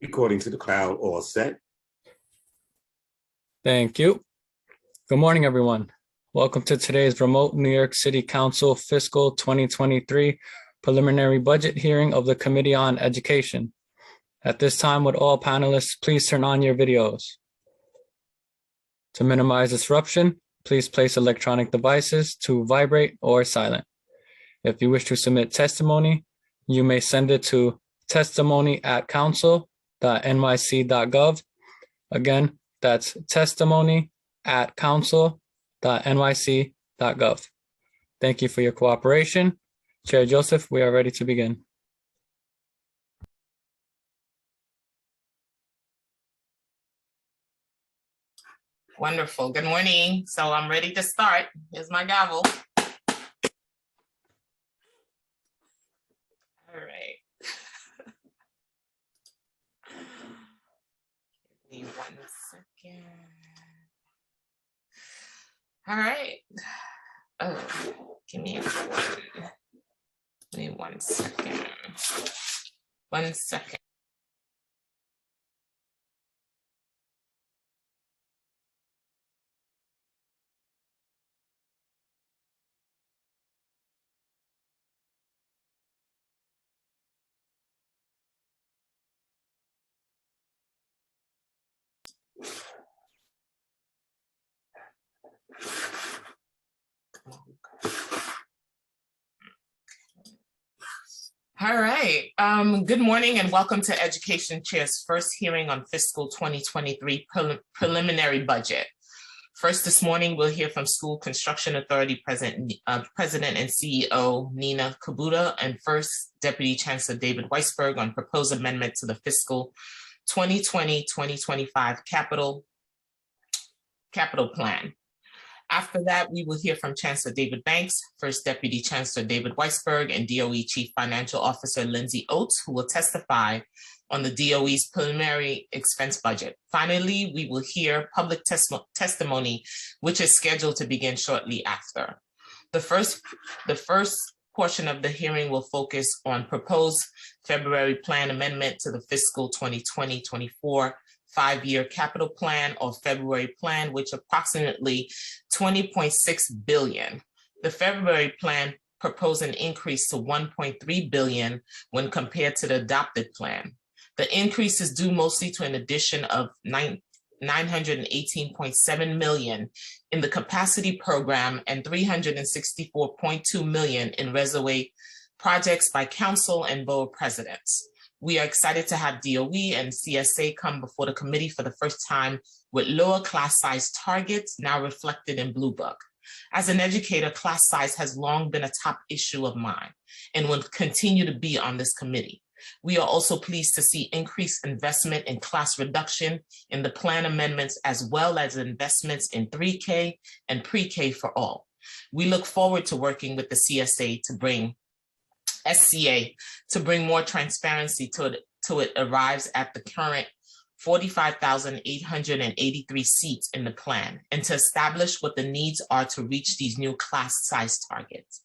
Recording to the cloud, all set. Thank you. Good morning, everyone. Welcome to today's remote New York City Council fiscal 2023 preliminary budget hearing of the Committee on Education. At this time, would all panelists please turn on your videos? To minimize disruption, please place electronic devices to vibrate or silent. If you wish to submit testimony, you may send it to testimony@council.nyc.gov. Again, that's testimony@council.nyc.gov. Thank you for your cooperation. Chair Joseph, we are ready to begin. Wonderful. Good morning. So I'm ready to start. Here's my gavel. All right. Give me 1 second. All right. Oh, give me 1 second. 1 second. All right. Good morning and welcome to Education Chair's first hearing on fiscal 2023 preliminary budget. First this morning, we'll hear from School Construction Authority President and CEO Nina Kabuta and First Deputy Chancellor David Weisberg on proposed amendment to the fiscal 2020-2025 capital plan. After that, we will hear from Chancellor David Banks, First Deputy Chancellor David Weisberg, and DOE Chief Financial Officer Lindsay Oates, who will testify on the DOE's preliminary expense budget. Finally, we will hear public testimony, which is scheduled to begin shortly after. The first portion of the hearing will focus on proposed February plan amendment to the fiscal 2020-24 5-year capital plan or February plan, which approximately $20.6 billion. The February plan proposed an increase to $1.3 billion when compared to the adopted plan. The increase is due mostly to an addition of $918.7 million in the capacity program and $364.2 million in reservoir projects by council and borough presidents. We are excited to have DOE and CSA come before the committee for the first time with lower class size targets now reflected in Blue Book. As an educator, class size has long been a top issue of mine and will continue to be on this committee. We are also pleased to see increased investment in class reduction in the plan amendments, as well as investments in 3K and pre-K for all. We look forward to working with the CSA to bring more transparency to it arrives at the current 45,883 seats in the plan and to establish what the needs are to reach these new class size targets.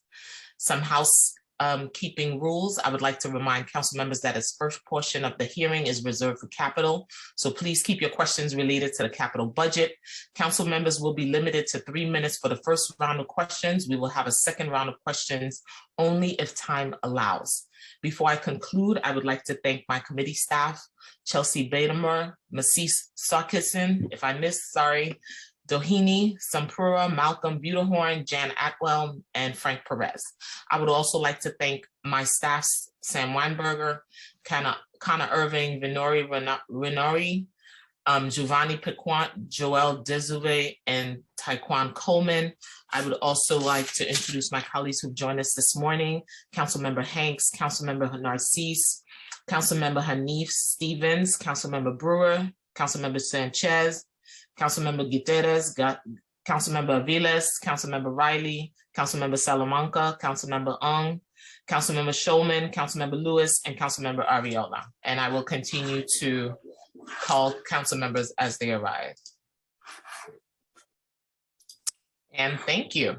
Some housekeeping rules. I would like to remind council members that its first portion of the hearing is reserved for capital. So please keep your questions related to the capital budget. Council members will be limited to 3 minutes for the first round of questions. We will have a second round of questions only if time allows. Before I conclude, I would like to thank my committee staff, Chelsea Betamer, Masis Sarkisson, if I missed, sorry, Doheny, Sampura, Malcolm Butterhorn, Jan Atwell, and Frank Perez. I would also like to thank my staffs, Sam Weinberger, Connor Irving, Vinori Renori, Giovanni Piquant, Joel Dezuve, and Taekwon Coleman. I would also like to introduce my colleagues who've joined us this morning, Councilmember Hanks, Councilmember Narcisse, Councilmember Hanif Stevens, Councilmember Brewer, Councilmember Sanchez, Councilmember Guterres, Councilmember Aviles, Councilmember Riley, Councilmember Salamanca, Councilmember Ung, Councilmember Shulman, Councilmember Lewis, and Councilmember Ariola. And I will continue to call council members as they arrive. And thank you.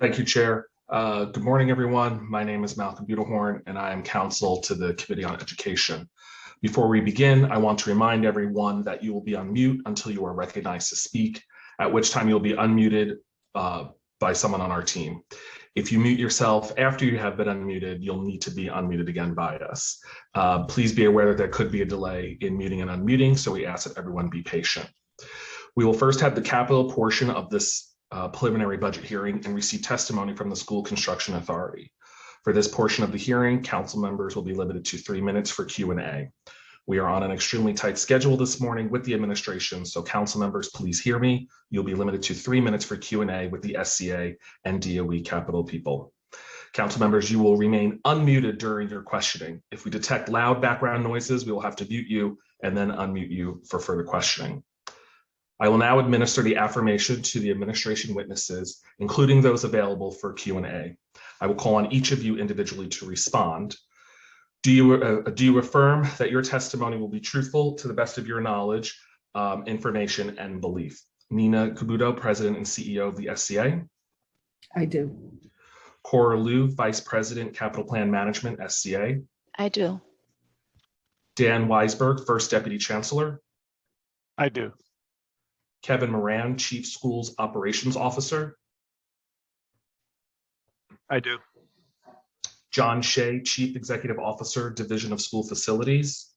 Thank you, Chair. Good morning, everyone. My name is Malcolm Butterhorn, and I am counsel to the Committee on Education. Before we begin, I want to remind everyone that you will be on mute until you are recognized to speak, at which time you'll be unmuted by someone on our team. If you mute yourself after you have been unmuted, you'll need to be unmuted again by us. Please be aware that there could be a delay in muting and unmuting, so we ask that everyone be patient. We will first have the capital portion of this preliminary budget hearing and receive testimony from the School Construction Authority. For this portion of the hearing, council members will be limited to 3 minutes for Q&A. We are on an extremely tight schedule this morning with the administration, so council members, please hear me. You'll be limited to 3 minutes for Q&A with the SCA and DOE Capitol people. Council members, you will remain unmuted during your questioning. If we detect loud background noises, we will have to mute you and then unmute you for further questioning. I will now administer the affirmation to the administration witnesses, including those available for Q&A. I will call on each of you individually to respond. Do you affirm that your testimony will be truthful to the best of your knowledge, information, and belief? Nina Cabuto, President and CEO of the SCA. I do. Cora Liu, Vice President, Capital Plan Management, SCA. I do. Dan Weisberg, First Deputy Chancellor. I do. Kevin Moran, Chief Schools Operations Officer. I do. John Shea, Chief Executive Officer, Division of School Facilities.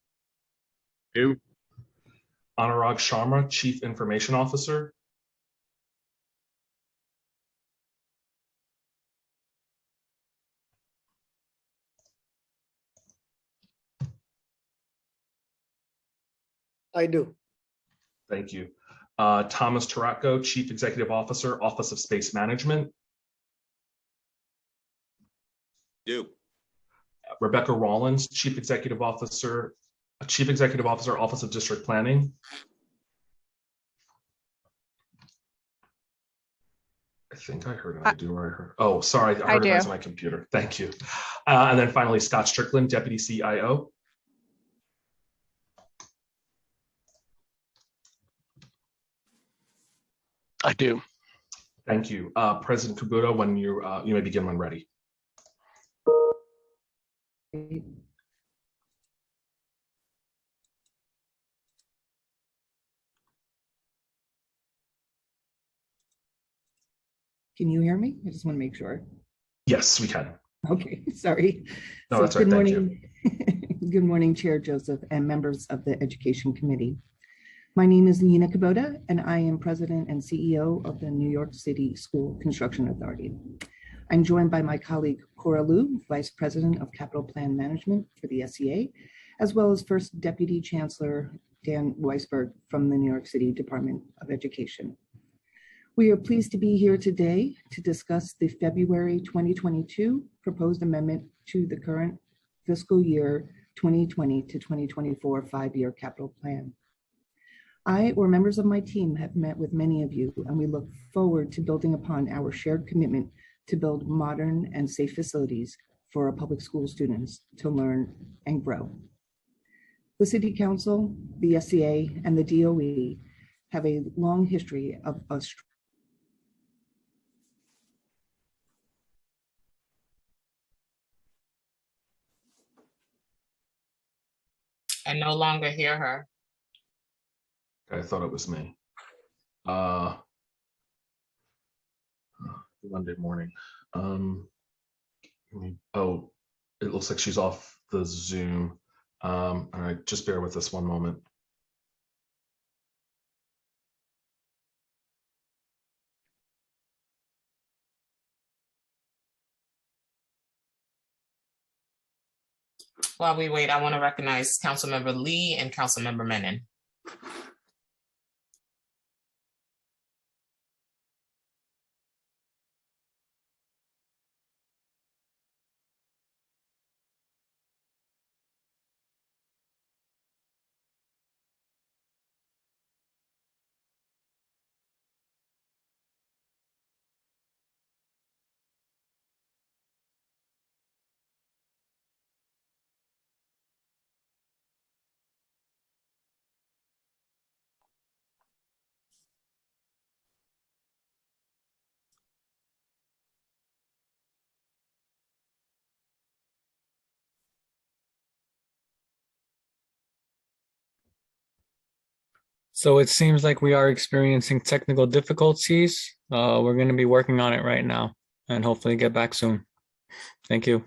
Do. Anurag Sharma, Chief Information Officer. I do. Thank you. Thomas Taratko, Chief Executive Officer, Office of Space Management. Do. Rebecca Rollins, Chief Executive Officer, Office of District Planning. I think I heard it. I do. I heard. Oh, sorry. I heard it as my computer. Thank you. And then finally, Scott Strickland, Deputy CIO. I do. Thank you. President Cabuto, when you may begin when ready. Can you hear me? I just want to make sure. Yes, we can. Okay, sorry. No, that's right. Thank you. Good morning, Chair Joseph and members of the Education Committee. My name is Nina Kubota, and I am President and CEO of the New York City School Construction Authority. I'm joined by my colleague Cora Liu, Vice President of Capital Plan Management for the SCA, as well as First Deputy Chancellor Dan Weisberg from the New York City Department of Education. We are pleased to be here today to discuss the February 2022 proposed amendment to the current fiscal year 2020 to 2024 5-year capital plan. I or members of my team have met with many of you, and we look forward to building upon our shared commitment to build modern and safe facilities for our public school students to learn and grow. The City Council, the SCA, and the DOE have a long history of I no longer hear her. I thought it was me. Monday morning. Oh, it looks like she's off the Zoom. All right, just bear with us one moment. While we wait, I want to recognize Councilmember Lee and Councilmember Menon. So it seems like we are experiencing technical difficulties. We're going to be working on it right now and hopefully get back soon. Thank you.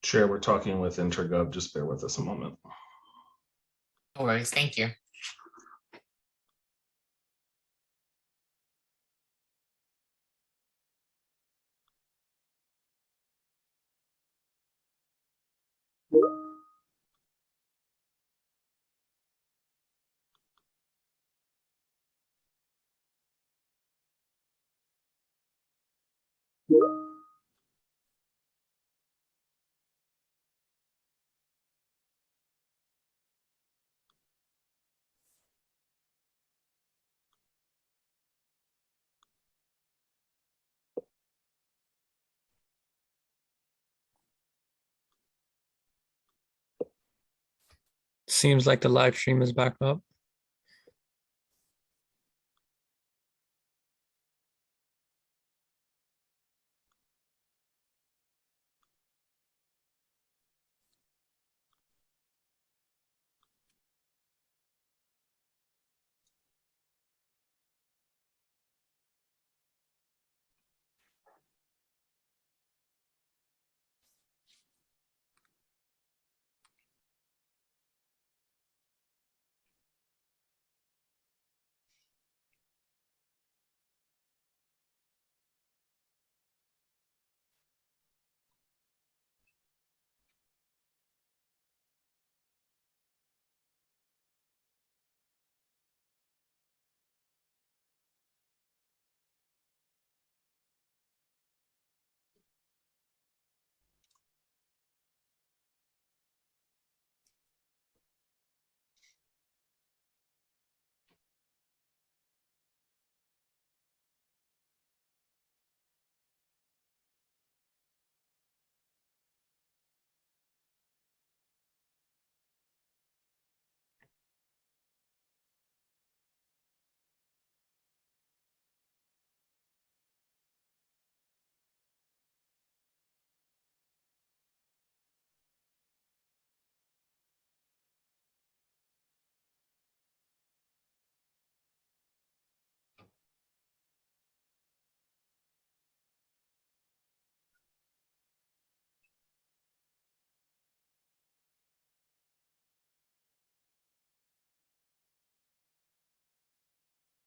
Chair, we're talking with Intergov. Just bear with us a moment. No worries, thank you. Seems like the live stream is back up.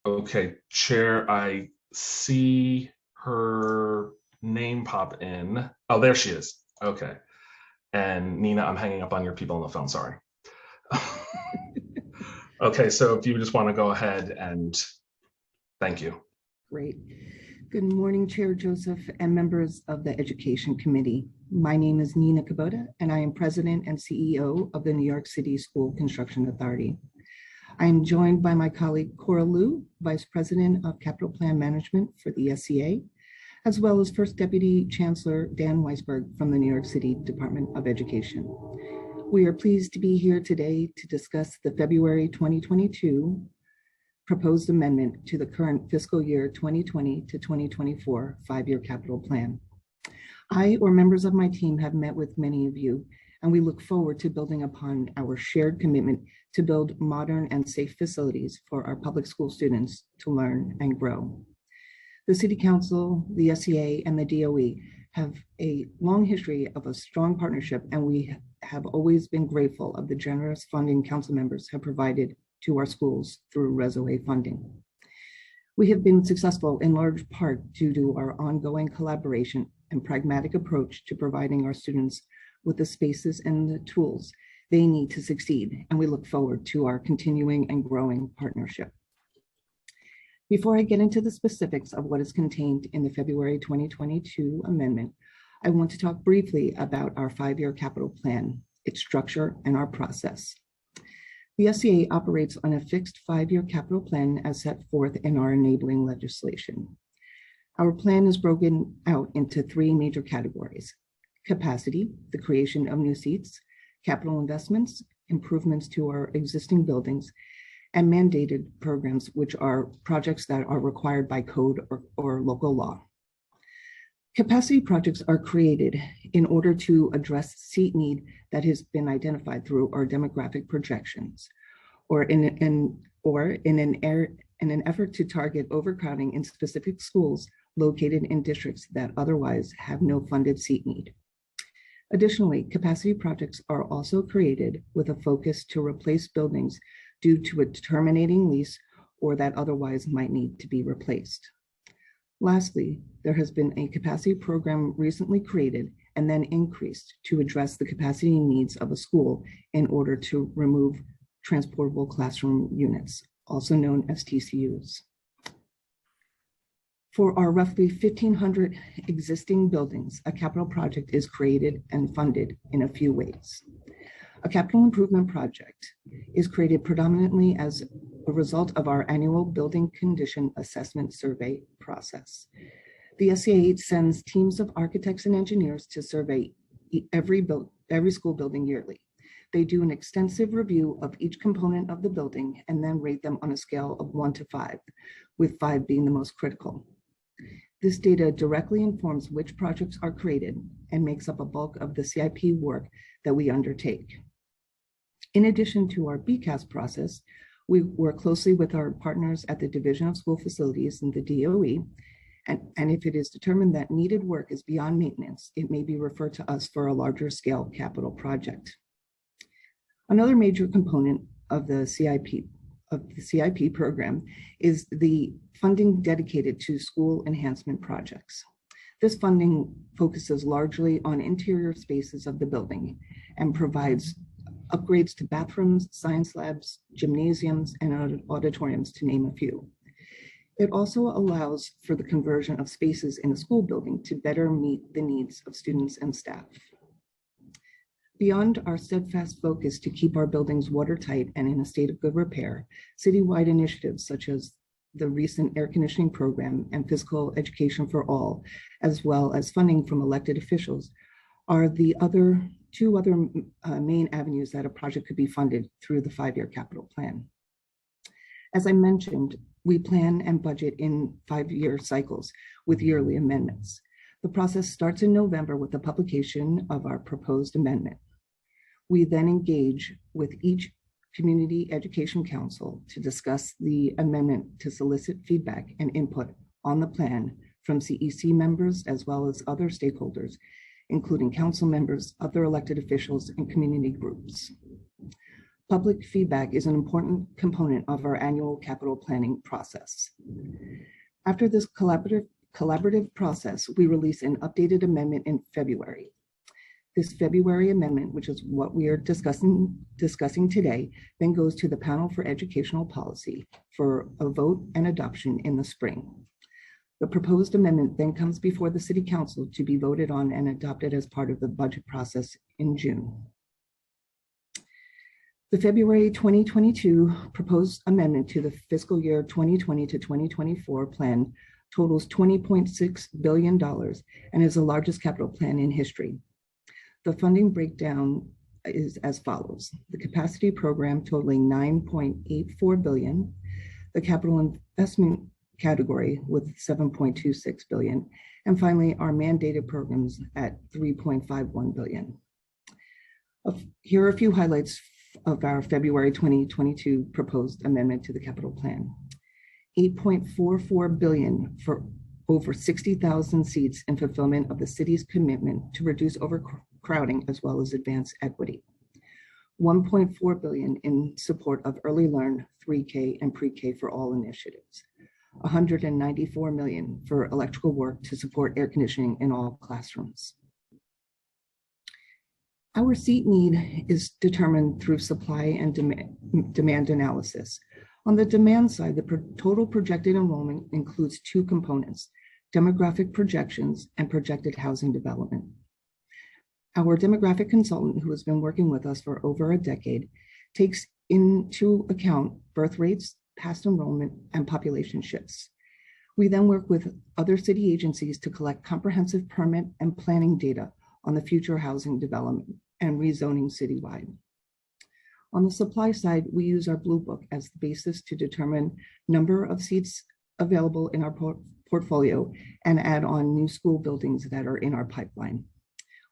Okay, Chair, I see her name pop in. Oh, there she is. Okay. And Nina, I'm hanging up on your people on the phone, sorry. Okay, so if you just want to go ahead and thank you. Great. Good morning, Chair Joseph and members of the Education Committee. My name is Nina Kubota, and I am President and CEO of the New York City School Construction Authority. I am joined by my colleague Cora Liu, Vice President of Capital Plan Management for the SCA, as well as First Deputy Chancellor Dan Weisberg from the New York City Department of Education. We are pleased to be here today to discuss the February 2022 proposed amendment to the current fiscal year 2020 to 2024 5-year capital plan. I or members of my team have met with many of you and we look forward to building upon our shared commitment to build modern and safe facilities for our public school students to learn and grow. The City Council, the SEA, and the DOE have a long history of a strong partnership, and we have always been grateful of the generous funding council members have provided to our schools through RESOA funding. We have been successful in large part due to our ongoing collaboration and pragmatic approach to providing our students with the spaces and the tools they need to succeed, and we look forward to our continuing and growing partnership. Before I get into the specifics of what is contained in the February 2022 amendment, I want to talk briefly about our 5-year capital plan, its structure, and our process. The SEA operates on a fixed 5-year capital plan as set forth in our enabling legislation. Our plan is broken out into 3 major categories: capacity, the creation of new seats; capital investments, improvements to our existing buildings; and mandated programs, which are projects that are required by code or local law. Capacity projects are created in order to address seat need that has been identified through our demographic projections, or in an effort to target overcrowding in specific schools located in districts that otherwise have no funded seat need. Additionally, capacity projects are also created with a focus to replace buildings due to a terminating lease or that otherwise might need to be replaced. Lastly, there has been a capacity program recently created and then increased to address the capacity needs of a school in order to remove transportable classroom units, also known as TCUs. For our roughly 1,500 existing buildings, a capital project is created and funded in a few ways. A capital improvement project is created predominantly as a result of our annual building condition assessment survey process. The SEA sends teams of architects and engineers to survey every school building yearly. They do an extensive review of each component of the building and then rate them on a scale of 1 to 5, with 5 being the most critical. This data directly informs which projects are created and makes up a bulk of the CIP work that we undertake. In addition to our BCAS process, we work closely with our partners at the Division of School Facilities and the DOE, and if it is determined that needed work is beyond maintenance, it may be referred to us for a larger scale capital project. Another major component of the CIP program is the funding dedicated to school enhancement projects. This funding focuses largely on interior spaces of the building and provides upgrades to bathrooms, science labs, gymnasiums, and auditoriums, to name a few. It also allows for the conversion of spaces in a school building to better meet the needs of students and staff. Beyond our steadfast focus to keep our buildings watertight and in a state of good repair, citywide initiatives such as the recent air conditioning program and physical education for all, as well as funding from elected officials, are the two other main avenues that a project could be funded through the 5-year capital plan. As I mentioned, we plan and budget in 5-year cycles with yearly amendments. The process starts in November with the publication of our proposed amendment. We then engage with each community education council to discuss the amendment to solicit feedback and input on the plan from CEC members as well as other stakeholders, including council members, other elected officials, and community groups. Public feedback is an important component of our annual capital planning process. After this collaborative process, we release an updated amendment in February. This February amendment, which is what we are discussing today, then goes to the Panel for Educational Policy for a vote and adoption in the spring. The proposed amendment then comes before the City Council to be voted on and adopted as part of the budget process in June. The February 2022 proposed amendment to the fiscal year 2020 to 2024 plan totals $20.6 billion and is the largest capital plan in history. The funding breakdown is as follows: the capacity program totaling $9.84 billion, the capital investment category with $7.26 billion, and finally our mandated programs at $3.51 billion. Here are a few highlights of our February 2022 proposed amendment to the capital plan. $8.44 billion for over 60,000 seats in fulfillment of the city's commitment to reduce overcrowding as well as advance equity. $1.4 billion in support of Early Learn, 3K, and Pre-K for All initiatives. $194 million for electrical work to support air conditioning in all classrooms. Our seat need is determined through supply and demand analysis. On the demand side, the total projected enrollment includes two components: demographic projections and projected housing development. Our demographic consultant, who has been working with us for over a decade, takes into account birth rates, past enrollment, and population shifts. We then work with other city agencies to collect comprehensive permit and planning data on the future housing development and rezoning citywide. On the supply side, we use our Blue Book as the basis to determine number of seats available in our portfolio and add on new school buildings that are in our pipeline.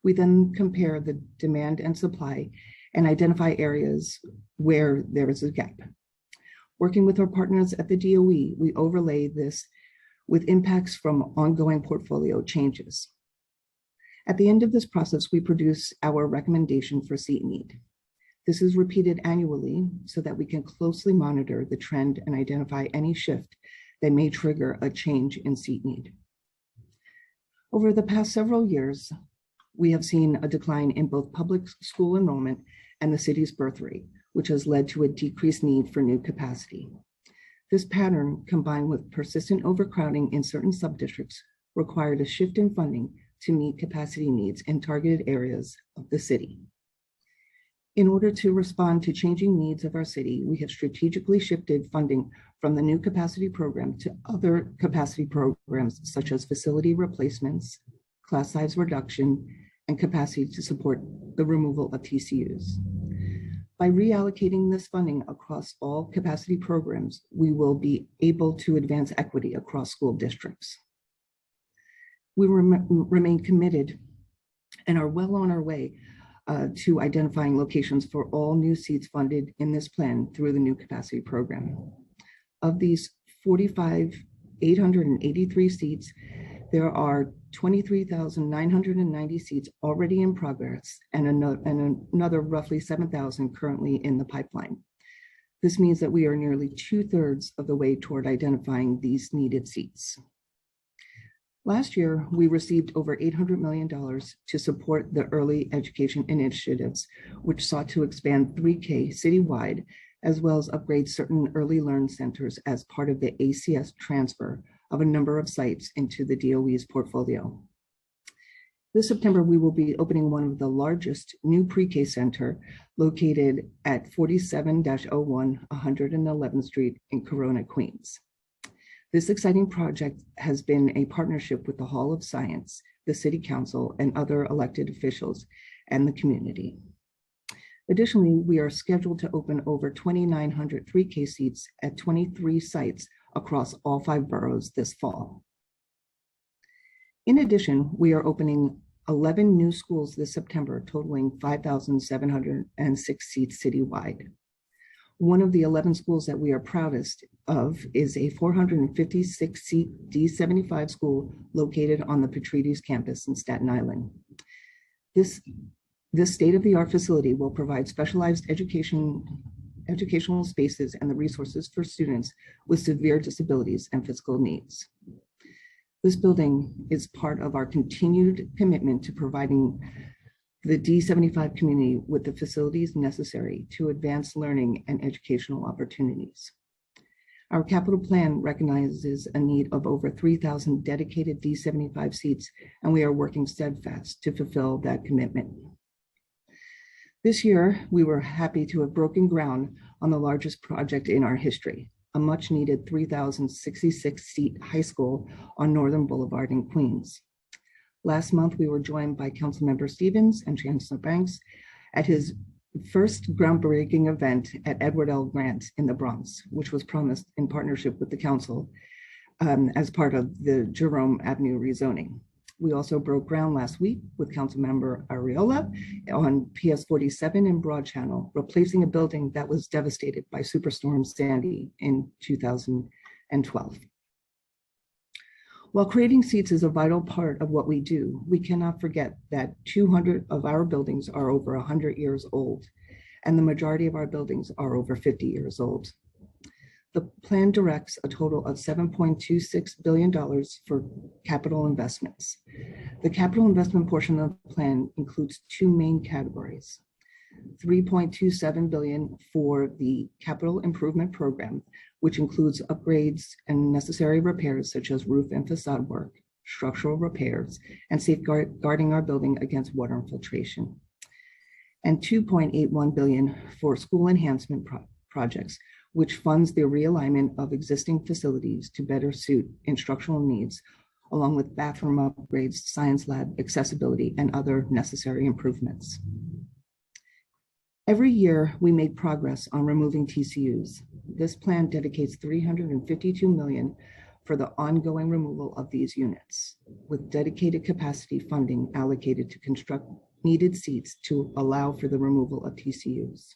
We then compare the demand and supply and identify areas where there is a gap. Working with our partners at the DOE, we overlay this with impacts from ongoing portfolio changes. At the end of this process, we produce our recommendation for seat need. This is repeated annually so that we can closely monitor the trend and identify any shift that may trigger a change in seat need. Over the past several years, we have seen a decline in both public school enrollment and the city's birth rate, which has led to a decreased need for new capacity. This pattern, combined with persistent overcrowding in certain subdistricts, required a shift in funding to meet capacity needs in targeted areas of the city. In order to respond to changing needs of our city, we have strategically shifted funding from the new capacity program to other capacity programs, such as facility replacements, class size reduction, and capacity to support the removal of TCUs. By reallocating this funding across all capacity programs, we will be able to advance equity across school districts. We remain committed and are well on our way to identifying locations for all new seats funded in this plan through the new capacity program. Of these 45,883 seats, there are 23,990 seats already in progress and another roughly 7,000 currently in the pipeline. This means that we are nearly 2/3 of the way toward identifying these needed seats. Last year, we received over $800 million to support the early education initiatives, which sought to expand 3K citywide, as well as upgrade certain early learn centers as part of the ACS transfer of a number of sites into the DOE's portfolio. This September, we will be opening one of the largest new pre-K center located at 47-01 111th Street in Corona, Queens. This exciting project has been a partnership with the Hall of Science, the City Council, and other elected officials and the community. Additionally, we are scheduled to open over 2,900 3K seats at 23 sites across all 5 boroughs this fall. In addition, we are opening 11 new schools this September, totaling 5,706 seats citywide. One of the 11 schools that we are proudest of is a 456-seat D75 school located on the Petrides campus in Staten Island. This state-of-the-art facility will provide specialized educational spaces and the resources for students with severe disabilities and physical needs. This building is part of our continued commitment to providing the D75 community with the facilities necessary to advance learning and educational opportunities. Our capital plan recognizes a need of over 3,000 dedicated D75 seats, and we are working steadfast to fulfill that commitment. This year, we were happy to have broken ground on the largest project in our history, a much needed 3,066-seat high school on Northern Boulevard in Queens. Last month, we were joined by Councilmember Stevens and Chancellor Banks at his first groundbreaking event at Edward L. Grant in the Bronx, which was promised in partnership with the council as part of the Jerome Avenue rezoning. We also broke ground last week with Councilmember Ariola on PS 47 in Broad Channel, replacing a building that was devastated by Superstorm Sandy in 2012. While creating seats is a vital part of what we do, we cannot forget that 200 of our buildings are over 100 years old, and the majority of our buildings are over 50 years old. The plan directs a total of $7.26 billion for capital investments. The capital investment portion of the plan includes two main categories: $3.27 billion for the capital improvement program, which includes upgrades and necessary repairs such as roof and facade work, structural repairs, and safeguarding our building against water infiltration. And $2.81 billion for school enhancement projects, which funds the realignment of existing facilities to better suit instructional needs, along with bathroom upgrades, science lab accessibility, and other necessary improvements. Every year, we make progress on removing TCUs. This plan dedicates $352 million for the ongoing removal of these units, with dedicated capacity funding allocated to construct needed seats to allow for the removal of TCUs.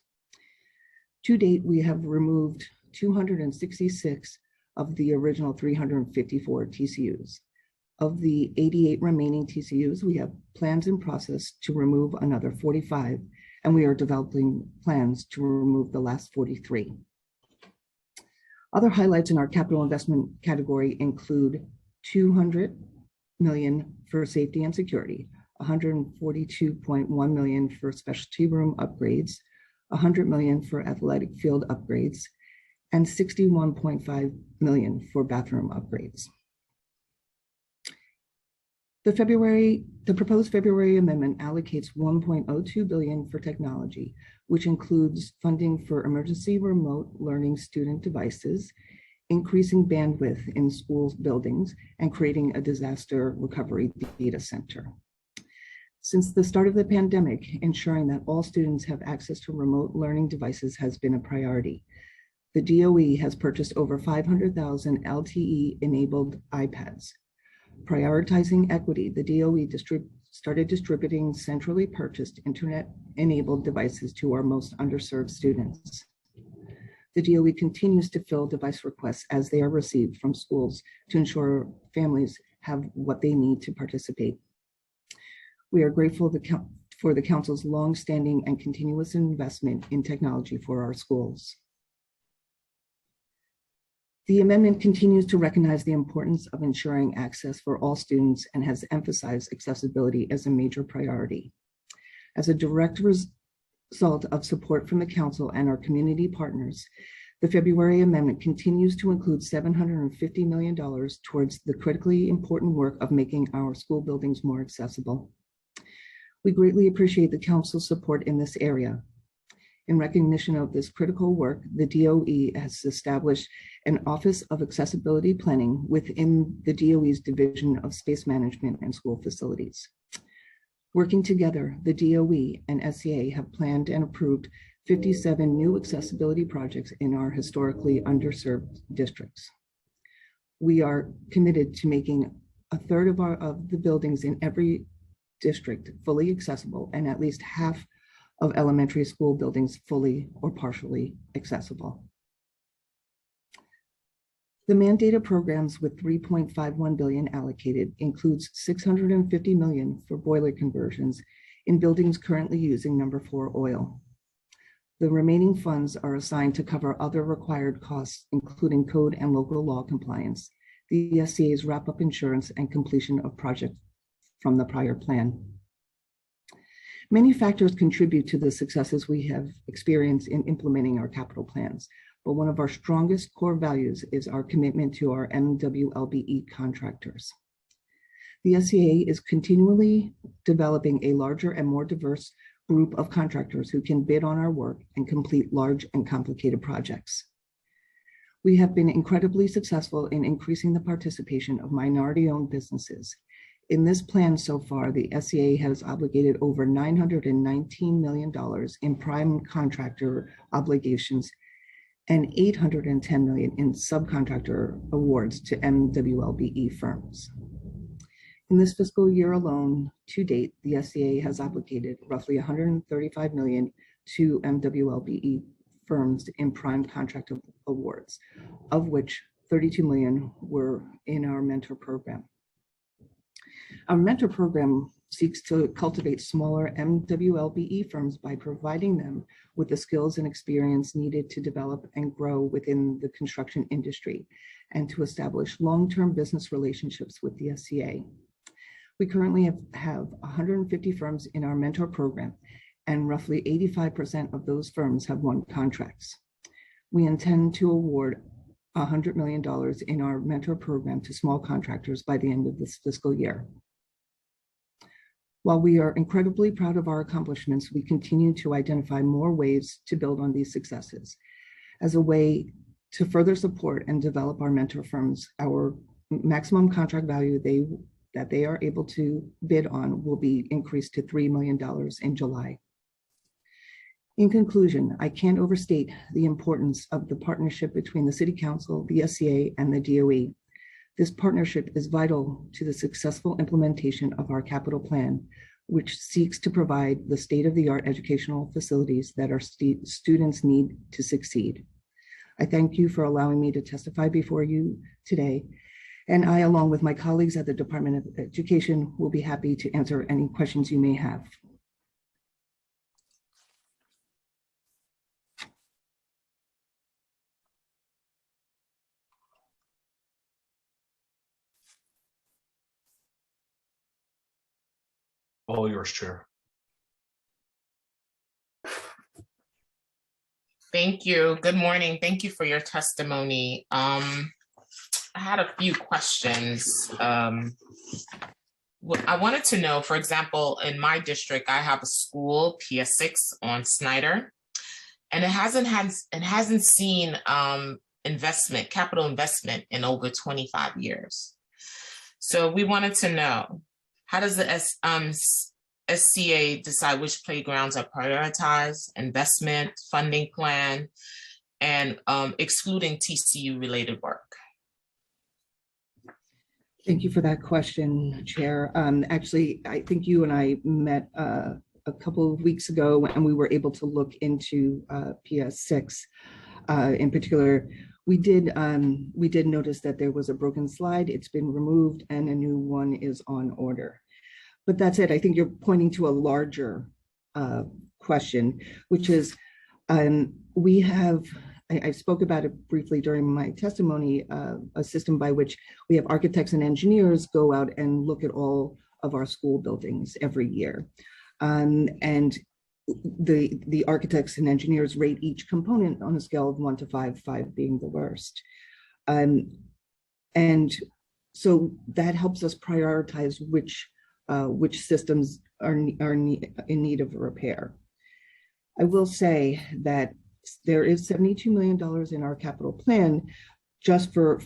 To date, we have removed 266 of the original 354 TCUs. Of the 88 remaining TCUs, we have plans in process to remove another 45, and we are developing plans to remove the last 43. Other highlights in our capital investment category include $200 million for safety and security, $142.1 million for specialty room upgrades, $100 million for athletic field upgrades, and $61.5 million for bathroom upgrades. The proposed February amendment allocates $1.02 billion for technology, which includes funding for emergency remote learning student devices, increasing bandwidth in schools buildings, and creating a disaster recovery data center. Since the start of the pandemic, ensuring that all students have access to remote learning devices has been a priority. The DOE has purchased over 500,000 LTE-enabled iPads. Prioritizing equity, the DOE started distributing centrally purchased internet-enabled devices to our most underserved students. The DOE continues to fill device requests as they are received from schools to ensure families have what they need to participate. We are grateful for the Council's long-standing and continuous investment in technology for our schools. The amendment continues to recognize the importance of ensuring access for all students and has emphasized accessibility as a major priority. As a direct result of support from the Council and our community partners, the February amendment continues to include $750 million towards the critically important work of making our school buildings more accessible. We greatly appreciate the Council's support in this area. In recognition of this critical work, the DOE has established an Office of Accessibility Planning within the DOE's Division of Space Management and School Facilities. Working together, the DOE and SCA have planned and approved 57 new accessibility projects in our historically underserved districts. We are committed to making a third of the buildings in every district fully accessible and at least half of elementary school buildings fully or partially accessible. The mandated programs with $3.51 billion allocated includes $650 million for boiler conversions in buildings currently using number 4 oil. The remaining funds are assigned to cover other required costs, including code and local law compliance, the SCA's wrap-up insurance, and completion of projects from the prior plan. Many factors contribute to the successes we have experienced in implementing our capital plans, but one of our strongest core values is our commitment to our MWLBE contractors. The SCA is continually developing a larger and more diverse group of contractors who can bid on our work and complete large and complicated projects. We have been incredibly successful in increasing the participation of minority-owned businesses. In this plan so far, the SCA has obligated over $919 million in prime contractor obligations and $810 million in subcontractor awards to MWLBE firms. In this fiscal year alone, to date, the SCA has obligated roughly $135 million to MWLBE firms in prime contract awards, of which $32 million were in our mentor program. Our mentor program seeks to cultivate smaller MWLBE firms by providing them with the skills and experience needed to develop and grow within the construction industry and to establish long-term business relationships with the SCA. We currently have 150 firms in our mentor program, and roughly 85% of those firms have won contracts. We intend to award $100 million in our mentor program to small contractors by the end of this fiscal year. While we are incredibly proud of our accomplishments, we continue to identify more ways to build on these successes. As a way to further support and develop our mentor firms, our maximum contract value that they are able to bid on will be increased to $3 million in July. In conclusion, I can't overstate the importance of the partnership between the City Council, the SCA, and the DOE. This partnership is vital to the successful implementation of our capital plan, which seeks to provide the state-of-the-art educational facilities that our students need to succeed. I thank you for allowing me to testify before you today, and I, along with my colleagues at the Department of Education, will be happy to answer any questions you may have. All yours, Chair. Thank you. Good morning. Thank you for your testimony. I had a few questions. I wanted to know, for example, in my district, I have a school, PS6 on Snyder, and it hasn't seen capital investment in over 25 years. So we wanted to know, how does the SCA decide which playgrounds are prioritized, investment, funding plan, and excluding TCU related work? Thank you for that question, Chair. Actually, I think you and I met a couple of weeks ago, and we were able to look into PS6 in particular. We did notice that there was a broken slide. It's been removed and a new one is on order. But that's it. I think you're pointing to a larger question, which is we have, I spoke about it briefly during my testimony, a system by which we have architects and engineers go out and look at all of our school buildings every year. And the architects and engineers rate each component on a scale of 1 to 5, 5 being the worst. And so that helps us prioritize which systems are in need of repair. I will say that there is $72 million in our capital plan just for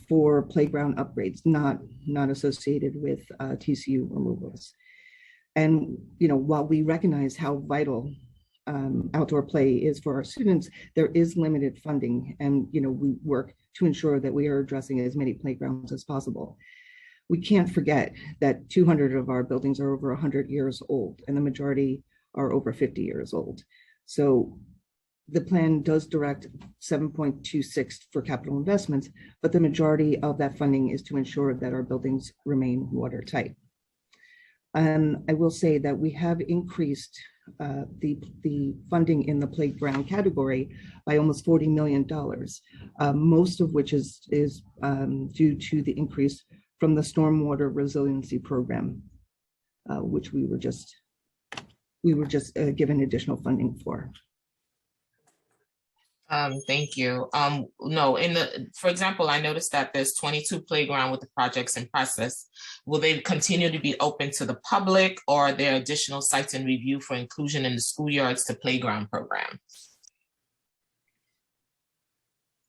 playground upgrades, not associated with TCU removals. And while we recognize how vital outdoor play is for our students, there is limited funding, and we work to ensure that we are addressing as many playgrounds as possible. We can't forget that 200 of our buildings are over 100 years old, and the majority are over 50 years old. So the plan does direct 7.26 for capital investments, but the majority of that funding is to ensure that our buildings remain watertight. I will say that we have increased the funding in the playground category by almost $40 million, most of which is due to the increase from the Stormwater Resiliency Program, which we were just given additional funding for. Thank you. No, for example, I noticed that there's 22 playground with the projects in process. Will they continue to be open to the public, or are there additional sites in review for inclusion in the schoolyards to playground program?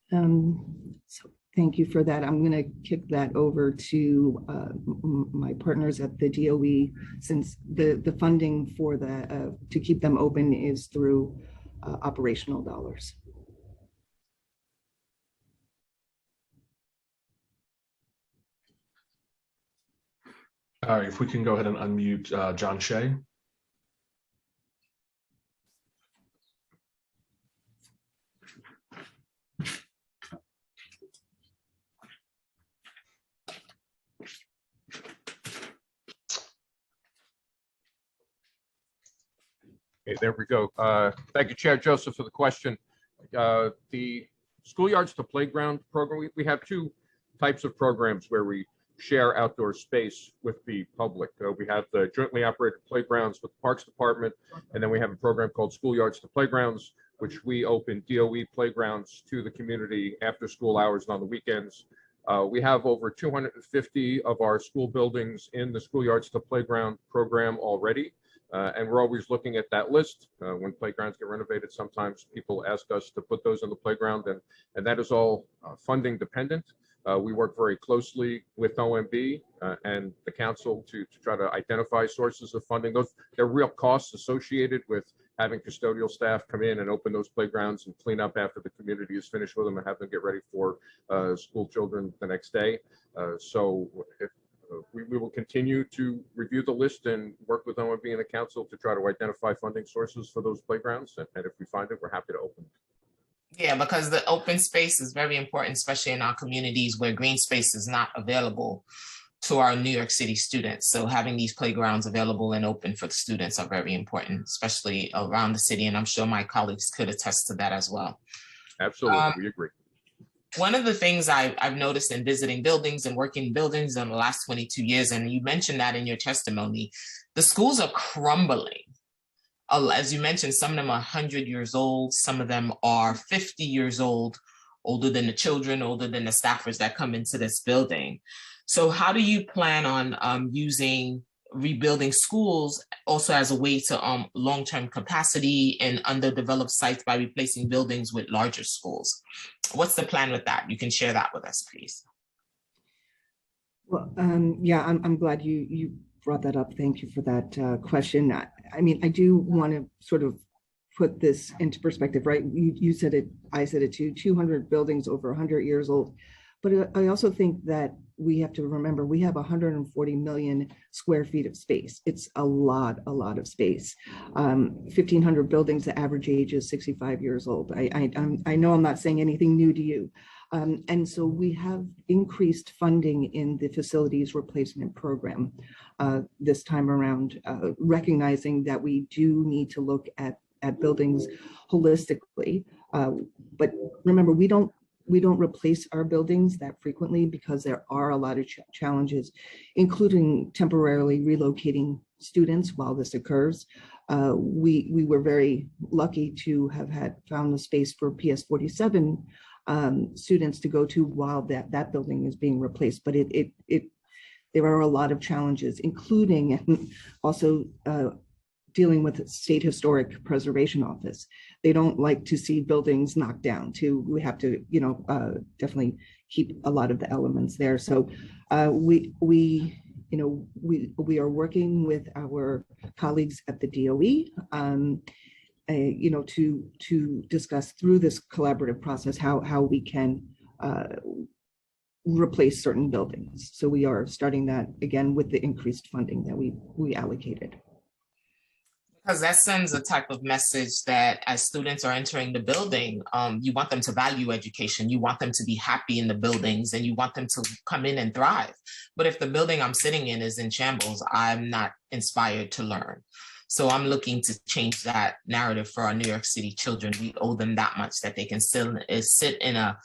So thank you for that. I'm going to kick that over to my partners at the DOE, since the funding for to keep them open is through operational dollars. All right, if we can go ahead and unmute John Shea. Okay, there we go. Thank you, Chair Joseph, for the question. The Schoolyards to Playground program, we have two types of programs where we share outdoor space with the public. We have the jointly operated playgrounds with the Parks Department, and then we have a program called Schoolyards to Playgrounds, which we open DOE playgrounds to the community after school hours and on the weekends. We have over 250 of our school buildings in the Schoolyards to Playground program already. And we're always looking at that list. When playgrounds get renovated, sometimes people ask us to put those in the playground, and that is all funding dependent. We work very closely with OMB and the council to try to identify sources of funding. There are real costs associated with having custodial staff come in and open those playgrounds and clean up after the community is finished with them and have them get ready for school children the next day. We will continue to review the list and work with OMB and the council to try to identify funding sources for those playgrounds. And if we find it, we're happy to open. Yeah, because the open space is very important, especially in our communities where green space is not available to our New York City students. So having these playgrounds available and open for the students are very important, especially around the city. And I'm sure my colleagues could attest to that as well. Absolutely, we agree. One of the things I've noticed in visiting buildings and working in buildings in the last 22 years, and you mentioned that in your testimony, the schools are crumbling. As you mentioned, some of them are 100 years old, some of them are 50 years old, older than the children, older than the staffers that come into this building. So how do you plan on using rebuilding schools also as a way to long-term capacity in underdeveloped sites by replacing buildings with larger schools? What's the plan with that? You can share that with us, please. Well, yeah, I'm glad you brought that up. Thank you for that question. I mean, I do want to sort of put this into perspective, right? You said it, I said it too, 200 buildings over 100 years old. But I also think that we have to remember we have 140 million square feet of space. It's a lot of space. 1,500 buildings, the average age is 65 years old. I know I'm not saying anything new to you. And so we have increased funding in the facilities replacement program this time around, recognizing that we do need to look at buildings holistically. But remember, we don't replace our buildings that frequently because there are a lot of challenges, including temporarily relocating students while this occurs. We were very lucky to have found the space for PS47 students to go to while that building is being replaced. But there are a lot of challenges, including also dealing with the State Historic Preservation Office. They don't like to see buildings knocked down too. We have to, definitely keep a lot of the elements there. So we are working with our colleagues at the DOE, to discuss through this collaborative process how we can replace certain buildings. So we are starting that again with the increased funding that we allocated. Because that sends a type of message that as students are entering the building, you want them to value education, you want them to be happy in the buildings, and you want them to come in and thrive. But if the building I'm sitting in is in shambles, I'm not inspired to learn. So I'm looking to change that narrative for our New York City children. We owe them that much, that they can still sit in a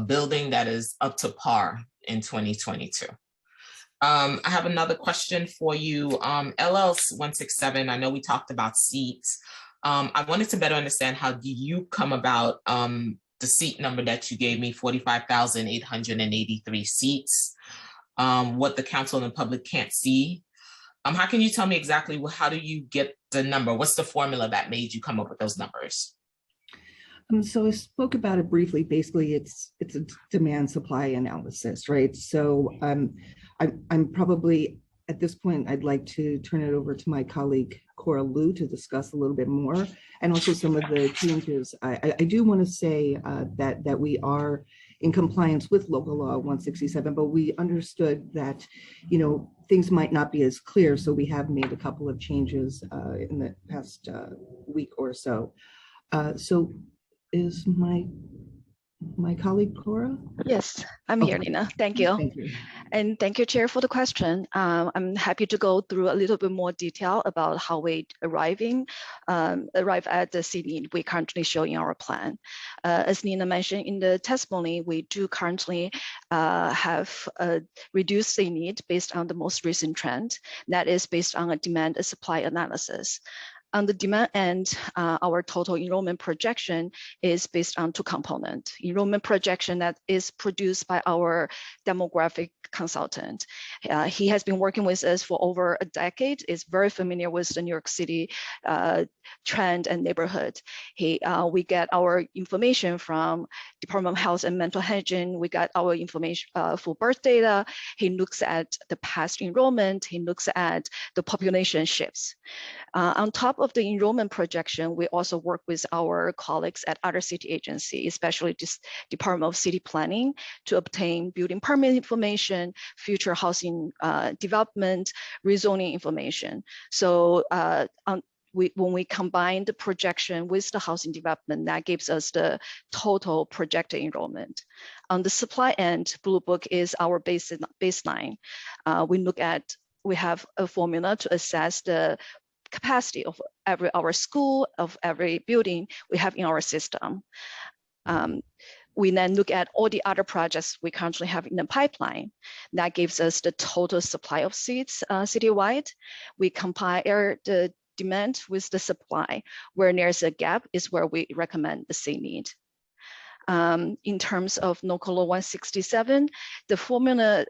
building that is up to par in 2022. I have another question for you. LL167, I know we talked about seats. I wanted to better understand how do you come about the seat number that you gave me, 45,883 seats, what the council and the public can't see. How can you tell me exactly how do you get the number? What's the formula that made you come up with those numbers? So I spoke about it briefly. Basically, it's a demand supply analysis, right? So I'm probably At this point, I'd like to turn it over to my colleague Cora Liu to discuss a little bit more, and also some of the changes. I do want to say that we are in compliance with local law 167, but we understood that, things might not be as clear, so we have made a couple of changes in the past week or so. So is my colleague Cora? Yes, I'm here, Okay. Nina. Thank you. Thank you. And thank you, Chair, for the question. I'm happy to go through a little bit more detail about how we arrive at the CD we currently show in our plan. As Nina mentioned in the testimony, we do currently have a reduced need based on the most recent trend. That is based on a demand and supply analysis. On the demand end, our total enrollment projection is based on two components. Enrollment projection that is produced by our demographic consultant. He has been working with us for over a decade, is very familiar with the New York City trend and neighborhood. We get our information from Department of Health and Mental Hygiene. We got our information for birth data. He looks at the past enrollment. He looks at the population shifts. On top of the enrollment projection, we also work with our colleagues at other city agencies, especially this Department of City Planning, to obtain building permit information, future housing development, rezoning information. So when we combine the projection with the housing development, that gives us the total projected enrollment. On the supply end, Blue Book is our baseline. We have a formula to assess the capacity of our school, of every building we have in our system. We then look at all the other projects we currently have in the pipeline. That gives us the total supply of seats citywide. We compare the demand with the supply. Where there's a gap is where we recommend the seat need. In terms of Local Law 167, the formula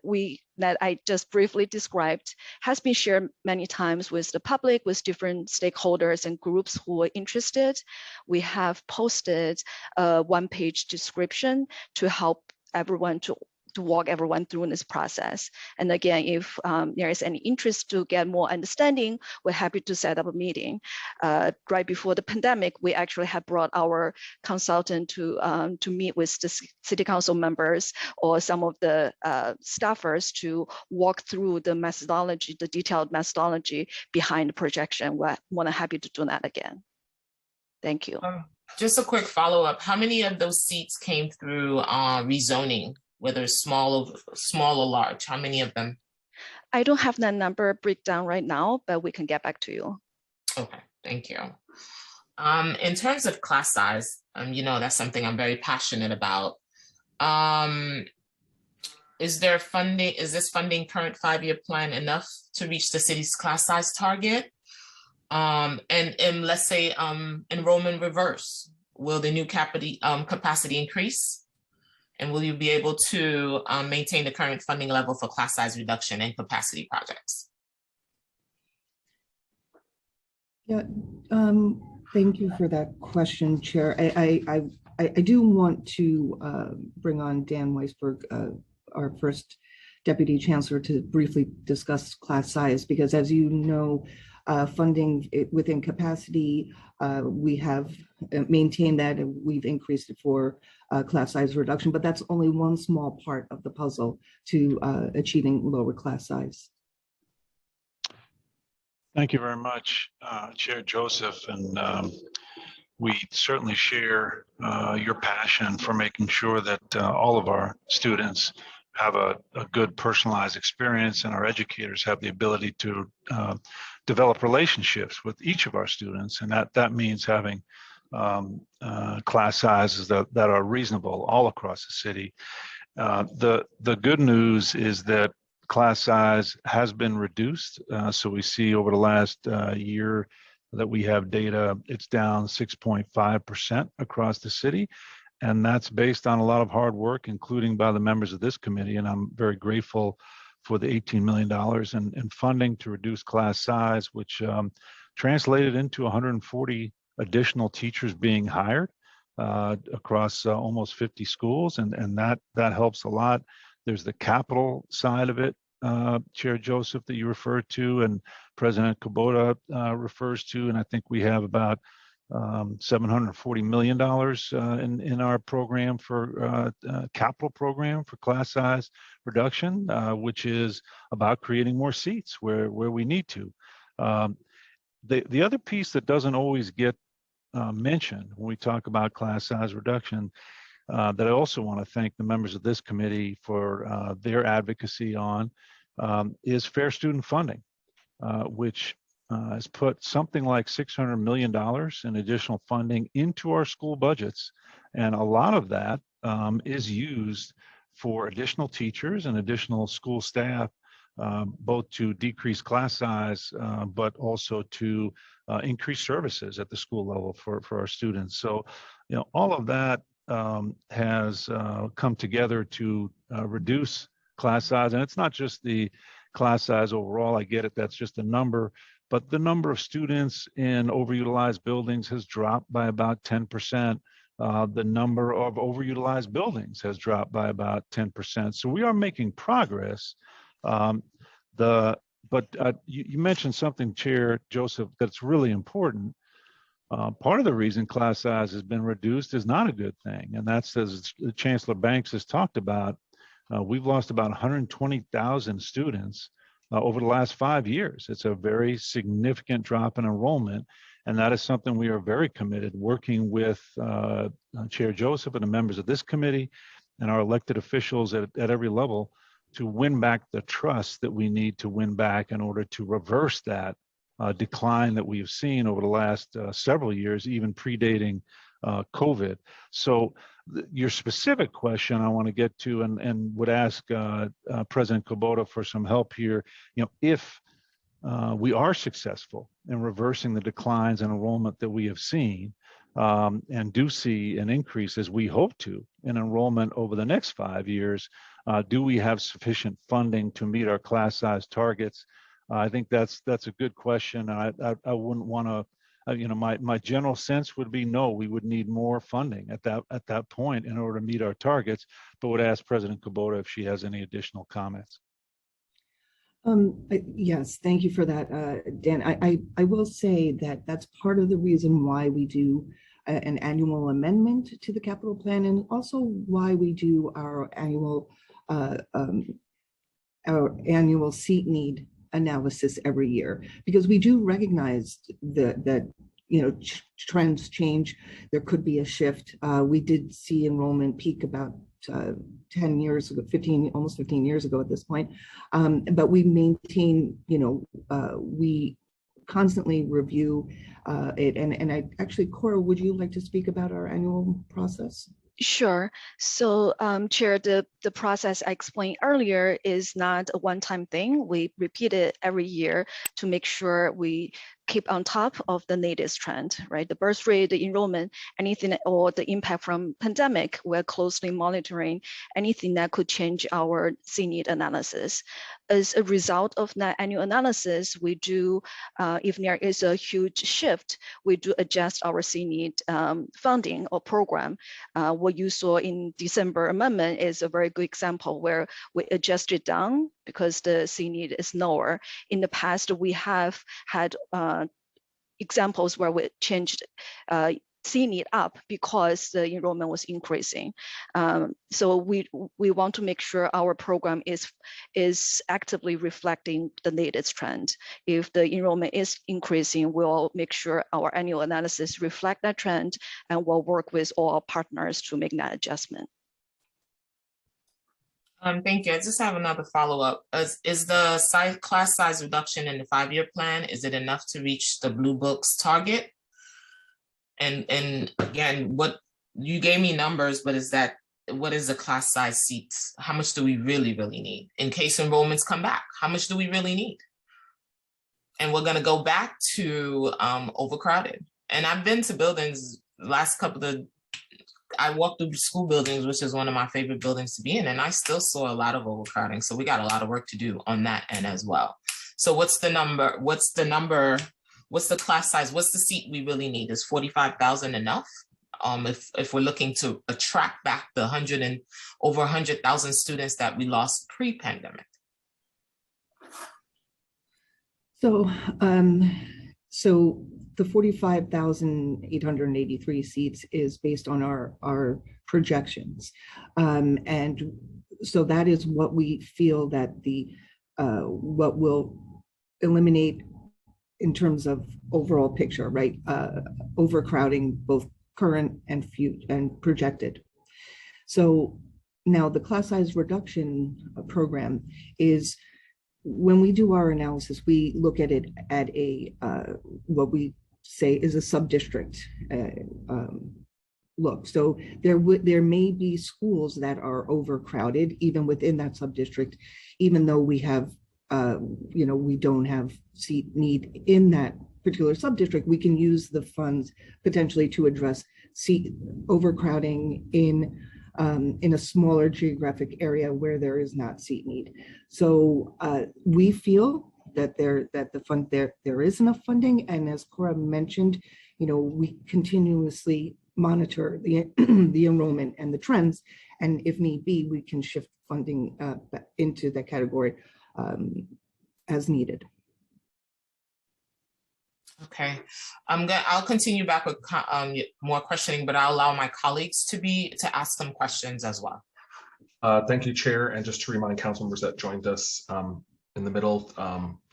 that I just briefly described has been shared many times with the public, with different stakeholders and groups who are interested. We have posted a one-page description to help everyone to walk everyone through this process. And again, if there is any interest to get more understanding, we're happy to set up a meeting. Right before the pandemic, we actually had brought our consultant to meet with the city council members or some of the staffers to walk through the methodology, the detailed methodology behind the projection. We're more than happy to do that again. Thank you. Just a quick follow-up. How many of those seats came through rezoning? Whether small or large, how many of them? I don't have that number breakdown right now, but we can get back to you. Okay, thank you. In terms of class size, that's something I'm very passionate about. Is this funding current 5-year plan enough to reach the city's class size target? And let's say enrollment reverse, will the new capacity increase? And will you be able to maintain the current funding level for class size reduction and capacity projects? Yeah, thank you for that question, Chair. I do want to bring on Dan Weisberg, our first Deputy Chancellor, to briefly discuss class size, because as you know, funding within capacity, we have maintained that, and we've increased it for class size reduction, but that's only one small part of the puzzle to achieving lower class size. Thank you very much, Chair Joseph, and we certainly share your passion for making sure that all of our students have a good personalized experience, and our educators have the ability to develop relationships with each of our students, and that means having class sizes that are reasonable all across the city. The good news is that class size has been reduced. So we see over the last year that we have data, it's down 6.5% across the city. And that's based on a lot of hard work, including by the members of this committee. And I'm very grateful for the $18 million in funding to reduce class size, which translated into 140 additional teachers being hired across almost 50 schools. And that helps a lot. There's the capital side of it, Chair Joseph, that you referred to and President Kubota refers to, and I think we have about $740 million in our program for capital program for class size reduction, which is about creating more seats where we need to. The other piece that doesn't always get mentioned when we talk about class size reduction, that I also want to thank the members of this committee for their advocacy on, is fair student funding, which has put something like $600 million in additional funding into our school budgets. And a lot of that is used for additional teachers and additional school staff, both to decrease class size, but also to increase services at the school level for our students. So, all of that has come together to reduce class size. And it's not just the class size overall. I get it, that's just a number. But the number of students in overutilized buildings has dropped by about 10%. The number of overutilized buildings has dropped by about 10%. So we are making progress. You mentioned something, Chair Joseph, that's really important. Part of the reason class size has been reduced is not a good thing. And that's, as Chancellor Banks has talked about, we've lost about 120,000 students over the last 5 years. It's a very significant drop in enrollment. And that is something we are very committed, working with Chair Joseph and the members of this committee and our elected officials at every level to win back the trust that we need to win back in order to reverse that decline that we've seen over the last several years, even predating COVID. So your specific question I want to get to, and would ask President Kubota for some help here. If we are successful in reversing the declines in enrollment that we have seen, and do see an increase, as we hope to, in enrollment over the next 5 years, do we have sufficient funding to meet our class size targets? I think that's a good question. I wouldn't want to. My general sense would be no, we would need more funding at that point in order to meet our targets, but would ask President Kubota if she has any additional comments. Yes, thank you for that, Dan. I will say that that's part of the reason why we do an annual amendment to the capital plan, and also why we do our annual seat need analysis every year, because we do recognize that trends change. There could be a shift. We did see enrollment peak about 10 years ago, almost 15 years ago at this point. But we maintain, we constantly review it. And I actually, Cora, would you like to speak about our annual process? Sure. So, Chair, the process I explained earlier is not a one-time thing. We repeat it every year to make sure we keep on top of the latest trend, right? The birth rate, the enrollment, anything, or the impact from pandemic, we're closely monitoring anything that could change our C-need analysis. As a result of that annual analysis, we do, if there is a huge shift, we do adjust our C-need funding or program. What you saw in December amendment is a very good example where we adjusted down because the C-need is lower. In the past, we have had examples where we changed C-need up because the enrollment was increasing. So we want to make sure our program is actively reflecting the latest trend. If the enrollment is increasing, we'll make sure our annual analysis reflect that trend, and we'll work with all our partners to make that adjustment. Thank you. I just have another follow-up. Is the class size reduction in the 5-year plan, is it enough to reach the Blue Book's target? And again, what you gave me numbers, but what is the class size seats? How much do we really need? In case enrollments come back, how much do we really need? And we're gonna go back to overcrowded. And I've been to buildings last couple of, I walked through school buildings, which is one of my favorite buildings to be in, and I still saw a lot of overcrowding. So we got a lot of work to do on that end as well. So what's the number? What's the class size? What's the seat we really need? Is 45,000 enough? If we're looking to attract back the over 100,000 students that we lost pre-pandemic. So, um, so the 45,883 seats is based on our projections. And so that is what we feel that what will eliminate in terms of overall picture, right? Overcrowding, both current and future and projected. So now the class size reduction program is, when we do our analysis, we look at it at a what we say is a sub-district look. So there may be schools that are overcrowded even within that sub-district, even though we have we don't have seat need in that particular sub-district. We can use the funds potentially to address seat overcrowding in a smaller geographic area where there is not seat need. So we feel that there is enough funding, and as Cora mentioned, we continuously monitor the the enrollment and the trends, and if need be, we can shift funding into that category as needed. Okay, I'll continue back with more questioning, but I'll allow my colleagues to ask some questions as well. Thank you, Chair. And just to remind council members that joined us in the middle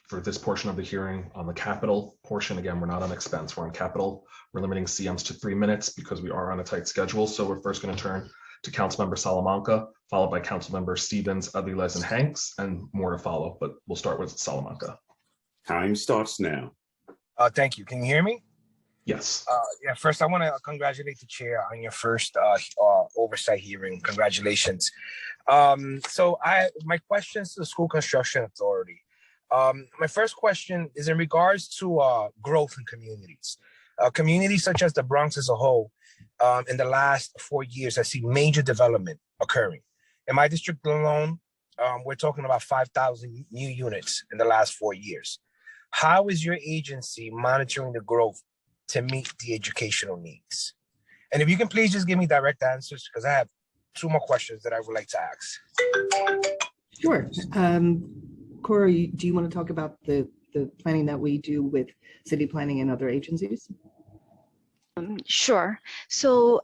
for this portion of the hearing on the capital portion, again, we're not on expense, we're on capital. We're limiting CMs to 3 minutes because we are on a tight schedule. So we're first going to turn to Councilmember Salamanca, followed by Councilmember Stevens, Aviles, and Hanks, and more to follow. But we'll start with Salamanca. Time starts now. Thank you. Can you hear me? Yes. Yeah, first I want to congratulate the chair on your first oversight hearing. Congratulations. So my questions to the School Construction Authority. My first question is in regards to growth in communities. Communities such as the Bronx as a whole, in the last 4 years, I see major development occurring. In my district alone, we're talking about 5,000 new units in the last 4 years. How is your agency monitoring the growth to meet the educational needs? And if you can please just give me direct answers, because I have 2 more questions that I would like to ask. Sure. Cora, do you want to talk about the planning that we do with city planning and other agencies? Sure. So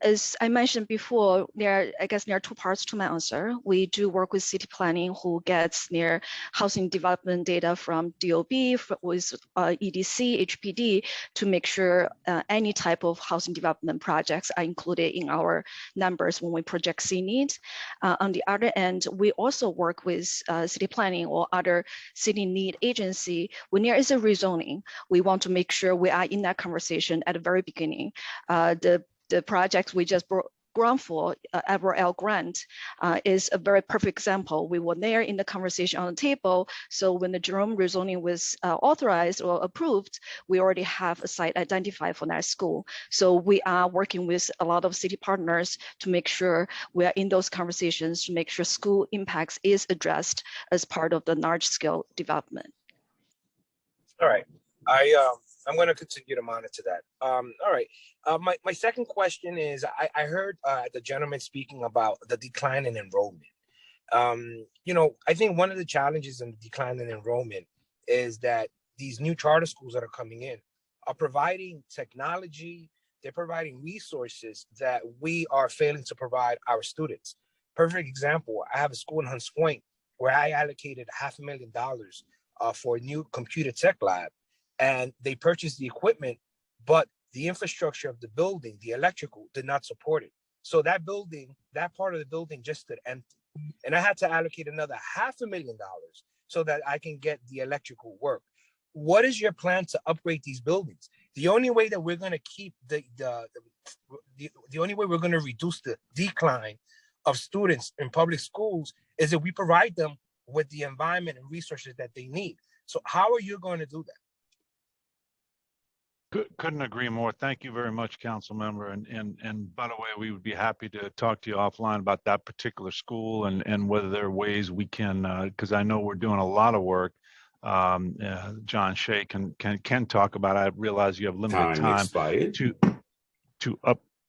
as I mentioned before, there are 2 parts to my answer. We do work with city planning, who gets their housing development data from DOB with EDC, HPD, to make sure any type of housing development projects are included in our numbers when we project C needs. On the other end, we also work with city planning or other city need agency. When there is a rezoning, we want to make sure we are in that conversation at the very beginning. The project we just grant for, Everell grant, is a very perfect example. We were there in the conversation on the table. So when the Jerome rezoning was authorized or approved, we already have a site identified for that school. So we are working with a lot of city partners to make sure we are in those conversations to make sure school impacts is addressed as part of the large scale development. All right. I'm going to continue to monitor that. All right. My second question is, I heard the gentleman speaking about the decline in enrollment. I think one of the challenges in the decline in enrollment is that these new charter schools that are coming in are providing technology, they're providing resources that we are failing to provide our students. Perfect example, I have a school in Hunts Point where I allocated $500,000 for a new computer tech lab. And they purchased the equipment, but the infrastructure of the building, the electrical, did not support it. So that building, that part of the building just stood empty. And I had to allocate another $500,000 so that I can get the electrical work. What is your plan to upgrade these buildings? The only way that we're going to keep the only way we're going to reduce the decline of students in public schools is if we provide them with the environment and resources that they need. So how are you going to do that? Couldn't agree more. Thank you very much, council member. And by the way, we would be happy to talk to you offline about that particular school and whether there are ways we can, because I know we're doing a lot of work. John Shea can talk about. I realize you have limited time to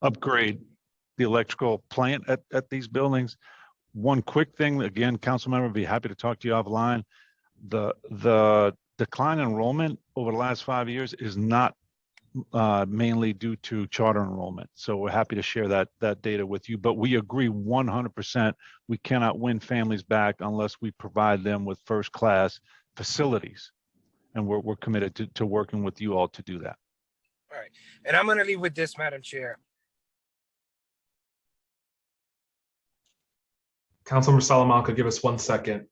upgrade the electrical plant at these buildings. One quick thing, again, council member, would be happy to talk to you offline. the decline in enrollment over the last 5 years is not mainly due to charter enrollment. So we're happy to share that data with you, but we agree 100% we cannot win families back unless we provide them with first-class facilities. And we're committed to working with you all to do that. All right. And I'm going to leave with this, Madam Chair. Councilmember Salamanca, give us 1 second.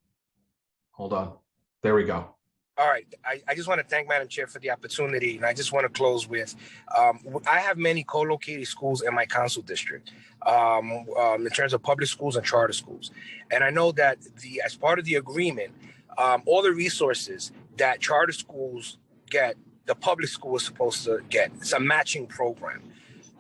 Hold on. There we go. All right. I just want to thank Madam Chair for the opportunity. And I just want to close with, I have many co-located schools in my council district in terms of public schools and charter schools. And I know that as part of the agreement, all the resources that charter schools get, the public school is supposed to get. It's a matching program.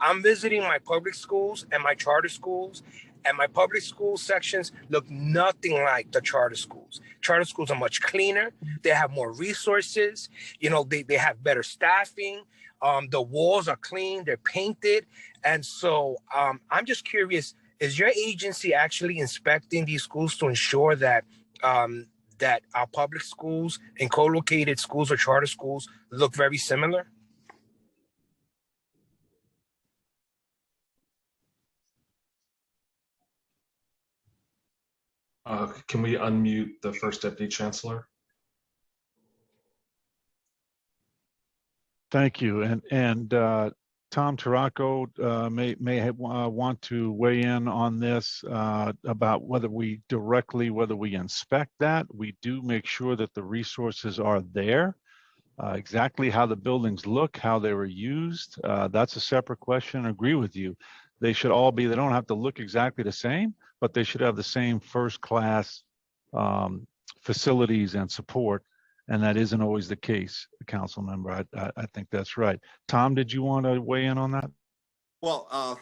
I'm visiting my public schools and my charter schools, and my public school sections look nothing like the charter schools. Charter schools are much cleaner. They have more resources. You know, they have better staffing. The walls are clean. They're painted. And so I'm just curious, is your agency actually inspecting these schools to ensure that that our public schools and co-located schools or charter schools look very similar? Can we unmute the First Deputy Chancellor? Thank you. And Tom Tarraco may want to weigh in on this about whether we inspect that. We do make sure that the resources are there. Exactly how the buildings look, how they were used, that's a separate question. I agree with you. They should all be, they don't have to look exactly the same, but they should have the same first-class facilities and support. And that isn't always the case, council member. I think that's right. Tom, did you want to weigh in on that? Well,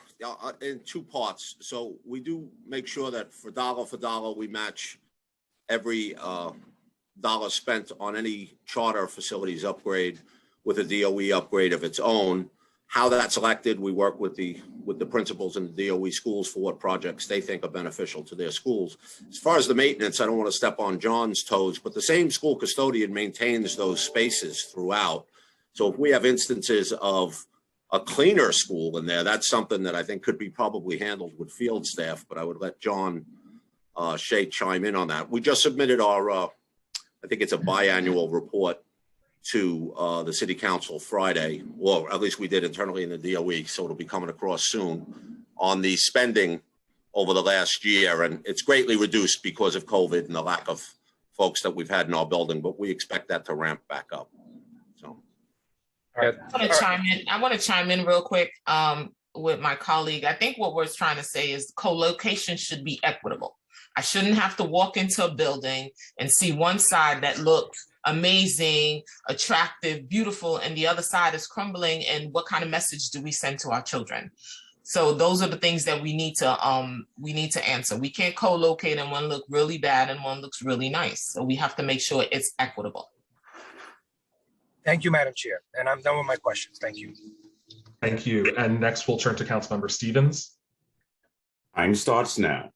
in two parts. So we do make sure that for dollar, we match every dollar spent on any charter facilities upgrade with a DOE upgrade of its own. How that's elected, we work with the principals in the DOE schools for what projects they think are beneficial to their schools. As far as the maintenance, I don't want to step on John's toes, but the same school custodian maintains those spaces throughout. So if we have instances of a cleaner school in there, that's something that I think could be probably handled with field staff, but I would let John Shea chime in on that. We just submitted our, I think it's a biannual report to the city council Friday, or at least we did internally in the DOE, so it'll be coming across soon, on the spending over the last year. And it's greatly reduced because of COVID and the lack of folks that we've had in our building, but we expect that to ramp back up. So I want to chime in real quick with my colleague. I think what we're trying to say is co-location should be equitable. I shouldn't have to walk into a building and see one side that looks amazing, attractive, beautiful, and the other side is crumbling. And what kind of message do we send to our children? So those are the things that we need to answer. We can't co-locate and one look really bad and one looks really nice. So we have to make sure it's equitable. Thank you, Madam Chair. And I'm done with my questions. Thank you. Thank you. And next we'll turn to Councilmember Stevens. Time starts now.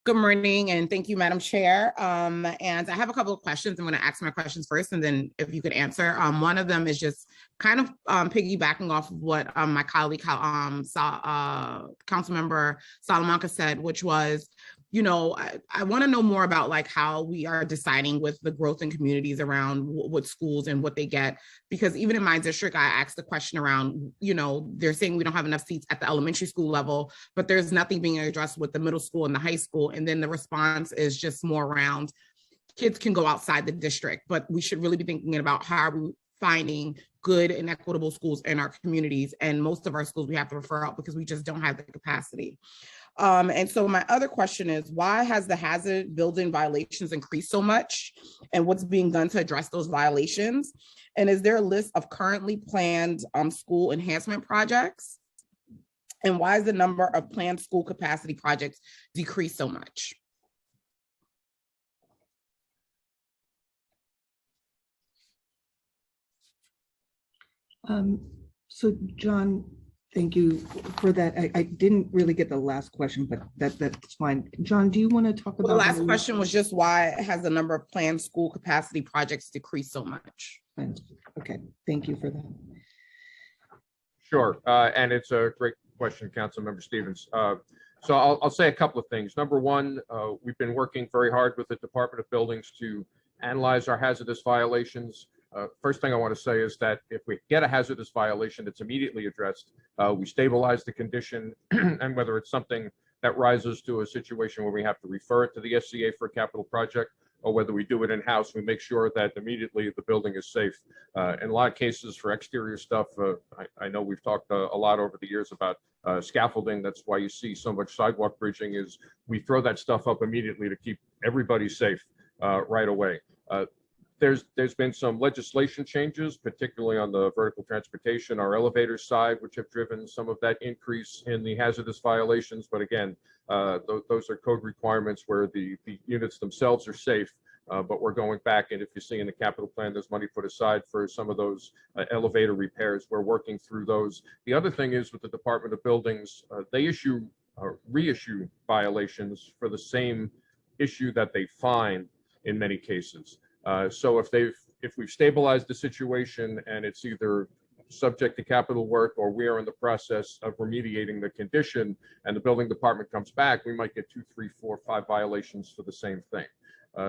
Good morning, and thank you, Madam Chair. And I have a couple of questions. I'm going to ask my questions first, and then if you could answer. One of them is just kind of piggybacking off of what my colleague, Councilmember Salamanca said, which was, you know, I want to know more about like how we are deciding with the growth in communities around what schools and what they get, because even in my district, I asked the question around, you know, they're saying we don't have enough seats at the elementary school level, but there's nothing being addressed with the middle school and the high school. And then the response is just more around kids can go outside the district, but we should really be thinking about how are we finding good and equitable schools in our communities. And most of our schools we have to refer out because we just don't have the capacity. And so my other question is, why has the hazard building violations increased so much? And what's being done to address those violations? And is there a list of currently planned school enhancement projects? And why is the number of planned school capacity projects decreased so much? So John, Thank you for that. I didn't really get the last question, but that's fine. John, do you want to talk about? Well, the last question was just why has the number of planned school capacity projects decreased so much? Okay, thank you for that. Sure, and it's a great question, Councilmember Stevens. So I'll say a couple of things. Number one, we've been working very hard with the Department of Buildings to analyze our hazardous violations. First thing I want to say is that if we get a hazardous violation, it's immediately addressed. We stabilize the condition, and whether it's something that rises to a situation where we have to refer it to the SCA for a capital project, or whether we do it in-house, we make sure that immediately the building is safe. In a lot of cases for exterior stuff, I know we've talked a lot over the years about scaffolding. That's why you see so much sidewalk bridging, is we throw that stuff up immediately to keep everybody safe right away. There's been some legislation changes, particularly on the vertical transportation, our elevator side, which have driven some of that increase in the hazardous violations. But again, those are code requirements where the units themselves are safe. But we're going back, and if you see in the capital plan, there's money put aside for some of those elevator repairs. We're working through those. The other thing is with the Department of Buildings, they reissue violations for the same issue that they find in many cases. So if we've stabilized the situation and it's either subject to capital work or we are in the process of remediating the condition and the building department comes back, we might get 2, 3, 4, 5 violations for the same thing.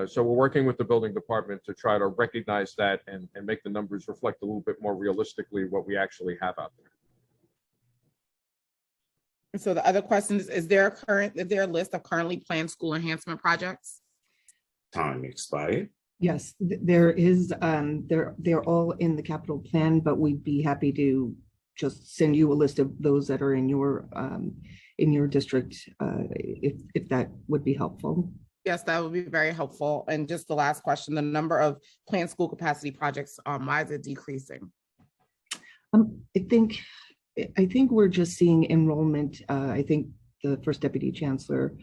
So we're working with the building department to try to recognize that and make the numbers reflect a little bit more realistically what we actually have out there. And so the other question is there a list of currently planned school enhancement projects? Time expired. Yes, there is. They're all in the capital plan, but we'd be happy to just send you a list of those that are in your district, if that would be helpful. Yes, that would be very helpful. And just the last question, the number of planned school capacity projects, why is it decreasing? I think we're just seeing enrollment. I think the First Deputy Chancellor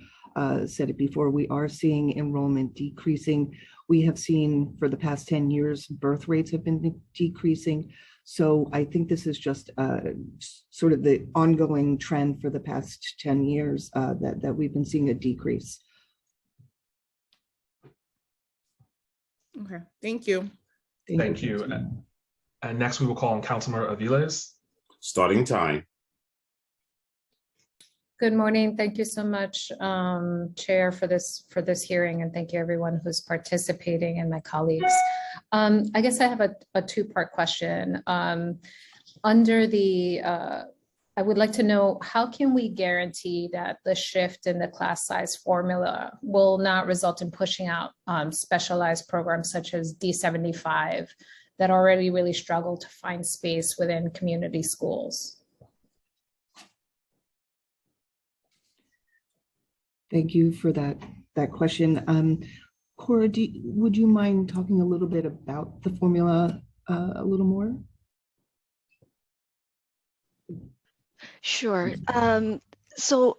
said it before, we are seeing enrollment decreasing. We have seen for the past 10 years, birth rates have been decreasing. So I think this is just sort of the ongoing trend for the past 10 years that we've been seeing a decrease. Okay, thank you. Thank you. And next we will call on Councilmember Aviles. Starting time. Good morning. Thank you so much, Chair, for this hearing, and thank you everyone who's participating and my colleagues. I guess I have a two-part question. Under the, I would like to know, how can we guarantee that the shift in the class size formula will not result in pushing out specialized programs such as D75 that already really struggle to find space within community schools? Thank you for that question. Cora, would you mind talking a little bit about the formula a little more? Sure. So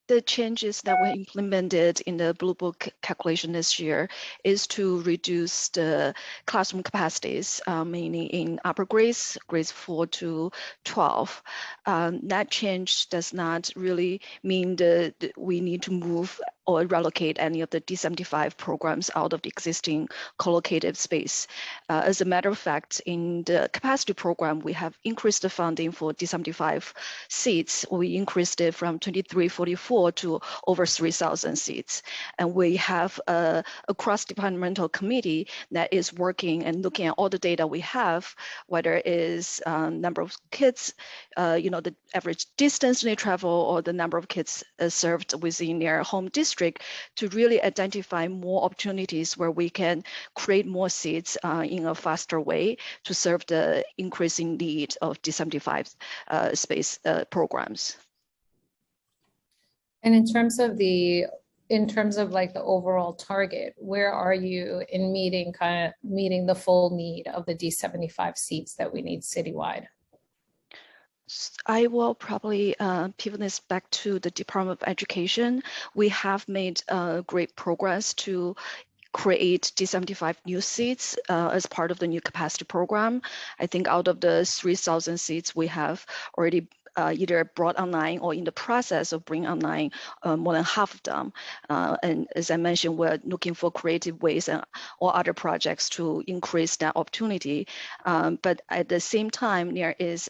the changes that were implemented in the Blue Book calculation this year is to reduce the classroom capacities, mainly in upper grades 4 to 12. That change does not really mean that we need to move or relocate any of the D75 programs out of the existing co-located space. As a matter of fact, in the capacity program, we have increased the funding for D75 seats. We increased it from 2344 to over 3,000 seats. And we have a cross-departmental committee that is working and looking at all the data we have, whether it is number of kids, the average distance they travel, or the number of kids served within their home district, to really identify more opportunities where we can create more seats in a faster way to serve the increasing need of D75 space programs. And in terms of like the overall target, where are you in meeting the full need of the D75 seats that we need citywide? I will probably pivot this back to the Department of Education. We have made great progress to create D75 new seats as part of the new capacity program. I think out of the 3,000 seats, we have already either brought online or in the process of bringing online more than half of them. And as I mentioned, we're looking for creative ways and or other projects to increase that opportunity. But at the same time, there is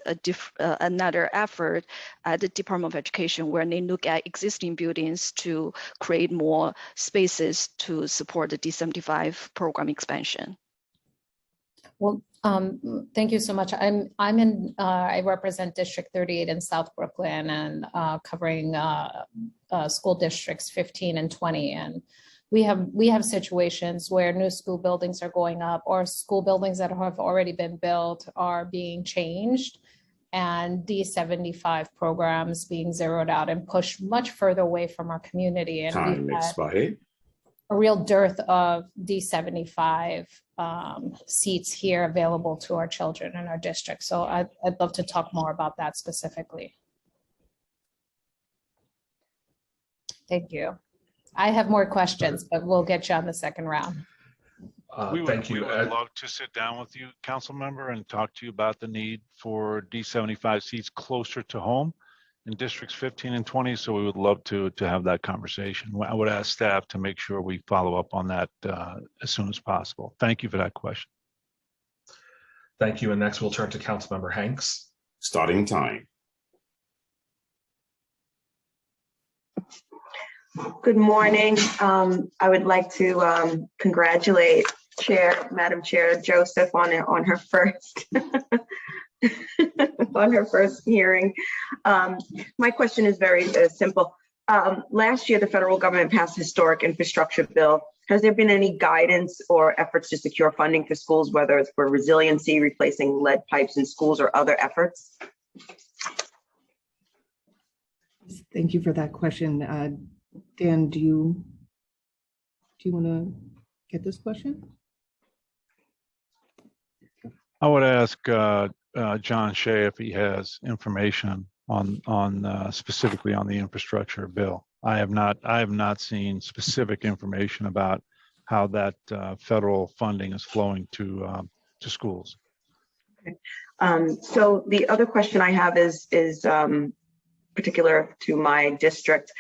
another effort at the Department of Education where they look at existing buildings to create more spaces to support the D75 program expansion. Well, thank you so much. I represent District 38 in South Brooklyn and covering school districts 15 and 20. And we have situations where new school buildings are going up or school buildings that have already been built are being changed and D75 programs being zeroed out and pushed much further away from our community. And Time expired. a real dearth of D75 seats here available to our children in our district. So I'd love to talk more about that specifically. Thank you. I have more questions, but we'll get you on the second round. Thank you. We would love to sit down with you, council member, and talk to you about the need for D75 seats closer to home in districts 15 and 20. So we would love to have that conversation. I would ask staff to make sure we follow up on that as soon as possible. Thank you for that question. Thank you. And next we'll turn to Councilmember Hanks. Starting time. Good morning. I would like to congratulate Madam Chair Joseph on her first on her first hearing. My question is very simple. Last year, the federal government passed a historic infrastructure bill. Has there been any guidance or efforts to secure funding for schools, whether it's for resiliency, replacing lead pipes in schools, or other efforts? Thank you for that question. Dan, do you want to get this question? I would ask John Shea if he has information on specifically on the infrastructure bill. I have not seen specific information about how that federal funding is flowing to schools. Okay. So the other question I have is particular to my district.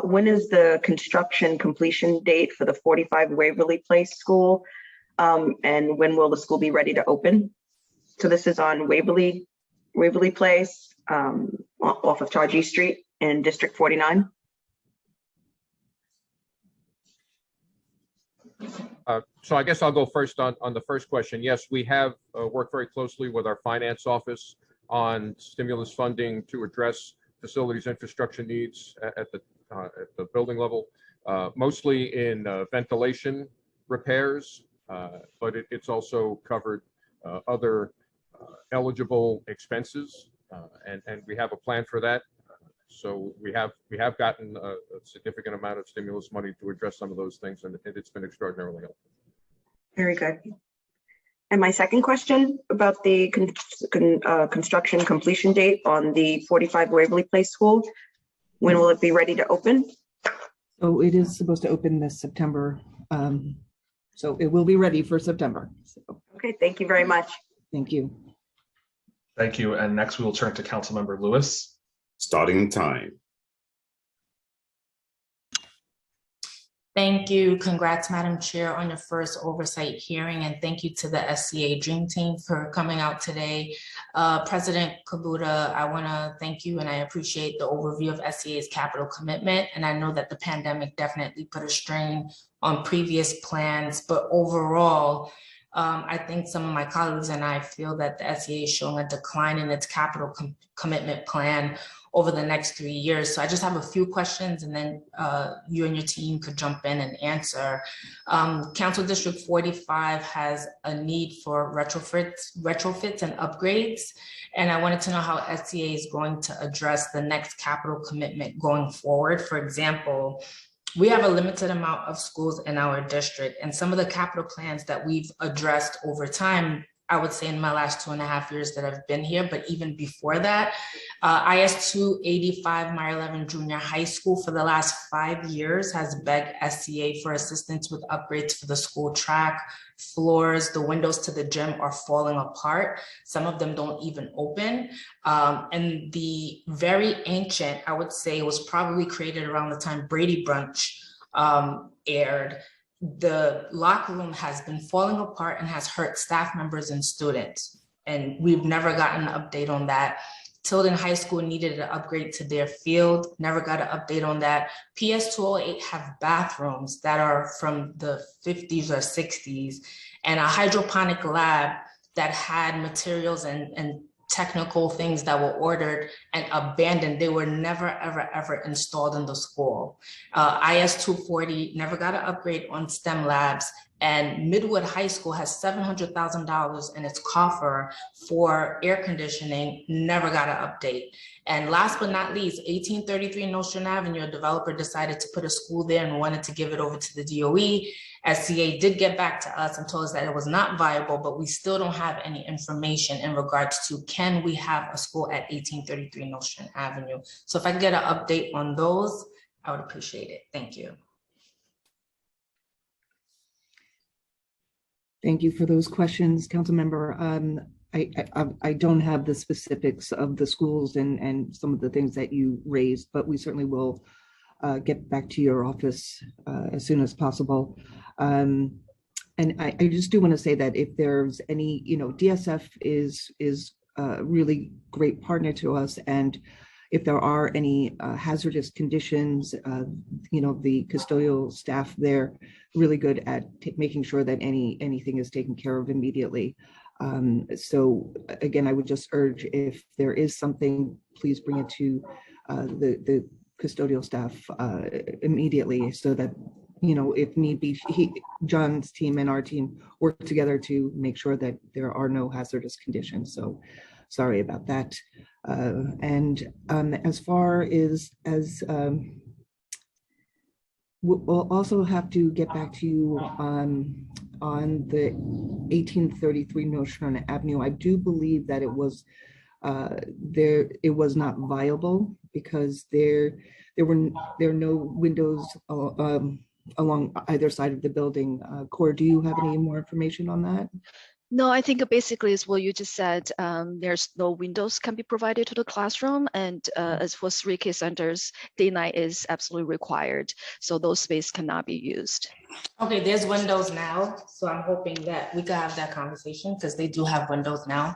When is the construction completion date for the 45 Waverly Place School? And when will the school be ready to open? So this is on Waverly Place, off of Chargee Street in District 49. So I guess I'll go first on the first question. Yes, we have worked very closely with our finance office on stimulus funding to address facilities infrastructure needs at the building level, mostly in ventilation repairs, but it's also covered other eligible expenses, and we have a plan for that. So we have gotten a significant amount of stimulus money to address some of those things, and it's been extraordinarily helpful. Very good. And my second question about the construction completion date on the 45 Waverly Place School, when will it be ready to open? So it is supposed to open this September. So it will be ready for September. So, okay, thank you very much. Thank you. Thank you. And next we will turn to Councilmember Lewis. Starting time. Thank you. Congrats, Madam Chair, on your first oversight hearing, and thank you to the SCA Dream Team for coming out today. President Kabuta, I want to thank you, and I appreciate the overview of SCA's capital commitment. And I know that the pandemic definitely put a strain on previous plans, but overall, I think some of my colleagues and I feel that the SCA is showing a decline in its capital commitment plan over the next 3 years. So I just have a few questions, and then you and your team could jump in and answer. Council District 45 has a need for retrofits and upgrades. And I wanted to know how SCA is going to address the next capital commitment going forward. For example, we have a limited amount of schools in our district, and some of the capital plans that we've addressed over time I would say in my last 2.5 years that I've been here, but even before that, IS 285 Meyer Levin Junior High School for the last 5 years has begged SCA for assistance with upgrades for the school track, floors, the windows to the gym are falling apart. Some of them don't even open. And the very ancient, I would say, was probably created around the time Brady Bunch aired. The locker room has been falling apart and has hurt staff members and students. And we've never gotten an update on that. Tilden High School needed an upgrade to their field, never got an update on that. PS 208 have bathrooms that are from the 50s or 60s, and a hydroponic lab that had materials and technical things that were ordered and abandoned. They were never, ever, ever installed in the school. IS 240 never got an upgrade on STEM labs, and Midwood High School has $700,000 in its coffer for air conditioning, never got an update. And last but not least, 1833 Nostrand Avenue, a developer decided to put a school there and wanted to give it over to the DOE. SCA did get back to us and told us that it was not viable, but we still don't have any information in regards to can we have a school at 1833 Nostrand Avenue. So if I could get an update on those, I would appreciate it. Thank you. Thank you for those questions, Councilmember. I don't have the specifics of the schools and some of the things that you raised, but we certainly will get back to your office as soon as possible. And I just do want to say that if there's any, DSF is a really great partner to us, and if there are any hazardous conditions, the custodial staff there really good at making sure that anything is taken care of immediately. So again, I would just urge, if there is something, please bring it to the custodial staff immediately, so that, if need be, John's team and our team work together to make sure that there are no hazardous conditions. So sorry about that. And as far as we'll also have to get back to you on the 1833 Nostrand Avenue. I do believe that it was not viable because there are no windows along either side of the building. Cora, do you have any more information on that? No, I think basically is what you just said. There's no windows can be provided to the classroom, and as for 3K centers, day night is absolutely required. So those space cannot be used. Okay, there's windows now, so I'm hoping that we could have that conversation because they do have windows now.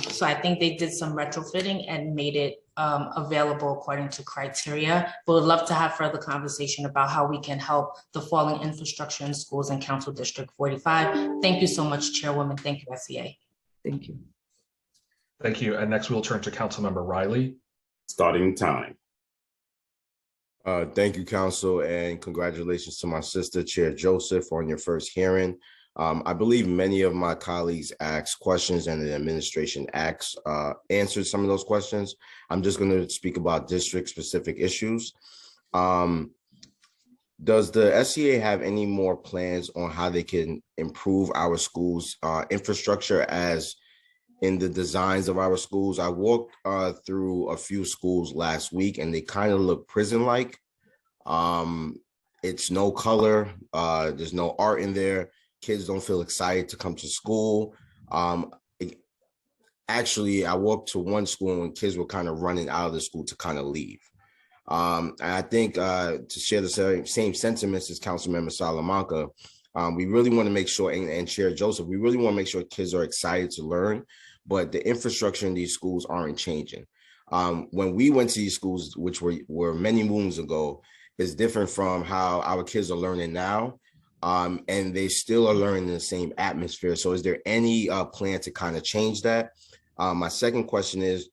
So I think they did some retrofitting and made it available according to criteria. But would love to have further conversation about how we can help the falling infrastructure in schools in Council District 45. Thank you so much, Chairwoman. Thank you, SCA. Thank you. Thank you. And next we'll turn to Councilmember Riley. Starting time. Thank you, Council, and congratulations to my sister, Chair Joseph, on your first hearing. I believe many of my colleagues asked questions and the administration answered some of those questions. I'm just going to speak about district-specific issues. Does the SCA have any more plans on how they can improve our schools' infrastructure as in the designs of our schools? I walked through a few schools last week and they kind of look prison-like. It's no color, there's no art in there. Kids don't feel excited to come to school. Actually, I walked to one school and kids were kind of running out of the school to kind of leave. And I think to share the same sentiments as Councilmember Salamanca, we really want to make sure, and Chair Joseph, we really want to make sure kids are excited to learn, but the infrastructure in these schools aren't changing. When we went to these schools, which were many moons ago, is different from how our kids are learning now. And they still are learning in the same atmosphere. So is there any plan to kind of change that? My second question is,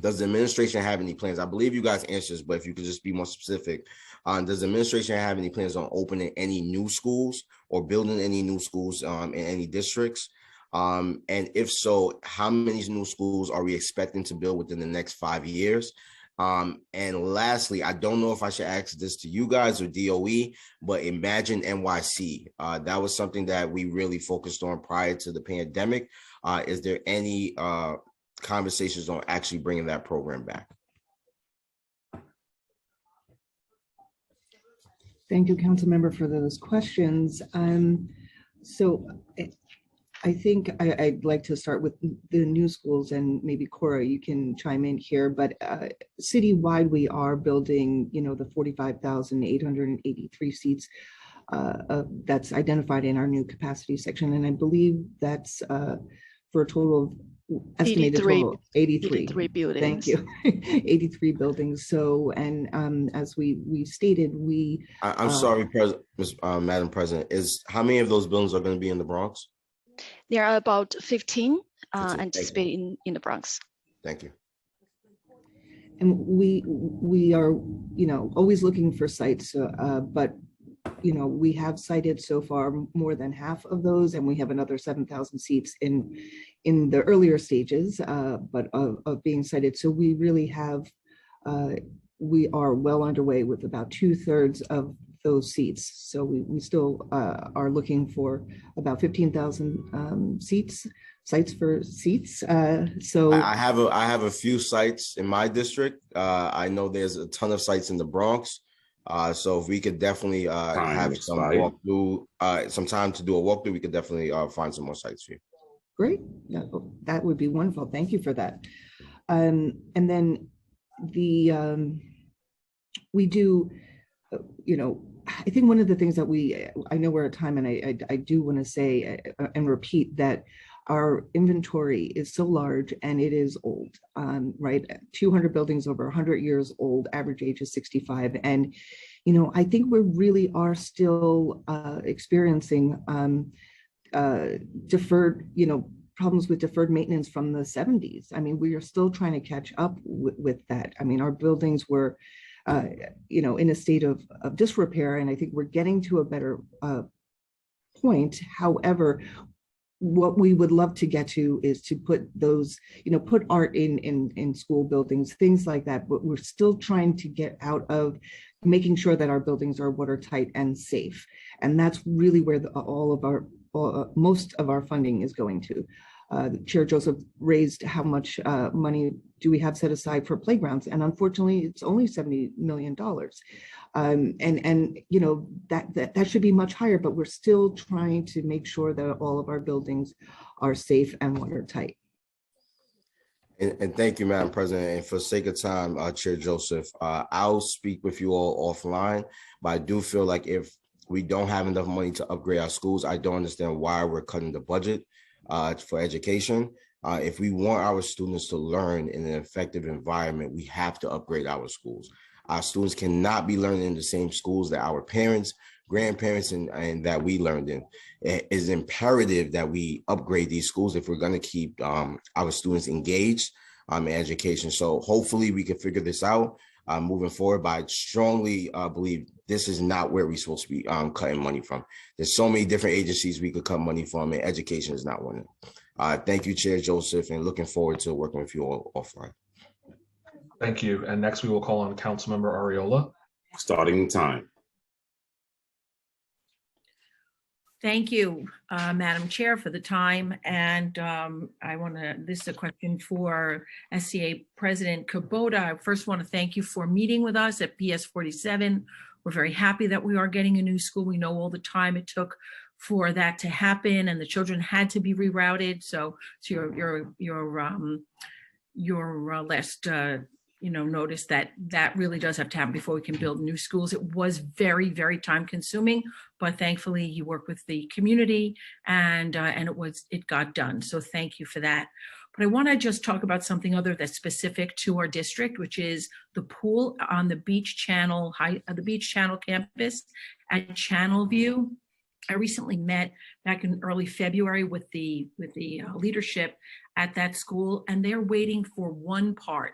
does the administration have any plans? I believe you guys answered this, but if you could just be more specific, does the administration have any plans on opening any new schools or building any new schools in any districts? And if so, how many new schools are we expecting to build within the next 5 years? And lastly, I don't know if I should ask this to you guys or DOE, but Imagine NYC. That was something that we really focused on prior to the pandemic. Is there any conversations on actually bringing that program back? Thank you, council member, for those questions. So I think I'd like to start with the new schools, and maybe Cora, you can chime in here, but citywide, we are building, the 45,883 seats that's identified in our new capacity section. And I believe that's for a total of estimated 83 buildings. Thank you. 83 buildings. So, and as we stated, I'm sorry, Madam President, how many of those buildings are going to be in the Bronx? There are about 15 anticipated in the Bronx. Thank you. And we are, always looking for sites, but we have cited so far more than half of those, and we have another 7,000 seats in the earlier stages, but of being cited. So we really have, we are well underway with about 2/3 of those seats. So we still are looking for about 15,000 sites for seats. So I have a few sites in my district. I know there's a ton of sites in the Bronx. So if we could definitely have some walkthrough, some time to do a walkthrough, we could definitely find some more sites for you. Great, that would be wonderful. Thank you for that. And then we do, I think one of the things that I know we're at time, and I do want to say and repeat that our inventory is so large and it is old, right? 200 buildings over 100 years old, average age is 65. And, I think we really are still experiencing deferred, problems with deferred maintenance from the 70s. I mean, we are still trying to catch up with that. I mean, our buildings were in a state of disrepair, and I think we're getting to a better point. However, what we would love to get to is to put those, put art in school buildings, things like that. But we're still trying to get out of making sure that our buildings are watertight and safe, and that's really where most of our funding is going to. Chair Joseph raised how much money do we have set aside for playgrounds, and unfortunately, it's only $70 million. That should be much higher, but we're still trying to make sure that all of our buildings are safe and watertight. And thank you, Madam President. And for the sake of time, Chair Joseph, I'll speak with you all offline, but I do feel like if we don't have enough money to upgrade our schools, I don't understand why we're cutting the budget for education. If we want our students to learn in an effective environment, we have to upgrade our schools. Our students cannot be learning in the same schools that our parents, grandparents, and that we learned in. It is imperative that we upgrade these schools if we're going to keep our students engaged in education. So hopefully we can figure this out moving forward, but I strongly believe this is not where we're supposed to be cutting money from. There's so many different agencies we could cut money from, and education is not one of them. Thank you, Chair Joseph, and looking forward to working with you all offline. Thank you. And next we will call on Councilmember Ariola. Starting time. Thank you, Madam Chair, for the time. And this is a question for SCA President Kubota. I first want to thank you for meeting with us at PS 47. We're very happy that we are getting a new school. We know all the time it took for that to happen, and the children had to be rerouted. So your last notice that really does have to happen before we can build new schools. It was very, very time consuming, but thankfully you work with the community and it got done. So thank you for that. But I want to just talk about something other that's specific to our district, which is the pool on the Beach Channel campus at Channelview. I recently met back in early February with the leadership at that school, and they're waiting for one part,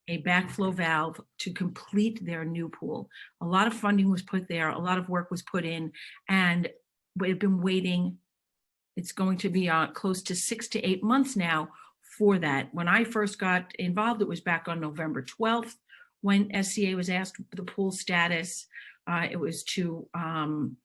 a backflow valve, to complete their new pool. A lot of funding was put there, a lot of work was put in, and we've been waiting. It's going to be close to 6 to 8 months now for that. When I first got involved, it was back on November 12th. when SCA was asked the pool status, it was to Ronaldo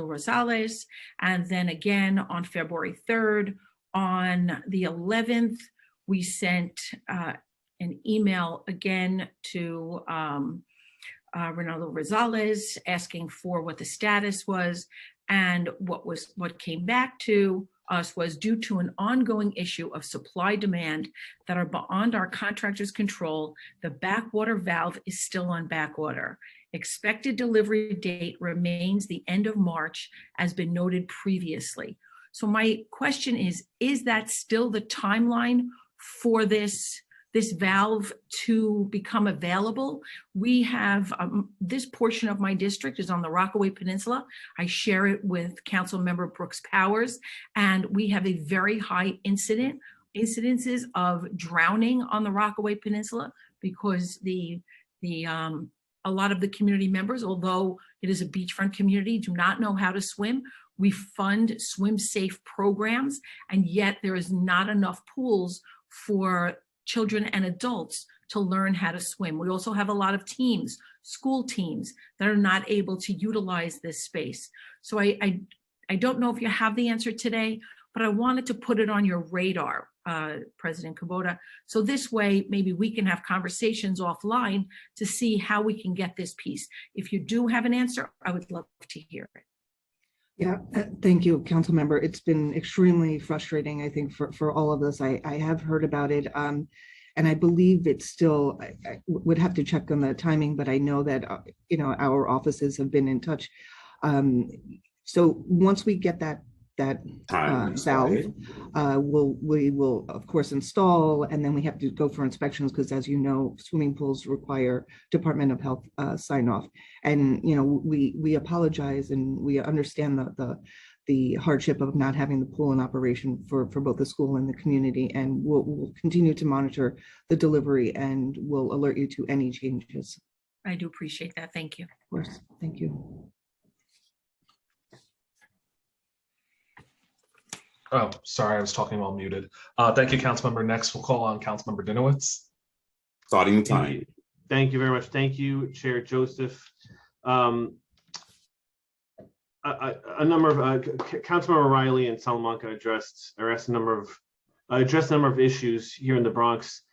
Rosales. And then again on February 3rd, on the 11th, we sent an email again to Ronaldo Rosales asking for what the status was. And what came back to us was, due to an ongoing issue of supply demand that are beyond our contractor's control, the backwater valve is still on back order. Expected delivery date remains the end of March, as been noted previously. So my question is that still the timeline for this valve to become available? We have, this portion of my district is on the Rockaway Peninsula. I share it with Councilmember Brooks Powers, and we have a very high incidences of drowning on the Rockaway Peninsula, because a lot of the community members, although it is a beachfront community, do not know how to swim. We fund swim safe programs, and yet there is not enough pools for children and adults to learn how to swim. We also have a lot of teams, school teams, that are not able to utilize this space. So I don't know if you have the answer today, but I wanted to put it on your radar, President Kubota. So this way, maybe we can have conversations offline to see how we can get this piece. If you do have an answer, I would love to hear it. Yeah, thank you, council member. It's been extremely frustrating, I think, for all of us. I have heard about it, and I believe it's still, I would have to check on the timing, but I know that, our offices have been in touch. So once we get that valve, we will of course install, and then we have to go for inspections, because as you know, swimming pools require Department of Health sign off. And we apologize, and we understand the hardship of not having the pool in operation for both the school and the community, and we'll continue to monitor the delivery, and we'll alert you to any changes. I do appreciate that. Thank you. Of course, thank you. Oh, sorry, I was talking while muted. Thank you, Councilmember. Next, we'll call on Councilmember Dinowitz. Starting time. Thank you very much. Thank you, Chair Joseph. A number of Councilmember Riley and Salamanca addressed a number of issues here in the Bronx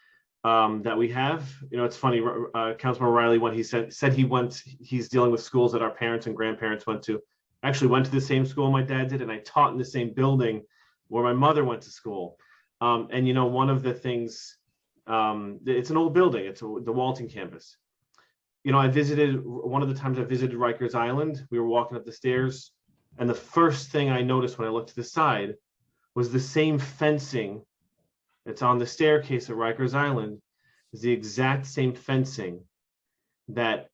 that we have. It's funny. Councilmember Riley, when he said he's dealing with schools that our parents and grandparents went to. I actually went to the same school my dad did, and I taught in the same building where my mother went to school. And one of the things, it's an old building. It's the Walton campus. I visited, one of the times I visited Rikers Island, we were walking up the stairs, and the first thing I noticed when I looked to the side was the same fencing that's on the staircase at Rikers Island is the exact same fencing that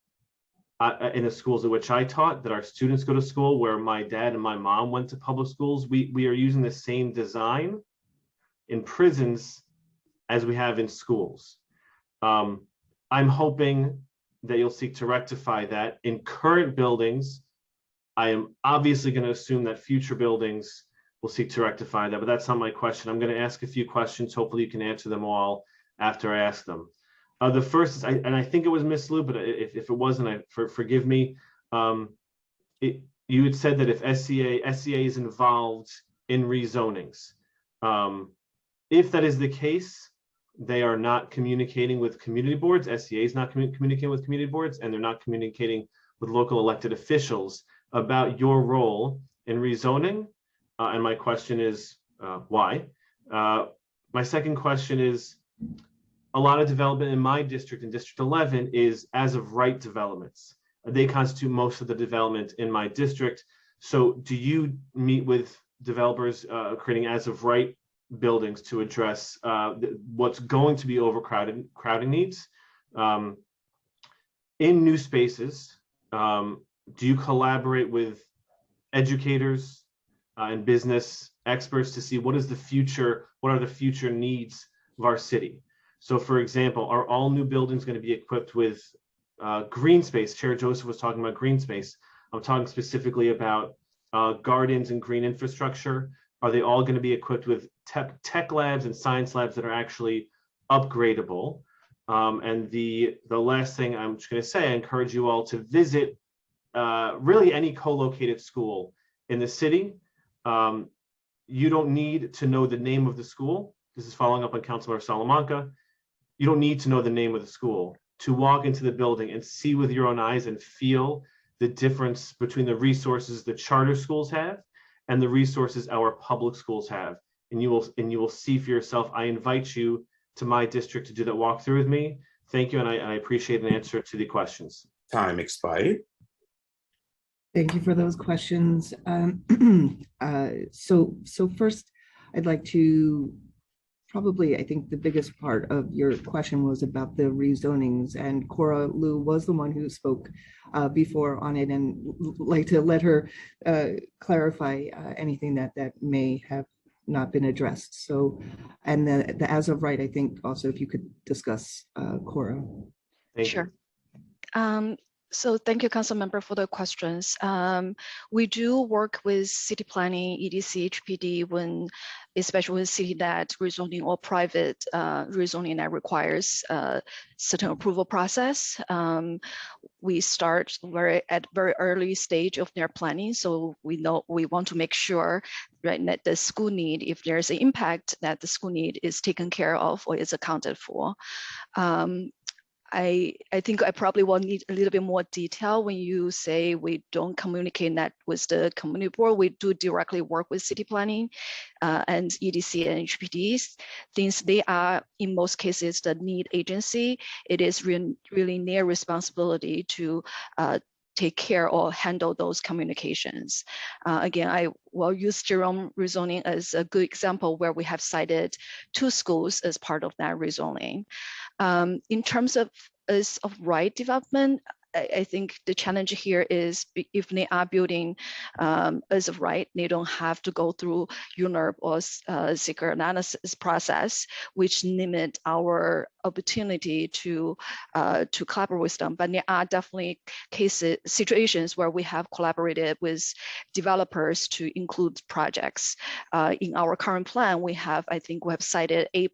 in the schools at which I taught, that our students go to school, where my dad and my mom went to public schools. We are using the same design in prisons as we have in schools. I'm hoping that you'll seek to rectify that in current buildings. I am obviously going to assume that future buildings will seek to rectify that, but that's not my question. I'm going to ask a few questions. Hopefully you can answer them all after I ask them. The first is, and I think it was Ms. Liu, but if it wasn't, forgive me. You had said that if SCA is involved in rezonings. If that is the case, they are not communicating with community boards. SCA is not communicating with community boards, and they're not communicating with local elected officials about your role in rezoning. And my question is, why? My second question is, a lot of development in my district, in District 11, is as of right developments. They constitute most of the development in my district. So do you meet with developers creating as of right buildings to address what's going to be crowding needs? In new spaces, do you collaborate with educators and business experts to see what are the future needs of our city? So for example, are all new buildings going to be equipped with green space? Chair Joseph was talking about green space. I'm talking specifically about gardens and green infrastructure. Are they all going to be equipped with tech labs and science labs that are actually upgradable? And the last thing I'm just going to say, I encourage you all to visit really any co-located school in the city. You don't need to know the name of the school. This is following up on Councilmember Salamanca. You don't need to know the name of the school to walk into the building and see with your own eyes and feel the difference between the resources the charter schools have and the resources our public schools have. And you will see for yourself. I invite you to my district to do that walkthrough with me. Thank you, and I appreciate an answer to the questions. Time expired. Thank you for those questions. So first, I'd like to probably, I think the biggest part of your question was about the rezonings, and Cora Liu was the one who spoke before on it, and like to let her clarify anything that may have not been addressed. So, and the as of right, I think also if you could discuss Cora. Sure. So thank you, Council Member, for the questions. We do work with city planning, EDC, HPD, when, especially with city that rezoning or private rezoning that requires certain approval process. We start at very early stage of their planning, so we know we want to make sure, right, that the school need, if there's an impact, that the school need is taken care of or is accounted for. I think I probably will need a little bit more detail when you say we don't communicate that with the community board. We do directly work with city planning and EDC and HPDs. Since they are, in most cases, the need agency, it is really their responsibility to take care or handle those communications. Again, I will use Jerome rezoning as a good example where we have cited 2 schools as part of that rezoning. In terms of right development, I think the challenge here is if they are building as of right, they don't have to go through UNERP or seeker analysis process, which limit our opportunity to collaborate with them. But there are definitely situations where we have collaborated with developers to include projects. In our current plan, we have cited 8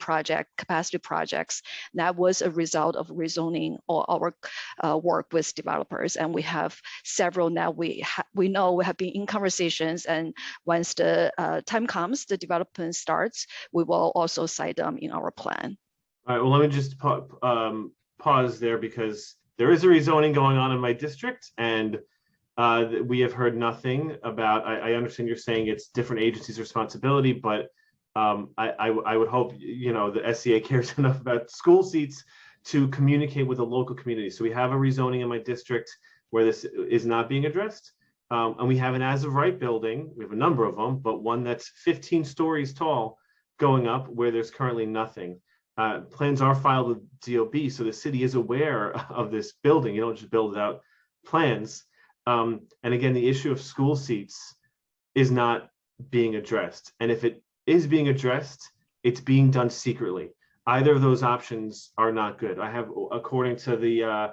capacity projects that was a result of rezoning or our work with developers, and we have several now. We know we have been in conversations, and once the time comes, the development starts, we will also cite them in our plan. All right, well, let me just pause there because there is a rezoning going on in my district, and we have heard nothing about, I understand you're saying it's different agencies' responsibility, but I would hope, the SCA cares enough about school seats to communicate with the local community. So we have a rezoning in my district where this is not being addressed. And we have an as of right building, we have a number of them, but one that's 15 stories tall going up where there's currently nothing. Plans are filed with DOB, so the city is aware of this building. You don't just build it out plans. And again, the issue of school seats is not being addressed. And if it is being addressed, it's being done secretly. Either of those options are not good. I have, according to the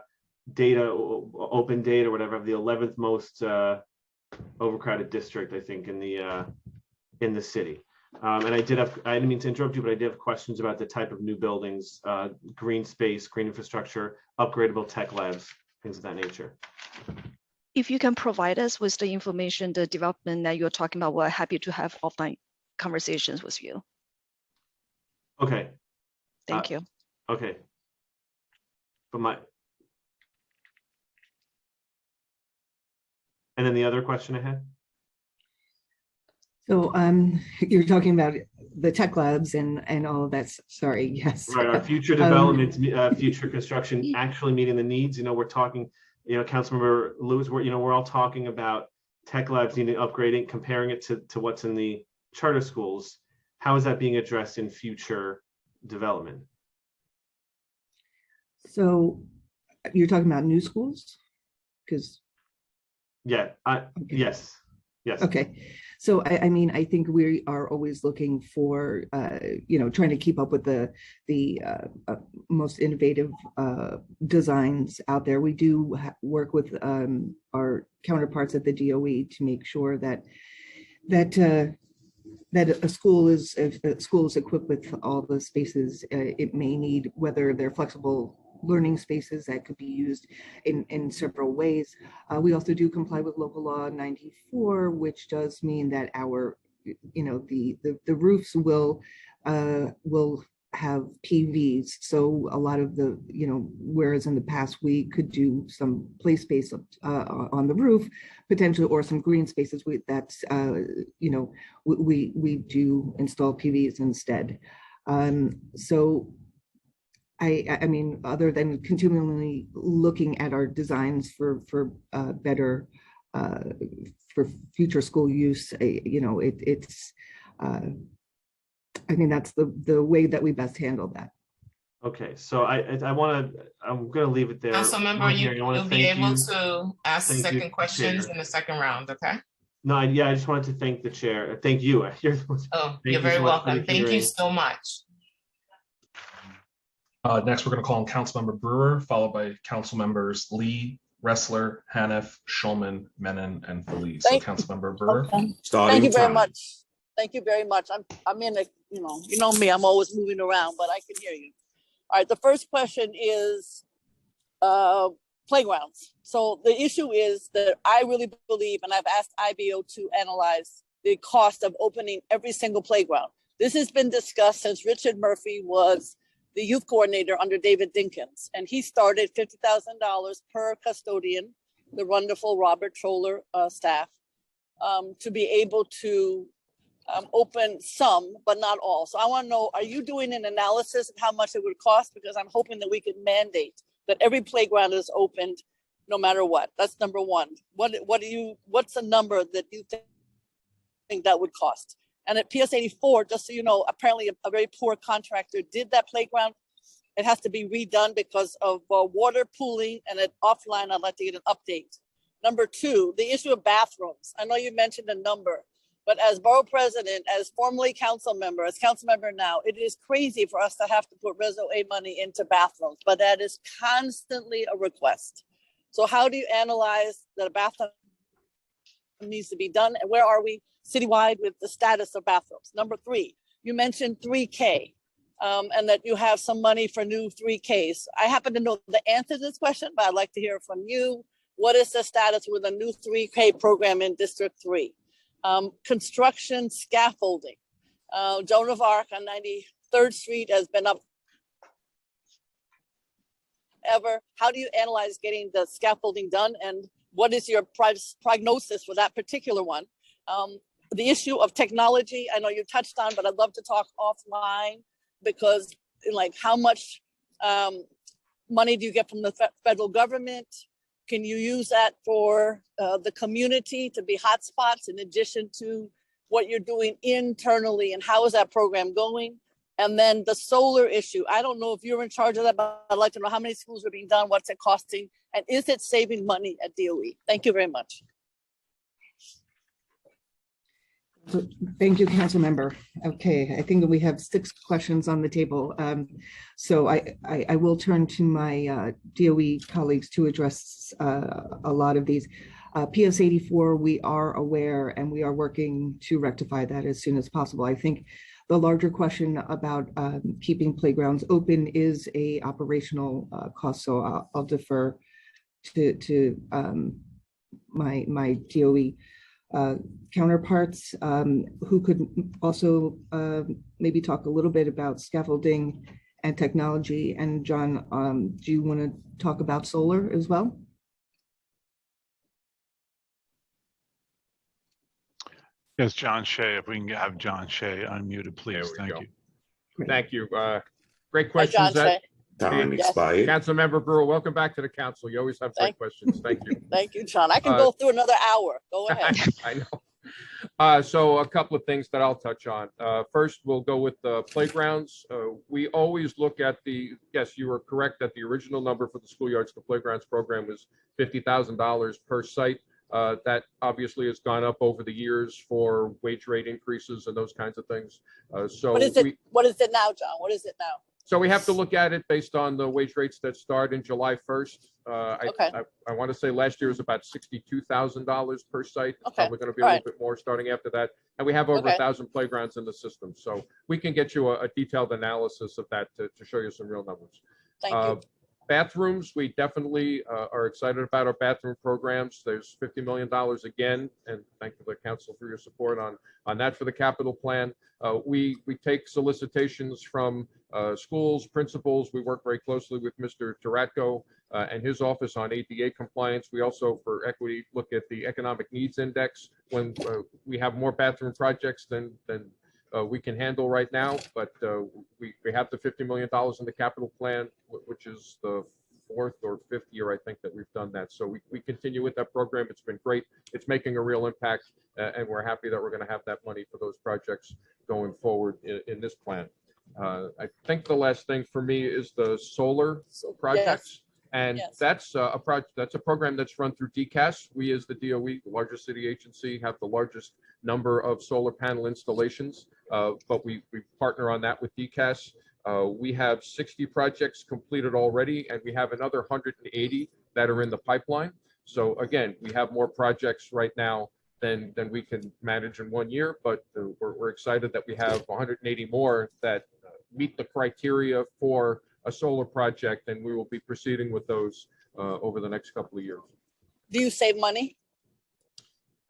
data, open data, whatever, the 11th most overcrowded district, I think, in the city. And I didn't mean to interrupt you, but I did have questions about the type of new buildings, green space, green infrastructure, upgradable tech labs, things of that nature. If you can provide us with the information, the development that you're talking about, we're happy to have offline conversations with you. Okay. Thank you. Okay. And then the other question I had? So you're talking about the tech labs and all of that. Sorry, yes. Right, our future development, future construction, actually meeting the needs. We're talking, Councilmember Lewis, we're all talking about tech labs needing upgrading, comparing it to what's in the charter schools. How is that being addressed in future development? So you're talking about new schools? Because yes. Okay. So I mean, I think we are always looking for, trying to keep up with the most innovative designs out there. We do work with our counterparts at the DOE to make sure that that a school is, if a school is equipped with all the spaces it may need, whether they're flexible learning spaces that could be used in several ways. We also do comply with local law 94, which does mean that our, the roofs will have PVs. So a lot of the, whereas in the past we could do some play space on the roof potentially, or some green spaces, we do install PVs instead. So I mean, other than continually looking at our designs for better, for future school use, I think that's the way that we best handle that. Okay, so I'm gonna leave it there. Councilmember, you'll be able to ask Thank you, second questions Chair. in the second round, okay? No, I just wanted to thank the chair. Thank you. Oh, you're very welcome. Thank you so much. Next, we're going to call on Councilmember Brewer, followed by Council Members Lee, Ressler, Haniff, Schulman, Menon, and Feliz. So Councilmember Brewer. Starting Thank you very time. much. Thank you very much. I'm in a, you know me, I'm always moving around, but I can hear you. All right, the first question is playgrounds. So the issue is that I really believe, and I've asked IBO to analyze the cost of opening every single playground. This has been discussed since Richard Murphy was the youth coordinator under David Dinkins, and he started $50,000 per custodian, the wonderful Robert Troller staff, to be able to open some, but not all. So I want to know, are you doing an analysis of how much it would cost? Because I'm hoping that we could mandate that every playground is opened no matter what. That's number one. What's the number that you think that would cost? And at PS 84, just so you know, apparently a very poor contractor did that playground. It has to be redone because of water pooling, and offline, I'd like to get an update. Number two, the issue of bathrooms. I know you mentioned a number, but as borough president, as formerly council member, as council member now, it is crazy for us to have to put Reso A money into bathrooms, but that is constantly a request. So how do you analyze that a bathroom needs to be done, and where are we citywide with the status of bathrooms? Number three, you mentioned 3K and that you have some money for new 3Ks. I happen to know the answer to this question, but I'd like to hear from you. What is the status with a new 3K program in District 3? Construction scaffolding. Joan of Arc on 93rd Street has been up ever. How do you analyze getting the scaffolding done, and what is your prognosis for that particular one? The issue of technology, I know you touched on, but I'd love to talk offline, because like how much money do you get from the federal government? Can you use that for the community to be hotspots in addition to what you're doing internally, and how is that program going? And then the solar issue, I don't know if you're in charge of that, but I'd like to know how many schools are being done, what's it costing, and is it saving money at DOE? Thank you very much. Thank you, council member. Okay, I think that we have 6 questions on the table. So I will turn to my DOE colleagues to address a lot of these. PS 84, we are aware and we are working to rectify that as soon as possible. I think the larger question about keeping playgrounds open is a operational cost. So I'll defer to my DOE counterparts who could also maybe talk a little bit about scaffolding and technology. And John, do you want to talk about solar as well? Yes, John Shea, if we can have John Shea unmuted, please. Thank you. Thank you. Great questions. Time expired. Councilmember Brewer, welcome back to the council. You always have great questions. Thank you. Thank you, John. I can go through another hour. Go ahead. I know. So a couple of things that I'll touch on. First, we'll go with the playgrounds. We always look at yes, you were correct that the original number for the schoolyards to playgrounds program was $50,000 per site. That obviously has gone up over the years for wage rate increases and those kinds of things. So what is it now, John? What is it now? So we have to look at it based on the wage rates that start in July 1st. I want to say last year was about $62,000 per site. It's probably going to be a little bit more starting after that. And we have over Okay. 1,000 playgrounds in the system. So we can get you a detailed analysis of that to show you some real numbers. Thank you. Bathrooms, we definitely are excited about our bathroom programs. There's $50 million again, and thank you to the council for your support on that for the capital plan. We take solicitations from schools, principals. We work very closely with Mr. Taratko and his office on ADA compliance. We also, for equity, look at the economic needs index when we have more bathroom projects than we can handle right now, but we have the $50 million in the capital plan, which is the 4th or 5th year, I think, that we've done that. So we continue with that program. It's been great. It's making a real impact, and we're happy that we're going to have that money for those projects going forward in this plan. I think the last thing for me is the solar projects. And that's a program that's run through DCAS. We, as the DOE, the largest city agency, have the largest number of solar panel installations, but we partner on that with DCAS. We have 60 projects completed already, and we have another 180 that are in the pipeline. So again, we have more projects right now than we can manage in 1 year, but we're excited that we have 180 more that meet the criteria for a solar project, and we will be proceeding with those over the next couple of years. Do you save money?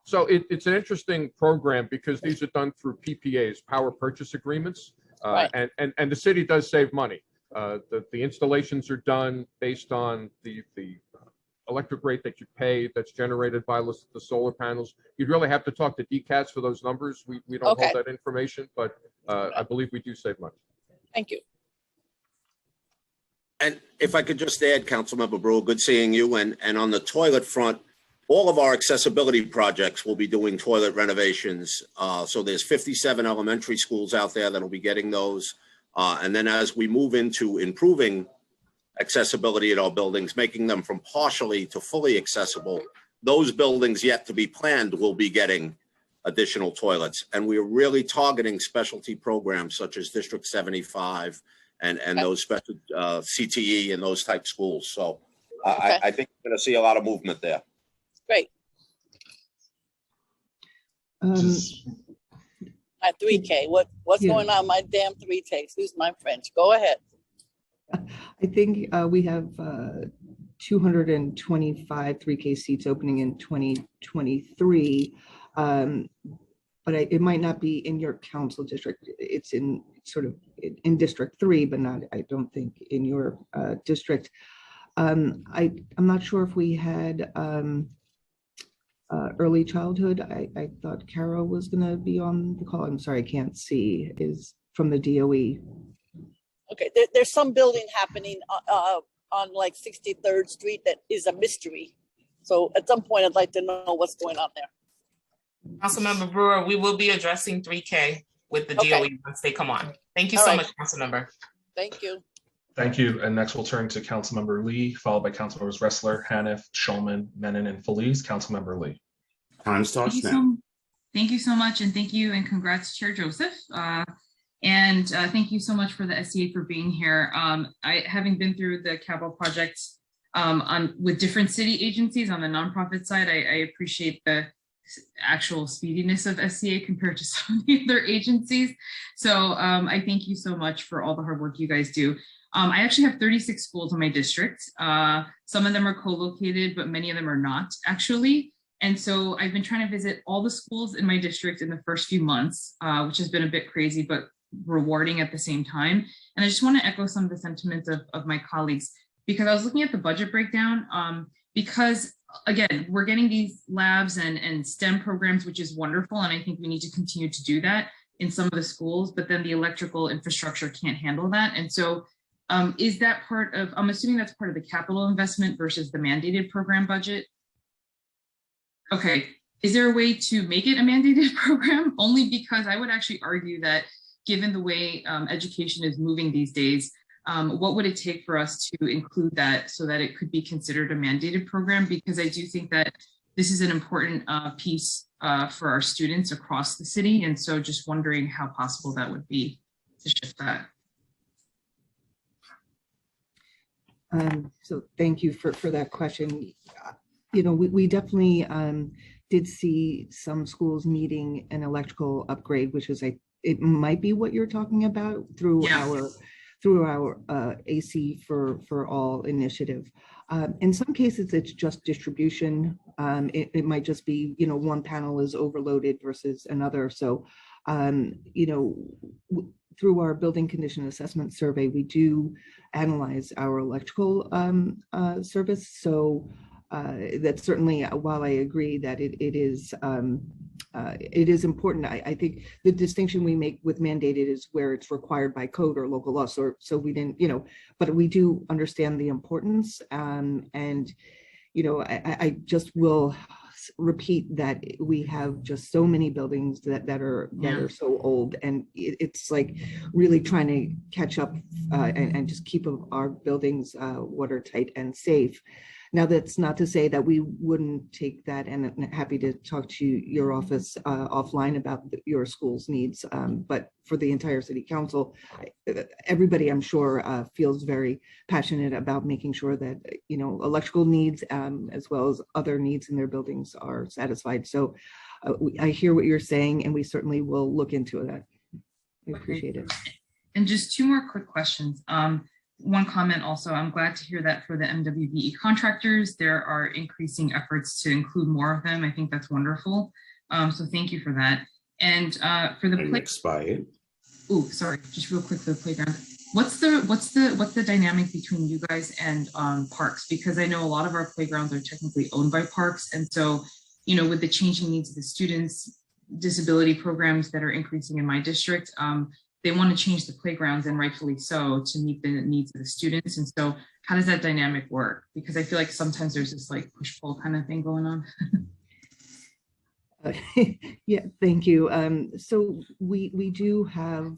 So it's an interesting program because these are done through PPAs, power purchase agreements, Right. and the city does save money. The installations are done based on the electric rate that you pay that's generated by the solar panels. You'd really have to talk to DCAS for those numbers. We don't hold that information, but I believe we do save money. Thank you. And if I could just add, Councilmember Brewer, good seeing you. And on the toilet front, all of our accessibility projects will be doing toilet renovations. So there's 57 elementary schools out there that'll be getting those. And then as we move into improving accessibility at our buildings, making them from partially to fully accessible, those buildings yet to be planned will be getting additional toilets. And we're really targeting specialty programs such as District 75 and those special CTE and those type schools. So I think we're going to see a lot of movement there. Great. At 3K, what's going on my damn 3K? Excuse my French. Go ahead. I think we have 225 3K seats opening in 2023. But it might not be in your council district. It's in sort of in District 3, but not, I don't think, in your district. I'm not sure if we had early childhood. I thought Carol was going to be on the call. I'm sorry, I can't see. Is from the DOE. Okay, there's some building happening on like 63rd Street that is a mystery. So at some point, I'd like to know what's going on there. Councilmember Brewer, we will be addressing 3K with the DOE once they come on. Thank you so much, Councilmember. Thank you. Thank you. And next we'll turn to Councilmember Lee, followed by Councilmembers Ressler, Haniff, Schulman, Menon, and Feliz. Councilmember Lee. Time starts now. Thank you so much, and thank you, and congrats, Chair Joseph. And thank you so much for the SCA for being here. Having been through the capital projects with different city agencies on the nonprofit side, I appreciate the actual speediness of SCA compared to some of the other agencies. So I thank you so much for all the hard work you guys do. I actually have 36 schools in my district. Some of them are co-located, but many of them are not actually. And so I've been trying to visit all the schools in my district in the first few months, which has been a bit crazy, but rewarding at the same time. And I just want to echo some of the sentiments of my colleagues, because I was looking at the budget breakdown, because again, we're getting these labs and STEM programs, which is wonderful. And I think we need to continue to do that in some of the schools, but then the electrical infrastructure can't handle that. And so is that part of, I'm assuming that's part of the capital investment versus the mandated program budget? Okay, is there a way to make it a mandated program? Only because I would actually argue that given the way education is moving these days, what would it take for us to include that so that it could be considered a mandated program? Because I do think that this is an important piece for our students across the city. And so just wondering how possible that would be to shift that. So thank you for that question. we definitely did see some schools needing an electrical upgrade, which is it might be what you're talking about through our AC for All initiative. In some cases, it's just distribution. It might just be, one panel is overloaded versus another. So, through our building condition assessment survey, we do analyze our electrical service. So that's certainly, while I agree that it is important, I think the distinction we make with mandated is where it's required by code or local law. So we didn't, but we do understand the importance. I just will repeat that we have just so many buildings that are so old, and it's like really trying to catch up and just keep our buildings watertight and safe. Now, that's not to say that we wouldn't take that, and I'm happy to talk to your office offline about your school's needs. But for the entire city council, everybody, I'm sure, feels very passionate about making sure that, electrical needs as well as other needs in their buildings are satisfied. So I hear what you're saying, and we certainly will look into that. We appreciate it. And just two more quick questions. One comment also, I'm glad to hear that for the MWBE contractors, there are increasing efforts to include more of them. I think that's wonderful. So thank you for that. And for the expired. Oh, sorry, just real quick for the playground. What's the dynamic between you guys and parks? Because I know a lot of our playgrounds are technically owned by parks. And so, with the changing needs of the students, disability programs that are increasing in my district, they want to change the playgrounds, and rightfully so, to meet the needs of the students. And so how does that dynamic work? Because I feel like sometimes there's this like push-pull kind of thing going on. Yeah, thank you. So we do have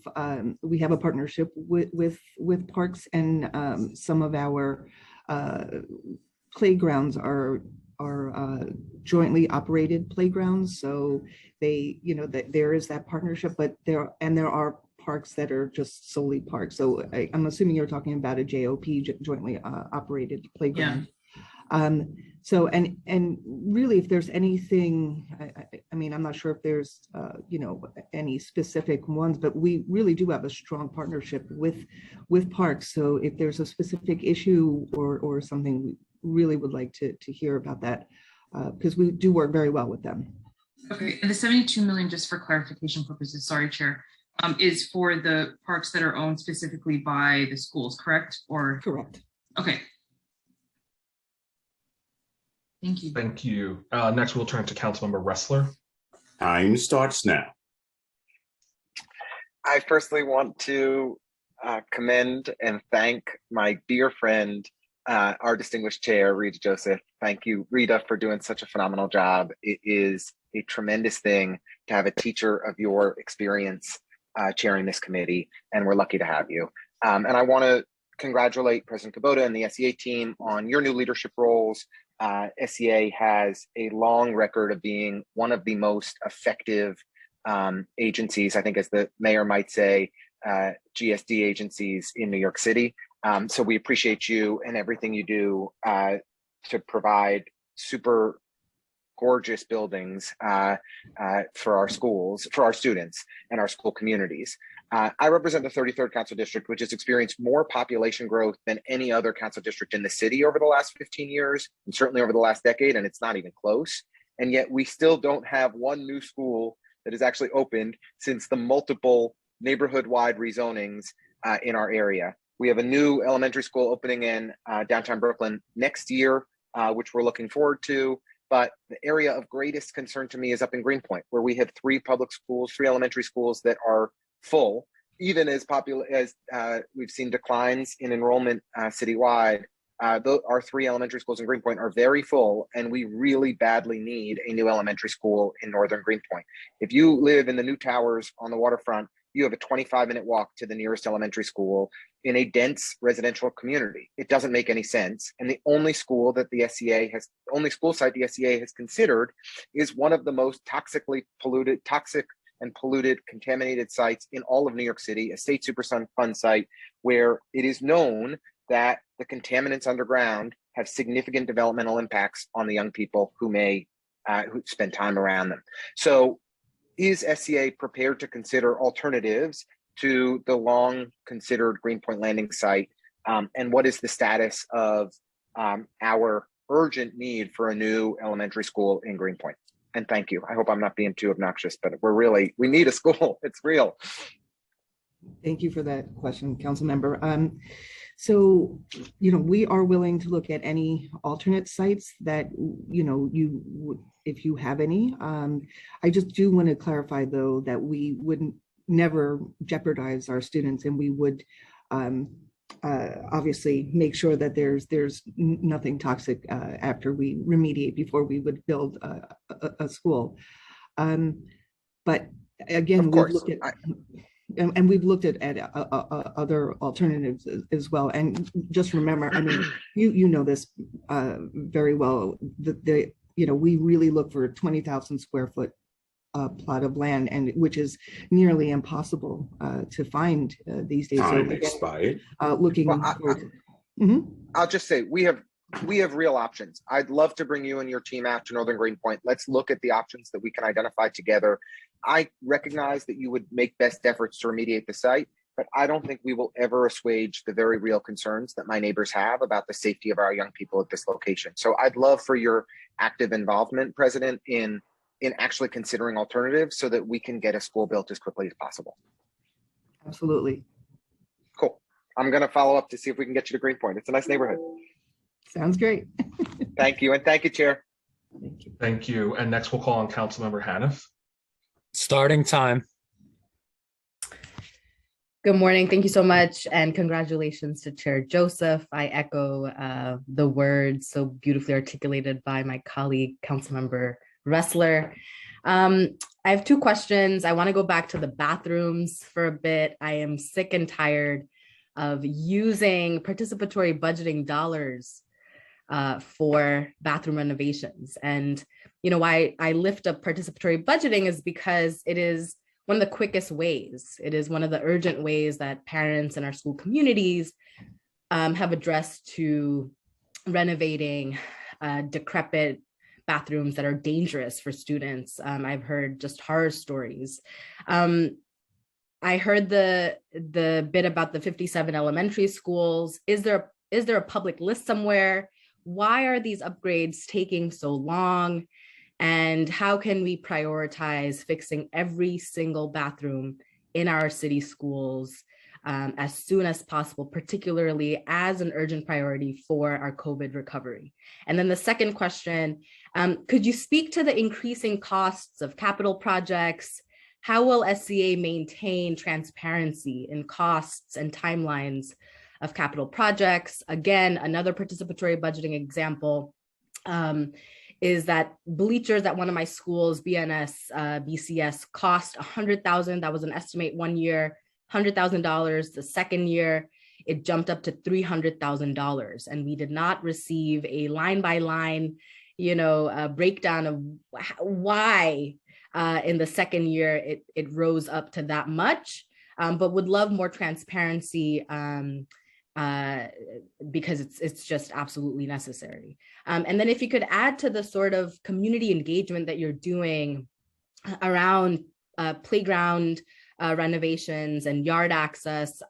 we have a partnership with parks, and some of our playgrounds are jointly operated playgrounds. So they, that there is that partnership, but there are parks that are just solely parks. So I'm assuming you're talking about a JOP, jointly operated playground. Yeah. So, and really, if there's anything, I mean, I'm not sure if there's, any specific ones, but we really do have a strong partnership with parks. So if there's a specific issue or something, we really would like to hear about that, because we do work very well with them. Okay, and the 72 million, just for clarification purposes, sorry, Chair, is for the parks that are owned specifically by the schools, correct? Or correct. Okay. Thank you. Thank you. Next, we'll turn to Councilmember Ressler. Time starts now. I firstly want to commend and thank my dear friend, our distinguished chair, Rita Joseph. Thank you, Rita, for doing such a phenomenal job. It is a tremendous thing to have a teacher of your experience chairing this committee, and we're lucky to have you. And I want to congratulate President Kubota and the SEA team on your new leadership roles. SEA has a long record of being one of the most effective agencies, I think, as the mayor might say, GSD agencies in New York City. So we appreciate you and everything you do to provide super gorgeous buildings for our schools, for our students and our school communities. I represent the 33rd Council District, which has experienced more population growth than any other council district in the city over the last 15 years, and certainly over the last decade, and it's not even close. And yet we still don't have one new school that has actually opened since the multiple neighborhood-wide rezonings in our area. We have a new elementary school opening in downtown Brooklyn next year, which we're looking forward to. But the area of greatest concern to me is up in Greenpoint, where we have three public schools, three elementary schools that are full, even as popular as we've seen declines in enrollment citywide. Our three elementary schools in Greenpoint are very full, and we really badly need a new elementary school in northern Greenpoint. If you live in the new towers on the waterfront, you have a 25-minute walk to the nearest elementary school in a dense residential community. It doesn't make any sense. And the only school that the SEA has, only school site the SEA has considered is one of the most toxic and polluted, contaminated sites in all of New York City, a state Superfund site where it is known that the contaminants underground have significant developmental impacts on the young people who may who spend time around them. So is SCA prepared to consider alternatives to the long considered Greenpoint Landing site? And what is the status of our urgent need for a new elementary school in Greenpoint? And thank you. I hope I'm not being too obnoxious, but we need a school. It's real. Thank you for that question, council member. So, we are willing to look at any alternate sites that, if you have any. I just do want to clarify, though, that we wouldn't never jeopardize our students, and we would obviously make sure that there's nothing toxic after we remediate before we would build a school. But again, we've looked at and we've looked at other alternatives as well. And just remember, I mean, you know this very well. We really look for a 20,000 square foot plot of land, and which is nearly impossible to find these days. Time expired. Looking forward. I'll just say we have real options. I'd love to bring you and your team out to Northern Greenpoint. Let's look at the options that we can identify together. I recognize that you would make best efforts to remediate the site, but I don't think we will ever assuage the very real concerns that my neighbors have about the safety of our young people at this location. So I'd love for your active involvement, President, in actually considering alternatives so that we can get a school built as quickly as possible. Absolutely. Cool. I'm going to follow up to see if we can get you to Greenpoint. It's a nice neighborhood. Sounds great. Thank you. And thank you, Chair. Thank you. Thank you. And next we'll call on Councilmember Haniff. Starting time. Good morning. Thank you so much. And congratulations to Chair Joseph. I echo the words so beautifully articulated by my colleague, Councilmember Ressler. I have two questions. I want to go back to the bathrooms for a bit. I am sick and tired of using participatory budgeting dollars for bathroom renovations. And why I lift up participatory budgeting is because it is one of the quickest ways. It is one of the urgent ways that parents in our school communities have addressed to renovating decrepit bathrooms that are dangerous for students. I've heard just horror stories. I heard the bit about the 57 elementary schools. Is there a public list somewhere? Why are these upgrades taking so long? And how can we prioritize fixing every single bathroom in our city schools as soon as possible, particularly as an urgent priority for our COVID recovery? And then the second question, could you speak to the increasing costs of capital projects? How will SCA maintain transparency in costs and timelines of capital projects? Again, another participatory budgeting example is that bleachers at one of my schools, BNS, BCS, cost $100,000. That was an estimate 1 year, $100,000. The second year, it jumped up to $300,000. And we did not receive a line by line, breakdown of why in the second year it rose up to that much, but would love more transparency because it's just absolutely necessary. And then if you could add to the sort of community engagement that you're doing around playground renovations and yard access,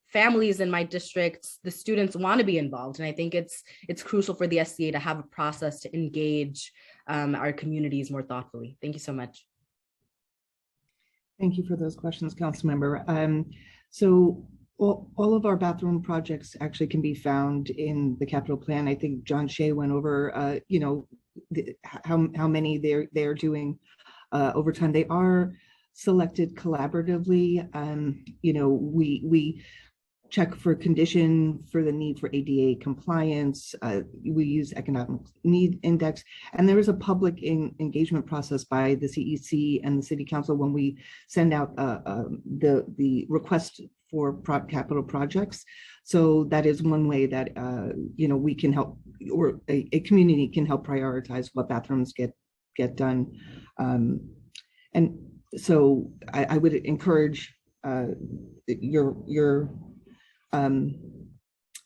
families in my district, the students want to be involved. And I think it's crucial for the SCA to have a process to engage our communities more thoughtfully. Thank you so much. Thank you for those questions, Councilmember. So all of our bathroom projects actually can be found in the capital plan. I think John Shea went over, how many they're doing over time. They are selected collaboratively. We check for condition for the need for ADA compliance. We use economic need index, and there is a public engagement process by the CEC and the City Council when we send out the request for capital projects. So that is one way that we can help, or a community can help prioritize what bathrooms get done. And so I would encourage your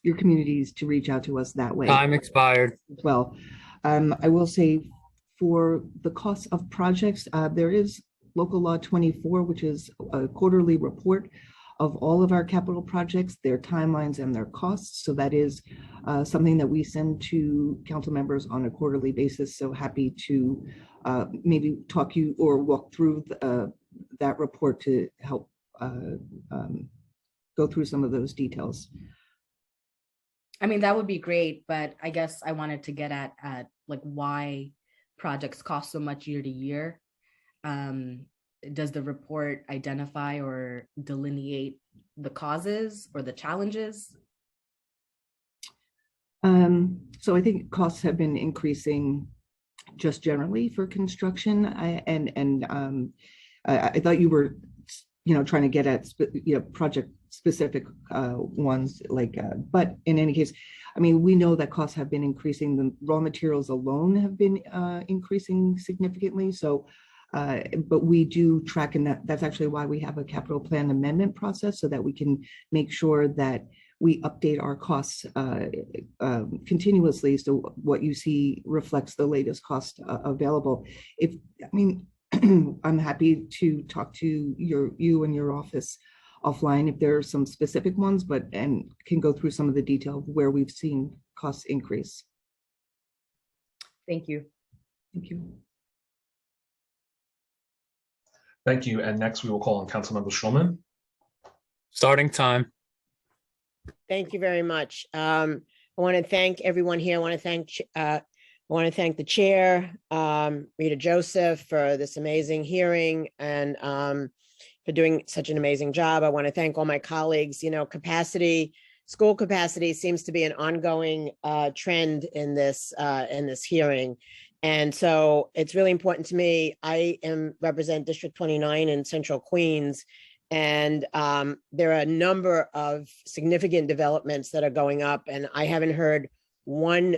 your communities to reach out to us that way. Time expired. As well. I will say for the cost of projects, there is Local Law 24, which is a quarterly report of all of our capital projects, their timelines and their costs. So that is something that we send to council members on a quarterly basis. So happy to maybe talk you or walk through that report to help go through some of those details. I mean, that would be great, but I guess I wanted to get at like why projects cost so much year to year. Does the report identify or delineate the causes or the challenges? So I think costs have been increasing just generally for construction. I thought you were, trying to get at, project specific ones like, but in any case, I mean, we know that costs have been increasing. The raw materials alone have been increasing significantly. So, but we do track, and that's actually why we have a capital plan amendment process, so that we can make sure that we update our costs continuously. So what you see reflects the latest cost available. I'm happy to talk to you and your office offline if there are some specific ones, and can go through some of the detail of where we've seen costs increase. Thank you. Thank you. Thank you. And next we will call on Councilmember Schulman. Starting time. Thank you very much. I want to thank everyone here. I want to thank the chair, Rita Joseph, for this amazing hearing and for doing such an amazing job. I want to thank all my colleagues. School capacity seems to be an ongoing trend in this hearing. And so it's really important to me. I represent District 29 in Central Queens, and there are a number of significant developments that are going up, and I haven't heard one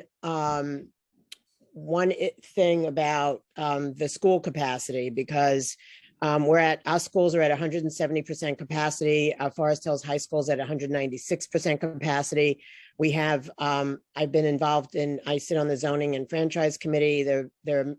thing about the school capacity, because our schools are at 170% capacity. Forest Hills High School is at 196% capacity. We have, I've been involved I sit on the Zoning and Franchise Committee.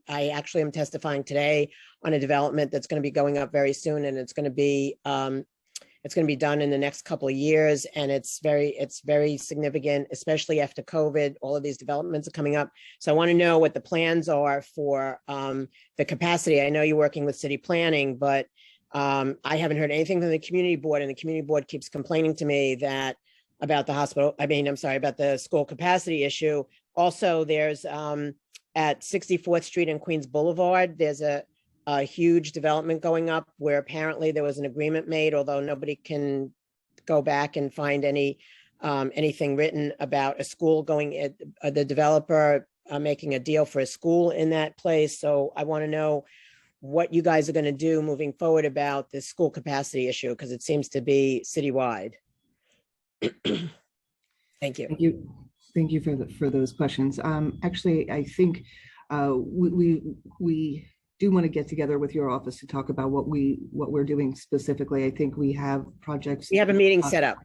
I actually am testifying today on a development that's going to be going up very soon, and it's going to be done in the next couple of years. And it's very significant, especially after COVID. All of these developments are coming up. So I want to know what the plans are for the capacity. I know you're working with city planning, but I haven't heard anything from the community board, and the community board keeps complaining to me about the school capacity issue. Also, there's at 64th Street and Queens Boulevard, there's a huge development going up where apparently there was an agreement made, although nobody can go back and find anything written about a school the developer making a deal for a school in that place. So I want to know what you guys are going to do moving forward about this school capacity issue, because it seems to be citywide. Thank you. Thank you for those questions. Actually, I think we do want to get together with your office to talk about what we're doing specifically. I think we have projects. We have a meeting set up.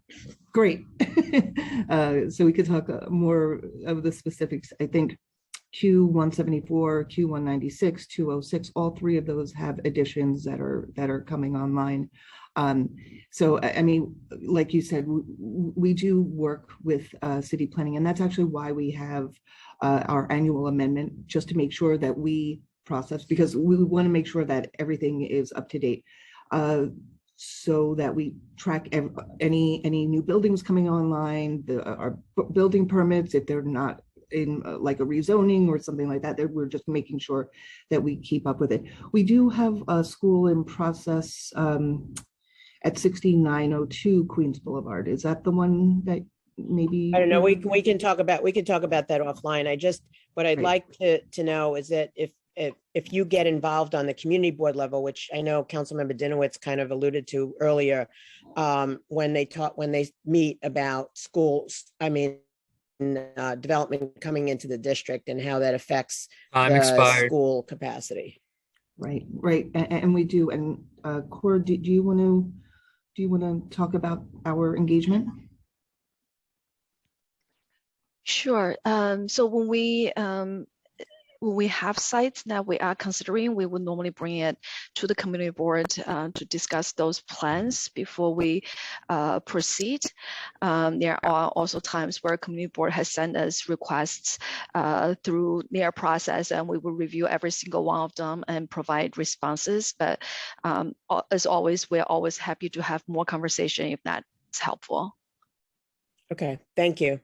Great. So we could talk more of the specifics. I think Q174, Q196, 206, all three of those have additions that are coming online. So, I mean, like you said, we do work with city planning, and that's actually why we have our annual amendment, just to make sure that we process, because we want to make sure that everything is up to date, so that we track any new buildings coming online, our building permits, if they're not in like a rezoning or something like that, we're just making sure that we keep up with it. We do have a school in process at 6902 Queens Boulevard. Is that the one that maybe? I don't know. We can talk about that offline. What I'd like to know is that if you get involved on the community board level, which I know Councilmember Dinowitz kind of alluded to earlier, when they meet about schools, development coming into the district and how that affects the school capacity. Right, and we do. And Cora, do you want to talk about our engagement? Sure. So when we have sites that we are considering, we would normally bring it to the community board to discuss those plans before we proceed. There are also times where community board has sent us requests through their process, and we will review every single one of them and provide responses. But as always, we're always happy to have more conversation if that's helpful. Okay, thank you.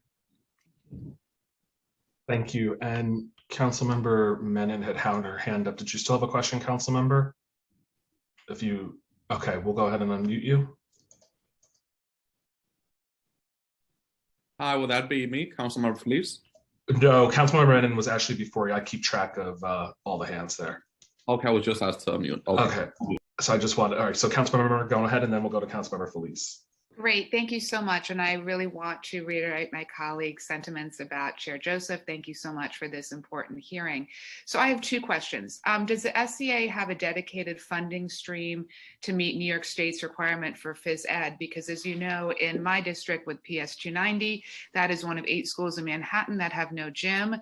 Thank you. And Councilmember Menon had her hand up. Did you still have a question, Councilmember? Okay, we'll go ahead and unmute you. Hi, would that be me, Councilmember Feliz? No, Councilmember Menon was actually before you. I keep track of all the hands there. Okay, I was just asked to unmute. Okay. So I just wanted, all right, so Councilmember, go ahead and then we'll go to Councilmember Feliz. Great, thank you so much. And I really want to reiterate my colleague's sentiments about Chair Joseph. Thank you so much for this important hearing. So I have two questions. Does the SCA have a dedicated funding stream to meet New York State's requirement for phys ed? Because as you know, in my district with PS 290, that is one of 8 schools in Manhattan that have no gym.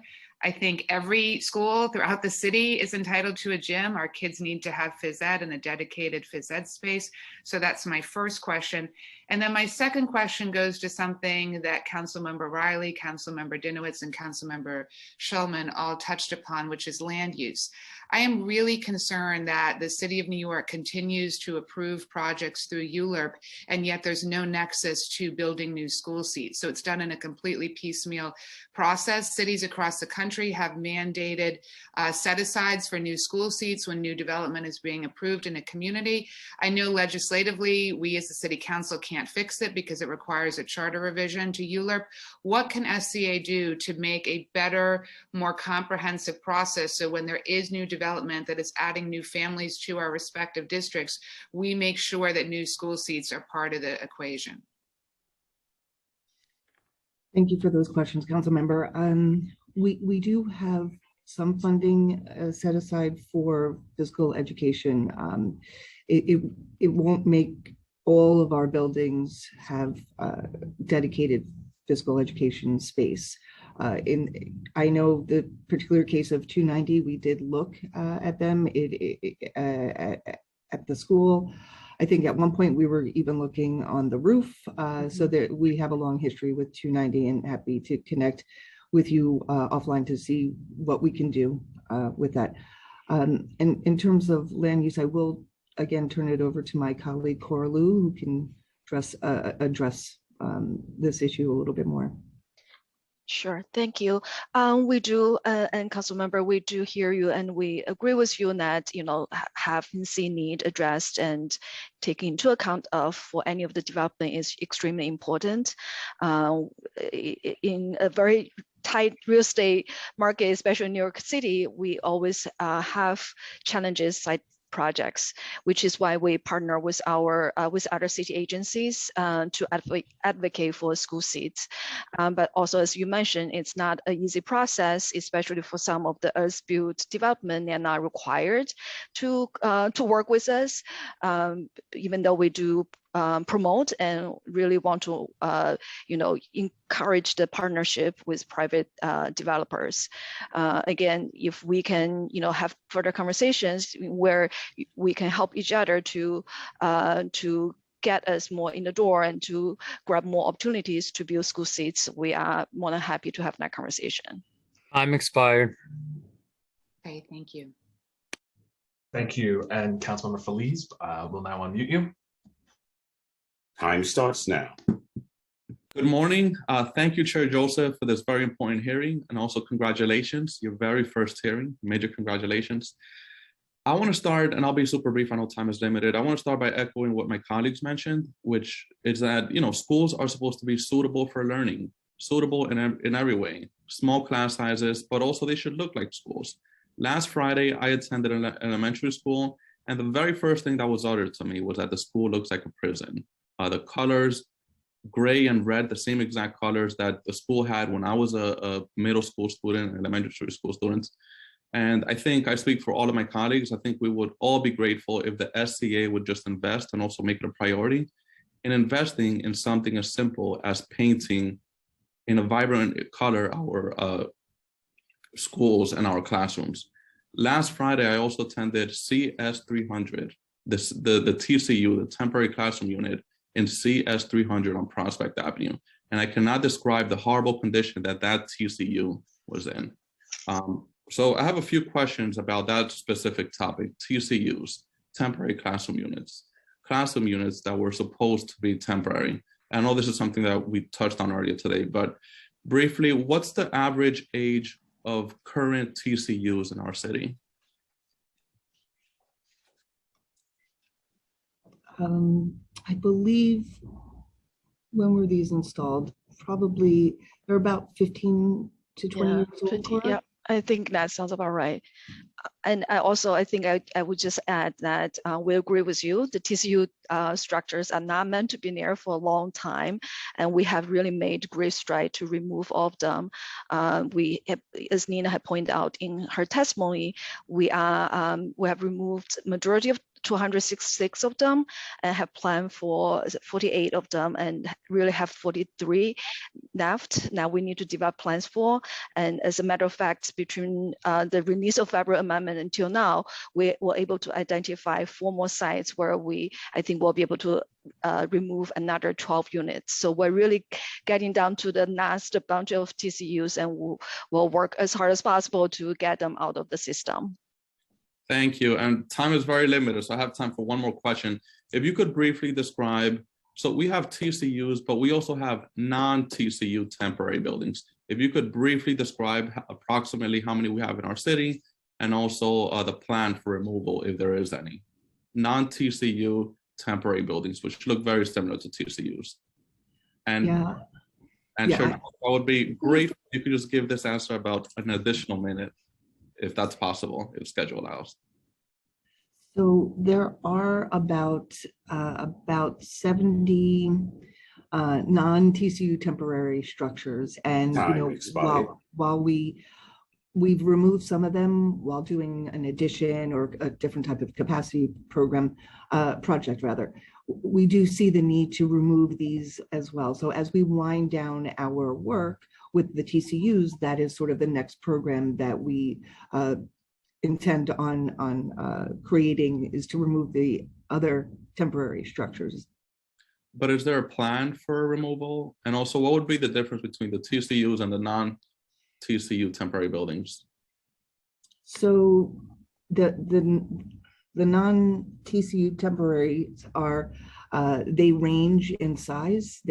I think every school throughout the city is entitled to a gym. Our kids need to have phys ed and a dedicated phys ed space. So that's my first question. And then my second question goes to something that Councilmember Riley, Councilmember Dinowitz, and Councilmember Shulman all touched upon, which is land use. I am really concerned that the city of New York continues to approve projects through ULURP, and yet there's no nexus to building new school seats. So it's done in a completely piecemeal process. Cities across the country have mandated set-asides for new school seats when new development is being approved in a community. I know legislatively, we as the city council can't fix it because it requires a charter revision to ULURP. What can SCA do to make a better, more comprehensive process so when there is new development that is adding new families to our respective districts, we make sure that new school seats are part of the equation? Thank you for those questions, Councilmember. We do have some funding set aside for physical education. It won't make all of our buildings have dedicated physical education space. I know the particular case of 290, we did look at them at the school. I think at one point we were even looking on the roof, so that we have a long history with 290, and happy to connect with you offline to see what we can do with that. And in terms of land use, I will again turn it over to my colleague Cora Liu, who can address this issue a little bit more. Sure, thank you. We do, and Councilmember, we do hear you, and we agree with you that having the need addressed and taken into account of for any of the development is extremely important. In a very tight real estate market, especially in New York City, we always have challenges like projects, which is why we partner with with other city agencies to advocate for school seats. But also, as you mentioned, it's not an easy process, especially for some of the as-built development. They're not required to work with us, even though we do promote and really want to encourage the partnership with private developers. Again, if we can have further conversations where we can help each other to get us more in the door and to grab more opportunities to build school seats, we are more than happy to have that conversation. Time expired. Okay, thank you. Thank you. And Councilmember Feliz, will now unmute you. Time starts now. Good morning. Thank you, Chair Joseph, for this very important hearing, and also congratulations, your very first hearing, major congratulations. I want to start, and I'll be super brief, I know time is limited. I want to start by echoing what my colleagues mentioned, which is that, schools are supposed to be suitable for learning, suitable in every way, small class sizes, but also they should look like schools. Last Friday, I attended an elementary school, and the very first thing that was uttered to me was that the school looks like a prison. The colors, gray and red, the same exact colors that the school had when I was a middle school student, elementary school student. And I think I speak for all of my colleagues. I think we would all be grateful if the SCA would just invest and also make it a priority in investing in something as simple as painting in a vibrant color our schools and our classrooms. Last Friday, I also attended CS300, the TCU, the temporary classroom unit in CS300 on Prospect Avenue. And I cannot describe the horrible condition that TCU was in. So I have a few questions about that specific topic, TCUs, temporary classroom units that were supposed to be temporary. I know this is something that we touched on earlier today, but briefly, what's the average age of current TCUs in our city? I believe, when were these installed? Probably they're about 15 to 20 years old. Cora? Yeah, I think that sounds about right. And I think I would just add that we agree with you. The TCU structures are not meant to be there for a long time, and we have really made great stride to remove all of them. As Nina had pointed out in her testimony, we have removed majority of 266 of them and have planned for 48 of them and really have 43 left. Now we need to develop plans for. And as a matter of fact, between the release of Federal Amendment until now, we were able to identify 4 more sites where I think we'll be able to remove another 12 units. So we're really getting down to the last bunch of TCUs, and we'll work as hard as possible to get them out of the system. Thank you. And time is very limited, so I have time for one more question. If you could briefly describe, so we have TCUs, but we also have non-TCU temporary buildings. If you could briefly describe approximately how many we have in our city, and also the plan for removal, if there is any. Non-TCU temporary buildings, which look very similar to TCUs. And sure, that would be great if you could just give this answer about an additional minute, if that's possible, if schedule allows. So there are about 70 non-TCU temporary structures, and while we've removed some of them while doing an addition or a different type of capacity project rather, we do see the need to remove these as well. So as we wind down our work with the TCUs, that is sort of the next program that we intend on creating, is to remove the other temporary structures. But is there a plan for removal? And also, what would be the difference between the TCUs and the non-TCU temporary buildings? So the non-TCU temporaries are, they range in size.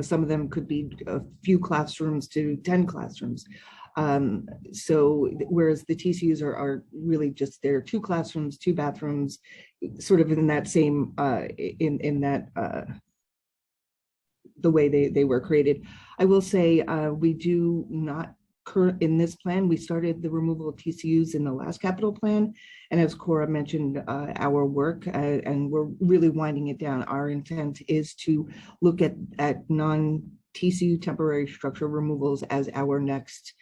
Some of them could be a few classrooms to 10 classrooms. So whereas the TCUs are really just, they're 2 classrooms, 2 bathrooms, sort of in that same, the way they were created. I will say we do not in this plan. We started the removal of TCUs in the last capital plan. And as Cora mentioned, our work, and we're really winding it down. Our intent is to look at non-TCU temporary structure removals as our next,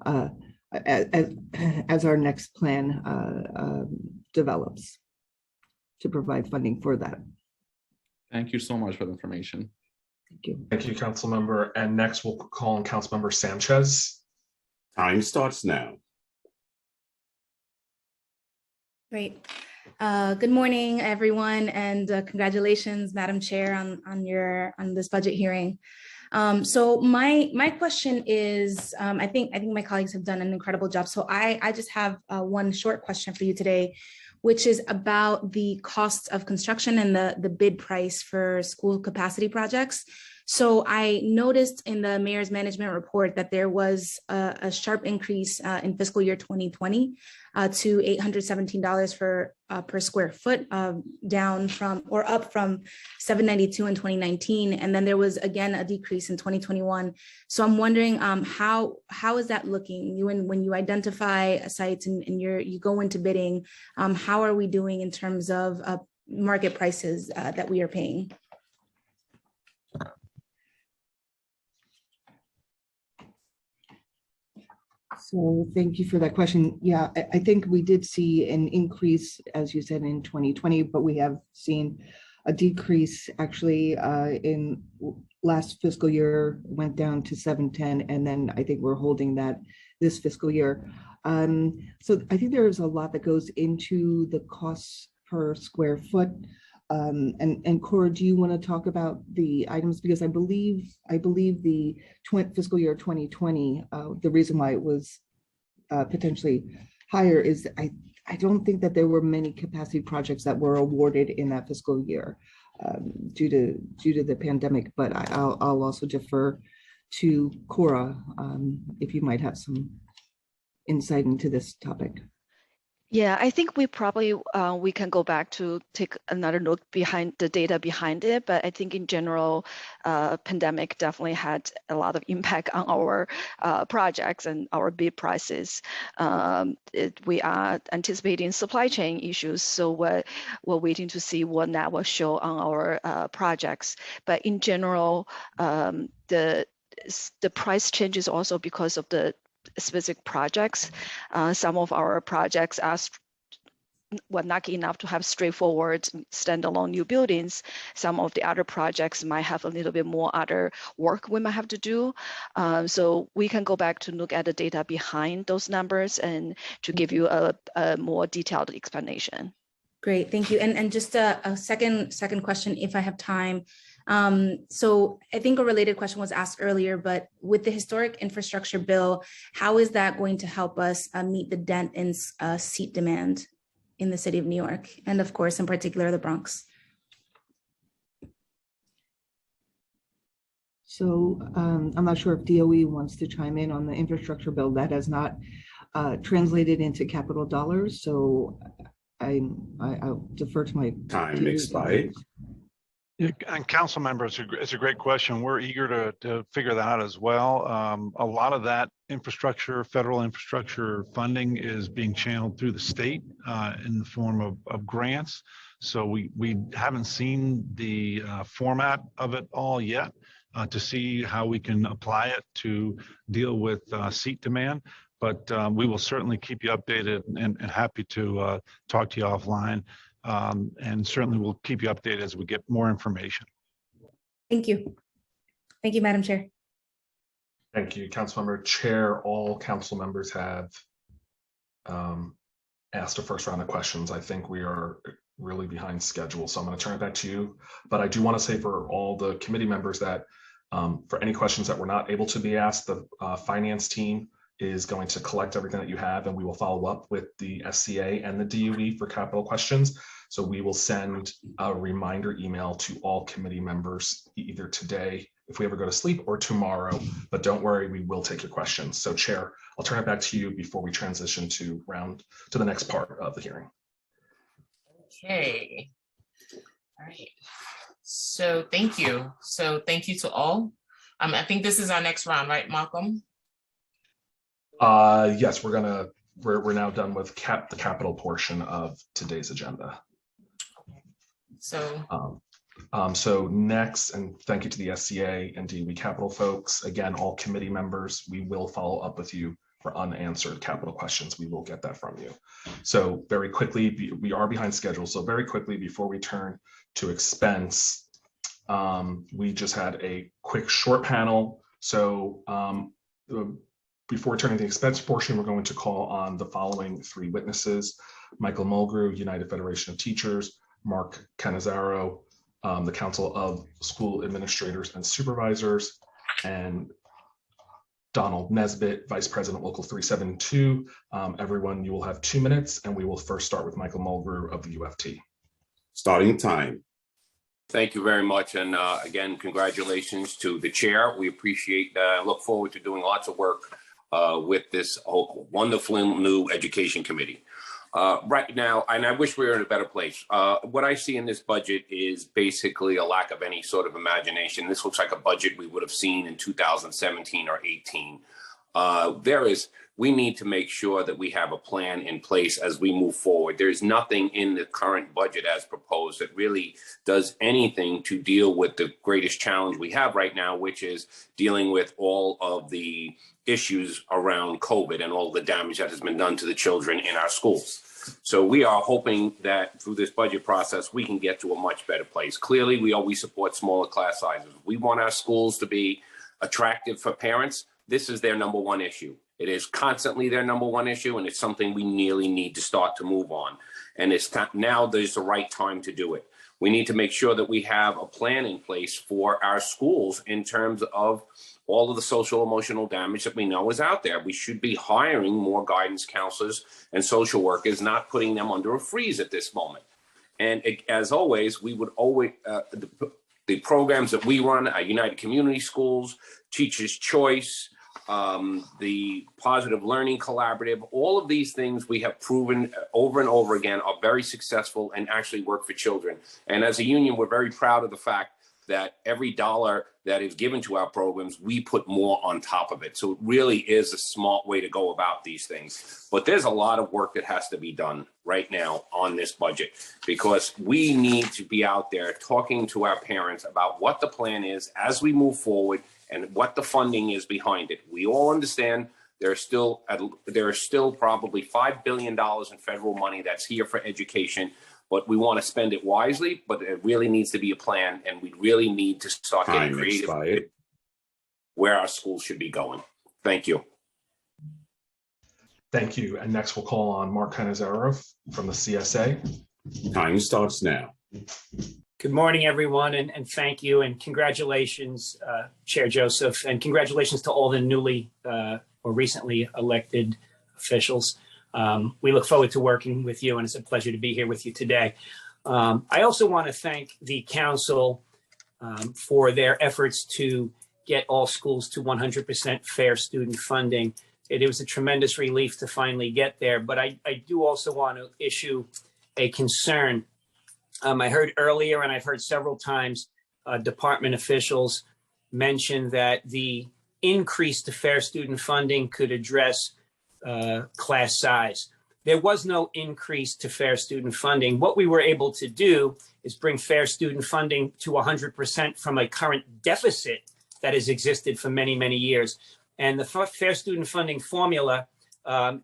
as our next plan develops, to provide funding for that. Thank you so much for the information. Thank you. Thank you, council member. And next we'll call on council member Sanchez. Time starts now. Great. Good morning, everyone, and congratulations, Madam Chair, on this budget hearing. So my question is, I think my colleagues have done an incredible job. So I just have one short question for you today, which is about the costs of construction and the bid price for school capacity projects. So I noticed in the mayor's management report that there was a sharp increase in fiscal year 2020 to $817 per square foot, down from, or up from $792 in 2019. And then there was again a decrease in 2021. So I'm wondering how is that looking? When you identify sites and you go into bidding, how are we doing in terms of market prices that we are paying? So thank you for that question. Yeah, I think we did see an increase, as you said, in 2020, but we have seen a decrease actually in last fiscal year went down to 710, and then I think we're holding that this fiscal year. So I think there's a lot that goes into the costs per square foot. And Cora, do you want to talk about the items? Because I believe the fiscal year 2020, the reason why it was potentially higher is I don't think that there were many capacity projects that were awarded in that fiscal year due to the pandemic. But I'll also defer to Cora if you might have some insight into this topic. Yeah, I think we probably we can go back to take another look behind the data behind it, but I think in general, pandemic definitely had a lot of impact on our projects and our bid prices. We are anticipating supply chain issues, so we're waiting to see what that will show on our projects. But in general, the price changes also because of the specific projects. Some of our projects were lucky enough to have straightforward standalone new buildings. Some of the other projects might have a little bit more other work we might have to do. So we can go back to look at the data behind those numbers and to give you a more detailed explanation. Great, thank you. And just a second question, if I have time. So I think a related question was asked earlier, but with the historic infrastructure bill, how is that going to help us meet the dent in seat demand in the city of New York, and of course, in particular, the Bronx? So I'm not sure if DOE wants to chime in on the infrastructure bill. That has not translated into capital dollars. So I'll defer to my Time expired. Yeah, and council members, it's a great question. We're eager to figure that out as well. A lot of that infrastructure, federal infrastructure funding is being channeled through the state in the form of grants. So we haven't seen the format of it all yet to see how we can apply it to deal with seat demand. But we will certainly keep you updated and happy to talk to you offline. And certainly we'll keep you updated as we get more information. Thank you. Thank you, Madam Chair. Thank you, Councilmember Chair. All council members have asked a first round of questions. I think we are really behind schedule, so I'm going to turn it back to you. But I do want to say for all the committee members that for any questions that were not able to be asked, the finance team is going to collect everything that you have, and we will follow up with the SCA and the DOE for capital questions. So we will send a reminder email to all committee members either today, if we ever go to sleep, or tomorrow. But don't worry, we will take your questions. So Chair, I'll turn it back to you before we transition to the next part of the hearing. Okay. All right. So thank you. So thank you to all. I think this is our next round, right, Malcolm? Yes, we're now done with the capital portion of today's agenda. So so next, and thank you to the SCA and DOE capital folks. Again, all committee members, we will follow up with you for unanswered capital questions. We will get that from you. So very quickly, we are behind schedule. So very quickly, before we turn to expense, we just had a quick short panel. So before turning to the expense portion, we're going to call on the following three witnesses: Michael Mulgrew, United Federation of Teachers; Mark Cannizzaro, the Council of School Administrators and Supervisors; and Donald Nesbitt, Vice President, Local 372. Everyone, you will have 2 minutes, and we will first start with Michael Mulgrew of the UFT. Starting time. Thank you very much. And again, congratulations to the chair. We appreciate look forward to doing lots of work with this wonderful new education committee. Right now, and I wish we were in a better place. What I see in this budget is basically a lack of any sort of imagination. This looks like a budget we would have seen in 2017 or 18. We need to make sure that we have a plan in place as we move forward. There's nothing in the current budget as proposed that really does anything to deal with the greatest challenge we have right now, which is dealing with all of the issues around COVID and all the damage that has been done to the children in our schools. So we are hoping that through this budget process, we can get to a much better place. Clearly, we always support smaller class sizes. We want our schools to be attractive for parents. This is their number one issue. It is constantly their number one issue, and it's something we nearly need to start to move on. And it's now there's the right time to do it. We need to make sure that we have a plan in place for our schools in terms of all of the social emotional damage that we know is out there. We should be hiring more guidance counselors and social workers, not putting them under a freeze at this moment. And as always, we would always, the programs that we run, our United Community Schools, Teachers' Choice, the Positive Learning Collaborative, all of these things we have proven over and over again are very successful and actually work for children. And as a union, we're very proud of the fact that every dollar that is given to our programs, we put more on top of it. So it really is a smart way to go about these things. But there's a lot of work that has to be done right now on this budget, because we need to be out there talking to our parents about what the plan is as we move forward and what the funding is behind it. We all understand there are still probably $5 billion in federal money that's here for education, but we want to spend it wisely, but it really needs to be a plan, and we really need to start getting creative where our schools should be going. Thank you. Thank you. And next we'll call on Mark Canizaro from the CSA. Time starts now. Good morning, everyone, and thank you and congratulations, Chair Joseph, and congratulations to all the newly or recently elected officials. We look forward to working with you, and it's a pleasure to be here with you today. I also want to thank the council for their efforts to get all schools to 100% fair student funding. It was a tremendous relief to finally get there, but I do also want to issue a concern. I heard earlier, and I've heard several times, department officials mention that the increase to fair student funding could address class size. There was no increase to fair student funding. What we were able to do is bring fair student funding to 100% from a current deficit that has existed for many, many years. And the fair student funding formula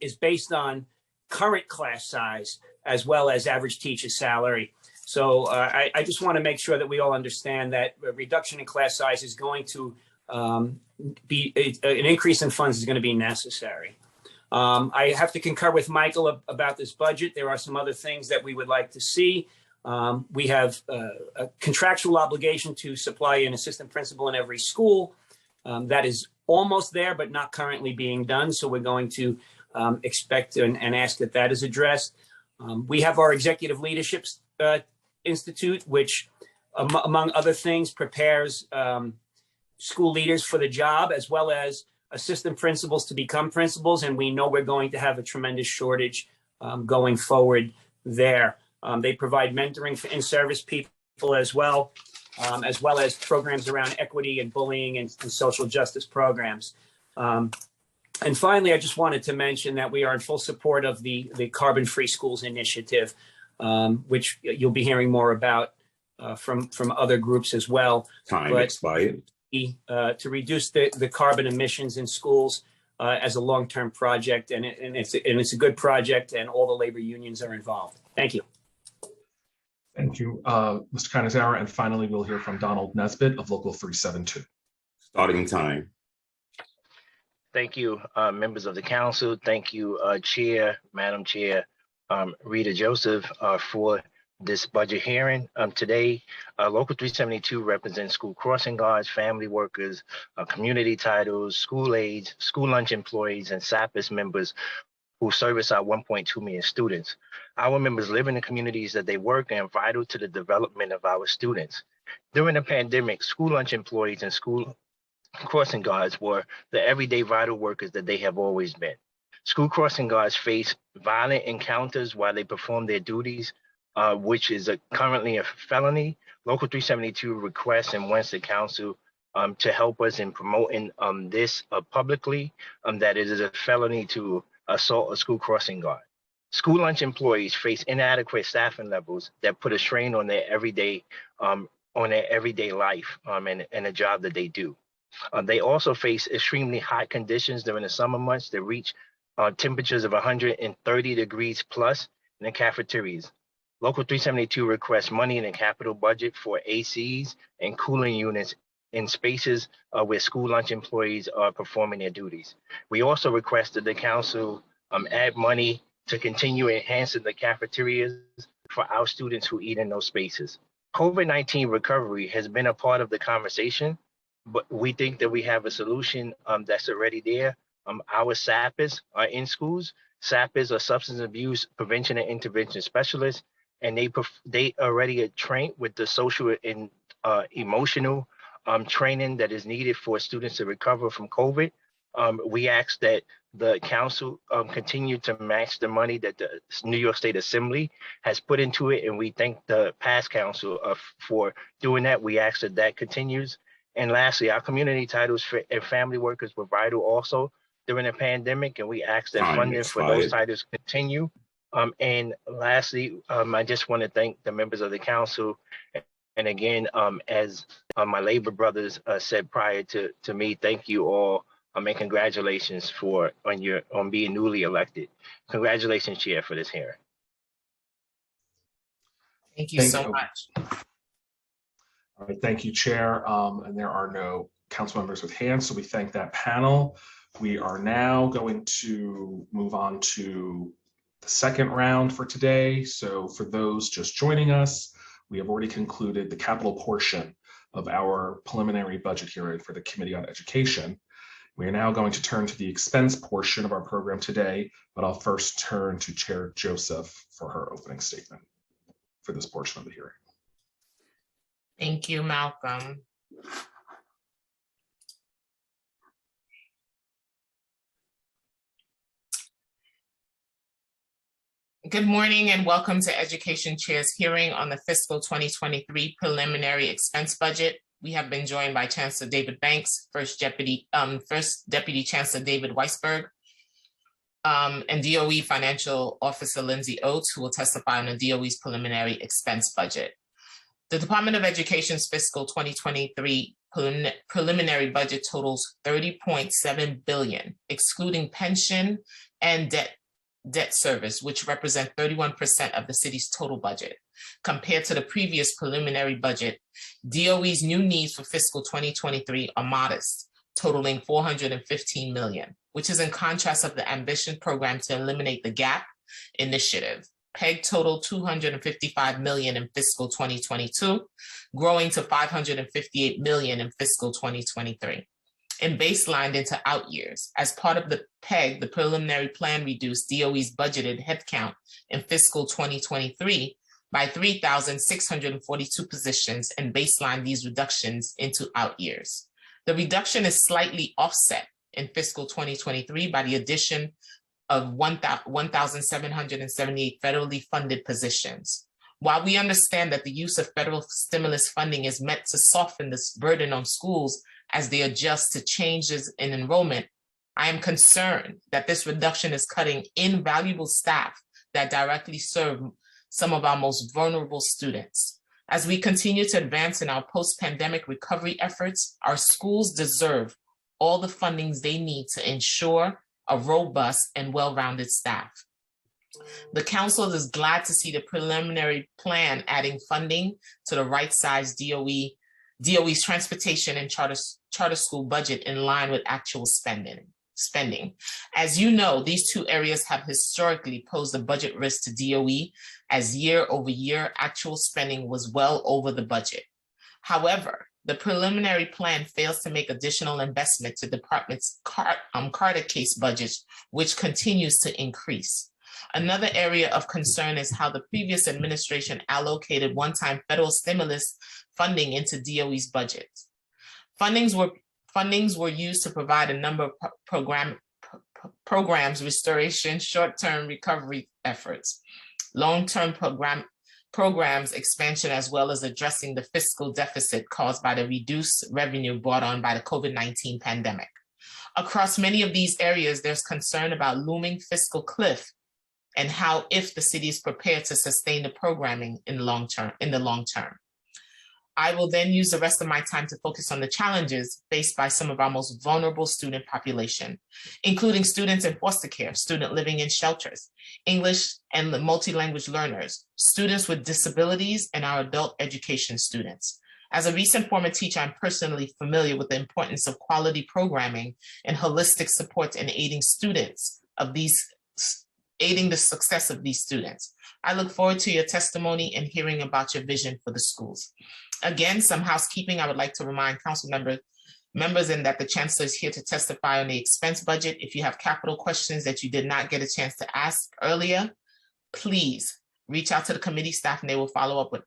is based on current class size as well as average teacher salary. So I just want to make sure that we all understand that a reduction in class size is going to be an increase in funds is going to be necessary. I have to concur with Michael about this budget. There are some other things that we would like to see. We have a contractual obligation to supply an assistant principal in every school. That is almost there, but not currently being done. So we're going to expect and ask that that is addressed. We have our Executive Leadership Institute, which, among other things, prepares school leaders for the job, as well as assistant principals to become principals. And we know we're going to have a tremendous shortage going forward there. They provide mentoring for in-service people as well as programs around equity and bullying and social justice programs. And finally, I just wanted to mention that we are in full support of the Carbon-Free Schools Initiative, which you'll be hearing more about from other groups as well. Time expired. To reduce the carbon emissions in schools as a long-term project, and it's a good project, and all the labor unions are involved. Thank you. Thank you, Mr. Canizaro. And finally, we'll hear from Donald Nesbitt of Local 372. Starting time. Thank you, members of the council. Thank you, Chair, Madam Chair, Rita Joseph, for this budget hearing. Today, Local 372 represents school crossing guards, family workers, community titles, school aides, school lunch employees, and SAPIS members who service our 1.2 million students. Our members live in the communities that they work and are vital to the development of our students. During the pandemic, school lunch employees and school crossing guards were the everyday vital workers that they have always been. School crossing guards face violent encounters while they perform their duties, which is currently a felony. Local 372 requests and wants the council to help us in promoting this publicly, that it is a felony to assault a school crossing guard. School lunch employees face inadequate staffing levels that put a strain on their everyday life and the job that they do. They also face extremely hot conditions during the summer months that reach temperatures of 130 degrees plus in the cafeterias. Local 372 requests money in the capital budget for ACs and cooling units in spaces where school lunch employees are performing their duties. We also requested the council add money to continue enhancing the cafeterias for our students who eat in those spaces. COVID-19 recovery has been a part of the conversation, but we think that we have a solution that's already there. Our SAPs are in schools. SAPs are substance abuse prevention and intervention specialists, and they already are trained with the social and emotional training that is needed for students to recover from COVID. We ask that the council continue to match the money that the New York State Assembly has put into it, and we thank the past council for doing that. We ask that that continues. And lastly, our community titles and family workers were vital also during the pandemic, and we ask that funding for those titles continue. And lastly, I just want to thank the members of the council. And again, as my labor brothers said prior to me, thank you all. And congratulations on being newly elected. Congratulations, Chair, for this hearing. Thank you so much. All right, thank you, Chair. And there are no council members with hands, so we thank that panel. We are now going to move on to the second round for today. So for those just joining us, we have already concluded the capital portion of our preliminary budget hearing for the Committee on Education. We are now going to turn to the expense portion of our program today, but I'll first turn to Chair Joseph for her opening statement for this portion of the hearing. Thank you, Malcolm. Good morning and welcome to Education Chair's hearing on the fiscal 2023 preliminary expense budget. We have been joined by Chancellor David Banks, First Deputy Chancellor David Weisberg, and DOE Financial Officer Lindsay Oates, who will testify on the DOE's preliminary expense budget. The Department of Education's fiscal 2023 preliminary budget totals $30.7 billion, excluding pension and debt service, which represent 31% of the city's total budget. Compared to the previous preliminary budget, DOE's new needs for fiscal 2023 are modest, totaling $415 million, which is in contrast of the Ambition program to eliminate the gap initiative. PEG totaled $255 million in fiscal 2022, growing to $558 million in fiscal 2023. And baselined into out years. As part of the PEG, the preliminary plan reduced DOE's budgeted headcount in fiscal 2023 by 3,642 positions and baseline these reductions into out years. The reduction is slightly offset in fiscal 2023 by the addition of 1,778 federally funded positions. While we understand that the use of federal stimulus funding is meant to soften this burden on schools as they adjust to changes in enrollment, I am concerned that this reduction is cutting invaluable staff that directly serve some of our most vulnerable students. As we continue to advance in our post-pandemic recovery efforts, our schools deserve all the fundings they need to ensure a robust and well-rounded staff. The council is glad to see the preliminary plan adding funding to the right-sized DOE's transportation and charter school budget in line with actual spending. As you know, these two areas have historically posed a budget risk to DOE as year-over-year actual spending was well over the budget. However, the preliminary plan fails to make additional investment to the department's Carter case budgets, which continues to increase. Another area of concern is how the previous administration allocated one-time federal stimulus funding into DOE's budget. Fundings were used to provide a number of programs, restoration, short-term recovery efforts, long-term programs expansion, as well as addressing the fiscal deficit caused by the reduced revenue brought on by the COVID-19 pandemic. Across many of these areas, there's concern about looming fiscal cliff and how if the city is prepared to sustain the programming in the long term. I will then use the rest of my time to focus on the challenges faced by some of our most vulnerable student population, including students in foster care, students living in shelters, English and multi-language learners, students with disabilities, and our adult education students. As a recent former teacher, I'm personally familiar with the importance of quality programming and holistic support in aiding the success of these students. I look forward to your testimony and hearing about your vision for the schools. Again, some housekeeping. I would like to remind council members and that the chancellor is here to testify on the expense budget. If you have capital questions that you did not get a chance to ask earlier, please reach out to the committee staff and they will follow up with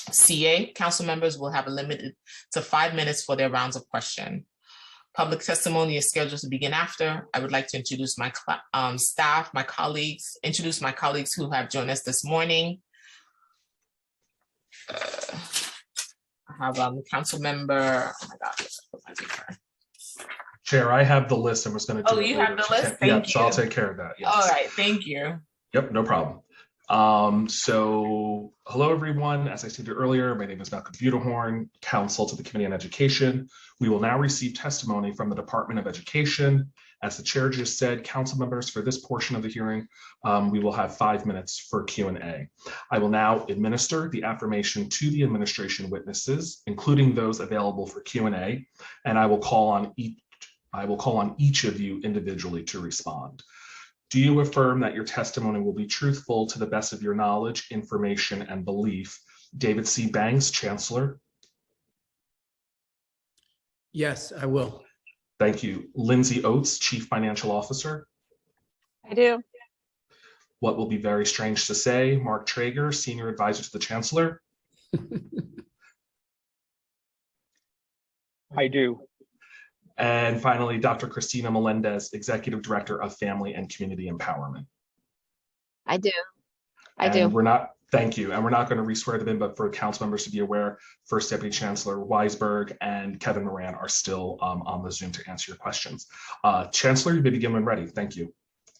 SCA. Council members will have a limited to 5 minutes for their rounds of question. Public testimony is scheduled to begin after. I would like to introduce my staff, my colleagues who have joined us this morning. I have council member, oh my God. Chair, I have the list and was going to do it. Oh, you have the list? Thank you. So I'll take care of that. Yes. All right, thank you. Yep, no problem. So hello, everyone. As I stated earlier, my name is Malcolm Butehorn, counsel to the Committee on Education. We will now receive testimony from the Department of Education. As the chair just said, council members, for this portion of the hearing, we will have 5 minutes for Q&A. I will now administer the affirmation to the administration witnesses, including those available for Q&A, and I will call on each of you individually to respond. Do you affirm that your testimony will be truthful to the best of your knowledge, information, and belief? David C. Banks, Chancellor. Yes, I will. Thank you. Lindsay Oates, Chief Financial Officer. I do. What will be very strange to say? Mark Traeger, Senior Advisor to the Chancellor. I do. And finally, Dr. Cristina Melendez, Executive Director of Family and Community Empowerment. I do. I do. Thank you. And we're not going to re-swear them in, but for council members to be aware, First Deputy Chancellor Weisberg and Kevin Moran are still on the Zoom to answer your questions. Chancellor, you may begin when ready. Thank you.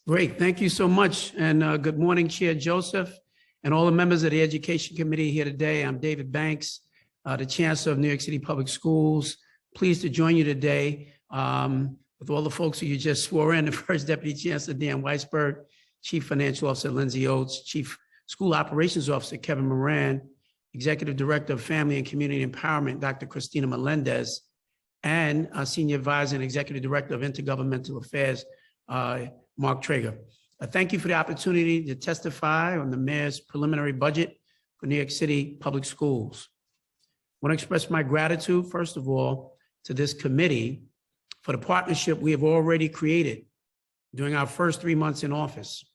Great. Thank you so much. And good morning, Chair Joseph, and all the members of the Education Committee here today. I'm David Banks, the Chancellor of New York City Public Schools. Pleased to join you today with all the folks who you just swore in, the First Deputy Chancellor Dan Weisberg, Chief Financial Officer Lindsay Oates, Chief School Operations Officer Kevin Moran, Executive Director of Family and Community Empowerment, Dr. Cristina Melendez, and Senior Advisor and Executive Director of Intergovernmental Affairs, Mark Traeger. Thank you for the opportunity to testify on the Mayor's preliminary budget for New York City Public Schools. I want to express my gratitude, first of all, to this committee for the partnership we have already created during our first 3 months in office.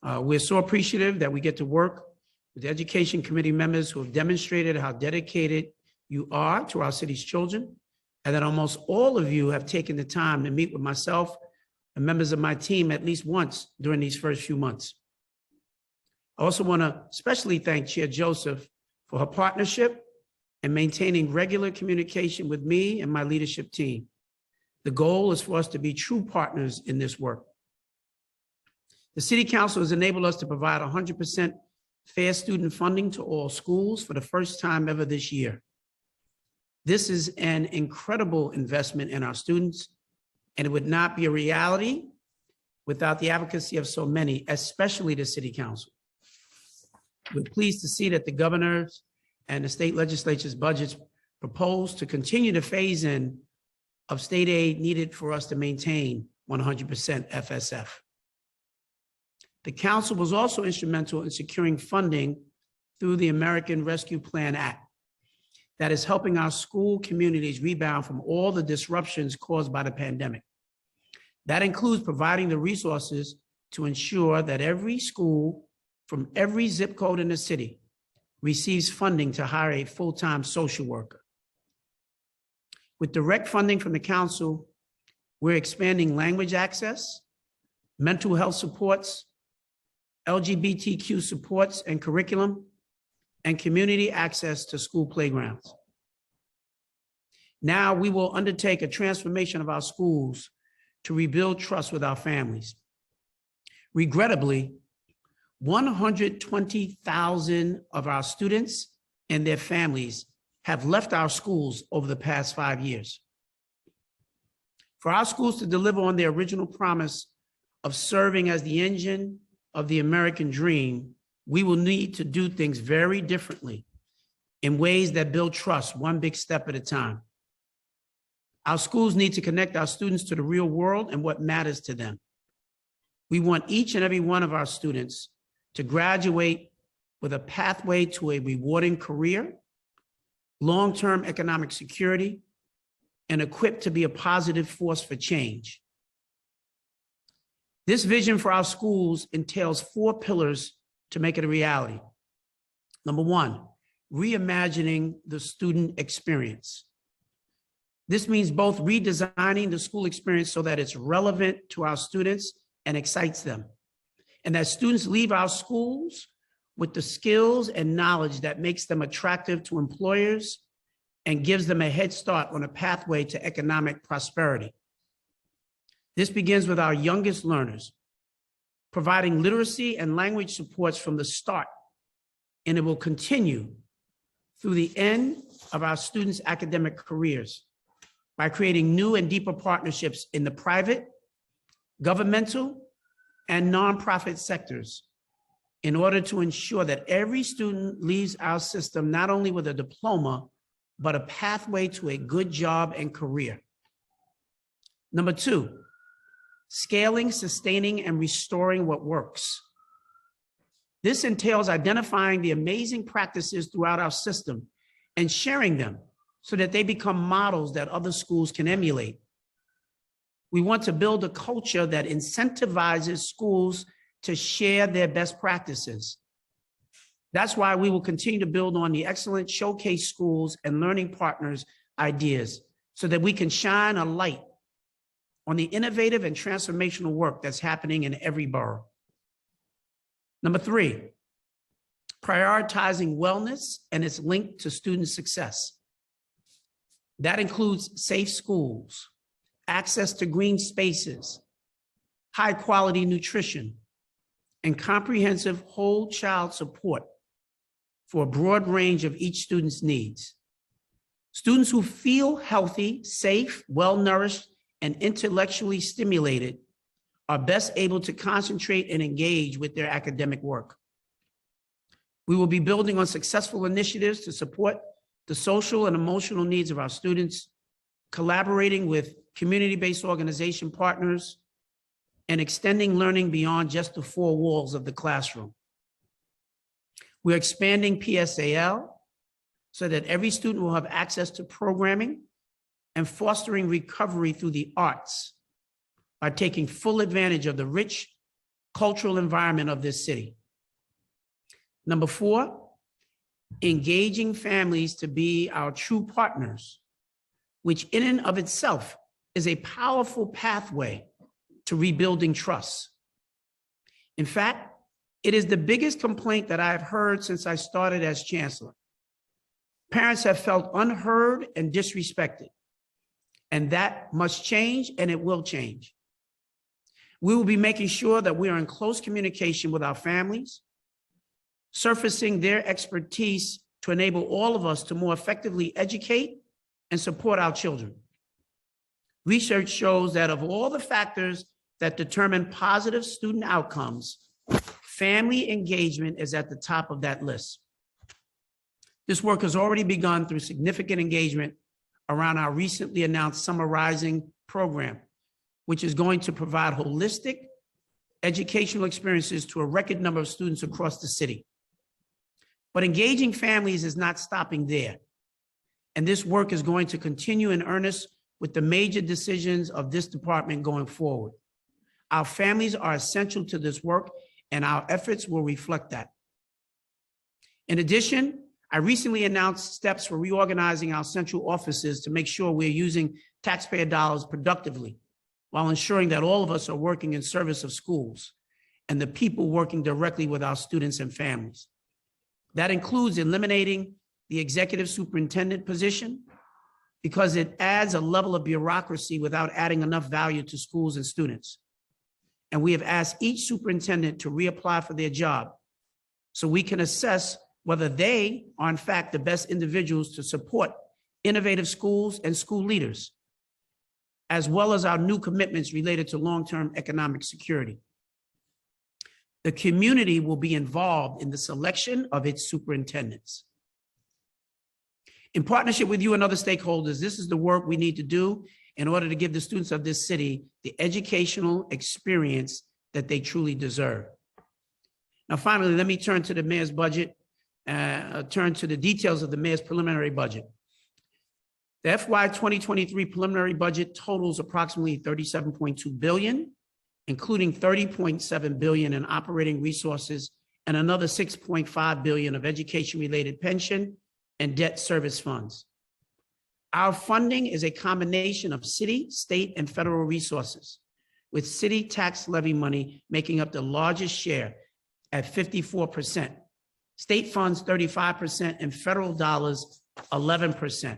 We're so appreciative that we get to work with the Education Committee members who have demonstrated how dedicated you are to our city's children, and that almost all of you have taken the time to meet with myself and members of my team at least once during these first few months. I also want to especially thank Chair Joseph for her partnership and maintaining regular communication with me and my leadership team. The goal is for us to be true partners in this work. The City Council has enabled us to provide 100% fair student funding to all schools for the first time ever this year. This is an incredible investment in our students, and it would not be a reality without the advocacy of so many, especially the City Council. We're pleased to see that the governor's and the state legislature's budgets propose to continue the phase in of state aid needed for us to maintain 100% FSF. The council was also instrumental in securing funding through the American Rescue Plan Act that is helping our school communities rebound from all the disruptions caused by the pandemic. That includes providing the resources to ensure that every school from every zip code in the city receives funding to hire a full-time social worker. With direct funding from the council, we're expanding language access, mental health supports, LGBTQ supports and curriculum, and community access to school playgrounds. Now we will undertake a transformation of our schools to rebuild trust with our families. Regrettably, 120,000 of our students and their families have left our schools over the past 5 years. For our schools to deliver on their original promise of serving as the engine of the American dream, we will need to do things very differently in ways that build trust, one big step at a time. Our schools need to connect our students to the real world and what matters to them. We want each and every one of our students to graduate with a pathway to a rewarding career, long-term economic security, and equipped to be a positive force for change. This vision for our schools entails 4 pillars to make it a reality. Number 1, reimagining the student experience. This means both redesigning the school experience so that it's relevant to our students and excites them, and that students leave our schools with the skills and knowledge that makes them attractive to employers and gives them a head start on a pathway to economic prosperity. This begins with our youngest learners, providing literacy and language supports from the start, and it will continue through the end of our students' academic careers by creating new and deeper partnerships in the private, governmental, and nonprofit sectors in order to ensure that every student leaves our system not only with a diploma, but a pathway to a good job and career. Number 2, scaling, sustaining, and restoring what works. This entails identifying the amazing practices throughout our system and sharing them so that they become models that other schools can emulate. We want to build a culture that incentivizes schools to share their best practices. That's why we will continue to build on the excellent Showcase Schools and Learning Partners ideas so that we can shine a light on the innovative and transformational work that's happening in every borough. Number 3, prioritizing wellness and its link to student success. That includes safe schools, access to green spaces, high quality nutrition, and comprehensive whole child support for a broad range of each student's needs. Students who feel healthy, safe, well-nourished, and intellectually stimulated are best able to concentrate and engage with their academic work. We will be building on successful initiatives to support the social and emotional needs of our students, collaborating with community-based organization partners, and extending learning beyond just the 4 walls of the classroom. We're expanding PSAL so that every student will have access to programming and fostering recovery through the arts by taking full advantage of the rich cultural environment of this city. Number 4, engaging families to be our true partners, which in and of itself is a powerful pathway to rebuilding trust. In fact, it is the biggest complaint that I've heard since I started as chancellor. Parents have felt unheard and disrespected, and that must change, and it will change. We will be making sure that we are in close communication with our families, surfacing their expertise to enable all of us to more effectively educate and support our children. Research shows that of all the factors that determine positive student outcomes, family engagement is at the top of that list. This work has already begun through significant engagement around our recently announced Summer Rising program, which is going to provide holistic educational experiences to a record number of students across the city. But engaging families is not stopping there. And this work is going to continue in earnest with the major decisions of this department going forward. Our families are essential to this work, and our efforts will reflect that. In addition, I recently announced steps for reorganizing our central offices to make sure we're using taxpayer dollars productively while ensuring that all of us are working in service of schools and the people working directly with our students and families. That includes eliminating the executive superintendent position because it adds a level of bureaucracy without adding enough value to schools and students. And we have asked each superintendent to reapply for their job so we can assess whether they are in fact the best individuals to support innovative schools and school leaders, as well as our new commitments related to long-term economic security. The community will be involved in the selection of its superintendents. In partnership with you and other stakeholders, this is the work we need to do in order to give the students of this city the educational experience that they truly deserve. Now, finally, let me turn to the mayor's budget, turn to the details of the mayor's preliminary budget. The FY 2023 preliminary budget totals approximately $37.2 billion, including $30.7 billion in operating resources and another $6.5 billion of education-related pension and debt service funds. Our funding is a combination of city, state, and federal resources, with city tax levy money making up the largest share at 54%, state funds 35%, and federal dollars 11%.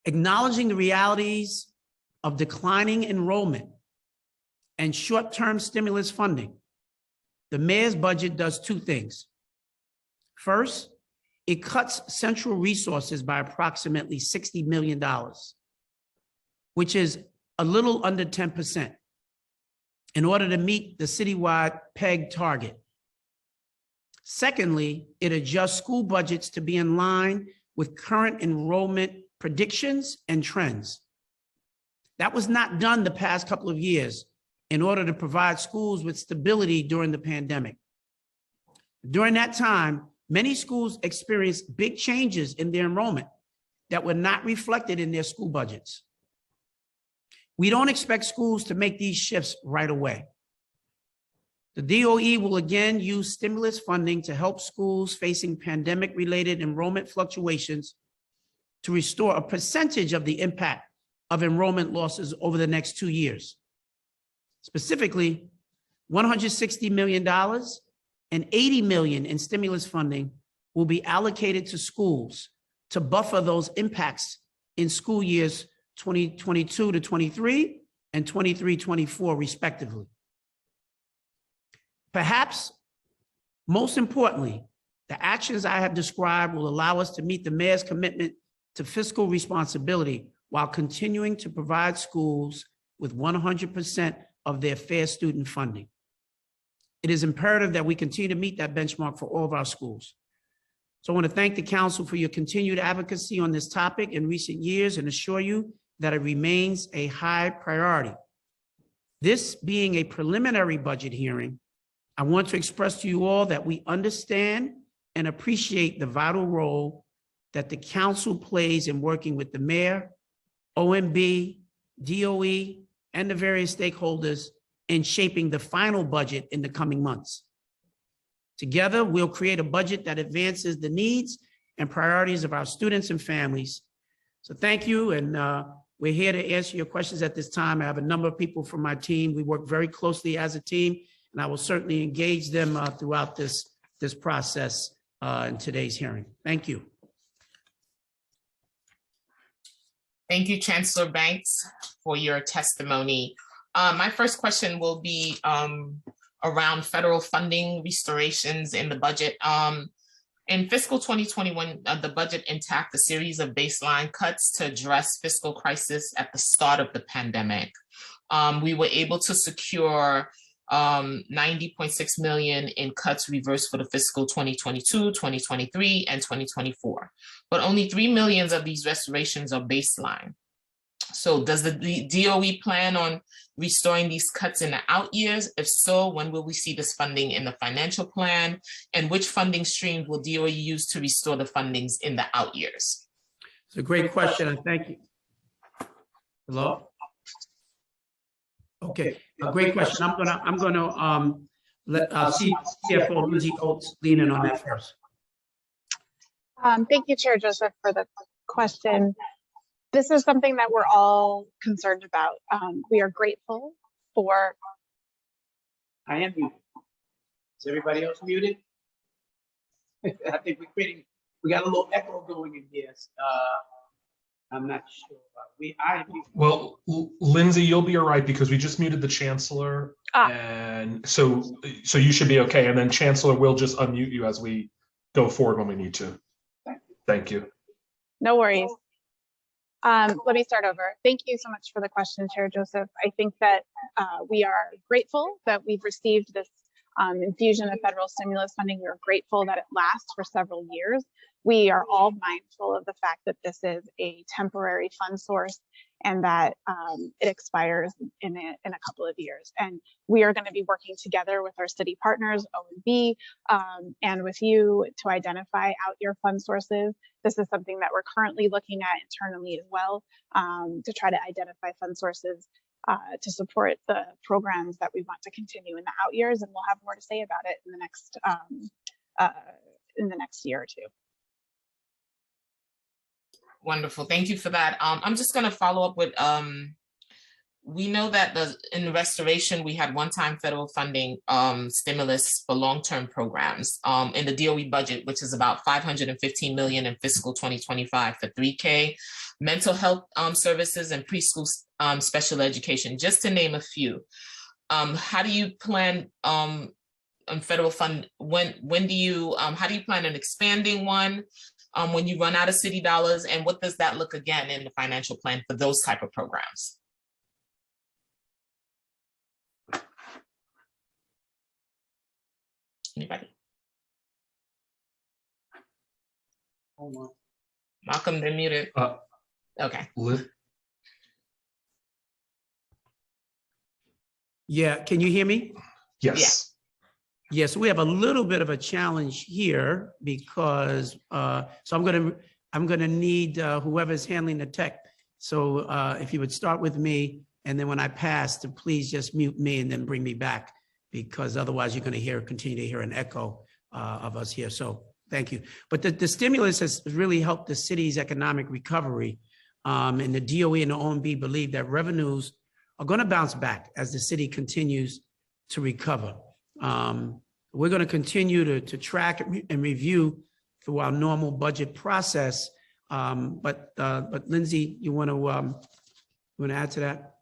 Acknowledging the realities of declining enrollment and short-term stimulus funding, the mayor's budget does two things. First, it cuts central resources by approximately $60 million, which is a little under 10%, in order to meet the citywide PEG target. Secondly, it adjusts school budgets to be in line with current enrollment predictions and trends. That was not done the past couple of years in order to provide schools with stability during the pandemic. During that time, many schools experienced big changes in their enrollment that were not reflected in their school budgets. We don't expect schools to make these shifts right away. The DOE will again use stimulus funding to help schools facing pandemic-related enrollment fluctuations to restore a percentage of the impact of enrollment losses over the next 2 years. Specifically, $160 million and $80 million in stimulus funding will be allocated to schools to buffer those impacts in school years 2022 to 23 and 23-24 respectively. Perhaps most importantly, the actions I have described will allow us to meet the mayor's commitment to fiscal responsibility while continuing to provide schools with 100% of their fair student funding. It is imperative that we continue to meet that benchmark for all of our schools. So I want to thank the council for your continued advocacy on this topic in recent years and assure you that it remains a high priority. This being a preliminary budget hearing, I want to express to you all that we understand and appreciate the vital role that the council plays in working with the mayor, OMB, DOE, and the various stakeholders in shaping the final budget in the coming months. Together, we'll create a budget that advances the needs and priorities of our students and families. So thank you, and we're here to answer your questions at this time. I have a number of people from my team. We work very closely as a team, and I will certainly engage them throughout this process in today's hearing. Thank you. Thank you, Chancellor Banks, for your testimony. My first question will be around federal funding restorations in the budget. In fiscal 2021, the budget intact a series of baseline cuts to address fiscal crisis at the start of the pandemic. We were able to secure $90.6 million in cuts reversed for the fiscal 2022, 2023, and 2024. But only $3 million of these restorations are baseline. So does the DOE plan on restoring these cuts in the out years? If so, when will we see this funding in the financial plan? And which funding streams will DOE use to restore the fundings in the out years? It's a great question, and thank you. Hello? Okay, a great question. I'm gonna let CFO Lindsay Oates lean in on that first. Thank you, Chair Joseph, for the question. This is something that we're all concerned about. We are grateful for. I am muted. Is everybody else muted? I think we got a little echo going in here. I'm not sure. Well, Lindsay, you'll be all right because we just muted the chancellor, and so you should be okay. And then Chancellor will just unmute you as we go forward when we need to. Thank you. No worries. Let me start over. Thank you so much for the question, Chair Joseph. I think that we are grateful that we've received this infusion of federal stimulus funding. We're grateful that it lasts for several years. We are all mindful of the fact that this is a temporary fund source and that it expires in a couple of years. And we are going to be working together with our city partners, OMB, and with you to identify out your fund sources. This is something that we're currently looking at internally as well, to try to identify fund sources to support the programs that we want to continue in the out years. And we'll have more to say about it in the next year or two. Wonderful. Thank you for that. I'm just going to follow up with, we know that in restoration, we had one-time federal funding stimulus for long-term programs in the DOE budget, which is about $515 million in fiscal 2025 for 3K, mental health services and preschool special education, just to name a few. How do you plan on federal fund? When do you, how do you plan on expanding one? When you run out of city dollars, and what does that look again in the financial plan for those type of programs? Anybody? Malcolm, they're muted. Okay. Yeah, can you hear me? Yes. Yes, we have a little bit of a challenge here because so I'm gonna need whoever's handling the tech. So if you would start with me, and then when I pass, to please just mute me and then bring me back, because otherwise you're gonna continue to hear an echo of us here. So thank you. But the stimulus has really helped the city's economic recovery, and the DOE and the OMB believe that revenues are gonna bounce back as the city continues to recover. We're going to continue to track and review through our normal budget process. But Lindsay, you want to add to that?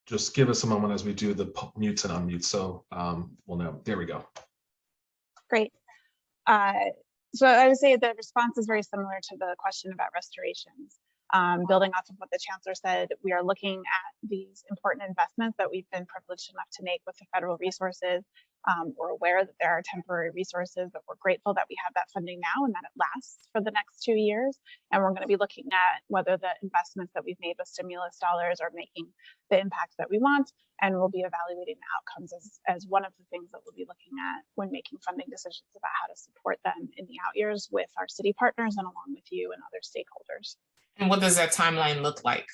Just give us a moment as we do the mutes and unmutes. So we'll know. There we go. Great. So I would say the response is very similar to the question about restorations. Building off of what the chancellor said, we are looking at these important investments that we've been privileged enough to make with the federal resources. We're aware that there are temporary resources, but we're grateful that we have that funding now and that it lasts for the next 2 years. And we're going to be looking at whether the investments that we've made with stimulus dollars are making the impact that we want. And we'll be evaluating the outcomes as one of the things that we'll be looking at when making funding decisions about how to support them in the out years with our city partners and along with you and other stakeholders. And what does that timeline look like?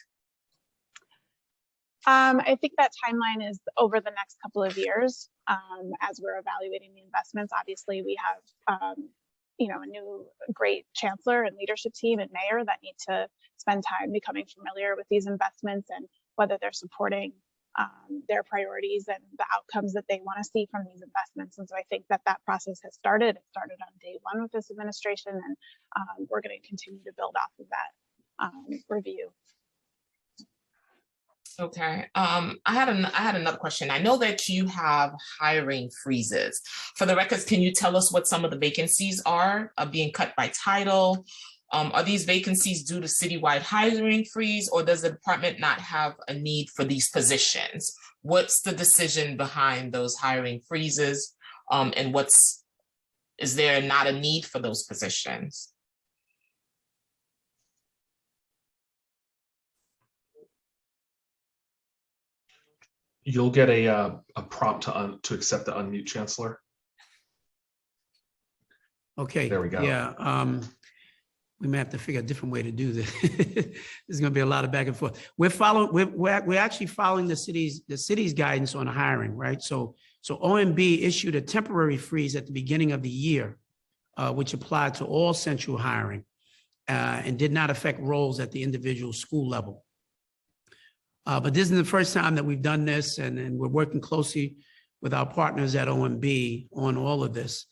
I think that timeline is over the next couple of years as we're evaluating the investments. Obviously, we have a new great chancellor and leadership team and mayor that need to spend time becoming familiar with these investments and whether they're supporting their priorities and the outcomes that they want to see from these investments. And so I think that process has started. It started on day one with this administration, and we're going to continue to build off of that review. Okay. I had another question. I know that you have hiring freezes. For the records, can you tell us what some of the vacancies are being cut by title? Are these vacancies due to citywide hiring freeze, or does the department not have a need for these positions? What's the decision behind those hiring freezes? And is there not a need for those positions? You'll get a prompt to accept the unmute, Chancellor. Okay. There we go. Yeah. We may have to figure a different way to do this. There's going to be a lot of back and forth. We're actually following the city's guidance on hiring, right? So OMB issued a temporary freeze at the beginning of the year, which applied to all central hiring and did not affect roles at the individual school level. But this is the first time that we've done this, and we're working closely with our partners at OMB on all of this.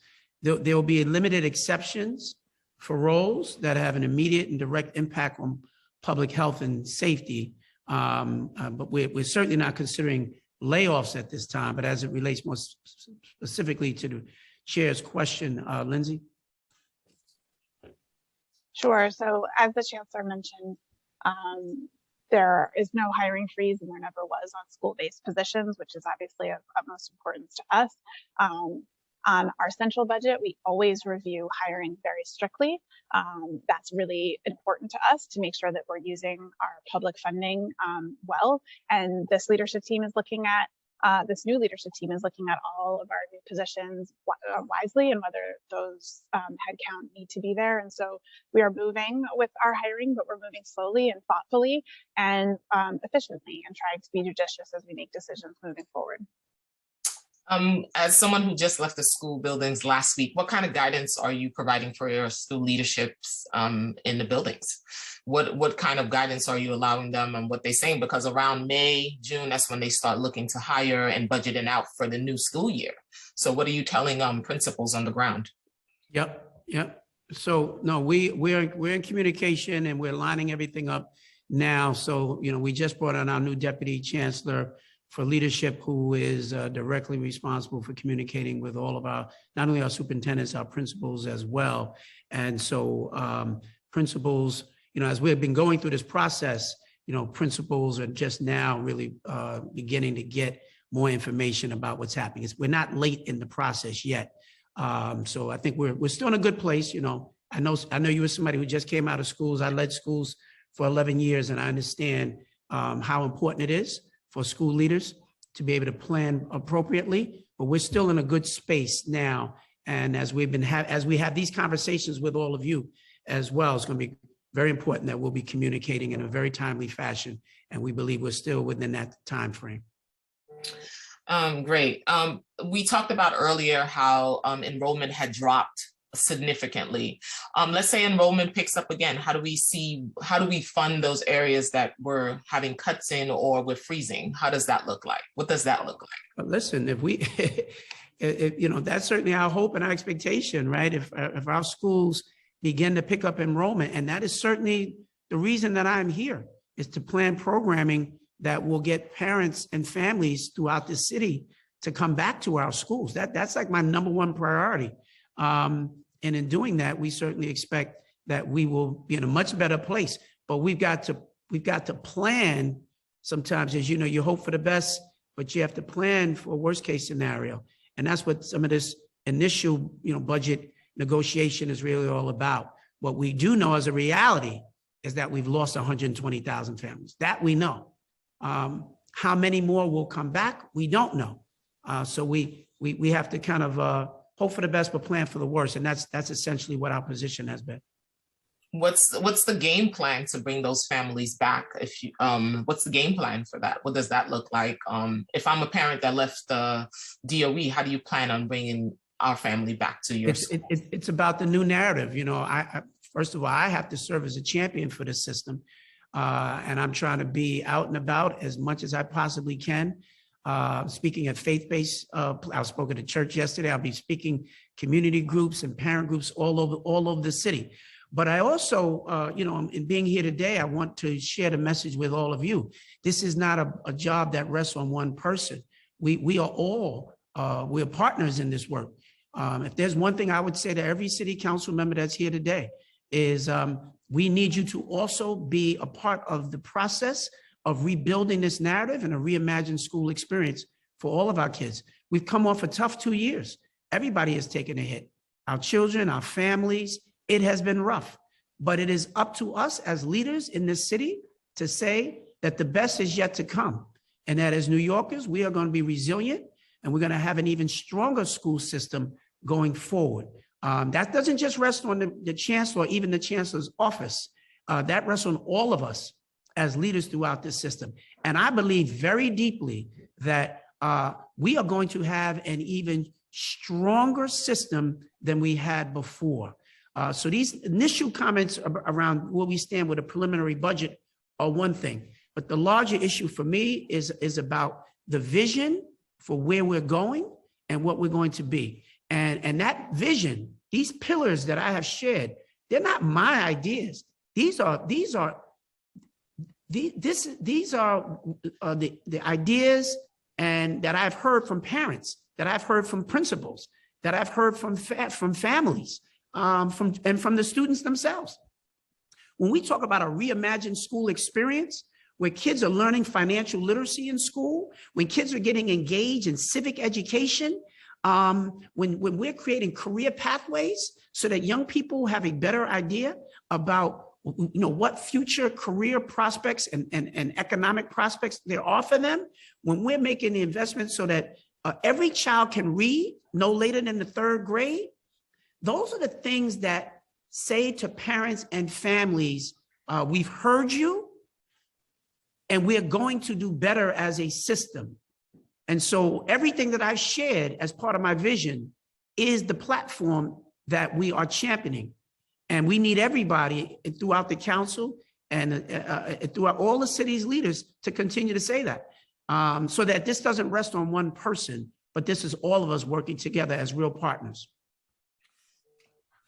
There will be limited exceptions for roles that have an immediate and direct impact on public health and safety, but we're certainly not considering layoffs at this time, but as it relates more specifically to the chair's question, Lindsay. Sure. So as the chancellor mentioned, there is no hiring freeze and there never was on school-based positions, which is obviously of utmost importance to us. On our central budget, we always review hiring very strictly. That's really important to us to make sure that we're using our public funding well. And this leadership team is looking at this new leadership team is looking at all of our new positions wisely and whether those headcount need to be there. And so we are moving with our hiring, but we're moving slowly and thoughtfully and efficiently and trying to be judicious as we make decisions moving forward. As someone who just left the school buildings last week, what kind of guidance are you providing for your school leaderships in the buildings? What kind of guidance are you allowing them and what they're saying? Because around May, June, that's when they start looking to hire and budgeting out for the new school year. So what are you telling principals on the ground? Yep. So no, we're in communication and we're lining everything up now. So, we just brought on our new deputy chancellor for leadership, who is directly responsible for communicating with all of our, not only our superintendents, our principals as well. And so principals, as we've been going through this process, principals are just now really beginning to get more information about what's happening. We're not late in the process yet. So I think we're still in a good place. I know you were somebody who just came out of schools. I led schools for 11 years, and I understand how important it is for school leaders to be able to plan appropriately, but we're still in a good space now. And as we have these conversations with all of you as well, it's going to be very important that we'll be communicating in a very timely fashion. And we believe we're still within that time frame. Great. We talked about earlier how enrollment had dropped significantly. Let's say enrollment picks up again. How do we fund those areas that we're having cuts in or we're freezing? How does that look like? What does that look like? But listen, that's certainly our hope and our expectation, right? If our schools begin to pick up enrollment, and that is certainly the reason that I'm here, is to plan programming that will get parents and families throughout the city to come back to our schools. That's like my number one priority. And in doing that, we certainly expect that we will be in a much better place. But we've got to plan. Sometimes, as you know, you hope for the best, but you have to plan for a worst case scenario. And that's what some of this initial, budget negotiation is really all about. What we do know as a reality is that we've lost 120,000 families. That we know. How many more will come back? We don't know. So we have to kind of hope for the best, but plan for the worst. And that's essentially what our position has been. What's the game plan to bring those families back? What's the game plan for that? What does that look like? If I'm a parent that left the DOE, how do you plan on bringing our family back to your school? It's about the new narrative. First of all, I have to serve as a champion for the system. And I'm trying to be out and about as much as I possibly can. Speaking at faith-based, I spoke at a church yesterday. I'll be speaking community groups and parent groups all over the city. But I also, in being here today, I want to share the message with all of you. This is not a job that rests on one person. We are all, we're partners in this work. If there's one thing I would say to every city council member that's here today is we need you to also be a part of the process of rebuilding this narrative and a reimagined school experience for all of our kids. We've come off a tough 2 years. Everybody has taken a hit. Our children, our families, it has been rough. But it is up to us as leaders in this city to say that the best is yet to come. And that as New Yorkers, we are going to be resilient and we're going to have an even stronger school system going forward. That doesn't just rest on the chancellor or even the chancellor's office. That rests on all of us as leaders throughout this system. And I believe very deeply that we are going to have an even stronger system than we had before. So these initial comments around where we stand with a preliminary budget are one thing, but the larger issue for me is about the vision for where we're going and what we're going to be. And that vision, these pillars that I have shared, they're not my ideas. These are the ideas and that I've heard from parents, that I've heard from principals, that I've heard from families, from the students themselves. When we talk about a reimagined school experience, where kids are learning financial literacy in school, when kids are getting engaged in civic education, when we're creating career pathways so that young people have a better idea about what future career prospects and economic prospects there are for them, when we're making the investment so that every child can read no later than the 3rd grade, those are the things that say to parents and families, we've heard you, and we're going to do better as a system. And so everything that I've shared as part of my vision is the platform that we are championing. And we need everybody throughout the council and throughout all the city's leaders to continue to say that, so that this doesn't rest on one person, but this is all of us working together as real partners.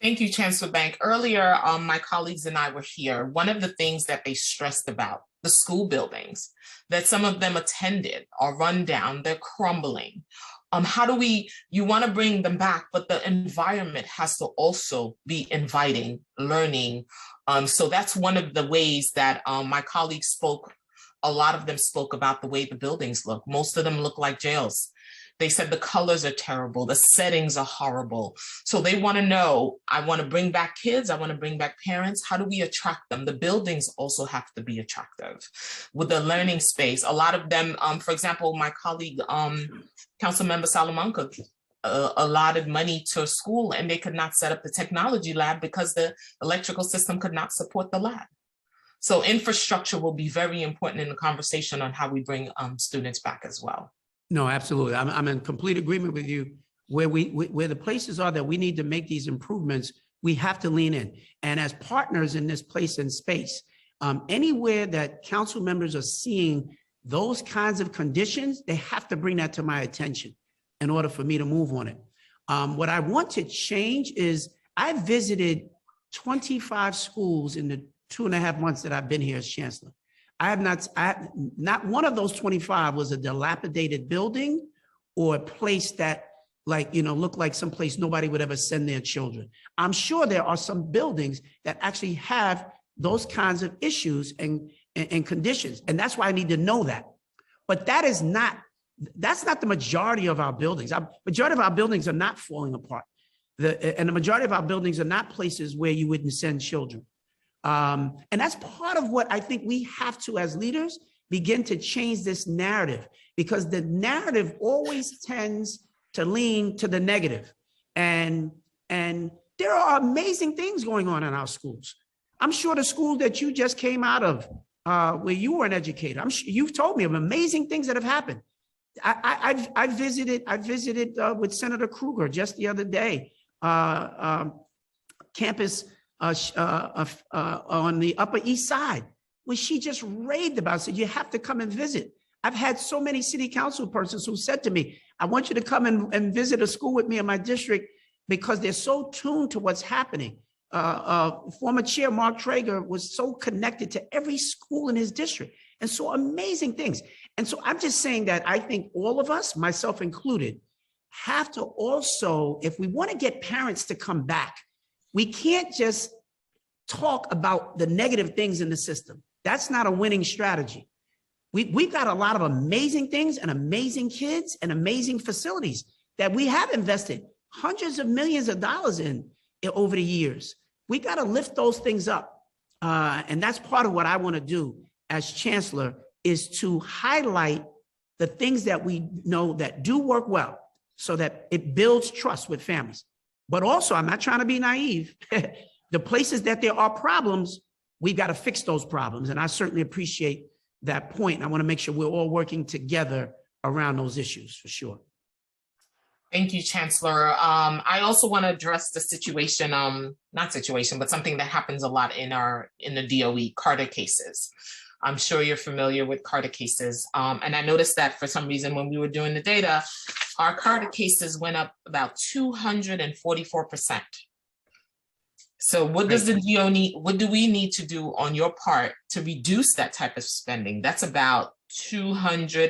Thank you, Chancellor Bank. Earlier, my colleagues and I were here. One of the things that they stressed about the school buildings, that some of them attended are run down, they're crumbling. How do you want to bring them back, but the environment has to also be inviting, learning. So that's one of the ways that my colleagues spoke. A lot of them spoke about the way the buildings look. Most of them look like jails. They said the colors are terrible, the settings are horrible. So they want to know, I want to bring back kids, I want to bring back parents. How do we attract them? The buildings also have to be attractive with the learning space. A lot of them, for example, my colleague, Councilmember Salamanca, allotted money to a school and they could not set up the technology lab because the electrical system could not support the lab. So infrastructure will be very important in the conversation on how we bring students back as well. No, absolutely. I'm in complete agreement with you. Where the places are that we need to make these improvements, we have to lean in. And as partners in this place and space, anywhere that council members are seeing those kinds of conditions, they have to bring that to my attention in order for me to move on it. What I want to change is I visited 25 schools in the 2.5 months that I've been here as chancellor. Not one of those 25 was a dilapidated building or a place that looked like someplace nobody would ever send their children. I'm sure there are some buildings that actually have those kinds of issues and conditions. And that's why I need to know that. But that's not the majority of our buildings. Majority of our buildings are not falling apart. And the majority of our buildings are not places where you wouldn't send children. And that's part of what I think we have to, as leaders, begin to change this narrative, because the narrative always tends to lean to the negative. And there are amazing things going on in our schools. I'm sure the school that you just came out of, where you were an educator, I'm sure you've told me of amazing things that have happened. I visited with Senator Kruger just the other day, campus on the Upper East Side, where she just raved about, said, you have to come and visit. I've had so many city council persons who said to me, I want you to come and visit a school with me in my district, because they're so tuned to what's happening. Former Chair Mark Traeger was so connected to every school in his district, and so amazing things. And so I'm just saying that I think all of us, myself included, have to also, if we want to get parents to come back, we can't just talk about the negative things in the system. That's not a winning strategy. We've got a lot of amazing things and amazing kids and amazing facilities that we have invested hundreds of millions of dollars in over the years. We got to lift those things up. And that's part of what I want to do as chancellor, is to highlight the things that we know that do work well, so that it builds trust with families. But also, I'm not trying to be naive. The places that there are problems, we've got to fix those problems. And I certainly appreciate that point. I want to make sure we're all working together around those issues, for sure. Thank you, Chancellor. I also want to address the situation, not situation, but something that happens a lot in the DOE, Carter cases. I'm sure you're familiar with Carter cases. And I noticed that for some reason, when we were doing the data, our Carter cases went up about 244%. So what does the DOE need, what do we need to do on your part to reduce that type of spending? That's about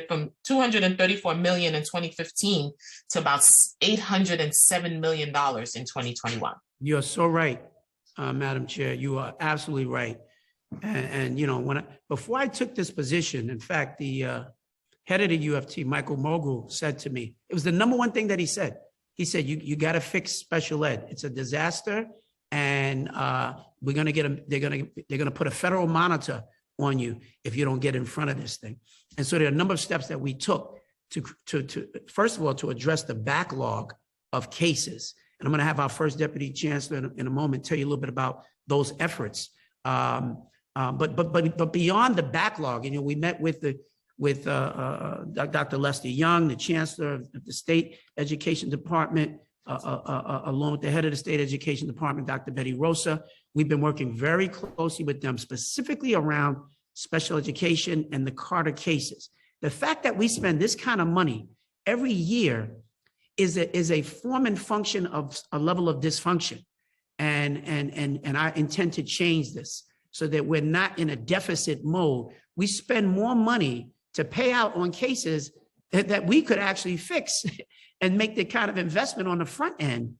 from 234 million in 2015 to about $807 million in 2021. You're so right, Madam Chair. You are absolutely right. And you know, before I took this position, in fact, the head of the UFT, Michael Mogul, said to me, it was the number one thing that he said. He said, you got to fix special ed. It's a disaster. And we're going to get they're going to put a federal monitor on you if you don't get in front of this thing. And so there are a number of steps that we took to first of all, to address the backlog of cases. And I'm going to have our first deputy chancellor in a moment tell you a little bit about those efforts. But beyond the backlog, you know, we met with Dr. Lester Young, the chancellor of the state education department, along with the head of the state education department, Dr. Betty Rosa. We've been working very closely with them, specifically around special education and the Carter cases. The fact that we spend this kind of money every year is a form and function of a level of dysfunction. And I intend to change this so that we're not in a deficit mode. We spend more money to pay out on cases that we could actually fix and make the kind of investment on the front end.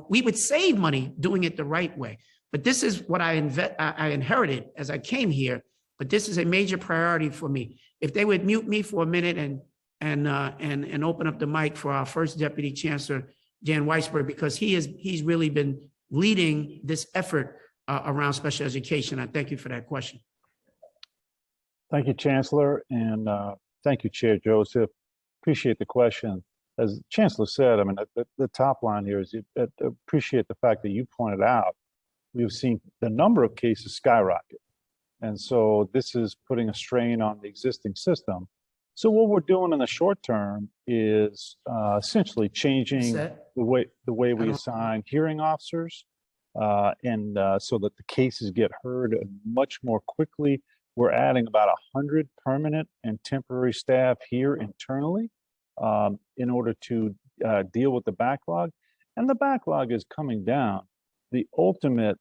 We would save money doing it the right way. But this is what I inherited as I came here. But this is a major priority for me. If they would mute me for a minute and open up the mic for our first deputy chancellor, Dan Weisberg, because he's really been leading this effort around special education. I thank you for that question. Thank you, Chancellor, and thank you, Chair Joseph. Appreciate the question. As Chancellor said, I mean, the top line here is appreciate the fact that you pointed out we've seen the number of cases skyrocket. And so this is putting a strain on the existing system. So what we're doing in the short term is essentially changing the way we assign hearing officers, and so that the cases get heard much more quickly. We're adding about 100 permanent and temporary staff here internally in order to deal with the backlog. And the backlog is coming down. The ultimate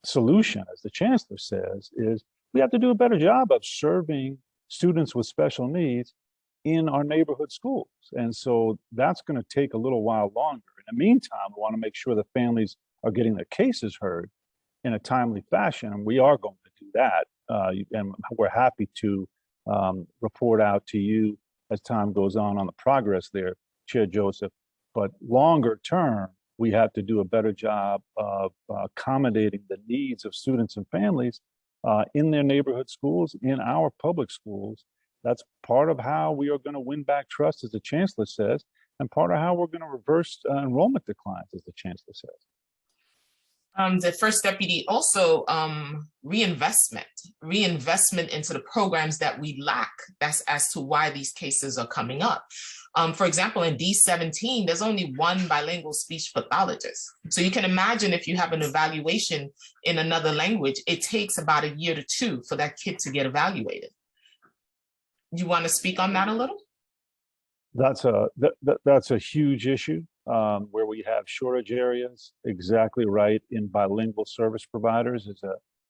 solution, as the Chancellor says, is we have to do a better job of serving students with special needs in our neighborhood schools. And so that's going to take a little while longer. In the meantime, we want to make sure the families are getting their cases heard in a timely fashion, and we are going to do that. And we're happy to report out to you as time goes on the progress there, Chair Joseph. But longer term, we have to do a better job of accommodating the needs of students and families in their neighborhood schools, in our public schools. That's part of how we are going to win back trust, as the Chancellor says, and part of how we're going to reverse enrollment declines, as the Chancellor says. The first deputy also reinvestment into the programs that we lack. That's as to why these cases are coming up. For example, in D17, there's only one bilingual speech pathologist. So you can imagine if you have an evaluation in another language, it takes about a year to two for that kid to get evaluated. You want to speak on that a little? That's a huge issue where we have shortage areas. Exactly right. In bilingual service providers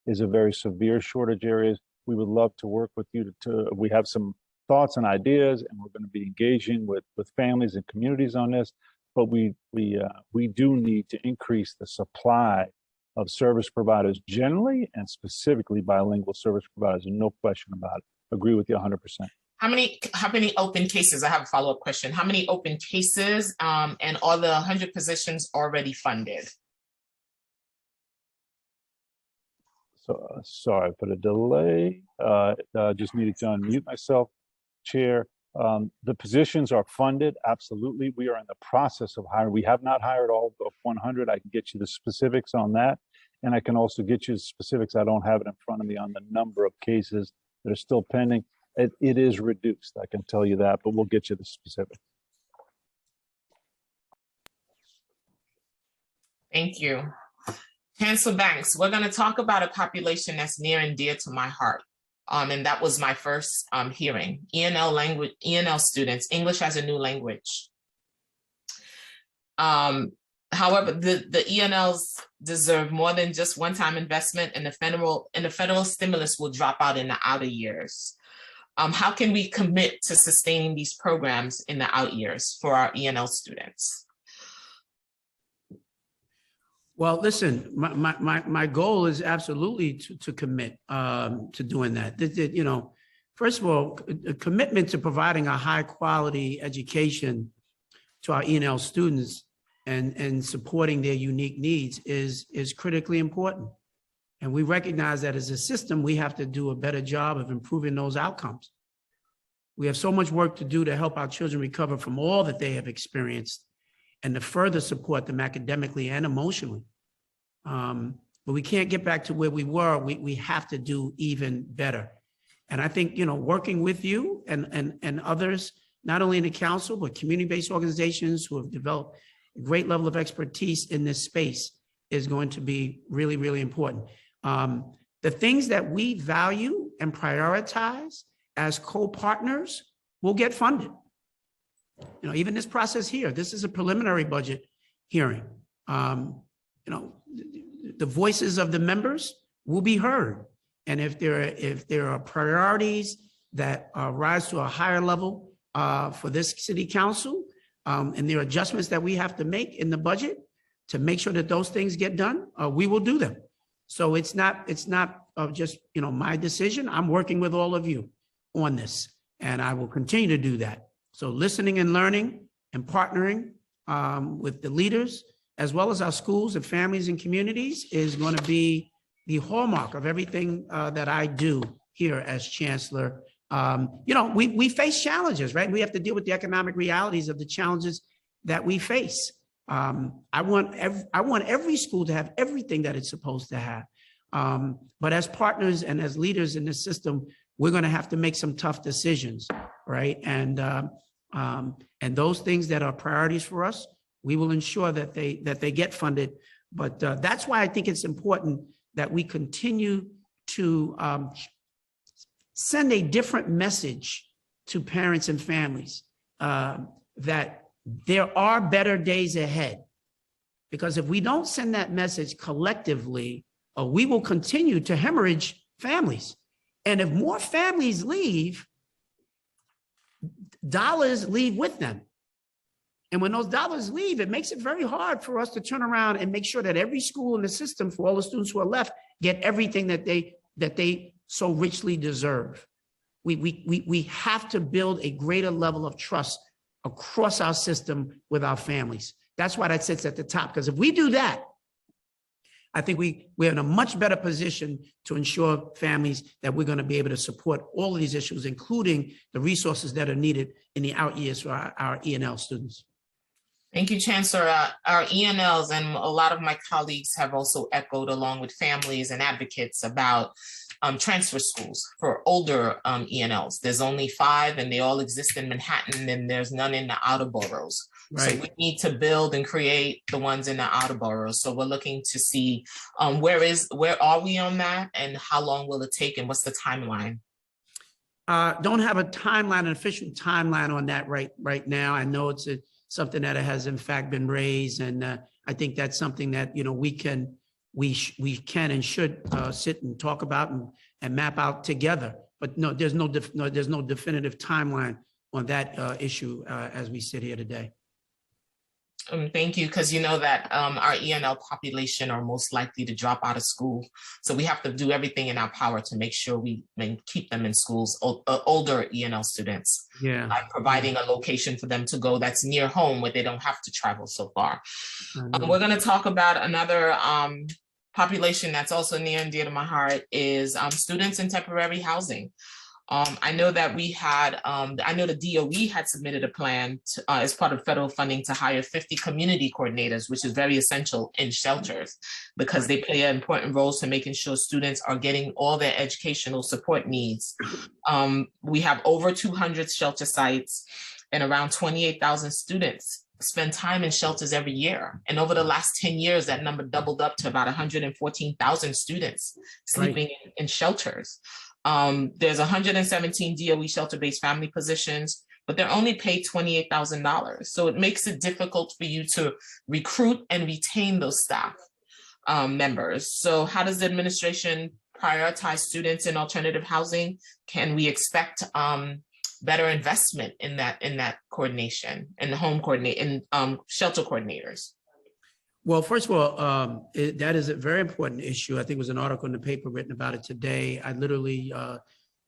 is a very severe shortage areas. We would love to work with you we have some thoughts and ideas, and we're going to be engaging with families and communities on this. But we do need to increase the supply of service providers generally, and specifically bilingual service providers. No question about it. Agree with you 100%. How many open cases? I have a follow-up question. How many open cases and are the 100 positions already funded? So sorry for the delay. Just needed to unmute myself, Chair. The positions are funded. Absolutely. We are in the process of hiring. We have not hired all of 100. I can get you the specifics on that. And I can also get you the specifics. I don't have it in front of me on the number of cases that are still pending. It is reduced, I can tell you that, but we'll get you the specifics. Thank you. Chancellor Banks, we're going to talk about a population that's near and dear to my heart. And that was my first hearing. ENL students, English as a new language. However, the ENLs deserve more than just one-time investment, and the federal stimulus will drop out in the outer years. How can we commit to sustaining these programs in the out years for our ENL students? Well, listen, my goal is absolutely to commit to doing that. You know, first of all, a commitment to providing a high quality education to our ENL students and supporting their unique needs is critically important. And we recognize that as a system, we have to do a better job of improving those outcomes. We have so much work to do to help our children recover from all that they have experienced and to further support them academically and emotionally. But we can't get back to where we were. We have to do even better. And I think, you know, working with you and others, not only in the council, but community-based organizations who have developed a great level of expertise in this space is going to be really, really important. The things that we value and prioritize as co-partners will get funded. You know, even this process here, this is a preliminary budget hearing. You know, the voices of the members will be heard. And if there are priorities that rise to a higher level for this city council, and there are adjustments that we have to make in the budget to make sure that those things get done, we will do them. So it's not just, you know, my decision. I'm working with all of you on this, and I will continue to do that. So listening and learning and partnering with the leaders, as well as our schools and families and communities, is going to be the hallmark of everything that I do here as chancellor. You know, we face challenges, right? We have to deal with the economic realities of the challenges that we face. I want every school to have everything that it's supposed to have. But as partners and as leaders in this system, we're going to have to make some tough decisions, right? And those things that are priorities for us, we will ensure that they get funded. But that's why I think it's important that we continue to send a different message to parents and families that there are better days ahead. Because if we don't send that message collectively, we will continue to hemorrhage families. And if more families leave, dollars leave with them. And when those dollars leave, it makes it very hard for us to turn around and make sure that every school in the system, for all the students who are left, get everything that they so richly deserve. We have to build a greater level of trust across our system with our families. That's why that sits at the top, because if we do that, I think we're in a much better position to ensure families that we're going to be able to support all of these issues, including the resources that are needed in the out years for our ENL students. Thank you, Chancellor. Our ENLs and a lot of my colleagues have also echoed, along with families and advocates, about transfer schools for older ENLs. There's only 5 and they all exist in Manhattan, and there's none in the outer boroughs. Right. So we need to build and create the ones in the outer boroughs. So we're looking to see where are we on that, and how long will it take, and what's the timeline? Don't have a timeline, an official timeline on that right now. I know it's something that has in fact been raised, and I think that's something that, you know, we can and should sit and talk about and map out together. But no, there's no definitive timeline on that issue as we sit here today. Thank you, because you know that our ENL population are most likely to drop out of school. So we have to do everything in our power to make sure we keep them in schools, older ENL students, by providing a location for them to go that's near home, where they don't have to travel so far. We're going to talk about another population that's also near and dear to my heart, is students in temporary housing. I know that we had, I know the DOE had submitted a plan to, as part of federal funding, to hire 50 community coordinators, which is very essential in shelters, because they play an important role to making sure students are getting all their educational support needs. We have over 200 shelter sites, and around 28,000 students spend time in shelters every year. And over the last 10 years, that number doubled up to about 114,000 students sleeping in shelters. There's 117 DOE shelter-based family positions, but they're only paid $28,000. So it makes it difficult for you to recruit and retain those staff members. So how does the administration prioritize students in alternative housing? Can we expect better investment in that coordination and the home coordinate and shelter coordinators? Well, first of all, that is a very important issue. I think it was an article in the paper written about it today. I literally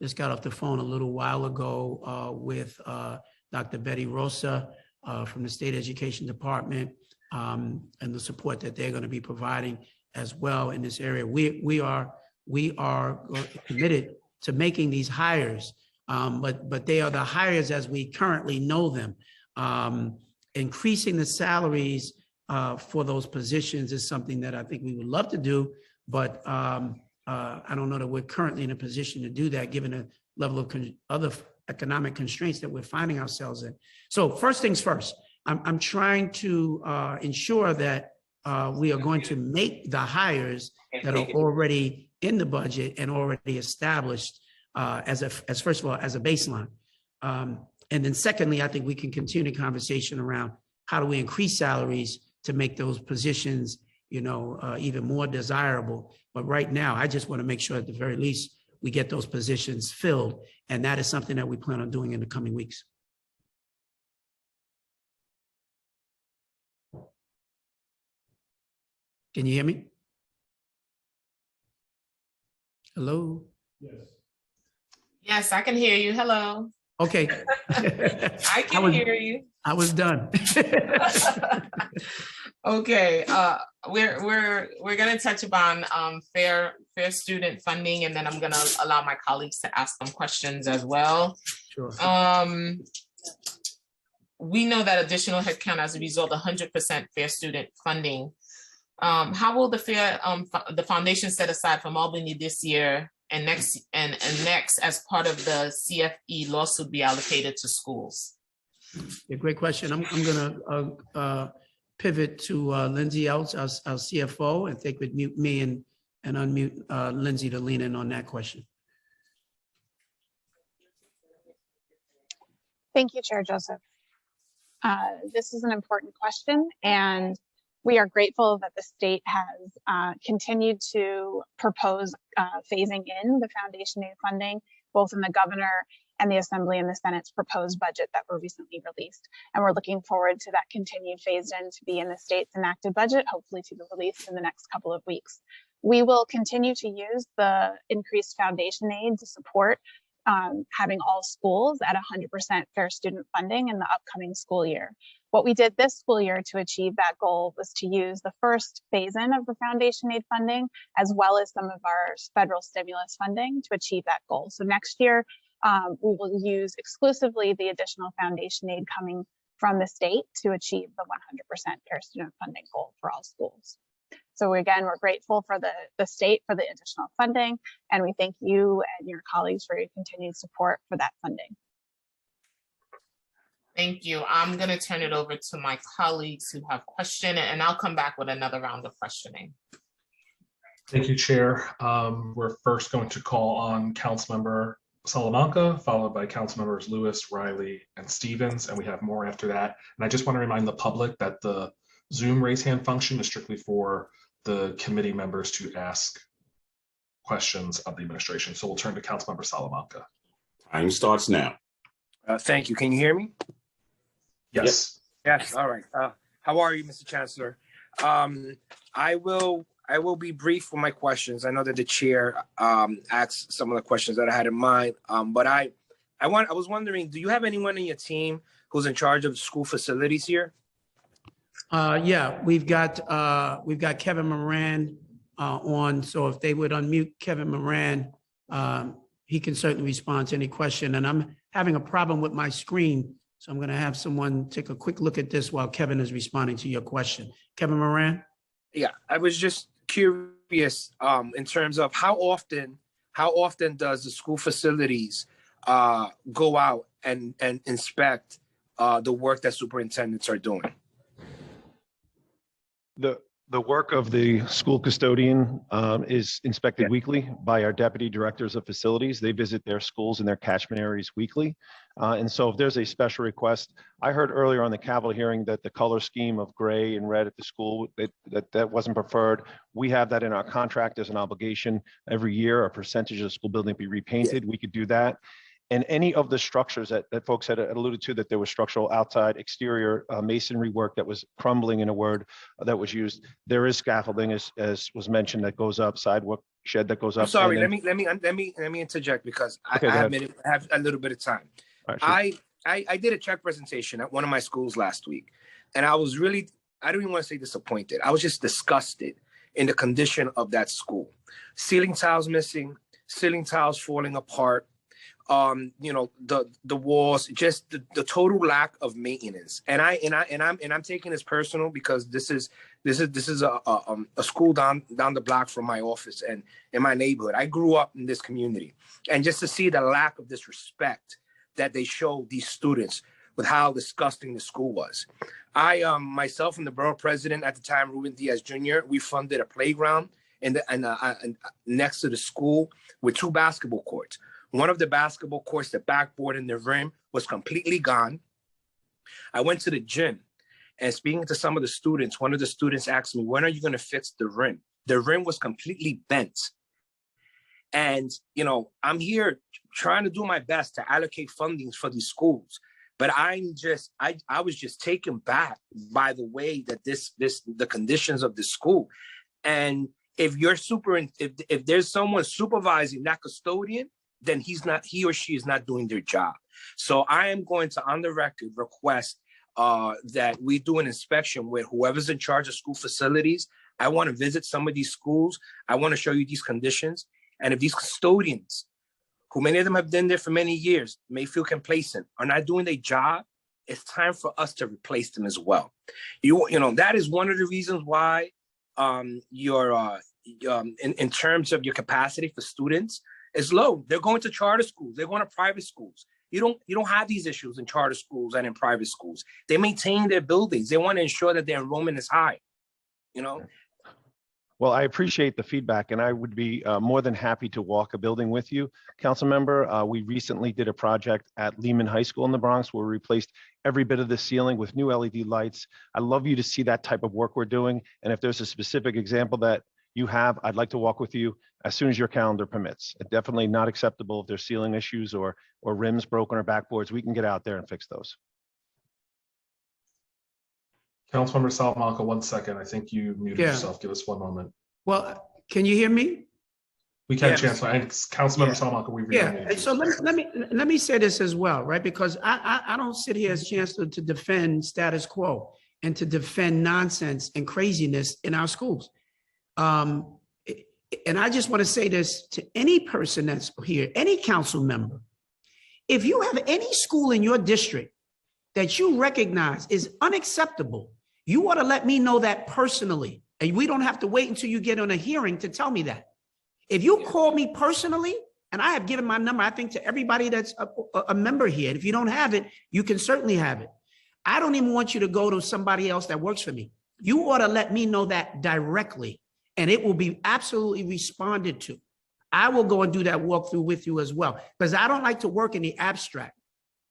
just got off the phone a little while ago with Dr. Betty Rosa from the State Education Department and the support that they're going to be providing as well in this area. We are committed to making these hires, but they are the hires as we currently know them. Increasing the salaries for those positions is something that I think we would love to do, but I don't know that we're currently in a position to do that given the level of other economic constraints that we're finding ourselves in. So first things first, I'm trying to ensure that we are going to make the hires that are already in the budget and already established as first of all, as a baseline. And then secondly, I think we can continue the conversation around how do we increase salaries to make those positions, even more desirable. But right now, I just want to make sure at the very least we get those positions filled. And that is something that we plan on doing in the coming weeks. Can you hear me? Hello? Yes. Yes, I can hear you. Hello. Okay. I can hear you. I was done. Okay, we're gonna touch upon fair student funding, and then I'm gonna allow my colleagues to ask them questions as well. Sure. We know that additional headcount as a result of 100% fair student funding. How will the foundation set aside from Albany this year and next as part of the CFE lawsuit be allocated to schools? Yeah, great question. I'm going to pivot to Lindsay Eltz, our CFO, and think would mute me and unmute Lindsay to lean in on that question. Thank you, Chair Joseph. This is an important question, and we are grateful that the state has continued to propose phasing in the foundation aid funding, both in the governor and the Assembly and the Senate's proposed budget that were recently released. And we're looking forward to that continued phased in to be in the state's enacted budget, hopefully to be released in the next couple of weeks. We will continue to use the increased foundation aid to support having all schools at 100% fair student funding in the upcoming school year. What we did this school year to achieve that goal was to use the first phase-in of the foundation aid funding, as well as some of our federal stimulus funding to achieve that goal. So next year, we will use exclusively the additional foundation aid coming from the state to achieve the 100% fair student funding goal for all schools. So again, we're grateful for the state for the additional funding, and we thank you and your colleagues for your continued support for that funding. Thank you. I'm going to turn it over to my colleagues who have questions, and I'll come back with another round of questioning. Thank you, Chair. We're first going to call on Councilmember Salamanca, followed by Councilmembers Lewis, Riley, and Stevens, and we have more after that. And I just want to remind the public that the Zoom raise hand function is strictly for the committee members to ask questions of the administration. So we'll turn to Councilmember Salamanca. Time starts now. Thank you. Can you hear me? Yes. Yes. All right. How are you, Mr. Chancellor? I will be brief with my questions. I know that the chair asked some of the questions that I had in mind, but I was wondering, do you have anyone in your team who's in charge of school facilities here? Yeah, we've got Kevin Moran on. So if they would unmute Kevin Moran, he can certainly respond to any question. And I'm having a problem with my screen, so I'm going to have someone take a quick look at this while Kevin is responding to your question. Kevin Moran? Yeah, I was just curious in terms of how often does the school facilities go out and inspect the work that superintendents are doing? The work of the school custodian is inspected weekly by our deputy directors of facilities. They visit their schools and their catchment areas weekly. And so if there's a special request, I heard earlier on the Capitol hearing that the color scheme of gray and red at the school, that wasn't preferred. We have that in our contract as an obligation every year, a percentage of the school building be repainted. We could do that. And any of the structures that folks had alluded to, that there was structural outside exterior masonry work that was crumbling, in a word that was used, there is scaffolding, as was mentioned, that goes up, sidewalk shed that goes up. I'm sorry, and let me interject because Okay, I go have a little bit of time. All right, shoot. I did a check presentation at one of my schools last week, and I was really, I don't even want to say disappointed. I was just disgusted in the condition of that school. Ceiling tiles missing, ceiling tiles falling apart. You know, the walls, just the total lack of maintenance. And I'm taking this personal because this is a school down the block from my office and in my neighborhood. I grew up in this community, and just to see the lack of disrespect that they show these students with how disgusting the school was. I myself and the borough president at the time, Ruben Diaz Jr., we funded a playground and next to the school with 2 basketball courts. One of the basketball courts, the backboard and the rim was completely gone. I went to the gym, and speaking to some of the students, one of the students asked me, when are you going to fix the rim? The rim was completely bent. And, you know, I'm here trying to do my best to allocate fundings for these schools. But I was just taken back by the way that the conditions of the school. And if you're if there's someone supervising that custodian, then he or she is not doing their job. So I am going to, on the record, request that we do an inspection with whoever's in charge of school facilities. I want to visit some of these schools. I want to show you these conditions. And if these custodians, who many of them have been there for many years, may feel complacent, are not doing their job, it's time for us to replace them as well. You know, that is one of the reasons why in terms of your capacity for students, is low. They're going to charter schools. They're going to private schools. You don't have these issues in charter schools and in private schools. They maintain their buildings. They want to ensure that their enrollment is high. You know. Well, I appreciate the feedback, and I would be more than happy to walk a building with you, council member. We recently did a project at Lehman High School in the Bronx where we replaced every bit of the ceiling with new LED lights. I'd love you to see that type of work we're doing. And if there's a specific example that you have, I'd like to walk with you as soon as your calendar permits. Definitely not acceptable if there's ceiling issues or rims broken or backboards. We can get out there and fix those. Councilmember Salamanca, 1 second. I think you muted yourself. Give us 1 moment. Well, can you hear me? We can, Chancellor. And Councilmember Salamanca, we So let me say this as well, right? Because I don't sit here as Chancellor to defend status quo and to defend nonsense and craziness in our schools. And I just want to say this to any person that's here, any council member. If you have any school in your district that you recognize is unacceptable, you ought to let me know that personally. And we don't have to wait until you get on a hearing to tell me that. If you call me personally, and I have given my number, I think, to everybody that's a member here. And if you don't have it, you can certainly have it. I don't even want you to go to somebody else that works for me. You ought to let me know that directly, and it will be absolutely responded to. I will go and do that walkthrough with you as well, because I don't like to work in the abstract.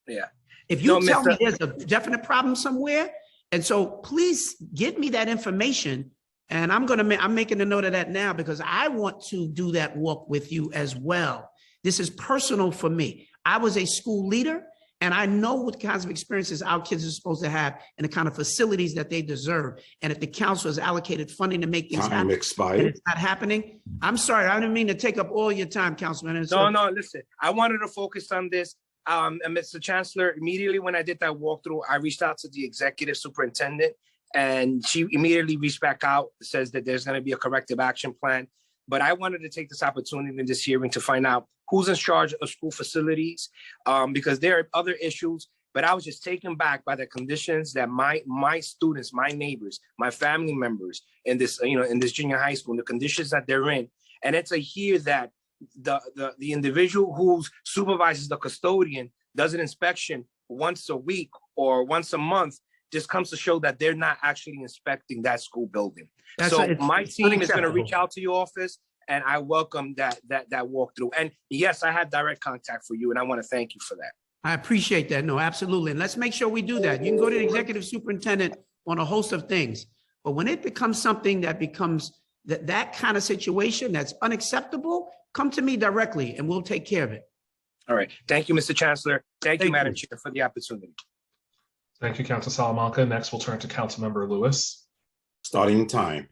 Yeah. If you tell me there's a definite problem somewhere, and so please give me that information, and I'm making a note of that now because I want to do that walk with you as well. This is personal for me. I was a school leader, and I know what kinds of experiences our kids are supposed to have and the kind of facilities that they deserve. And if the council has allocated funding to make things happen, and it's not happening, I'm sorry, I didn't mean to take up all your time, Councilman. No, listen, I wanted to focus on this. And Mr. Chancellor, immediately when I did that walkthrough, I reached out to the executive superintendent, and she immediately reached back out, says that there's going to be a corrective action plan. But I wanted to take this opportunity in this hearing to find out who's in charge of school facilities, because there are other issues. But I was just taken back by the conditions that my students, my neighbors, my family members in this, in this junior high school, the conditions that they're in. And it's a hear that the individual who supervises the custodian does an inspection once a week or once a month, just comes to show that they're not actually inspecting that school building. That's So right. my It's team is going to reach unacceptable. out to your office, and I welcome that walkthrough. And yes, I have direct contact for you, and I want to thank you for that. I appreciate that. No, absolutely. And let's make sure we do that. You can go to the executive superintendent on a host of things. But when it becomes something that becomes that kind of situation that's unacceptable, come to me directly and we'll take care of it. All right. Thank you, Mr. Chancellor. Thank you, Thank Madam you. Chair, for the opportunity. Thank you, Council Salamanca. Next, we'll turn to Councilmember Lewis. Starting time.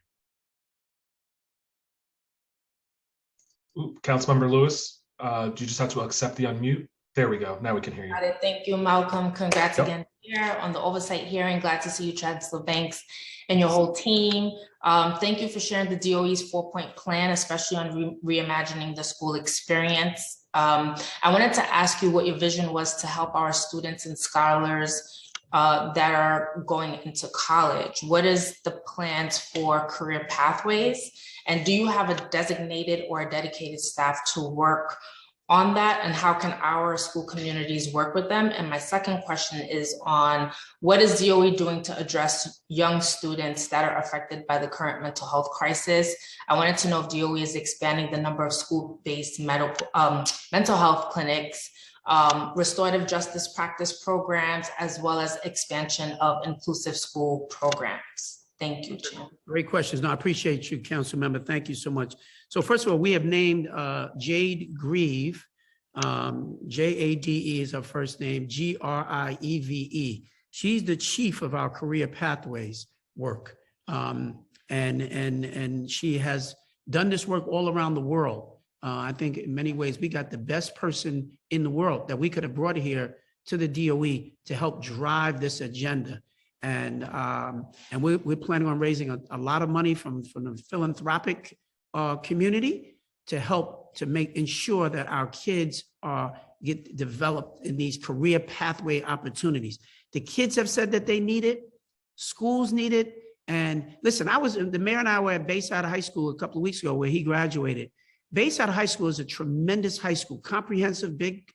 Councilmember Lewis, do you just have to accept the unmute? There we go. Now we can hear you. Got it. Thank you, Malcolm. Congrats Yep. again here on the oversight hearing. Glad to see you, Chancellor Banks, and your whole team. Thank you for sharing the DOE's 4-point plan, especially on reimagining the school experience. I wanted to ask you what your vision was to help our students and scholars that are going into college. What is the plans for career pathways? And do you have a designated or a dedicated staff to work on that, and how can our school communities work with them? And my second question is on what is DOE doing to address young students that are affected by the current mental health crisis? I wanted to know if DOE is expanding the number of school-based mental health clinics, restorative justice practice programs, as well as expansion of inclusive school programs. Thank you, Chair. Great questions. No, I appreciate you, Council Member. Thank you so much. So first of all, we have named Jade Grieve. Jade is her first name, Grieve. She's the chief of our career pathways work. And she has done this work all around the world. I think in many ways, we got the best person in the world that we could have brought here to the DOE to help drive this agenda. And we're planning on raising a lot of money from the philanthropic community to help to ensure that our kids get developed in these career pathway opportunities. The kids have said that they need it, schools need it. And listen, the mayor and I were at Bayside High School a couple of weeks ago where he graduated. Bayside High School is a tremendous high school, comprehensive, big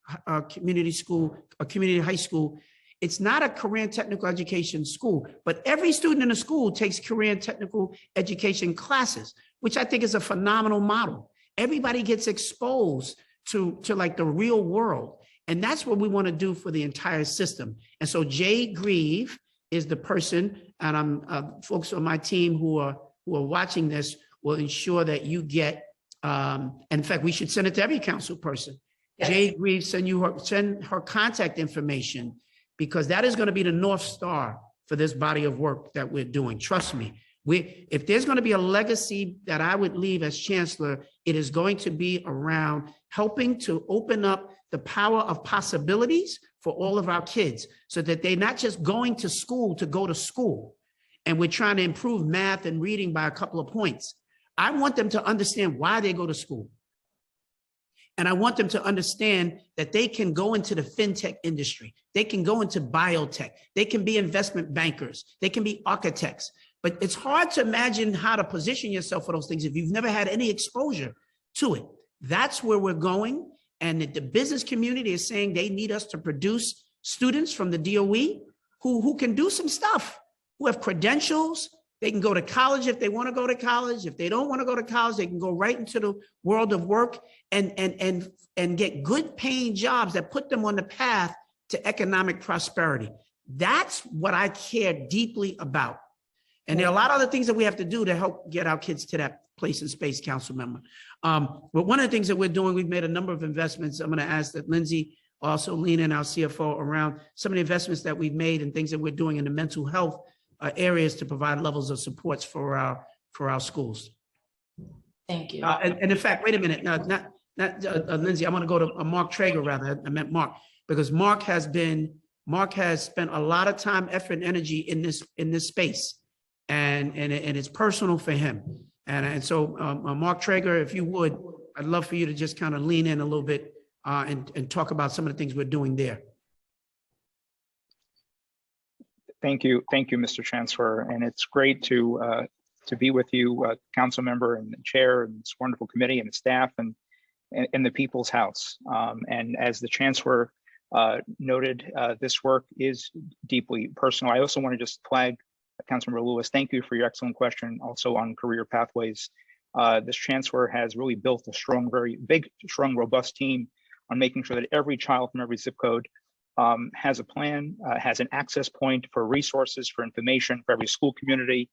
community school, a community high school. It's not a career and technical education school, but every student in the school takes career and technical education classes, which I think is a phenomenal model. Everybody gets exposed to like the real world. And that's what we want to do for the entire system. And so Jay Grieve is the person, and I'm folks on my team who are watching this will ensure that you get, in fact, we should send it to every council person. Yes. Jay Grieve, send her contact information, because that is going to be the North Star for this body of work that we're doing. Trust me, if there's going to be a legacy that I would leave as chancellor, it is going to be around helping to open up the power of possibilities for all of our kids so that they're not just going to school to go to school. And we're trying to improve math and reading by a couple of points. I want them to understand why they go to school. And I want them to understand that they can go into the fintech industry. They can go into biotech. They can be investment bankers. They can be architects. But it's hard to imagine how to position yourself for those things if you've never had any exposure to it. That's where we're going. And the business community is saying they need us to produce students from the DOE who can do some stuff, who have credentials. They can go to college if they want to go to college. If they don't want to go to college, they can go right into the world of work and get good paying jobs that put them on the path to economic prosperity. That's what I care deeply about. And there are a lot of other things that we have to do to help get our kids to that place in space, council member. But one of the things that we're doing, we've made a number of investments. I'm going to ask that Lindsay also lean in, our CFO, around some of the investments that we've made and things that we're doing in the mental health areas to provide levels of support for our schools. Thank you. And in fact, wait a minute, not Lindsay, I want to go to Mark Traeger, rather. I meant Mark, because Mark has spent a lot of time, effort, and energy in this space, and it's personal for him. And so Mark Traeger, if you would, I'd love for you to just kind of lean in a little bit and talk about some of the things we're doing there. Thank you, Mr. Chancellor, and it's great to be with you, council member and chair, and this wonderful committee and the staff and the People's House. And as the Chancellor noted, this work is deeply personal. I also want to just flag, Councilmember Lewis, thank you for your excellent question also on career pathways. This chancellor has really built a strong, very big, strong, robust team on making sure that every child from every zip code has a plan, has an access point for resources, for information, for every school community.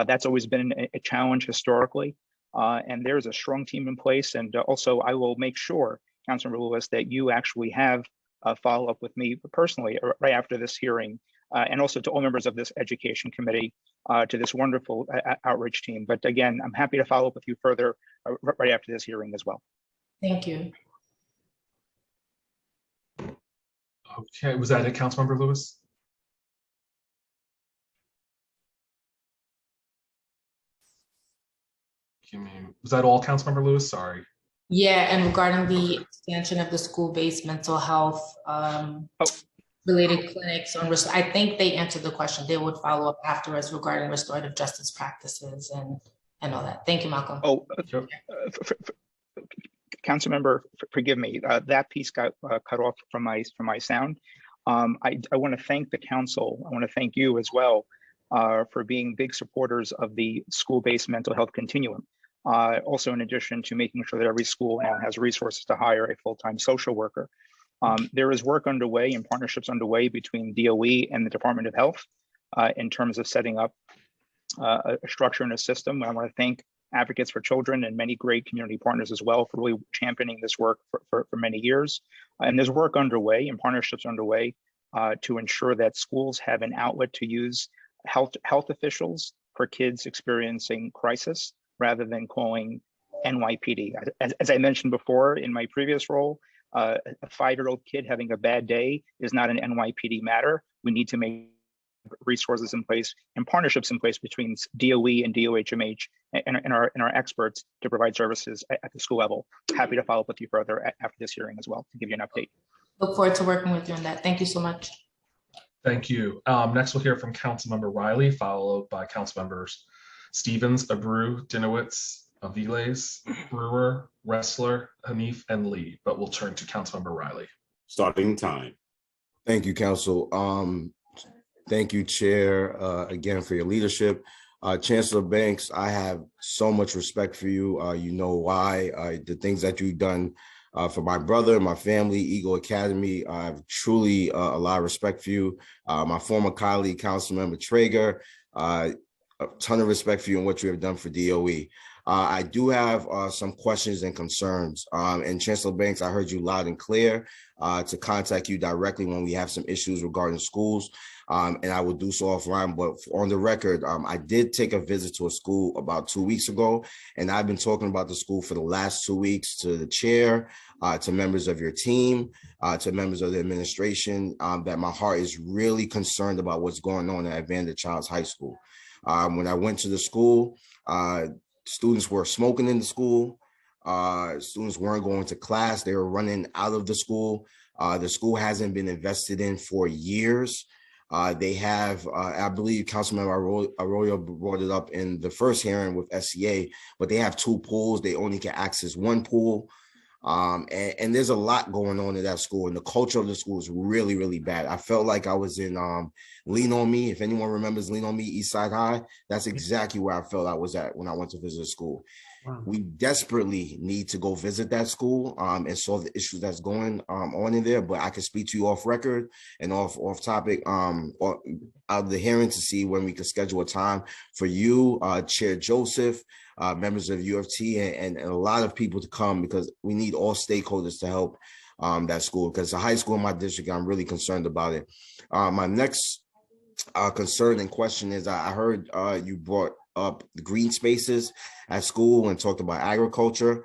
That's always been a challenge historically. And there's a strong team in place. And also I will make sure, Councilmember Lewis, that you actually have a follow-up with me personally right after this hearing, and also to all members of this education committee, to this wonderful outreach team. But again, I'm happy to follow up with you further right after this hearing as well. Thank you. Okay, was that it, Councilmember Lewis? Was that all, Councilmember Lewis? Sorry. Yeah, and regarding the expansion of the school-based mental health related clinics on risk, I think they answered the question. They would follow up afterwards regarding restorative justice practices and all that. Thank you, Malcolm. Oh, Councilmember, forgive me. That piece got cut off from my sound. I want to thank the council. I want to thank you as well for being big supporters of the school-based mental health continuum. Also, in addition to making sure that every school now has resources to hire a full-time social worker. There is work underway and partnerships underway between DOE and the Department of Health in terms of setting up a structure and a system. I want to thank Advocates for Children and many great community partners as well for really championing this work for many years. And there's work underway and partnerships underway to ensure that schools have an outlet to use health officials for kids experiencing crisis rather than calling NYPD. As I mentioned before in my previous role, a 5-year-old kid having a bad day is not an NYPD matter. We need to make resources in place and partnerships in place between DOE and DOHMH and our experts to provide services at the school level. Happy to follow up with you further after this hearing as well to give you an update. Look forward to working with you on that. Thank you so much. Thank you. Next, we'll hear from Councilmember Riley, followed by Councilmembers Stevens, Abreu, Dinowitz, Aviles, Brewer, Ressler, Hanif, and Lee. But we'll turn to Councilmember Riley. Starting time. Thank you, Council. Thank you, Chair, again for your leadership. Chancellor Banks, I have so much respect for you. You know why. The things that you've done for my brother, my family, Eagle Academy, I have truly a lot of respect for you. My former colleague, Councilmember Traeger, a ton of respect for you and what you have done for DOE. I do have some questions and concerns. And Chancellor Banks, I heard you loud and clear to contact you directly when we have some issues regarding schools. And I will do so offline, but on the record, I did take a visit to a school about 2 weeks ago, and I've been talking about the school for the last 2 weeks to the chair, to members of your team, to members of the administration, that my heart is really concerned about what's going on at Evander Childs High School. When I went to the school, students were smoking in the school. Students weren't going to class. They were running out of the school. The school hasn't been invested in for years. They have, I believe Councilmember Arroyo brought it up in the first hearing with SCA, but they have 2 pools. They only can access 1 pool. And there's a lot going on in that school, and the culture of the school is really, really bad. I felt like I was in Lean On Me. If anyone remembers Lean On Me, East Side High, that's exactly where I felt I was at when I went to visit the school. Wow. We desperately need to go visit that school and solve the issues that's going on in there. But I can speak to you off record and off topic or out of the hearing to see when we can schedule a time for you, Chair Joseph, members of U of T, and a lot of people to come, because we need all stakeholders to help that school, because the high school in my district, I'm really concerned about it. My next concern and question is, I heard you brought up the green spaces at school and talked about agriculture.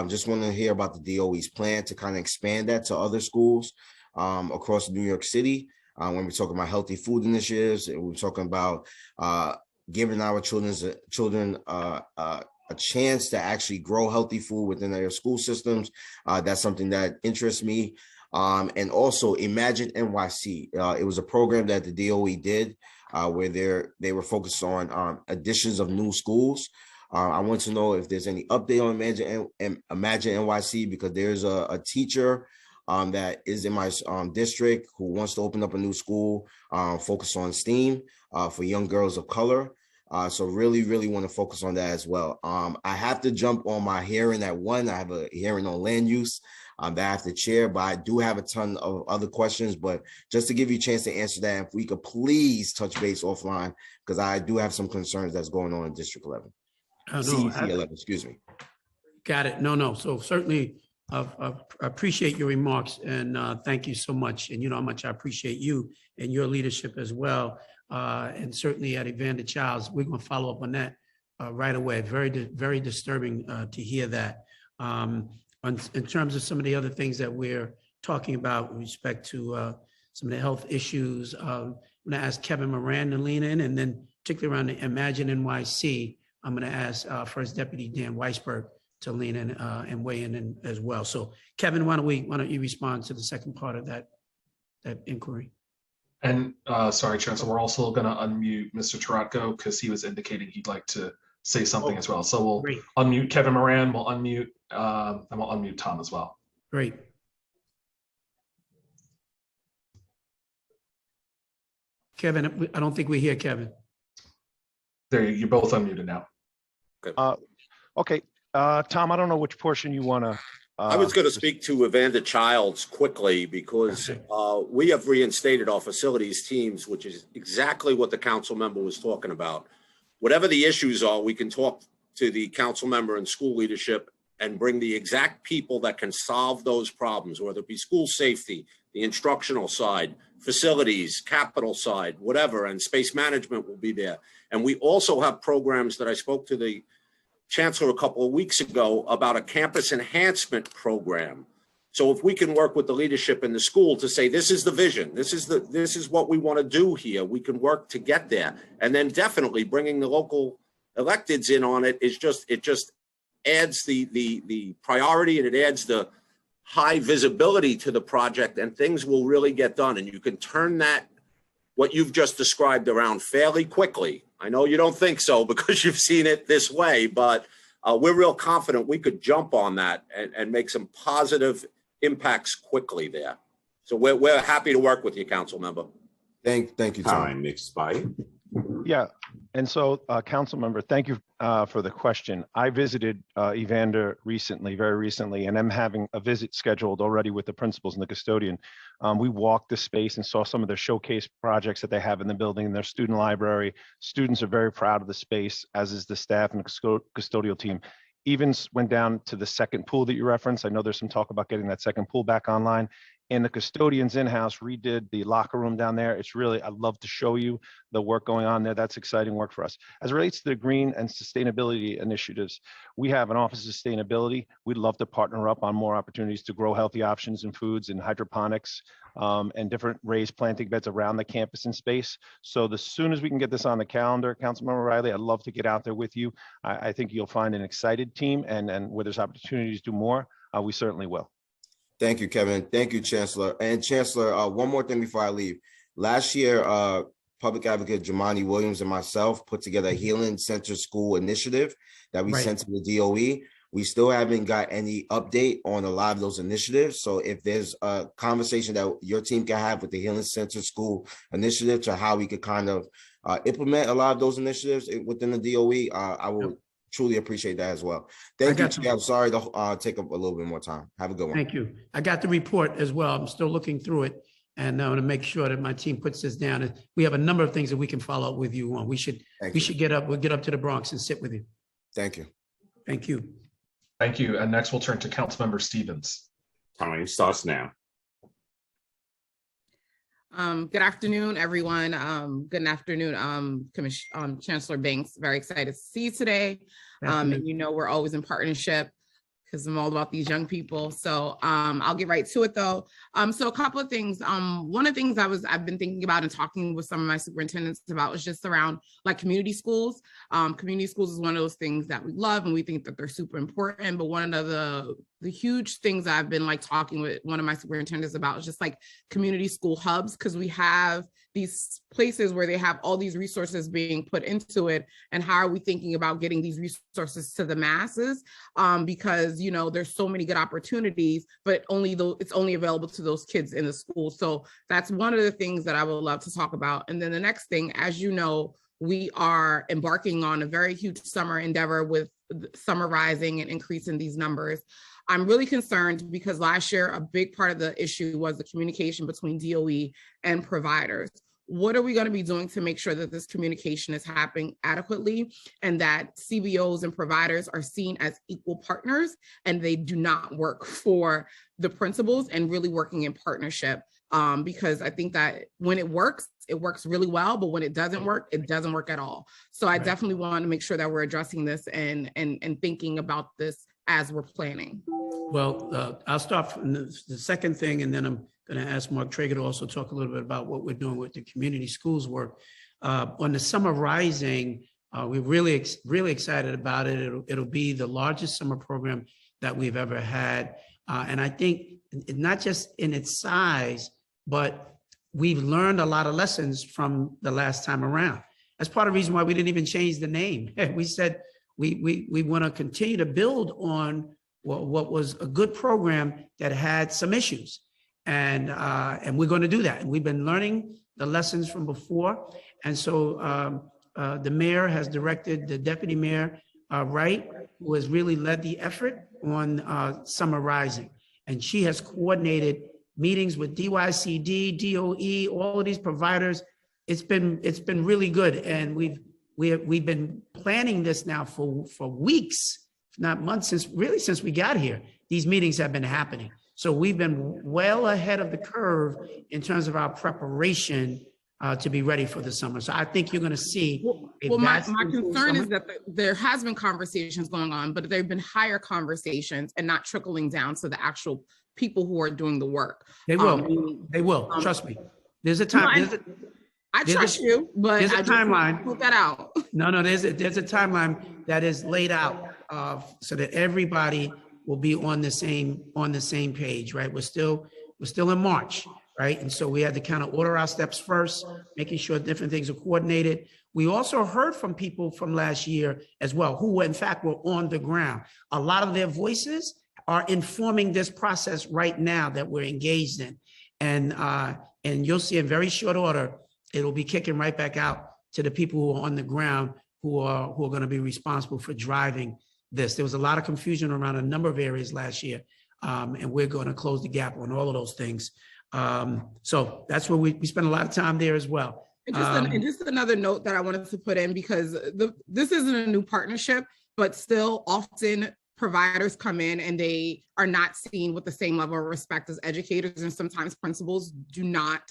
Just want to hear about the DOE's plan to kind of expand that to other schools across New York City. When we're talking about healthy food initiatives, and we're talking about giving our children a chance to actually grow healthy food within their school systems. That's something that interests me. And also Imagine NYC. It was a program that the DOE did where they were focused on additions of new schools. I want to know if there's any update on Imagine NYC, because there's a teacher that is in my district who wants to open up a new school, focus on STEAM for young girls of color. So really want to focus on that as well. I have to jump on my hearing at 1. I have a hearing on land use that I have to chair, but I do have a ton of other questions. But just to give you a chance to answer that, if we could please touch base offline, because I do have some concerns that's going on in District 11. CEC 11, excuse me. Got it. No. So certainly I appreciate your remarks and thank you so much. And you know how much I appreciate you and your leadership as well. And certainly at Evander Childs, we're going to follow up on that right away. Very disturbing to hear that. In terms of some of the other things that we're talking about with respect to some of the health issues, I'm going to ask Kevin Moran to lean in, and then particularly around the Imagine NYC, I'm going to ask First Deputy Dan Weisberg to lean in and weigh in as well. So Kevin, why don't you respond to the second part of that inquiry? And sorry, Chancellor, we're also going to unmute Mr. Taratko because he was indicating he'd like to say something as well. So we'll unmute Kevin Moran, we'll unmute, and we'll unmute Tom as well. Great. Kevin, I don't think we hear Kevin. There, you're both unmuted now. Okay, Tom, I don't know which portion you want to. I was going to speak to Evander Childs quickly because we have reinstated our facilities teams, which is exactly what the council member was talking about. Whatever the issues are, we can talk to the council member and school leadership and bring the exact people that can solve those problems, whether it be school safety, the instructional side, facilities, capital side, whatever, and space management will be there. And we also have programs that I spoke to the Chancellor a couple of weeks ago about a campus enhancement program. So if we can work with the leadership in the school to say, this is the vision, this is what we want to do here, we can work to get there. And then definitely bringing the local electeds in on it is just, it just adds the priority, and it adds the high visibility to the project, and things will really get done. And you can turn that, what you've just described, around fairly quickly. I know you don't think so because you've seen it this way, but we're real confident we could jump on that and make some positive impacts quickly there. So we're happy to work with you, council member. Thank you, Tom. Time expired. Yeah, and so council member, thank you for the question. I visited Evander very recently, and I'm having a visit scheduled already with the principals and the custodian. We walked the space and saw some of the showcase projects that they have in the building in their student library. Students are very proud of the space, as is the staff and the custodial team. Even went down to the second pool that you referenced. I know there's some talk about getting that second pool back online. And the custodians in-house redid the locker room down there. It's really, I'd love to show you the work going on there. That's exciting work for us. As it relates to the green and sustainability initiatives, we have an Office of Sustainability. We'd love to partner up on more opportunities to grow healthy options in foods and hydroponics and different raised planting beds around the campus and space. So as soon as we can get this on the calendar, Councilmember Riley, I'd love to get out there with you. I think you'll find an excited team, and where there's opportunities to do more, we certainly will. Thank you, Kevin. Thank you, Chancellor. And Chancellor, one more thing before I leave. Last year, Public Advocate Jamani Williams and myself put together a Healing Center School initiative that we sent to the DOE. We still haven't got any update on a lot of those initiatives. So if there's a conversation that your team can have with the Healing Center School initiative to how we could kind of implement a lot of those initiatives within the DOE, I will truly appreciate that as well. Thank you, Chair. I'm sorry to take up a little bit more time. Have a good one. Thank you. I got the report as well. I'm still looking through it, and I want to make sure that my team puts this down. We have a number of things that we can follow up with you on. We should get up. We'll get up to the Bronx and sit with you. Thank you. Thank you. Thank you. And next we'll turn to Councilmember Stevens. Time starts now. Good afternoon, everyone. Good afternoon, Chancellor Banks. Very excited to see you today. And you know, we're always in partnership because I'm all about these young people. So I'll get right to it though. So a couple of things. One of the things I've been thinking about and talking with some of my superintendents about was just around like community schools. Community schools is one of those things that we love and we think that they're super important. But one of the huge things I've been like talking with one of my superintendents about is just like community school hubs, because we have these places where they have all these resources being put into it, and how are we thinking about getting these resources to the masses, because you know there's so many good opportunities, but it's only available to those kids in the school. So that's one of the things that I would love to talk about. And then the next thing, as you know, we are embarking on a very huge summer endeavor with Summer Rising and increasing these numbers. I'm really concerned because last year, a big part of the issue was the communication between DOE and providers. What are we going to be doing to make sure that this communication is happening adequately and that CBOs and providers are seen as equal partners and they do not work for the principals and really working in partnership? Because I think that when it works really well, but when it doesn't work at all. So I definitely want to make sure that we're addressing this and thinking about this as we're planning. Well, I'll start from the second thing, and then I'm going to ask Mark Traeger to also talk a little bit about what we're doing with the community schools work. On the Summer Rising, we're really excited about it. It'll be the largest summer program that we've ever had. And I think not just in its size, but we've learned a lot of lessons from the last time around. That's part of the reason why we didn't even change the name. We said we want to continue to build on what was a good program that had some issues. And we're going to do that. And we've been learning the lessons from before. And so the mayor has directed the deputy mayor, Wright, who has really led the effort on Summer Rising. And she has coordinated meetings with DYCD, DOE, all of these providers. It's been really good. And we've been planning this now for weeks, if not months, since we got here. These meetings have been happening. So we've been well ahead of the curve in terms of our preparation to be ready for the summer. So I think you're going to see. Well, my concern is that there has been conversations going on, but there have been higher conversations and not trickling down to the actual people who are doing the work. They will. They will. Trust me. There's a time. I trust you, but there's a timeline. Put that out. No. There's a timeline that is laid out so that everybody will be on the same page, right? We're still in March, right? And so we had to kind of order our steps first, making sure different things are coordinated. We also heard from people from last year as well, who in fact were on the ground. A lot of their voices are informing this process right now that we're engaged in. And you'll see in very short order, it'll be kicking right back out to the people who are on the ground, who are going to be responsible for driving this. There was a lot of confusion around a number of areas last year, and we're going to close the gap on all of those things. So that's where we spend a lot of time there as well. And just another note that I wanted to put in, because this isn't a new partnership, but still often providers come in and they are not seen with the same level of respect as educators, and sometimes principals do not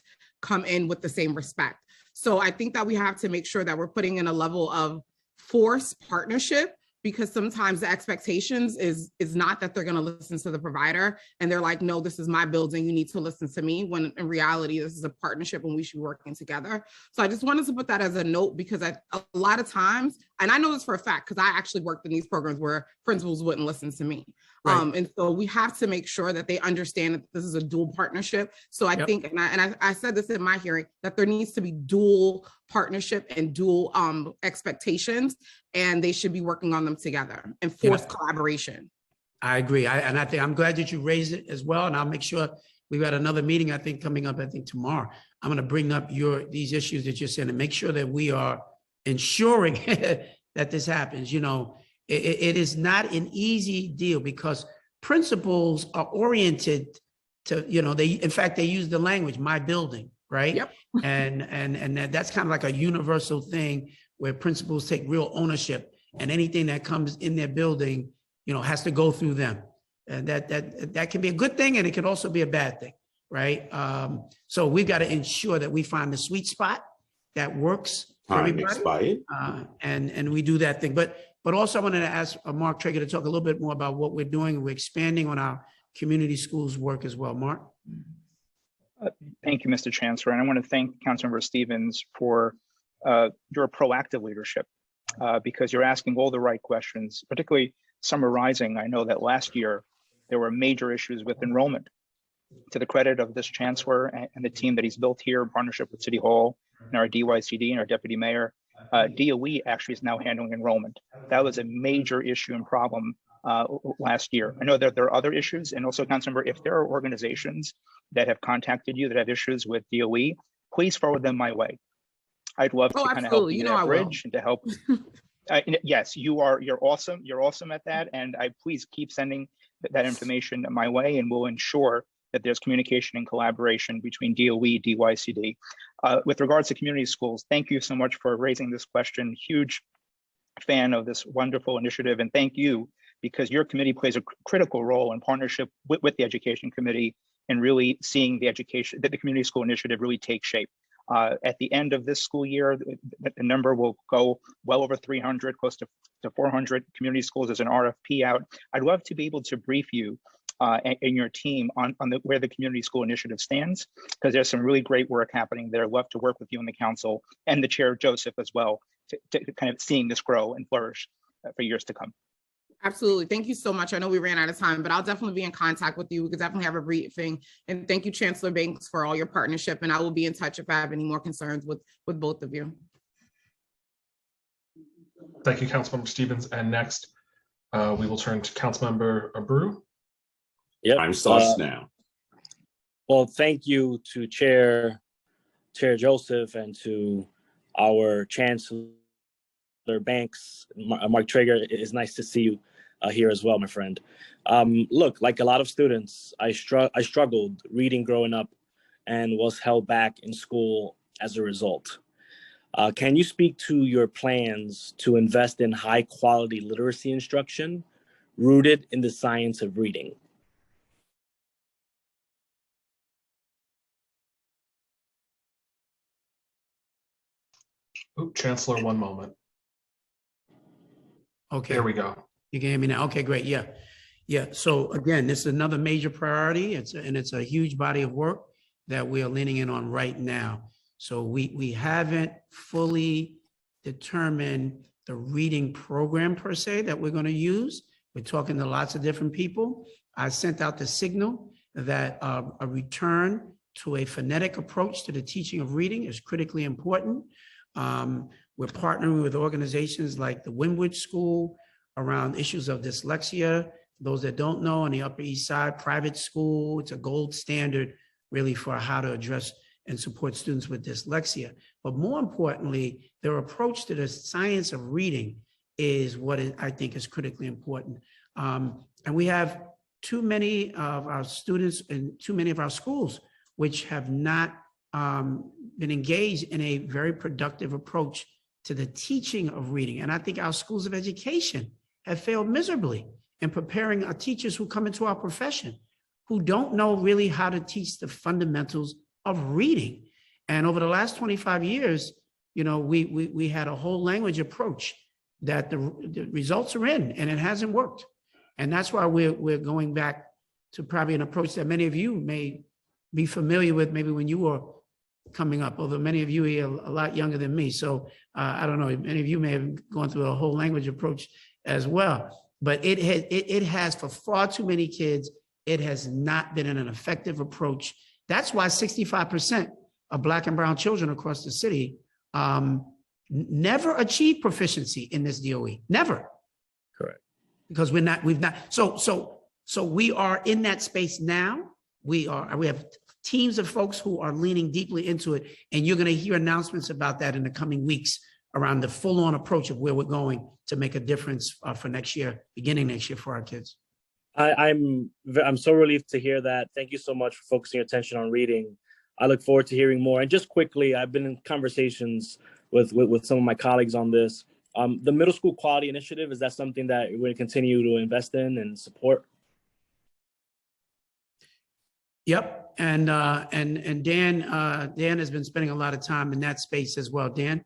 come in with the same respect. So I think that we have to make sure that we're putting in a level of forced partnership, because sometimes the expectations is not that they're going to listen to the provider and they're like, no, this is my building, you need to listen to me, when in reality, this is a partnership and we should be working together. So I just wanted to put that as a note, because a lot of times, and I know this for a fact, because I actually worked in these programs where principals wouldn't listen to me. Right. And so we have to make sure that they understand that this is a dual partnership. So I think, and I said this in my hearing, that there needs to be dual partnership and dual expectations, and they should be working on them together and forced collaboration. I agree. I'm glad that you raised it as well. And I'll make sure we've got another meeting, I think, coming up, tomorrow. I'm going to bring up these issues that you're saying and make sure that we are ensuring that this happens. You know, it is not an easy deal, because principals are oriented to, they use the language, my building, right? Yep. and that's kind of like a universal thing where principals take real ownership, and anything that comes in their building, has to go through them. And that can be a good thing, and it can also be a bad thing, right? So we've got to ensure that we find the sweet spot that works for everybody, and we do that thing. But also I wanted to ask Mark Traeger to talk a little bit more about what we're doing. We're expanding on our community schools work as well. Mark? Thank you, Mr. Chancellor. And I want to thank Councilmember Stevens for your proactive leadership, because you're asking all the right questions, particularly Summer Rising. I know that last year there were major issues with enrollment. To the credit of this chancellor and the team that he's built here in partnership with City Hall and our DYCD and our deputy mayor, DOE actually is now handling enrollment. That was a major issue and problem last year. I know that there are other issues, and also, Councilmember, if there are organizations that have contacted you that have issues with DOE, please forward them my way. I'd love to kind of help you that bridge and to help. Yes, you're awesome. You're awesome at that, and please keep sending that information my way, and we'll ensure that there's communication and collaboration between DOE, DYCD. With regards to community schools, thank you so much for raising this question. Huge fan of this wonderful initiative, and thank you, because your committee plays a critical role in partnership with the Education Committee and really seeing the community school initiative really take shape. At the end of this school year, the number will go well over 300, close to 400 community schools. There's an RFP out. I'd love to be able to brief you and your team on where the community school initiative stands, because there's some really great work happening there. I'd love to work with you and the council and the chair, Joseph, as well, to kind of seeing this grow and flourish for years to come. Absolutely. Thank you so much. I know we ran out of time, but I'll definitely be in contact with you. We could definitely have a briefing. And thank you, Chancellor Banks, for all your partnership. And I will be in touch if I have any more concerns with both of you. Thank you, Councilmember Stevens. And next, we will turn to Councilmember Abreu. Yep. Time starts now. Well, thank you to Chair Joseph and to our Chancellor Banks, Mark Traeger. It is nice to see you here as well, my friend. Look, like a lot of students, I struggled reading growing up and was held back in school as a result. Can you speak to your plans to invest in high quality literacy instruction rooted in the science of reading? Ooh, Chancellor, one moment. Okay. There we go. You can hear me now. Okay, great. Yeah. Yeah. So again, this is another major priority. It's a huge body of work that we are leaning in on right now. So we haven't fully determined the reading program per se that we're going to use. We're talking to lots of different people. I sent out the signal that a return to a phonetic approach to the teaching of reading is critically important. We're partnering with organizations like the Wynwood School around issues of dyslexia. For those that don't know, on the Upper East Side, private school, it's a gold standard really for how to address and support students with dyslexia. But more importantly, their approach to the science of reading is what I think is critically important. And we have too many of our students and too many of our schools which have not been engaged in a very productive approach to the teaching of reading. And I think our schools of education have failed miserably in preparing our teachers who come into our profession, who don't know really how to teach the fundamentals of reading. And over the last 25 years, you know, we had a whole language approach that the results are in, and it hasn't worked. And that's why we're going back to probably an approach that many of you may be familiar with, maybe when you were coming up, although many of you are a lot younger than me. So I don't know, many of you may have gone through a whole language approach as well. But it has for far too many kids, it has not been an effective approach. That's why 65% of Black and brown children across the city never achieve proficiency in this DOE, never. Correct. Because we've not. So we are in that space now. We have teams of folks who are leaning deeply into it, and you're going to hear announcements about that in the coming weeks around the full-on approach of where we're going to make a difference for next year, beginning next year for our kids. I'm so relieved to hear that. Thank you so much for focusing your attention on reading. I look forward to hearing more. And just quickly, I've been in conversations with some of my colleagues on this. The Middle School Quality Initiative, is that something that we're going to continue to invest in and support? Yep. And Dan has been spending a lot of time in that space as well. Dan?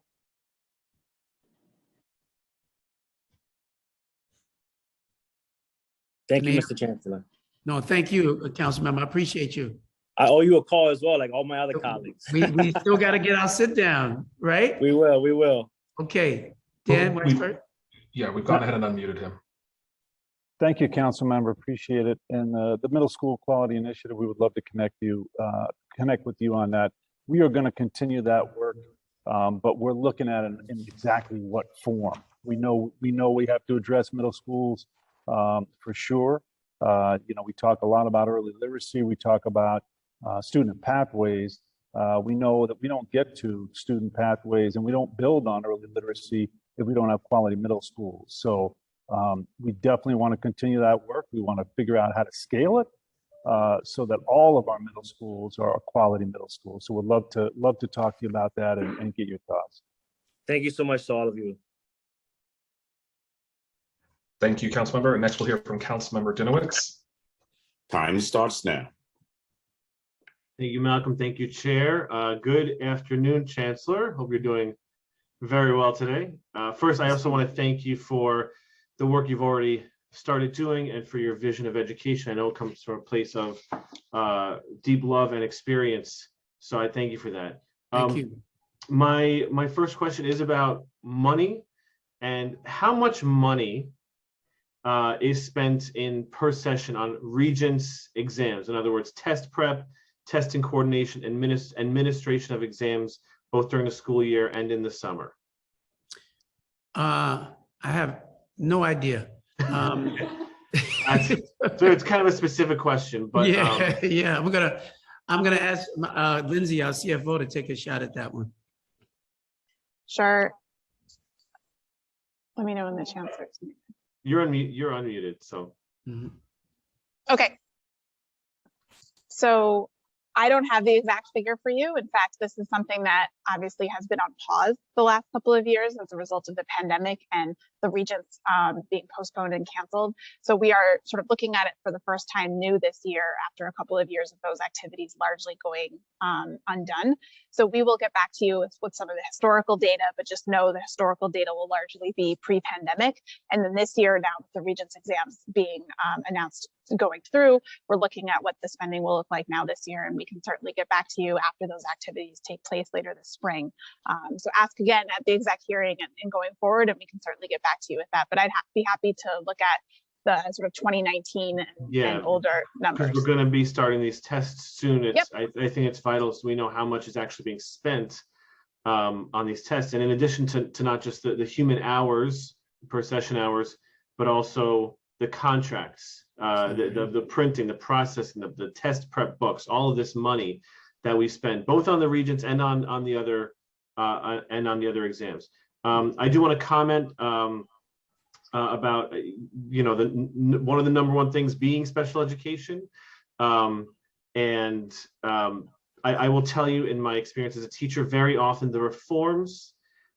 Thank you, Mr. Chancellor. No, thank you, Councilmember. I appreciate you. I owe you a call as well, like all my other colleagues. We still got to get our sit down, right? We will. Okay. Dan, we've gone ahead and unmuted him. Thank you, council member. Appreciate it. And the Middle School Quality Initiative, we would love to connect with you on that. We are going to continue that work, but we're looking at it in exactly what form. We know we have to address middle schools for sure. We talk a lot about early literacy. We talk about student pathways. We know that we don't get to student pathways and we don't build on early literacy if we don't have quality middle schools. So we definitely want to continue that work. We want to figure out how to scale it so that all of our middle schools are quality middle schools. So we'd love to talk to you about that and get your thoughts. Thank you so much to all of you. Thank you, Councilmember. Next, we'll hear from Councilmember Dinowitz. Time starts now. Thank you, Malcolm. Thank you, Chair. Good afternoon, Chancellor. Hope you're doing very well today. First, I also want to thank you for the work you've already started doing and for your vision of education. I know it comes from a place of deep love and experience, so I thank you for that. Thank you. My first question is about money and how much money is spent in per session on Regents exams. In other words, test prep, testing coordination, administration of exams, both during the school year and in the summer. I have no idea. So it's kind of a specific question, but yeah. I'm gonna ask Lindsay, our CFO, to take a shot at that one. Sure. Let me know when the chancellor's muted. You're unmuted. So. Mm-hmm. Okay. So I don't have the exact figure for you. In fact, this is something that obviously has been on pause the last couple of years as a result of the pandemic and the Regents being postponed and canceled. So we are sort of looking at it for the first time new this year after a couple of years of those activities largely going undone. So we will get back to you with some of the historical data, but just know the historical data will largely be pre-pandemic. And then this year, now with the Regents exams being announced going through, we're looking at what the spending will look like now this year, and we can certainly get back to you after those activities take place later this spring. So ask again at the exec hearing and going forward, and we can certainly get back to you with that. But I'd be happy to look at the sort of 2019 and older numbers. Because we're going to be starting these tests soon. I think it's vital so we know how much is actually being spent on these tests. And in addition to not just the human hours, per session hours, but also the contracts, the printing, the processing, the test prep books, all of this money that we spend both on the Regents and on the other exams. I do want to comment about one of the number one things being special education, and I will tell you, in my experience as a teacher, very often the reforms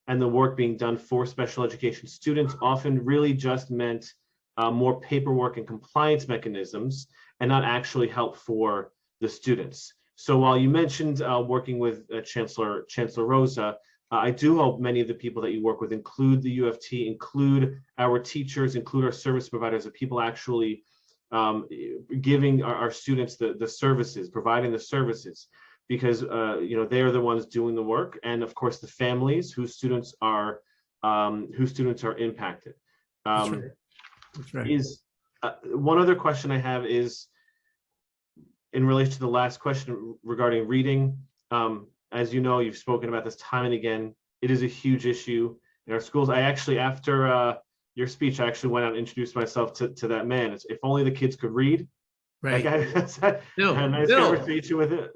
and the work being done for special education students often really just meant more paperwork and compliance mechanisms and not actually help for the students. So while you mentioned working with Chancellor Rosa, I do hope many of the people that you work with include the UFT, include our teachers, include our service providers, that people actually giving our students the services, providing the services, because they are the ones doing the work, and of course the families whose students are impacted. That's right. Is one other question I have is in relation to the last question regarding reading. As you know, you've spoken about this time and again. It is a huge issue in our schools. I actually, after your speech, I actually went out and introduced myself to that man. It's, if only the kids could read. Right. Bill, had a nice conversation with it.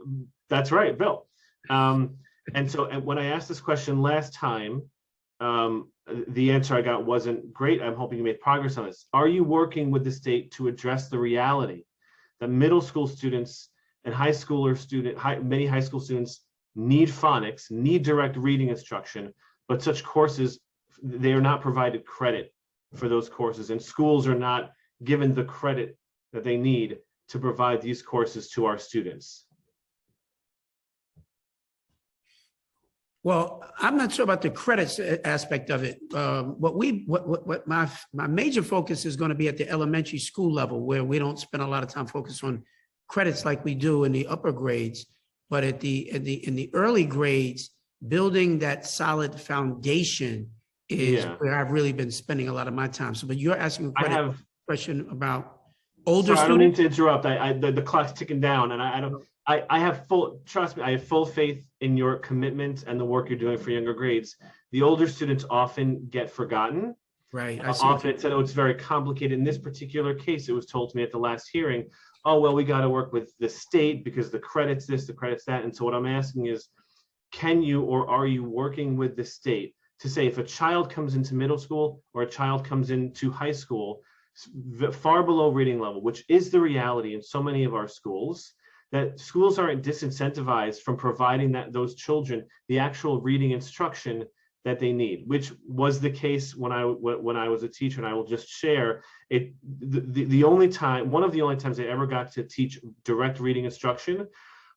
That's right, Bill. And when I asked this question last time, the answer I got wasn't great. I'm hoping you made progress on this. Are you working with the state to address the reality that middle school students and many high school students need phonics, need direct reading instruction, but such courses, they are not provided credit for those courses, and schools are not given the credit that they need to provide these courses to our students? Well, I'm not sure about the credits aspect of it. What my major focus is going to be at the elementary school level, where we don't spend a lot of time focused on credits like we do in the upper grades. But in the early grades, building that solid foundation is where I've really been spending a lot of my time. So, but you're asking a question about older Sorry, I don't mean students? to interrupt. The clock's ticking down, and I have trust me, I have full faith in your commitment and the work you're doing for younger grades. The older students often get forgotten. Right. Often it said, oh, it's very complicated. In this particular case, it was told to me at the last hearing, oh, well, we got to work with the state because the credit's this, the credit's that. And so what I'm asking is, can you or are you working with the state to say if a child comes into middle school or a child comes into high school far below reading level, which is the reality in so many of our schools, that schools aren't disincentivized from providing those children the actual reading instruction that they need, which was the case when I was a teacher. And I will just share it. The only time, one of the only times I ever got to teach direct reading instruction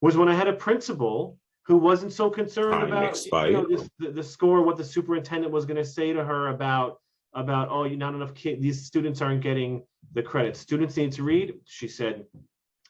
was when I had a principal who wasn't so concerned about the score, what the superintendent was going to say to her about oh, you're not enough kids, these students aren't getting the credit. Students need to read. She said,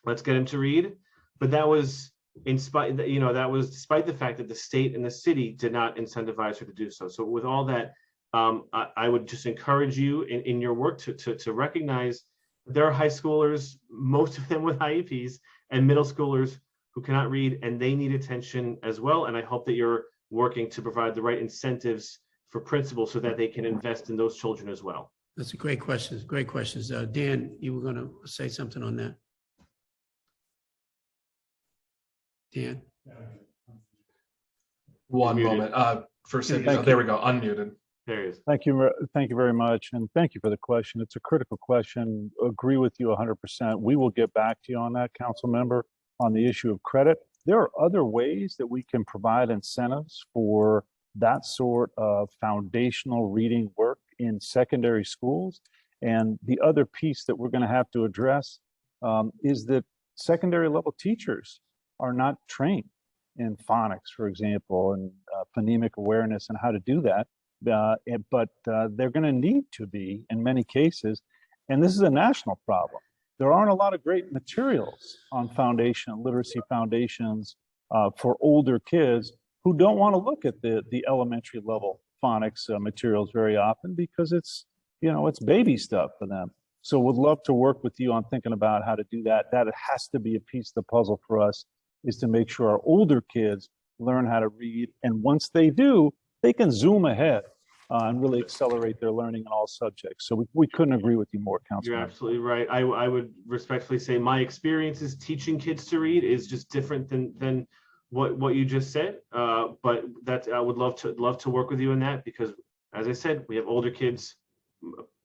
let's get them to read. But that was despite the fact that the state and the city did not incentivize her to do so. So with all that, I would just encourage you in your work to recognize there are high schoolers, most of them with IEPs, and middle schoolers who cannot read, and they need attention as well. And I hope that you're working to provide the right incentives for principals so that they can invest in those children as well. That's a great question. Great questions. Dan, you were going to say something on that. Dan. One moment. There we go. Unmuted. There he is. Thank you very much, and thank you for the question. It's a critical question. Agree with you 100%. We will get back to you on that, council member, on the issue of credit. There are other ways that we can provide incentives for that sort of foundational reading work in secondary schools. And the other piece that we're going to have to address is that secondary level teachers are not trained in phonics, for example, and phonemic awareness and how to do that. But they're going to need to be in many cases. And this is a national problem. There aren't a lot of great materials on literacy foundations for older kids who don't want to look at the elementary level phonics materials very often because it's baby stuff for them. So would love to work with you on thinking about how to do that. That has to be a piece of the puzzle for us, is to make sure our older kids learn how to read. And once they do, they can zoom ahead and really accelerate their learning in all subjects. So we couldn't agree with you more, Councilman. You're absolutely right. I would respectfully say my experiences teaching kids to read is just different than what you just said. But that I would love to work with you in that, because as I said, we have older kids,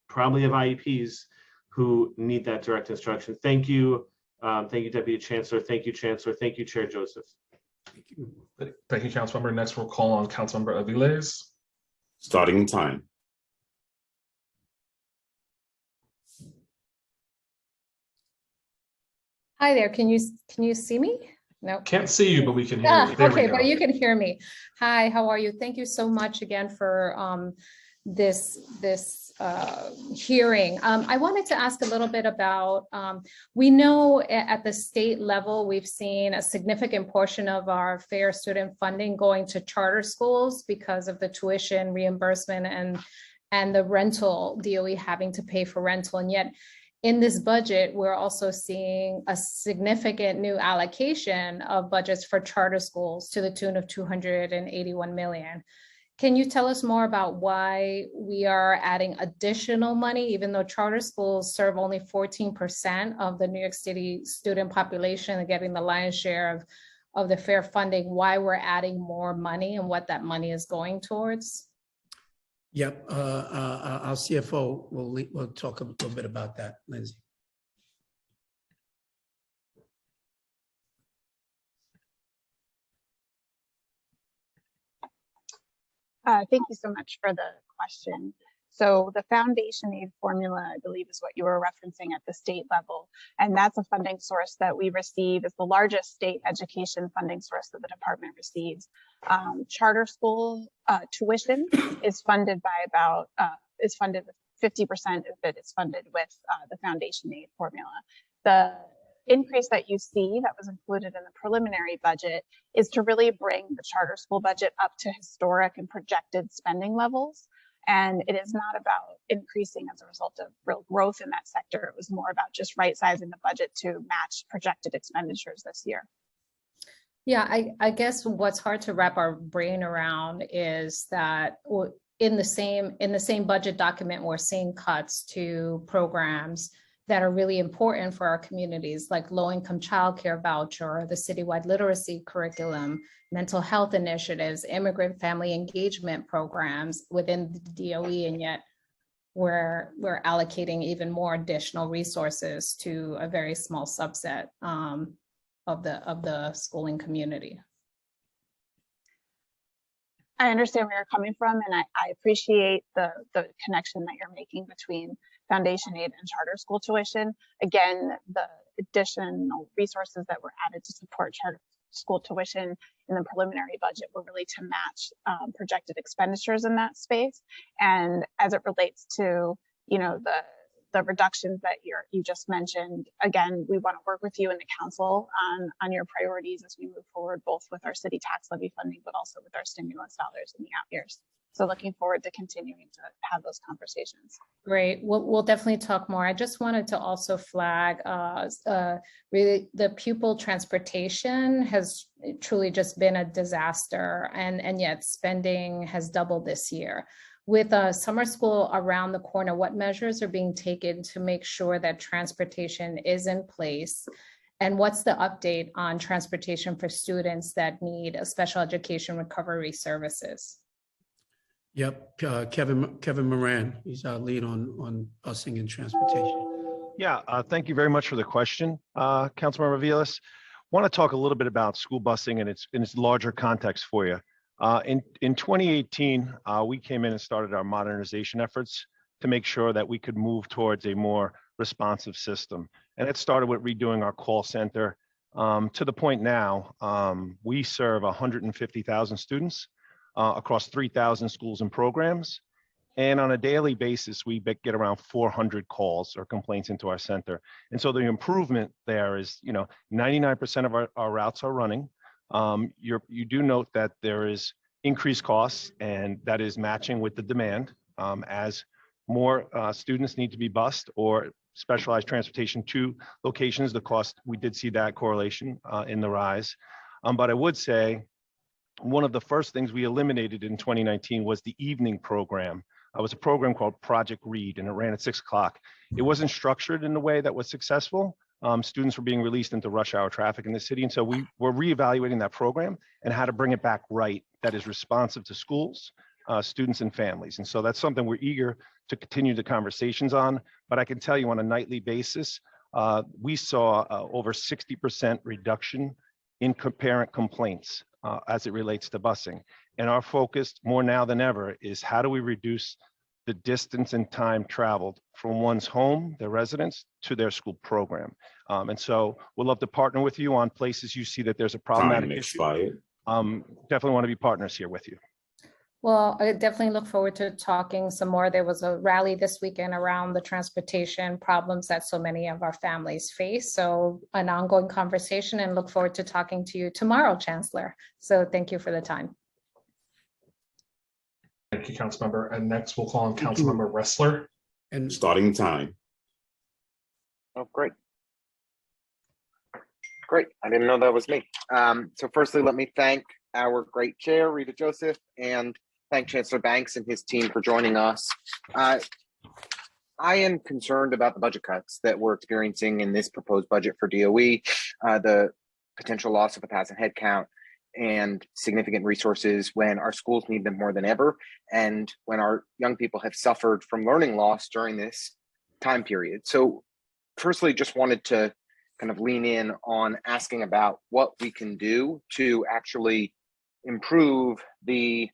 probably have IEPs, who need that direct instruction. Thank you. Thank you, Deputy Chancellor. Thank you, Chancellor. Thank you, Chair Joseph. Thank you, Councilmember. Next, we'll call on Councilmember Aviles. Starting time. Hi there. Can you see me? No. Can't see you, but we can hear you. There Okay, we go. but you can hear me. Hi, how are you? Thank you so much again for this hearing. I wanted to ask a little bit about, we know at the state level, we've seen a significant portion of our fair student funding going to charter schools because of the tuition reimbursement and the rental, DOE having to pay for rental. And yet in this budget, we're also seeing a significant new allocation of budgets for charter schools to the tune of $281 million. Can you tell us more about why we are adding additional money, even though charter schools serve only 14% of the New York City student population and getting the lion's share of the fair funding, why we're adding more money and what that money is going towards? Yep, our CFO will talk a little bit about that, Lindsay. Thank you so much for the question. So the foundation aid formula, I believe, is what you were referencing at the state level. And that's a funding source that we receive. It's the largest state education funding source that the department receives. Charter school tuition is funded by about, is funded with 50% of it is funded with the foundation aid formula. The increase that you see that was included in the preliminary budget is to really bring the charter school budget up to historic and projected spending levels. And it is not about increasing as a result of real growth in that sector. It was more about just right sizing the budget to match projected expenditures this year. Yeah, I guess what's hard to wrap our brain around is that in the same budget document, we're seeing cuts to programs that are really important for our communities, like low-income childcare voucher, the citywide literacy curriculum, mental health initiatives, immigrant family engagement programs within the DOE, and yet we're allocating even more additional resources to a very small subset of the schooling community. I understand where you're coming from, and I appreciate the connection that you're making between foundation aid and charter school tuition. Again, the additional resources that were added to support charter school tuition in the preliminary budget were really to match projected expenditures in that space. And as it relates to, the reductions that you just mentioned, again, we want to work with you and the council on your priorities as we move forward, both with our city tax levy funding, but also with our stimulus dollars in the out years. So looking forward to continuing to have those conversations. Great. We'll definitely talk more. I just wanted to also flag really the pupil transportation has truly just been a disaster, and yet spending has doubled this year. With summer school around the corner, what measures are being taken to make sure that transportation is in place? And what's the update on transportation for students that need a special education recovery services? Yep, Kevin Moran, he's our lead on busing and transportation. Yeah, thank you very much for the question, Councilmember Vilas. Want to talk a little bit about school busing and its larger context for you. In 2018, we came in and started our modernization efforts to make sure that we could move towards a more responsive system. And it started with redoing our call center to the point now we serve 150,000 students across 3,000 schools and programs. And on a daily basis, we get around 400 calls or complaints into our center. And so the improvement there is, 99% of our routes are running. You do note that there is increased costs, and that is matching with the demand as more students need to be bused or specialized transportation to locations. The cost, we did see that correlation in the rise. But I would say one of the first things we eliminated in 2019 was the evening program. It was a program called Project Read, and it ran at 6 o'clock. It wasn't structured in a way that was successful. Students were being released into rush hour traffic in the city. And so we were reevaluating that program and how to bring it back right, that is responsive to schools, students, and families. And so that's something we're eager to continue the conversations on. But I can tell you on a nightly basis, we saw over 60% reduction in parent complaints as it relates to busing. And our focus more now than ever is how do we reduce the distance and time traveled from one's home, their residence, to their school program. And so we'll love to partner with you on places you see that there's a problematic issue. Definitely want to be partners here with you. Well, I definitely look forward to talking some more. There was a rally this weekend around the transportation problems that so many of our families face. So an ongoing conversation, and look forward to talking to you tomorrow, Chancellor. So thank you for the time. Thank you, Councilmember. And next we'll call on Councilmember Ressler. And starting time. Oh, great. Great. I didn't know that was me. So firstly, let me thank our great chair, Rita Joseph, and thank Chancellor Banks and his team for joining us. I am concerned about the budget cuts that we're experiencing in this proposed budget for DOE, the potential loss of 1,000 headcount, and significant resources when our schools need them more than ever, and when our young people have suffered from learning loss during this time period. So firstly, just wanted to kind of lean in on asking about what we can do to actually improve the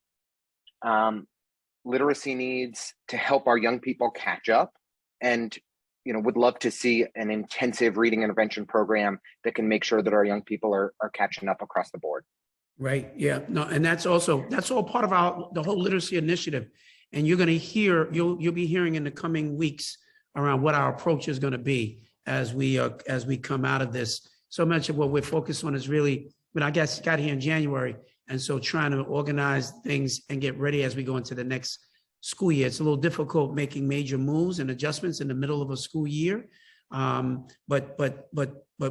literacy needs to help our young people catch up, and would love to see an intensive reading intervention program that can make sure that our young people are catching up across the board. Right. Yeah. No, and that's all part of the whole literacy initiative. And you're going to hear, you'll be hearing in the coming weeks around what our approach is going to be as we come out of this. So much of what we're focused on is really, I guess, got here in January. And so trying to organize things and get ready as we go into the next school year. It's a little difficult making major moves and adjustments in the middle of a school year. But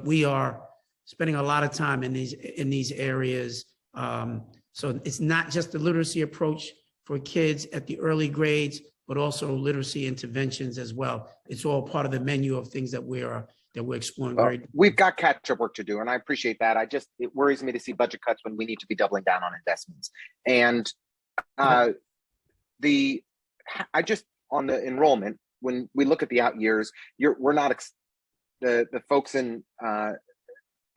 we are spending a lot of time in these areas. So it's not just the literacy approach for kids at the early grades, but also literacy interventions as well. It's all part of the menu of things that we're exploring. Well, we've got catch-up work to do, and I appreciate that. It worries me to see budget cuts when we need to be doubling down on investments. And on the enrollment, when we look at the out years, the folks in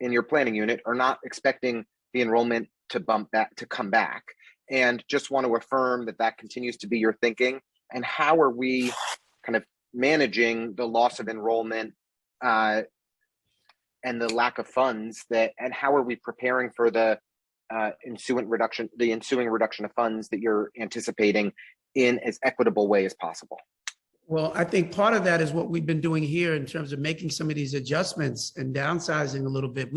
your planning unit are not expecting the enrollment to come back, and just want to affirm that continues to be your thinking. And how are we kind of managing the loss of enrollment and the lack of funds and how are we preparing for the ensuing reduction of funds that you're anticipating in as equitable way as possible? Well, I think part of that is what we've been doing here in terms of making some of these adjustments and downsizing a little bit.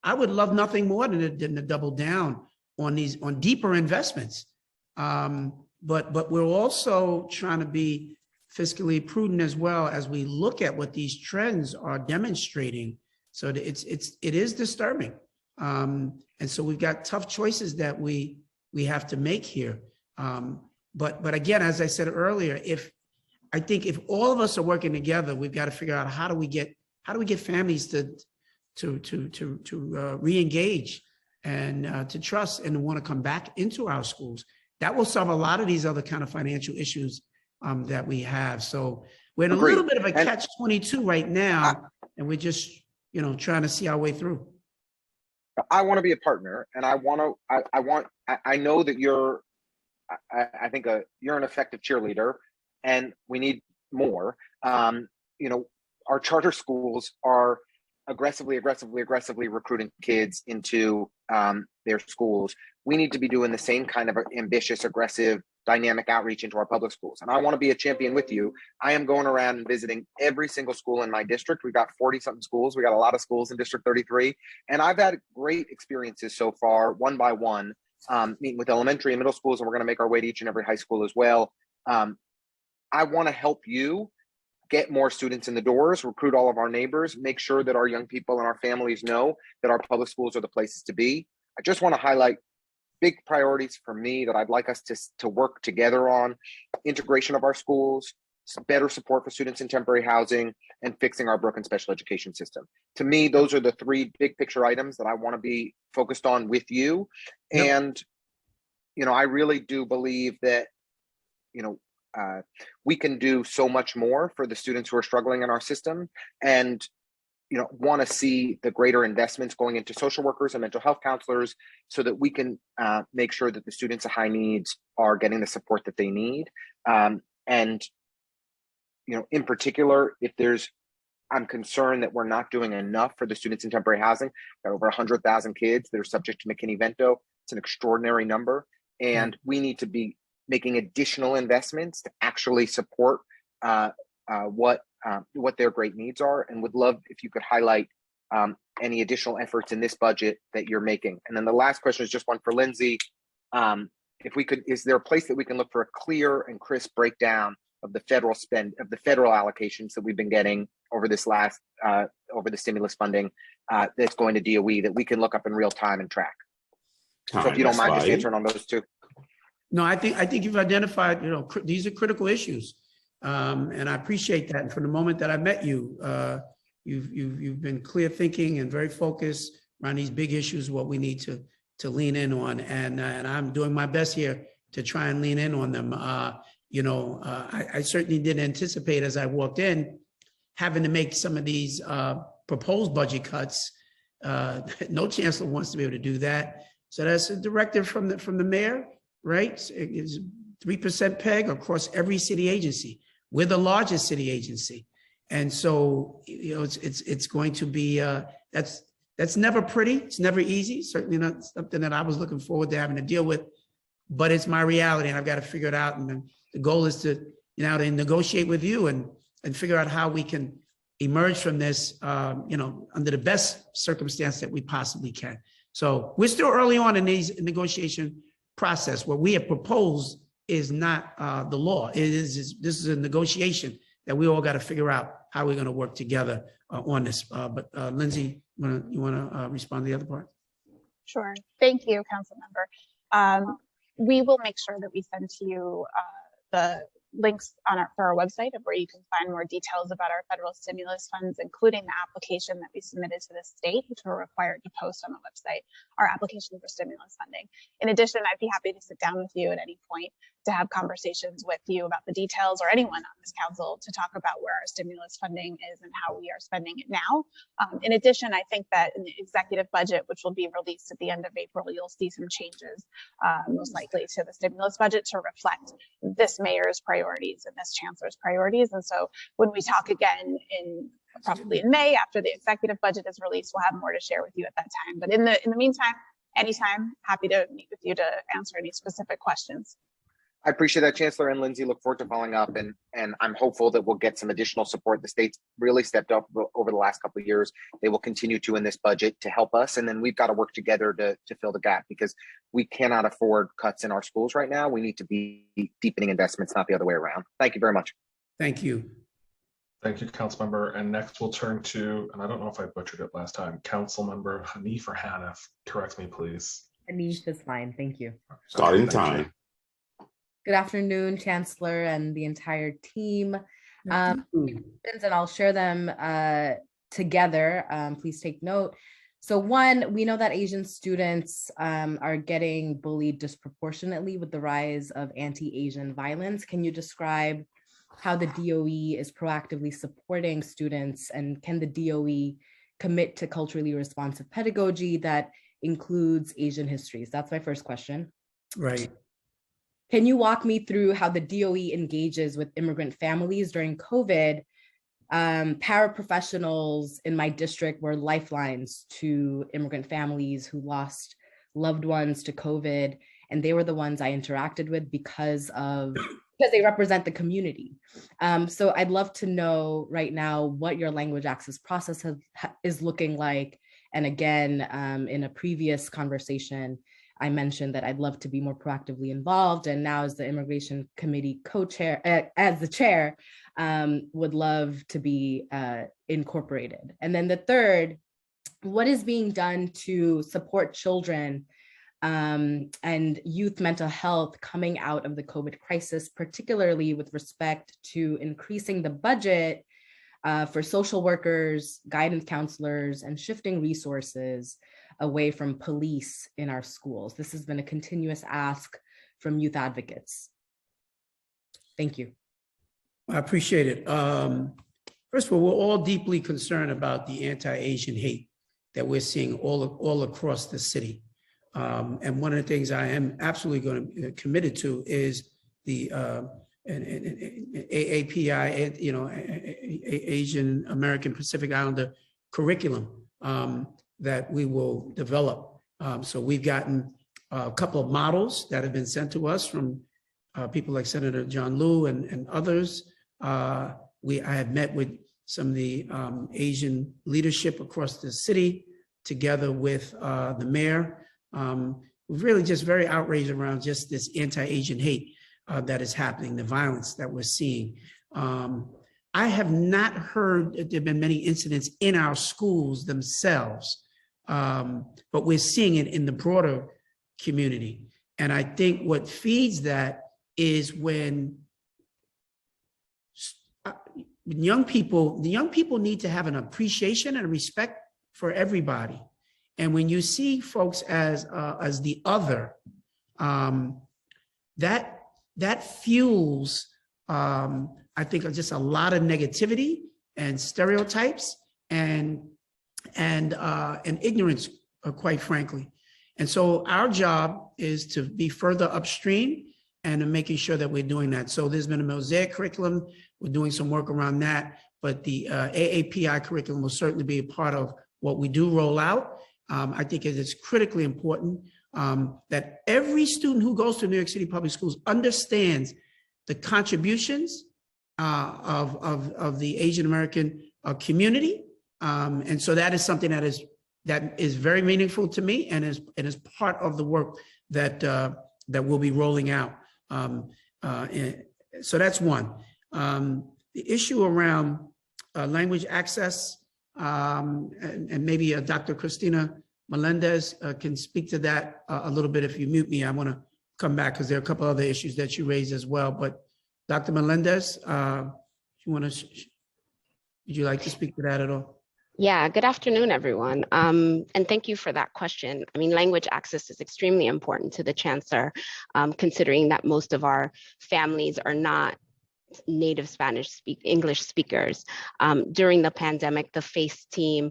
I would love nothing more than to double down on deeper investments. But we're also trying to be fiscally prudent as well as we look at what these trends are demonstrating. So it is disturbing. And so we've got tough choices that we have to make here. But again, as I said earlier, I think if all of us are working together, we've got to figure out how do we get families to re-engage and to trust and want to come back into our schools. That will solve a lot of these other kind of financial issues that we have. So we're in a little bit of a catch-22 right now, and we're just trying to see our way through. I want to be a partner, and I know that you're an effective cheerleader, and we need more. Our charter schools are aggressively recruiting kids into their schools. We need to be doing the same kind of ambitious, aggressive, dynamic outreach into our public schools. And I want to be a champion with you. I am going around and visiting every single school in my district. We've got 40-something schools. We got a lot of schools in District 33. And I've had great experiences so far, one by one, meeting with elementary and middle schools, and we're going to make our way to each and every high school as well. I want to help you get more students in the doors, recruit all of our neighbors, make sure that our young people and our families know that our public schools are the places to be. I just want to highlight big priorities for me that I'd like us to work together on: integration of our schools, better support for students in temporary housing, and fixing our broken special education system. To me, those are the three big picture items that I want to be focused on with you. Yep. And, I really do believe that, we can do so much more for the students who are struggling in our system, and want to see the greater investments going into social workers and mental health counselors so that we can make sure that the students of high needs are getting the support that they need. In particular, I'm concerned that we're not doing enough for the students in temporary housing. Got over 100,000 kids that are subject to McKinney-Vento. It's an extraordinary number, and we need to be making additional investments to actually support what their great needs are, and would love if you could highlight any additional efforts in this budget that you're making. And then the last question is just one for Lindsay. Is there a place that we can look for a clear and crisp breakdown of the federal allocations that we've been getting over this over the stimulus funding that's going to DOE that we can look up in real time and track? So if you don't mind just answering on those two. No, I think you've identified, these are critical issues. And I appreciate that. And from the moment that I met you, you've been clear thinking and very focused around these big issues, what we need to lean in on. And I'm doing my best here to try and lean in on them. I certainly didn't anticipate as I walked in having to make some of these proposed budget cuts. No chancellor wants to be able to do that. So that's a directive from the mayor, right? It's 3% peg across every city agency. We're the largest city agency. And so, it's going to be, that's never pretty. It's never easy. Certainly not something that I was looking forward to having to deal with, but it's my reality and I've got to figure it out. And the goal is to negotiate with you and figure out how we can emerge from this, under the best circumstance that we possibly can. So we're still early on in these negotiation process where we have proposed is not the law. This is a negotiation that we all got to figure out how we're going to work together on this. But Lindsay, you want to respond to the other part? Sure. Thank you, Council Member. We will make sure that we send to you the links on for our website of where you can find more details about our federal stimulus funds, including the application that we submitted to the state, which we're required to post on the website, our application for stimulus funding. In addition, I'd be happy to sit down with you at any point to have conversations with you about the details, or anyone on this council, to talk about where our stimulus funding is and how we are spending it now. In addition, I think that in the executive budget, which will be released at the end of April, you'll see some changes, most likely to the stimulus budget, to reflect this mayor's priorities and this chancellor's priorities. And so when we talk again probably in May, after the executive budget is released, we'll have more to share with you at that time. But in the meantime, anytime, happy to meet with you to answer any specific questions. I appreciate that, Chancellor and Lindsay. Look forward to following up, and I'm hopeful that we'll get some additional support. The state's really stepped up over the last couple of years. They will continue to in this budget to help us, and then we've got to work together to fill the gap, because we cannot afford cuts in our schools right now. We need to be deepening investments, not the other way around. Thank you very much. Thank you. Thank you, Councilmember. And next we'll turn to, and I don't know if I butchered it last time, Councilmember Hanif or Hanif. Correct me, please. Hanif is fine. Thank you. Starting time. Good afternoon, Chancellor and the entire team. And I'll share them together. Please take note. So one, we know that Asian students are getting bullied disproportionately with the rise of anti-Asian violence. Can you describe how the DOE is proactively supporting students, and can the DOE commit to culturally responsive pedagogy that includes Asian histories? That's my first question. Right. Can you walk me through how the DOE engages with immigrant families during COVID? Paraprofessionals in my district were lifelines to immigrant families who lost loved ones to COVID, and they were the ones I interacted with because they represent the community. So I'd love to know right now what your language access process is looking like. And again, in a previous conversation, I mentioned that I'd love to be more proactively involved, and now as the Immigration Committee co-chair, as the chair, would love to be incorporated. And then the third, what is being done to support children and youth mental health coming out of the COVID crisis, particularly with respect to increasing the budget for social workers, guidance counselors, and shifting resources away from police in our schools? This has been a continuous ask from youth advocates. Thank you. I appreciate it. First of all, we're all deeply concerned about the anti-Asian hate that we're seeing all across the city. And one of the things I am absolutely going to committed to is the AAPI, Asian American Pacific Islander curriculum that we will develop. So we've gotten a couple of models that have been sent to us from people like Senator John Liu and others. I have met with some of the Asian leadership across the city, together with the mayor. Really just very outraged around just this anti-Asian hate that is happening, the violence that we're seeing. I have not heard that there have been many incidents in our schools themselves, but we're seeing it in the broader community. And I think what feeds that is when the young people need to have an appreciation and a respect for everybody. And when you see folks as the other, that fuels, I think, just a lot of negativity and stereotypes and ignorance, quite frankly. And so our job is to be further upstream and making sure that we're doing that. So there's been a Mosaic curriculum. We're doing some work around that, but the AAPI curriculum will certainly be a part of what we do roll out. I think it is critically important that every student who goes to New York City Public Schools understands the contributions of the Asian American community. And so that is something that is very meaningful to me and is part of the work that we'll be rolling out. So that's one. The issue around language access, and maybe Dr. Christina Melendez can speak to that a little bit. If you mute me, I want to come back because there are a couple other issues that you raised as well. But Dr. Melendez, would you like to speak to that at all? Yeah, good afternoon, everyone. And thank you for that question. I mean, language access is extremely important to the chancellor, considering that most of our families are not native English speakers. During the pandemic, the FACE team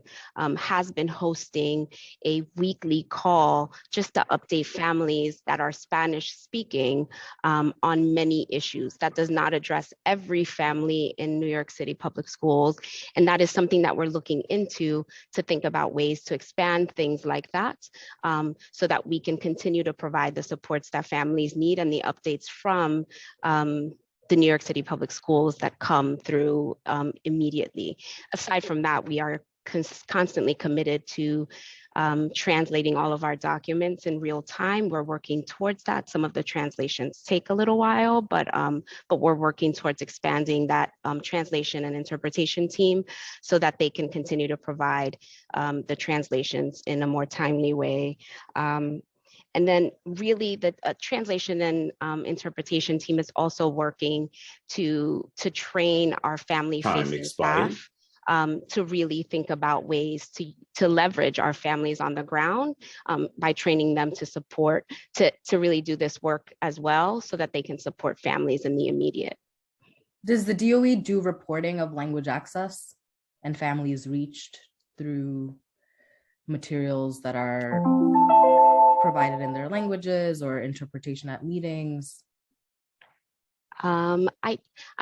has been hosting a weekly call just to update families that are Spanish speaking on many issues. That does not address every family in New York City public schools. And that is something that we're looking into to think about ways to expand things like that so that we can continue to provide the supports that families need and the updates from the New York City public schools that come through immediately. Aside from that, we are constantly committed to translating all of our documents in real time. We're working towards that. Some of the translations take a little while, but we're working towards expanding that translation and interpretation team so that they can continue to provide the translations in a more timely way. And then really the translation and interpretation team is also working to train our family-facing staff to really think about ways to leverage our families on the ground by training them to really do this work as well so that they can support families in the immediate. Does the DOE do reporting of language access and families reached through materials that are provided in their languages or interpretation at meetings? I'm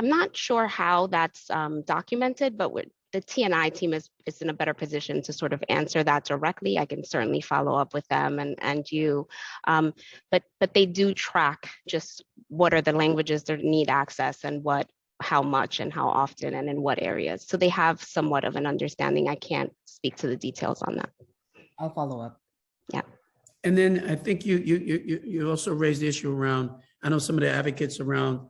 not sure how that's documented, but the T&I team is in a better position to sort of answer that directly. I can certainly follow up with them and you, but they do track just what are the languages that need access and how much and how often and in what areas. So they have somewhat of an understanding. I can't speak to the details on that. I'll follow up. Yeah. And then I think you also raised the issue around, I know some of the advocates around,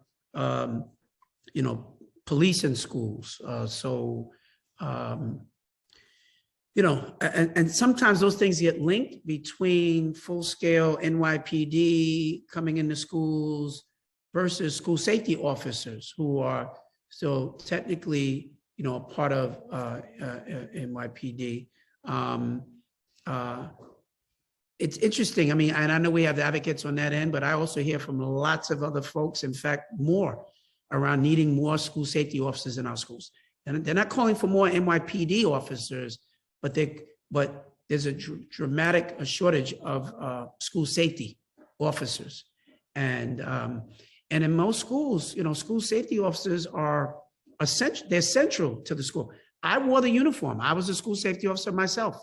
police in schools. And sometimes those things get linked between full-scale NYPD coming into schools versus school safety officers who are still technically, a part of NYPD. It's interesting. I mean, and I know we have advocates on that end, but I also hear from lots of other folks, in fact, more around needing more school safety officers in our schools. And they're not calling for more NYPD officers, but there's a dramatic shortage of school safety officers. And in most schools, school safety officers are essential. They're central to the school. I wore the uniform. I was a school safety officer myself.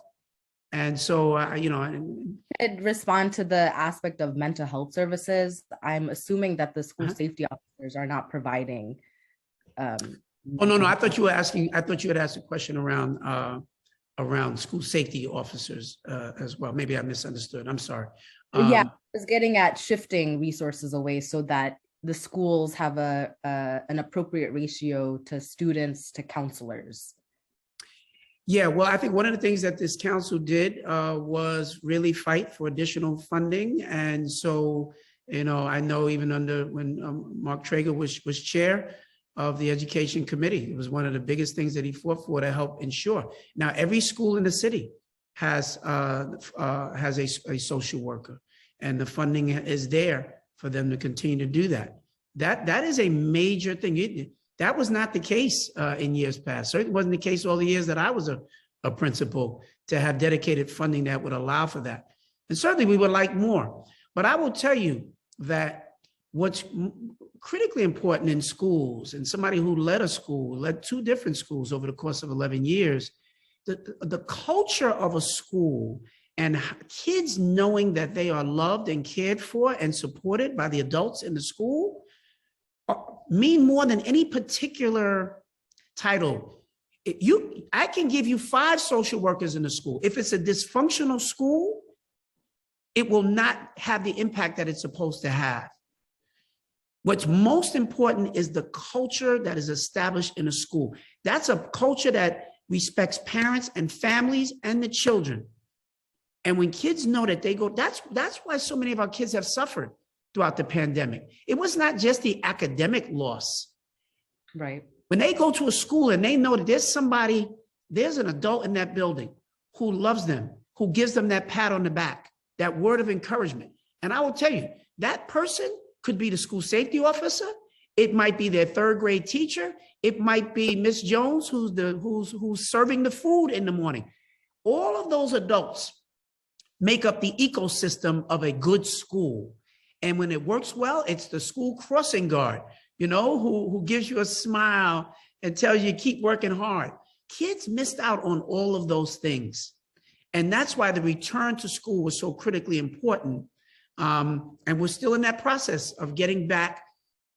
And so, I'd respond to the aspect of mental health services. I'm assuming that the school safety officers are not providing. Oh, no, I thought you had asked a question around school safety officers as well. Maybe I misunderstood. I'm sorry. Yeah, I was getting at shifting resources away so that the schools have an appropriate ratio to students to counselors. Yeah, well, I think one of the things that this council did was really fight for additional funding. And so, I know even when Mark Traeger was chair of the education committee, it was one of the biggest things that he fought for to help ensure. Now, every school in the city has a social worker, and the funding is there for them to continue to do that. That is a major thing. That was not the case in years past. Certainly wasn't the case all the years that I was a principal to have dedicated funding that would allow for that. And certainly we would like more. But I will tell you that what's critically important in schools, and somebody who led 2 different schools over the course of 11 years, the culture of a school and kids knowing that they are loved and cared for and supported by the adults in the school mean more than any particular title. I can give you 5 social workers in the school. If it's a dysfunctional school, it will not have the impact that it's supposed to have. What's most important is the culture that is established in a school. That's a culture that respects parents and families and the children. And when kids know that they go, that's why so many of our kids have suffered throughout the pandemic. It was not just the academic loss. Right. When they go to a school and they know that there's an adult in that building who loves them, who gives them that pat on the back, that word of encouragement. And I will tell you, that person could be the school safety officer. It might be their third grade teacher. It might be Miss Jones, who's serving the food in the morning. All of those adults make up the ecosystem of a good school. And when it works well, it's the school crossing guard, who gives you a smile and tells you keep working hard. Kids missed out on all of those things. And that's why the return to school was so critically important. And we're still in that process of getting back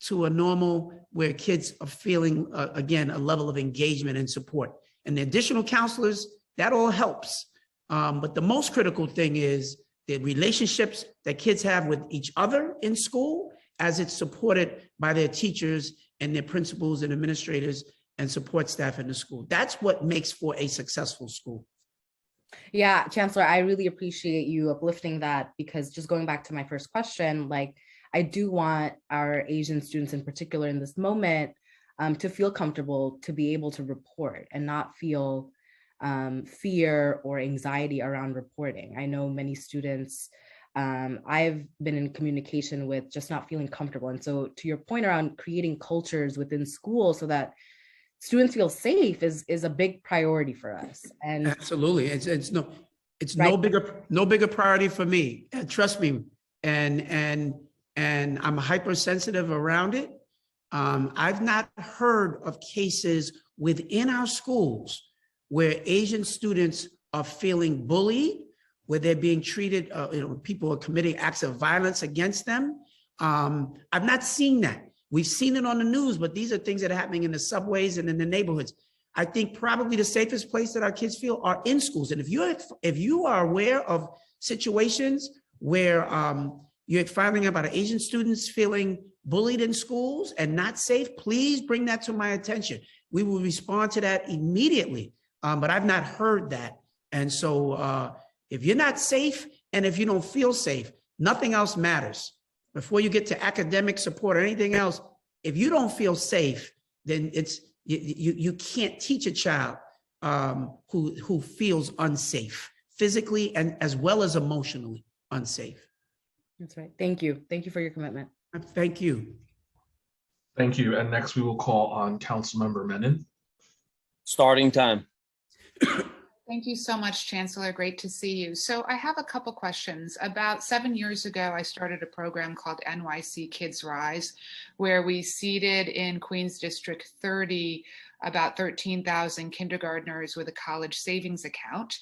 to a normal where kids are feeling, again, a level of engagement and support. And the additional counselors, that all helps. But the most critical thing is the relationships that kids have with each other in school as it's supported by their teachers and their principals and administrators and support staff in the school. That's what makes for a successful school. Yeah, Chancellor, I really appreciate you uplifting that, because just going back to my first question, like, I do want our Asian students in particular in this moment to feel comfortable to be able to report and not feel fear or anxiety around reporting. I know many students, I've been in communication with just not feeling comfortable. And so to your point around creating cultures within school so that students feel safe is a big priority for us. And absolutely, it's right. no bigger priority for me. And trust me, and I'm hypersensitive around it. I've not heard of cases within our schools where Asian students are feeling bullied, where they're being treated, people are committing acts of violence against them. I've not seen that. We've seen it on the news, but these are things that are happening in the subways and in the neighborhoods. I think probably the safest place that our kids feel are in schools. And if you are aware of situations where you're finding out about Asian students feeling bullied in schools and not safe, please bring that to my attention. We will respond to that immediately. But I've not heard that. And so if you're not safe and if you don't feel safe, nothing else matters. Before you get to academic support or anything else, if you don't feel safe, then you can't teach a child who feels unsafe, physically and as well as emotionally unsafe. That's right. Thank you. Thank you for your commitment. Thank you. Thank you. And next we will call on Councilmember Menon. Starting time. Thank you so much, Chancellor. Great to see you. So I have a couple questions. About 7 years ago, I started a program called NYC Kids Rise, where we seeded in Queens District 30 about 13,000 kindergartners with a college savings account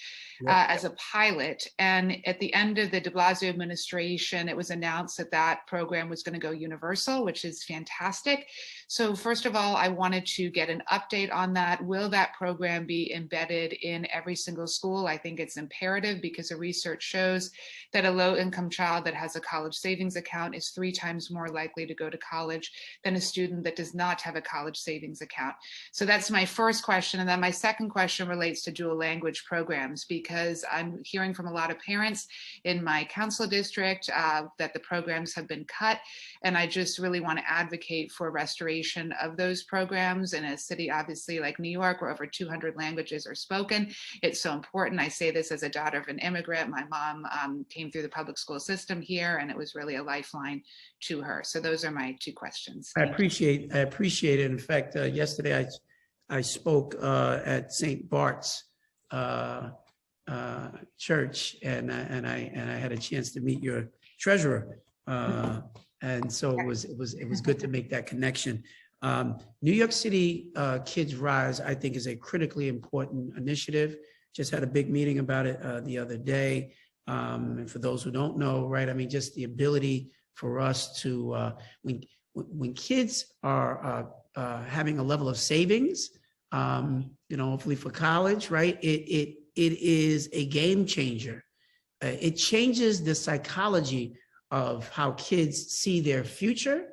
as a pilot. And at the end of the de Blasio administration, it was announced that that program was going to go universal, which is fantastic. So first of all, I wanted to get an update on that. Will that program be embedded in every single school? I think it's imperative because the research shows that a low-income child that has a college savings account is 3 times more likely to go to college than a student that does not have a college savings account. So that's my first question. And then my second question relates to dual language programs, because I'm hearing from a lot of parents in my council district that the programs have been cut. And I just really want to advocate for restoration of those programs in a city, obviously, like New York, where over 200 languages are spoken. It's so important. I say this as a daughter of an immigrant. My mom came through the public school system here, and it was really a lifeline to her. So those are my 2 questions. I appreciate it. In fact, yesterday I spoke at St. Bart's Church, and I had a chance to meet your treasurer, and so it was good to make that connection. New York City Kids Rise, I think, is a critically important initiative. Just had a big meeting about it the other day, and for those who don't know, right? I mean, just the ability for us to when kids are having a level of savings, hopefully for college, right? It is a game changer. It changes the psychology of how kids see their future.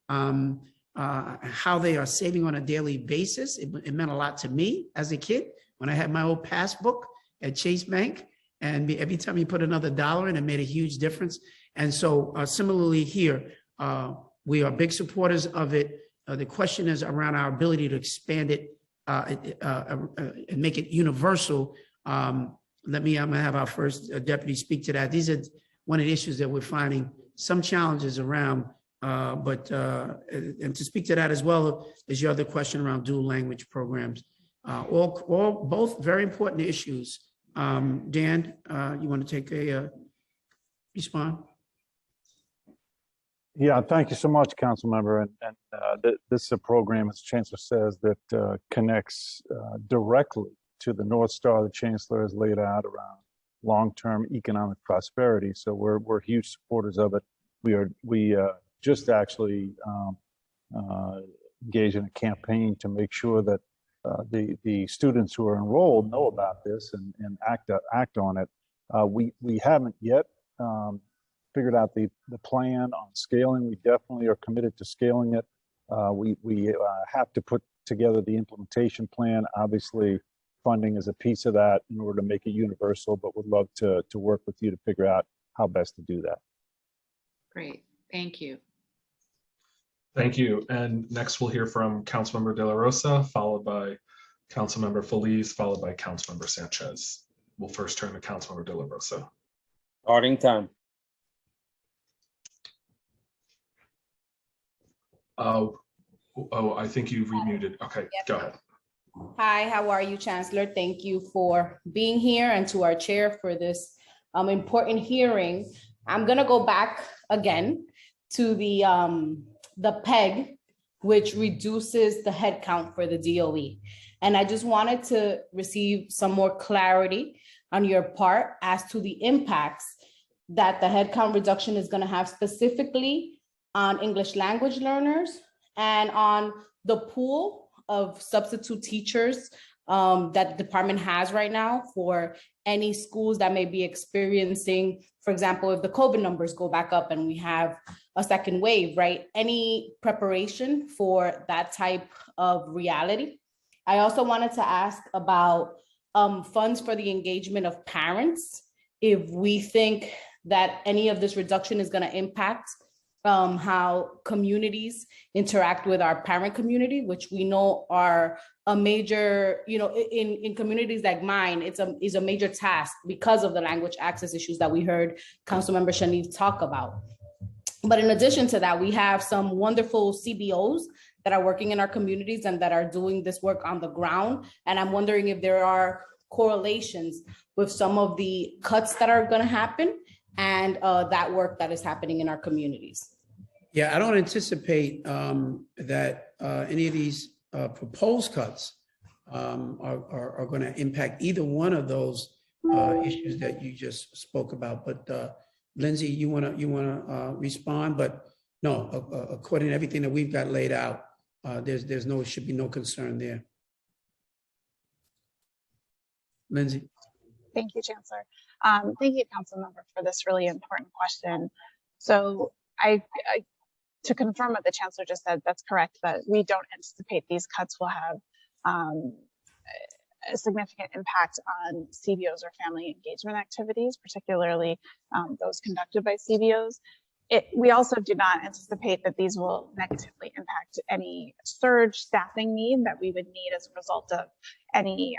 how they are saving on a daily basis. It meant a lot to me as a kid when I had my old passbook at Chase Bank. And every time you put another dollar in, it made a huge difference. And so similarly here, we are big supporters of it. The question is around our ability to expand it and make it universal. I'm gonna have our first deputy speak to that. These are one of the issues that we're finding some challenges around, and to speak to that as well as your other question around dual language programs. Both very important issues. Dan, you want to take a respond? Yeah, thank you so much, council member. And this is a program, as the Chancellor says, that connects directly to the North Star the Chancellor has laid out around long-term economic prosperity. So we're huge supporters of it. We just actually engaged in a campaign to make sure that the students who are enrolled know about this and act on it. We haven't yet figured out the plan on scaling. We definitely are committed to scaling it. We have to put together the implementation plan. Obviously, funding is a piece of that in order to make it universal, but would love to work with you to figure out how best to do that. Great, thank you. Thank you. And next we'll hear from Councilmember De La Rosa, followed by Councilmember Feliz, followed by Councilmember Sanchez. We'll first turn to Councilmember De La Rosa. Starting time. I think you've remuted. Okay, Yep. Go ahead. Hi, how are you, Chancellor? Thank you for being here and to our chair for this important hearing. I'm gonna go back again to the PEG, which reduces the head count for the DOE. And I just wanted to receive some more clarity on your part as to the impacts that the headcount reduction is gonna have specifically on English language learners and on the pool of substitute teachers that the department has right now for any schools that may be experiencing, for example, if the COVID numbers go back up and we have a second wave, right? Any preparation for that type of reality. I also wanted to ask about funds for the engagement of parents. If we think that any of this reduction is going to impact how communities interact with our parent community, which we know are a major, in communities like mine, is a major task because of the language access issues that we heard Councilmember Shaniv talk about. But in addition to that, we have some wonderful CBOs that are working in our communities and that are doing this work on the ground. And I'm wondering if there are correlations with some of the cuts that are going to happen and that work that is happening in our communities. Yeah, I don't anticipate that any of these proposed cuts are going to impact either one of those issues that you just spoke about. But Lindsay, you want to respond? But no, according to everything that we've got laid out, should be no concern there. Lindsay. Thank you, Chancellor. Thank you, Councilmember, for this really important question. So to confirm what the Chancellor just said, that's correct, that we don't anticipate these cuts will have a significant impact on CBOs or family engagement activities, particularly those conducted by CBOs. We also do not anticipate that these will negatively impact any surge staffing need that we would need as a result of any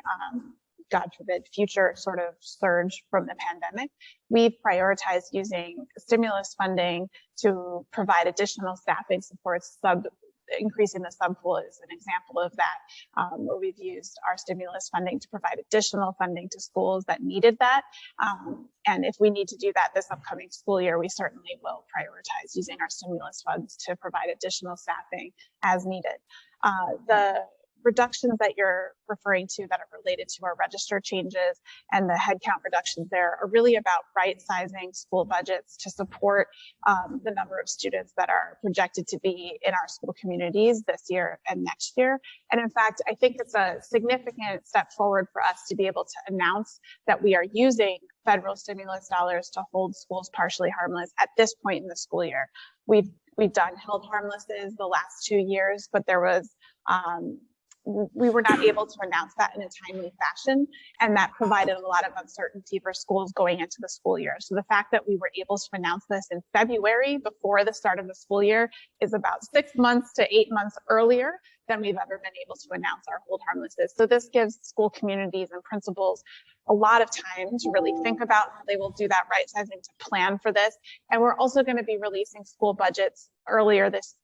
God forbid, future sort of surge from the pandemic. We've prioritized using stimulus funding to provide additional staffing supports. Increasing the subpool is an example of that, where we've used our stimulus funding to provide additional funding to schools that needed that. And if we need to do that this upcoming school year, we certainly will prioritize using our stimulus funds to provide additional staffing as needed. The reductions that you're referring to that are related to our register changes and the headcount reductions there are really about right-sizing school budgets to support the number of students that are projected to be in our school communities this year and next year. And in fact, I think it's a significant step forward for us to be able to announce that we are using federal stimulus dollars to hold schools partially harmless at this point in the school year. We've We've done held harmlesses the last 2 years, but there was, we were not able to announce that in a timely fashion, and that provided a lot of uncertainty for schools going into the school year. So the fact that we were able to announce this in February before the start of the school year is about 6 months to 8 months earlier than we've ever been able to announce our hold harmlesses. So this gives school communities and principals a lot of time to really think about how they will do that right sizing, to plan for this. And we're also going to be releasing school budgets earlier this,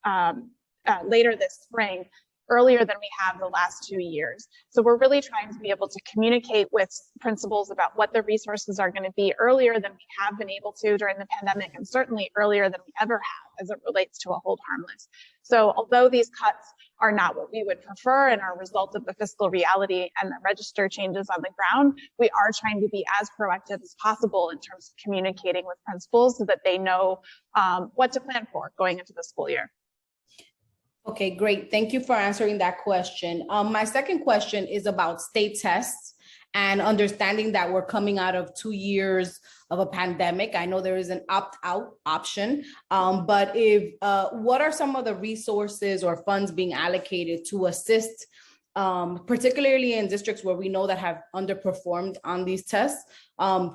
later this spring, earlier than we have the last 2 years. So we're really trying to be able to communicate with principals about what the resources are going to be earlier than we have been able to during the pandemic, and certainly earlier than we ever have as it relates to a hold harmless. So although these cuts are not what we would prefer and are a result of the fiscal reality and the register changes on the ground, we are trying to be as proactive as possible in terms of communicating with principals so that they know what to plan for going into the school year. Okay, great. Thank you for answering that question. My second question is about state tests and understanding that we're coming out of 2 years of a pandemic. I know there is an opt-out option, but what are some of the resources or funds being allocated to assist, particularly in districts where we know that have underperformed on these tests,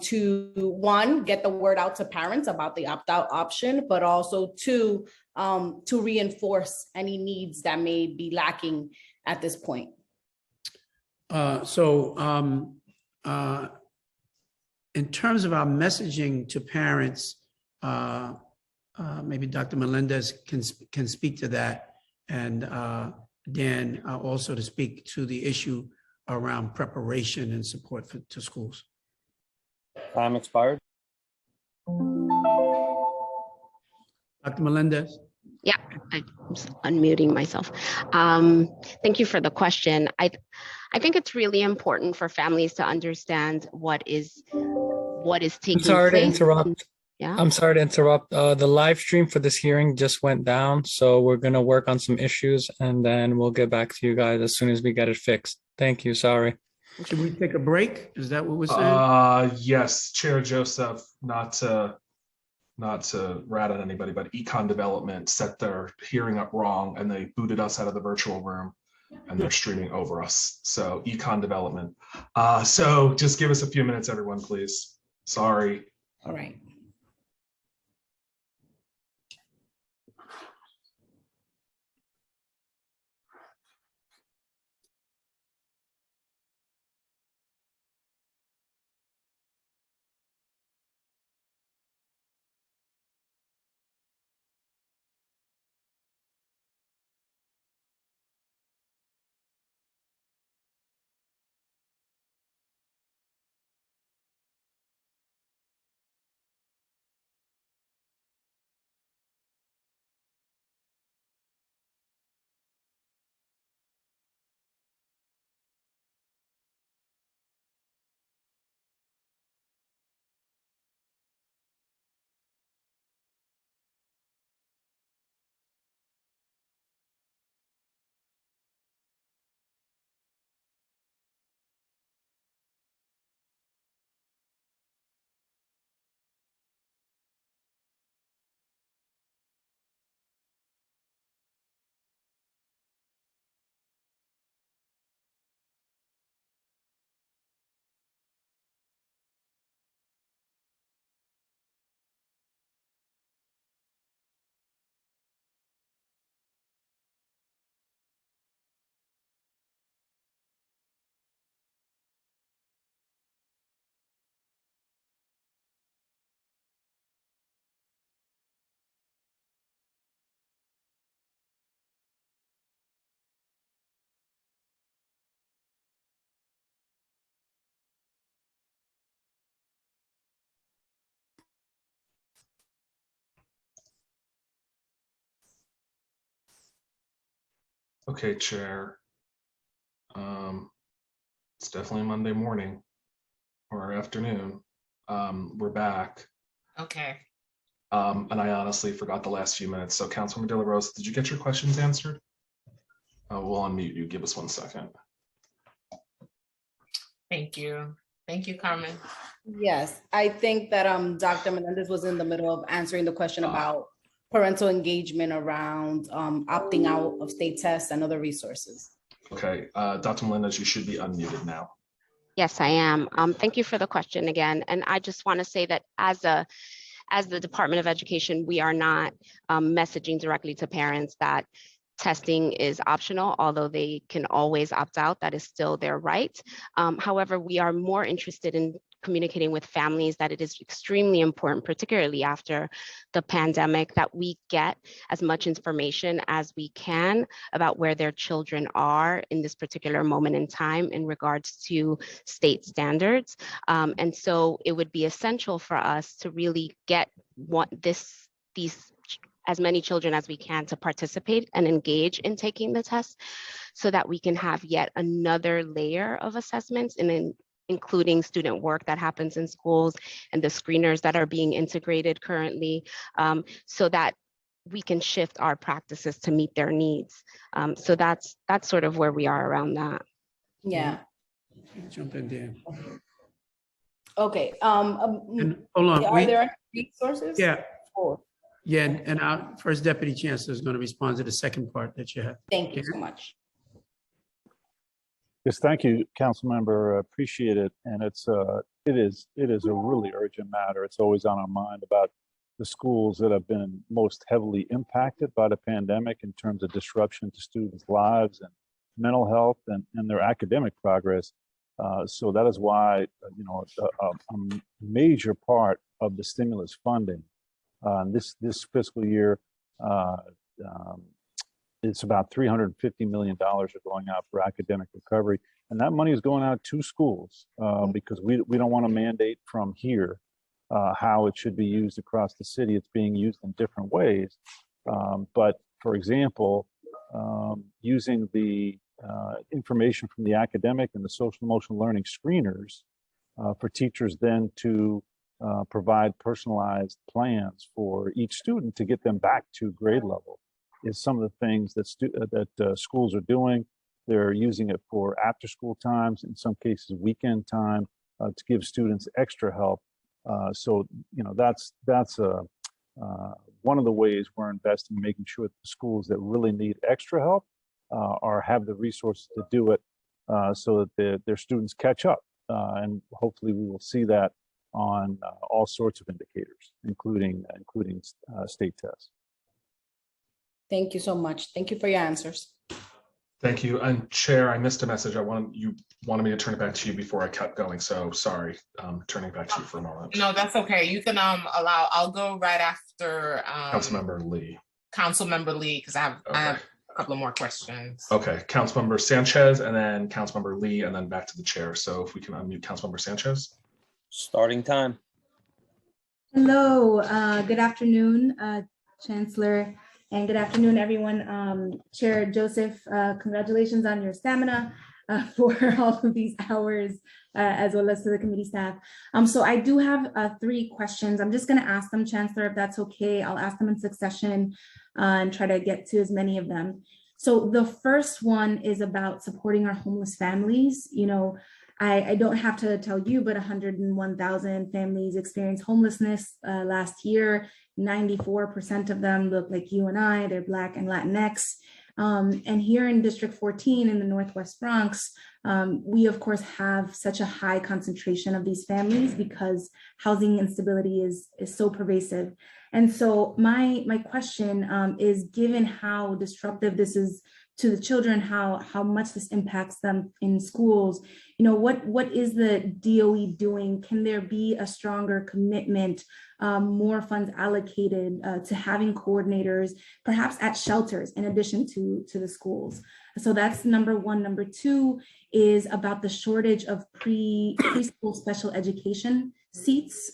to one, get the word out to parents about the opt-out option, but also two, to reinforce any needs that may be lacking at this point? In terms of our messaging to parents, maybe Dr. Melendez can speak to that, and Dan also to speak to the issue around preparation and support to schools. Time expired. Dr. Melendez? Yeah, I'm just unmuting myself. Thank you for the question. I think it's really important for families to understand what is taking place. I'm sorry to interrupt. Yeah. I'm sorry to interrupt. The live stream for this hearing just went down, so we're gonna work on some issues and then we'll get back to you guys as soon as we get it fixed. Thank you. Sorry. Should we take a break? Is that what we're saying? Yes, Chair Joseph, not to rat at anybody, but Econ Development set their hearing up wrong and they booted us out of the virtual room and they're streaming over us. So Econ Development. So just give us a few minutes, everyone, please. Sorry. All right. Okay, Chair. It's definitely Monday morning or afternoon. We're back. Okay. And I honestly forgot the last few minutes. So Councilwoman De La Rosa, did you get your questions answered? We'll unmute you. Give us 1 second. Thank you. Thank you, Carmen. Yes, I think that Dr. Melendez was in the middle of answering the question about parental engagement around opting out of state tests and other resources. Okay, Dr. Melendez, you should be unmuted now. Yes, I am. Thank you for the question again. And I just want to say that as the Department of Education, we are not messaging directly to parents that testing is optional, although they can always opt out. That is still their right. However, we are more interested in communicating with families that it is extremely important, particularly after the pandemic, that we get as much information as we can about where their children are in this particular moment in time in regards to state standards. And so it would be essential for us to really get these as many children as we can to participate and engage in taking the test so that we can have yet another layer of assessments and including student work that happens in schools and the screeners that are being integrated currently, so that we can shift our practices to meet their needs. So that's sort of where we are around that. Yeah. Jump in there. Okay. And hold on. Are there any resources? Yeah. Or- Yeah, and our first Deputy Chancellor is going to respond to the second part that you have. Thank you so much. Yes, thank you, Councilmember. Appreciate it. And it is a really urgent matter. It's always on our mind about the schools that have been most heavily impacted by the pandemic in terms of disruption to students' lives and mental health and their academic progress. So that is why, a major part of the stimulus funding this fiscal year, it's about $350 million are going out for academic recovery. And that money is going out to schools because we don't want to mandate from here how it should be used across the city. It's being used in different ways. But for example, using the information from the academic and the social emotional learning screeners for teachers then to provide personalized plans for each student to get them back to grade level is some of the things that schools are doing. They're using it for after school times, in some cases weekend time, to give students extra help. So that's one of the ways we're investing in making sure that the schools that really need extra help have the resources to do it so that their students catch up. And hopefully we will see that on all sorts of indicators, including state tests. Thank you so much. Thank you for your answers. Thank you. And Chair, I missed a message. You wanted me to turn it back to you before I kept going. So sorry, turning back to you for a moment. No, that's okay. You can I'll go right after Councilmember Lee. Councilmember Lee, because I have a couple of more questions. Okay, Councilmember Sanchez and then Councilmember Lee and then back to the chair. So if we can unmute Councilmember Sanchez. Starting time. Hello, good afternoon, Chancellor, and good afternoon, everyone. Chair Joseph, congratulations on your stamina for all of these hours, as well as to the committee staff. So I do have 3 questions. I'm just going to ask them, Chancellor, if that's okay. I'll ask them in succession and try to get to as many of them. So the first one is about supporting our homeless families. I don't have to tell you, but 101,000 families experienced homelessness last year. 94% of them look like you and I, they're Black and Latinx. And here in District 14 in the Northwest Bronx, we of course have such a high concentration of these families because housing instability is so pervasive. And so my question is, given how disruptive this is to the children, how much this impacts them in schools, what is the DOE doing? Can there be a stronger commitment, more funds allocated to having coordinators, perhaps at shelters in addition to the schools? So that's number 1. Number 2 is about the shortage of preschool special education seats.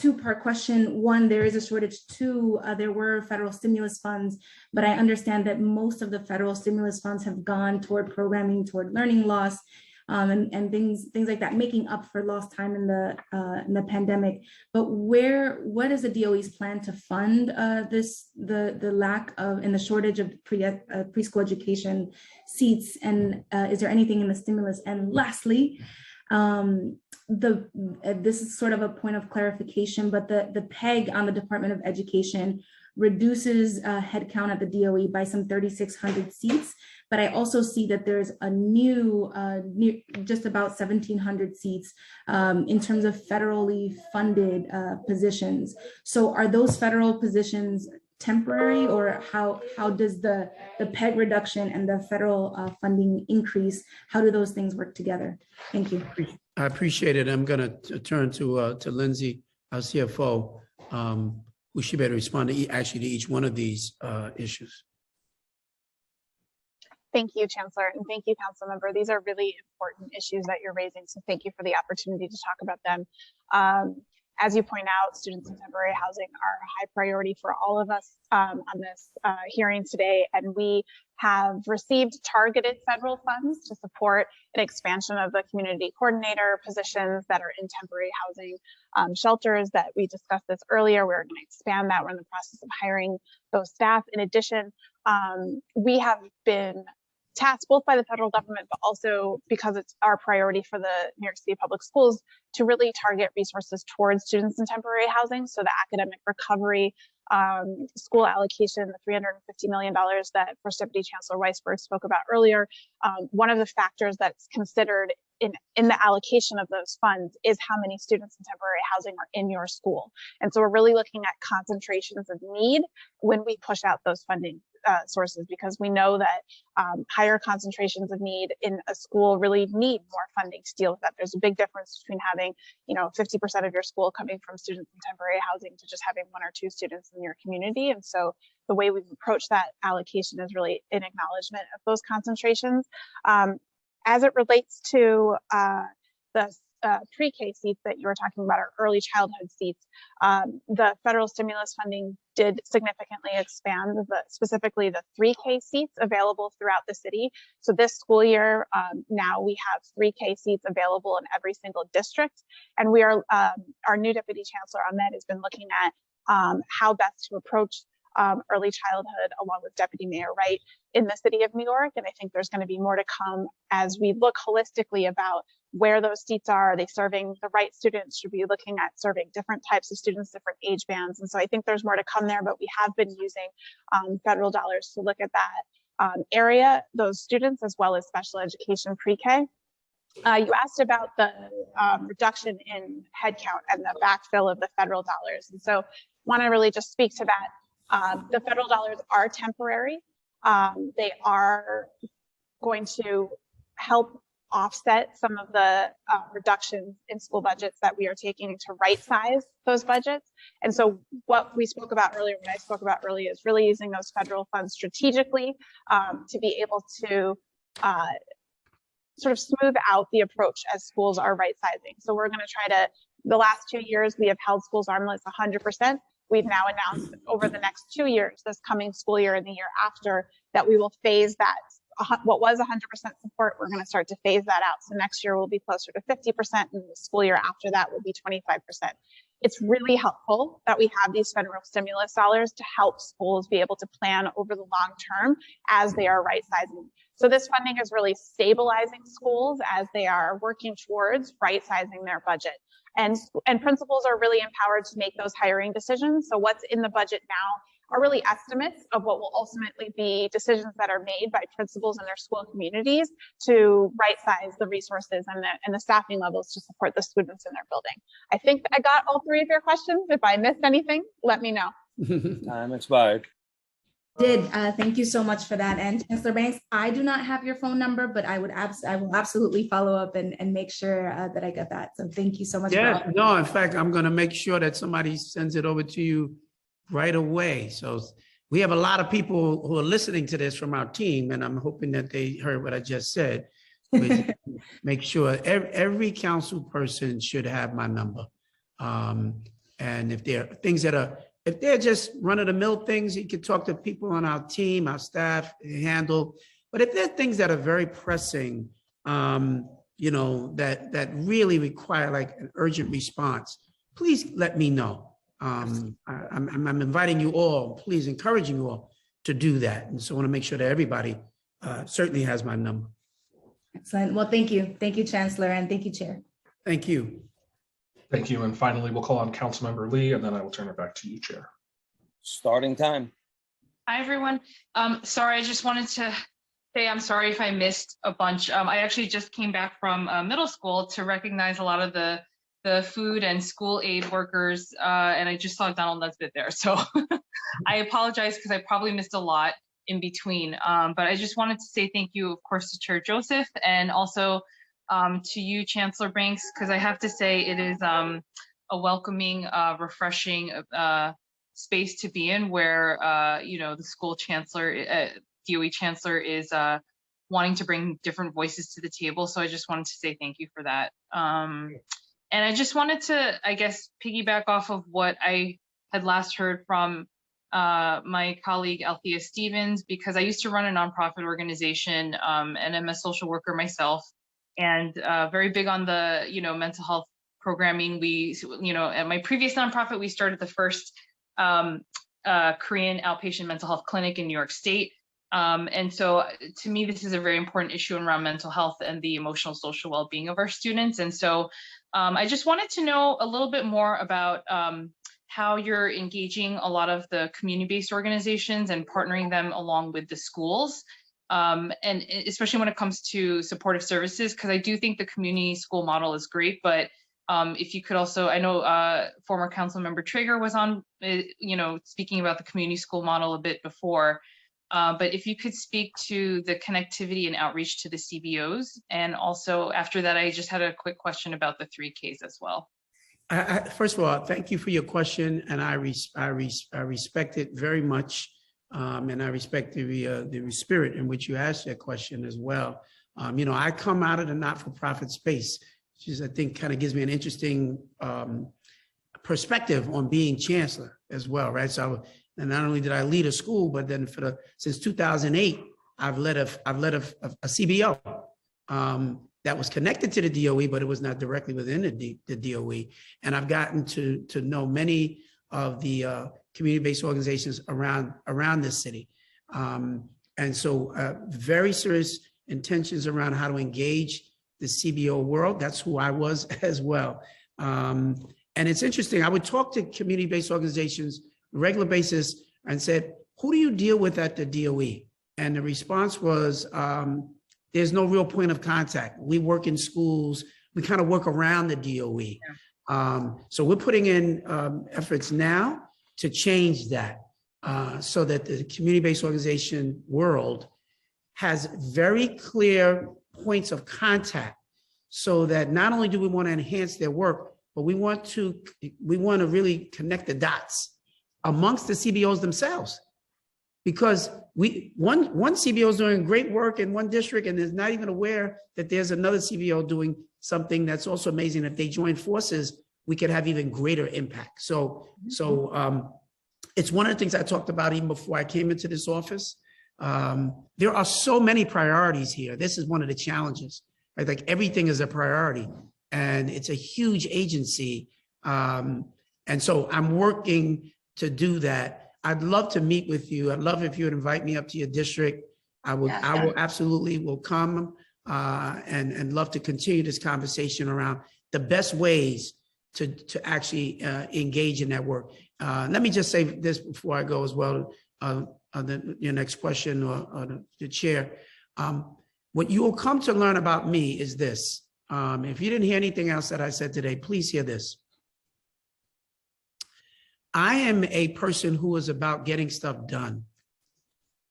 2-part question. 1, there is a shortage. 2, there were federal stimulus funds, but I understand that most of the federal stimulus funds have gone toward programming, toward learning loss, and things like that, making up for lost time in the pandemic. But what is the DOE's plan to fund the lack of and the shortage of preschool education seats? And is there anything in the stimulus? And lastly, This is sort of a point of clarification, but the PEG on the Department of Education reduces headcount at the DOE by some 3,600 seats. But I also see that there's a new, just about 1,700 seats in terms of federally funded positions. So are those federal positions temporary, or how does the PEG reduction and the federal funding increase, how do those things work together? Thank you. I appreciate it. I'm going to turn to Lindsay, our CFO, who should better respond to each one of these issues. Thank you, Chancellor, and thank you, Council Member. These are really important issues that you're raising, so thank you for the opportunity to talk about them. As you point out, students in temporary housing are a high priority for all of us on this hearing today, and we have received targeted federal funds to support an expansion of the community coordinator positions that are in temporary housing shelters that we discussed this earlier. We're going to expand that. We're in the process of hiring those staff. In addition, we have been tasked both by the federal government, but also because it's our priority for the New York City Public Schools to really target resources towards students in temporary housing. So the academic recovery, school allocation, the $350 million that First Deputy Chancellor Weisberg spoke about earlier, one of the factors that's considered in the allocation of those funds is how many students in temporary housing are in your school. And so we're really looking at concentrations of need when we push out those funding sources, because we know that higher concentrations of need in a school really need more funding to deal with that. There's a big difference between having, 50% of your school coming from students in temporary housing to just having 1 or 2 students in your community. And so the way we've approached that allocation is really in acknowledgement of those concentrations. As it relates to the pre-K seats that you were talking about, or early childhood seats, the federal stimulus funding did significantly expand specifically the 3K seats available throughout the city. So this school year, now we have 3K seats available in every single district. And we are, our new Deputy Chancellor Ahmed has been looking at how best to approach early childhood along with Deputy Mayor Wright in the city of New York. And I think there's going to be more to come as we look holistically about where those seats are. Are they serving the right students? Should we be looking at serving different types of students, different age bands? And so I think there's more to come there, but we have been using federal dollars to look at that area, those students, as well as special education pre-K. You asked about the reduction in headcount and the backfill of the federal dollars. And so want to really just speak to that. The federal dollars are temporary. They are going to help offset some of the reductions in school budgets that we are taking to right size those budgets. And so what we spoke about earlier, what I spoke about earlier, is really using those federal funds strategically to be able to sort of smooth out the approach as schools are right sizing. So we're going to try to, the last 2 years, we have held schools armless 100%. We've now announced over the next 2 years, this coming school year and the year after, that we will phase that. What was 100% support, we're going to start to phase that out. So next year will be closer to 50%, and the school year after that will be 25%. It's really helpful that we have these federal stimulus dollars to help schools be able to plan over the long term as they are right sizing. So this funding is really stabilizing schools as they are working towards right sizing their budget. And principals are really empowered to make those hiring decisions. So what's in the budget now are really estimates of what will ultimately be decisions that are made by principals in their school communities to right size the resources and the staffing levels to support the students in their building. I think I got all 3 of your questions. If I missed anything, let me know. Time expired. Thank you so much for that. And Chancellor Banks, I do not have your phone number, but I will absolutely follow up and make sure that I get that. So thank you so much. Yeah, no, in fact, I'm going to make sure that somebody sends it over to you right away. So we have a lot of people who are listening to this from our team, and I'm hoping that they heard what I just said. Make sure every council person should have my number. And if there are things that are, if they're just run-of-the-mill things, you can talk to people on our team, our staff handle. But if there are things that are very pressing, that really require like an urgent response, please let me know. I'm inviting you all, please encouraging you all to do that. And so I want to make sure that everybody certainly has my number. Excellent. Well, thank you. Thank you, Chancellor, and thank you, Chair. Thank you. Thank you. And finally, we'll call on Councilmember Lee, and then I will turn it back to you, Chair. Starting time. Hi, everyone. Sorry, I just wanted to say I'm sorry if I missed a bunch. I actually just came back from middle school to recognize a lot of the food and school aid workers, and I just saw Donald Nesbitt there. So I apologize because I probably missed a lot in between. But I just wanted to say thank you, of course, to Chair Joseph, and also to you, Chancellor Banks, because I have to say it is a welcoming, refreshing space to be in, where the school chancellor, DOE chancellor, is wanting to bring different voices to the table. So I just wanted to say thank you for that. And I just wanted to, I guess, piggyback off of what I had last heard from my colleague Althea Stevens, because I used to run a nonprofit organization, and I'm a social worker myself, and very big on the mental health programming. We, at my previous nonprofit, we started the first Korean outpatient mental health clinic in New York State. And so to me, this is a very important issue around mental health and the emotional social well-being of our students. And so I just wanted to know a little bit more about how you're engaging a lot of the community-based organizations and partnering them along with the schools. And especially when it comes to supportive services, because I do think the community school model is great, but if you could also, I know former council member Trigger was on, speaking about the community school model a bit before, but if you could speak to the connectivity and outreach to the CBOs. And also after that, I just had a quick question about the 3Ks as well. First of all, thank you for your question, and I respect it very much, and I respect the spirit in which you asked that question as well. I come out of the not-for-profit space, which is, I think, kind of gives me an interesting perspective on being chancellor as well, right? So, and not only did I lead a school, but then since 2008, I've led a CBO that was connected to the DOE, but it was not directly within the DOE. And I've gotten to know many of the community-based organizations around this city. And so very serious intentions around how to engage the CBO world. That's who I was as well. And it's interesting, I would talk to community-based organizations on a regular basis and said, who do you deal with at the DOE? And the response was, there's no real point of contact. We work in schools. We kind of work around the DOE. Yeah. So we're putting in efforts now to change that so that the community-based organization world has very clear points of contact, so that not only do we want to enhance their work, but we want to really connect the dots amongst the CBOs themselves. Because one CBO is doing great work in one district and is not even aware that there's another CBO doing something that's also amazing. If they join forces, we could have even greater impact. So it's one of the things I talked about even before I came into this office. There are so many priorities here. This is one of the challenges, right? Like everything is a priority, and it's a huge agency. And so I'm working to do that. I'd love to meet with you. I'd love if you would invite me up to your district. I will absolutely will come and love to continue this conversation around the best ways to actually engage in that work. Let me just say this before I go as well. Your next question or the chair. What you will come to learn about me is this. If you didn't hear anything else that I said today, please hear this. I am a person who is about getting stuff done.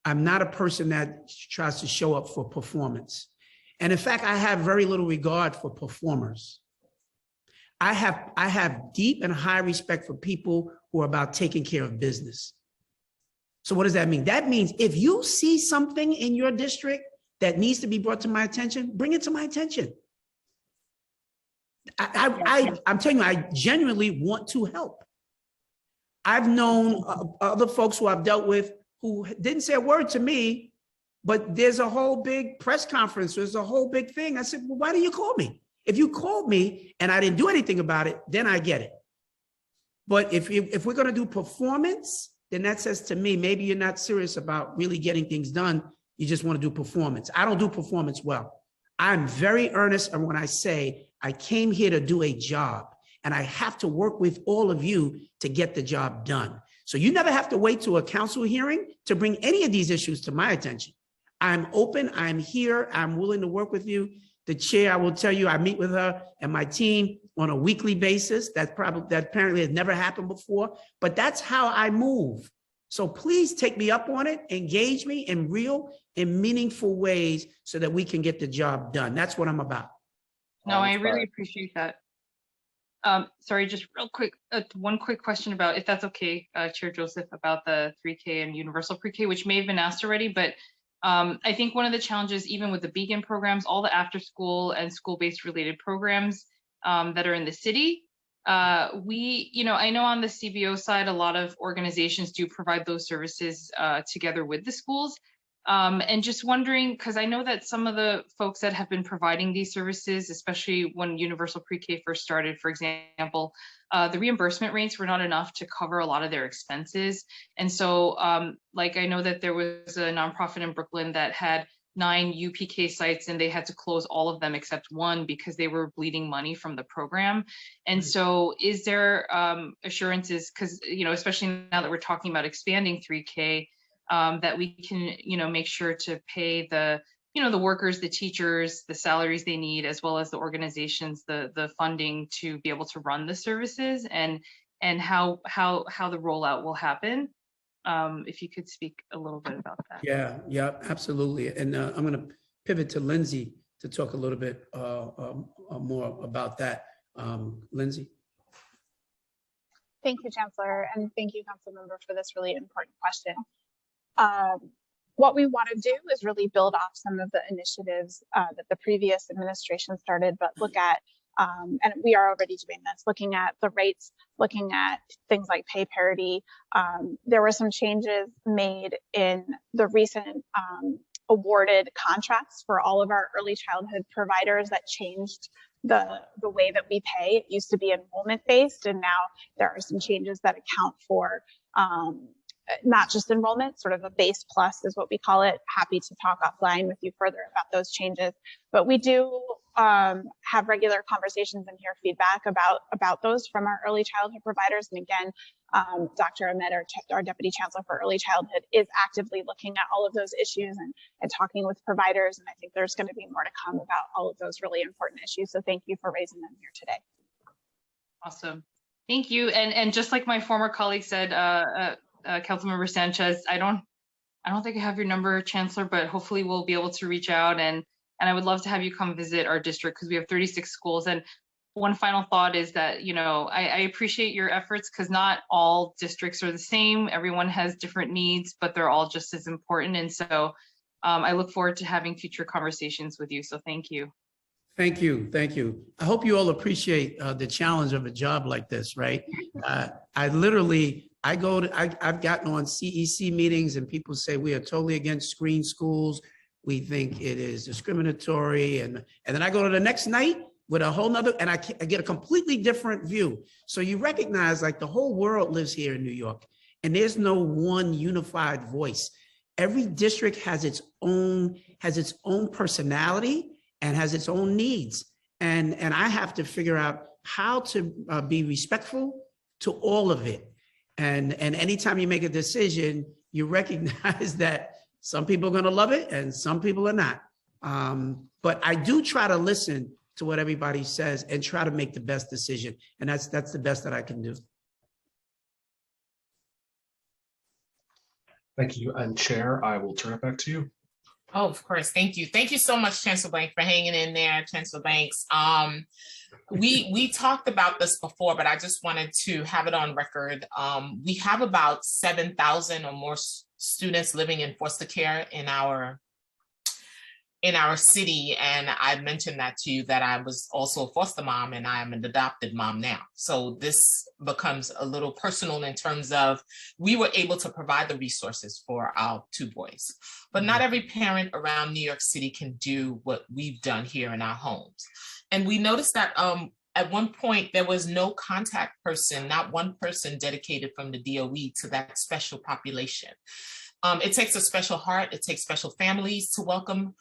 I'm not a person that tries to show up for performance. And in fact, I have very little regard for performers. I have deep and high respect for people who are about taking care of business. So what does that mean? That means if you see something in your district that needs to be brought to my attention, bring it to my attention. I'm telling you, I genuinely want to help. I've known other folks who I've dealt with who didn't say a word to me, but there's a whole big press conference. There's a whole big thing. I said, well, why didn't you call me? If you called me and I didn't do anything about it, then I get it. But if we're going to do performance, then that says to me, maybe you're not serious about really getting things done. You just want to do performance. I don't do performance well. I'm very earnest when I say I came here to do a job, and I have to work with all of you to get the job done. So you never have to wait to a council hearing to bring any of these issues to my attention. I'm open, I'm here, I'm willing to work with you. The chair, I will tell you, I meet with her and my team on a weekly basis. That apparently has never happened before, but that's how I move. So please take me up on it, engage me in real and meaningful ways so that we can get the job done. That's what I'm about. No, I really appreciate that. Sorry, just real quick, one quick question about, if that's okay, Chair Joseph, about the 3K and universal pre-K, which may have been asked already, but I think one of the challenges, even with the Beacon programs, all the after school and school-based related programs that are in the city, I know on the CBO side, a lot of organizations do provide those services together with the schools. And just wondering, because I know that some of the folks that have been providing these services, especially when universal pre-K first started, for example, the reimbursement rates were not enough to cover a lot of their expenses. And so like I know that there was a nonprofit in Brooklyn that had 9 UPK sites and they had to close all of them except one because they were bleeding money from the program. And so is there assurances, because, especially now that we're talking about expanding 3K, that we can, make sure to pay the workers, the teachers, the salaries they need, as well as the organizations, the funding to be able to run the services, and how the rollout will happen. If you could speak a little bit about that. Yeah, absolutely. And I'm going to pivot to Lindsay to talk a little bit more about that. Lindsay. Thank you, Chancellor, and thank you, Council Member, for this really important question. What we want to do is really build off some of the initiatives that the previous administration started, but look at, and we are already doing this, looking at the rates, looking at things like pay parity. There were some changes made in the recent awarded contracts for all of our early childhood providers that changed the way that we pay. It used to be enrollment based, and now there are some changes that account for not just enrollment, sort of a base plus is what we call it. Happy to talk offline with you further about those changes. But we do have regular conversations and hear feedback about those from our early childhood providers. And again, Dr. Ahmed, our Deputy Chancellor for Early Childhood, is actively looking at all of those issues and talking with providers. And I think there's going to be more to come about all of those really important issues. So thank you for raising them here today. Awesome. Thank you. And just like my former colleague said, Councilmember Sanchez, I don't think I have your number, Chancellor, but hopefully we'll be able to reach out, and I would love to have you come visit our district because we have 36 schools. And one final thought is that, I appreciate your efforts because not all districts are the same. Everyone has different needs, but they're all just as important. And so I look forward to having future conversations with you. So thank you. Thank you. Thank you. I hope you all appreciate the challenge of a job like this, right? I've gotten on CEC meetings and people say we are totally against screen schools. We think it is discriminatory. And then I go to the next night with a whole nother, and I get a completely different view. So you recognize like the whole world lives here in New York and there's no one unified voice. Every district has its own personality and has its own needs. And I have to figure out how to be respectful to all of it. And anytime you make a decision, you recognize that some people are going to love it and some people are not. But I do try to listen to what everybody says and try to make the best decision. And that's the best that I can do. Thank you. And Chair, I will turn it back to you. Oh, of course. Thank you. Thank you so much, Chancellor Banks, for hanging in there, Chancellor Banks. We talked about this before, but I just wanted to have it on record. We have about 7,000 or more students living in foster care in our city. And I mentioned that to you that I was also a foster mom and I am an adopted mom now. So this becomes a little personal in terms of we were able to provide the resources for our 2 boys. But not every parent around New York City can do what we've done here in our homes. And we noticed that at one point there was no contact person, not one person dedicated from the DOE to that special population. It takes a special heart, it takes special families to welcome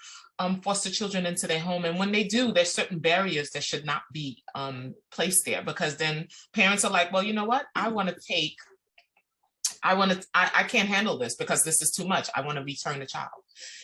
foster children into their home. And when they do, there's certain barriers that should not be placed there, because then parents are like, well, you know what? I can't handle this because this is too much. I want to return the child.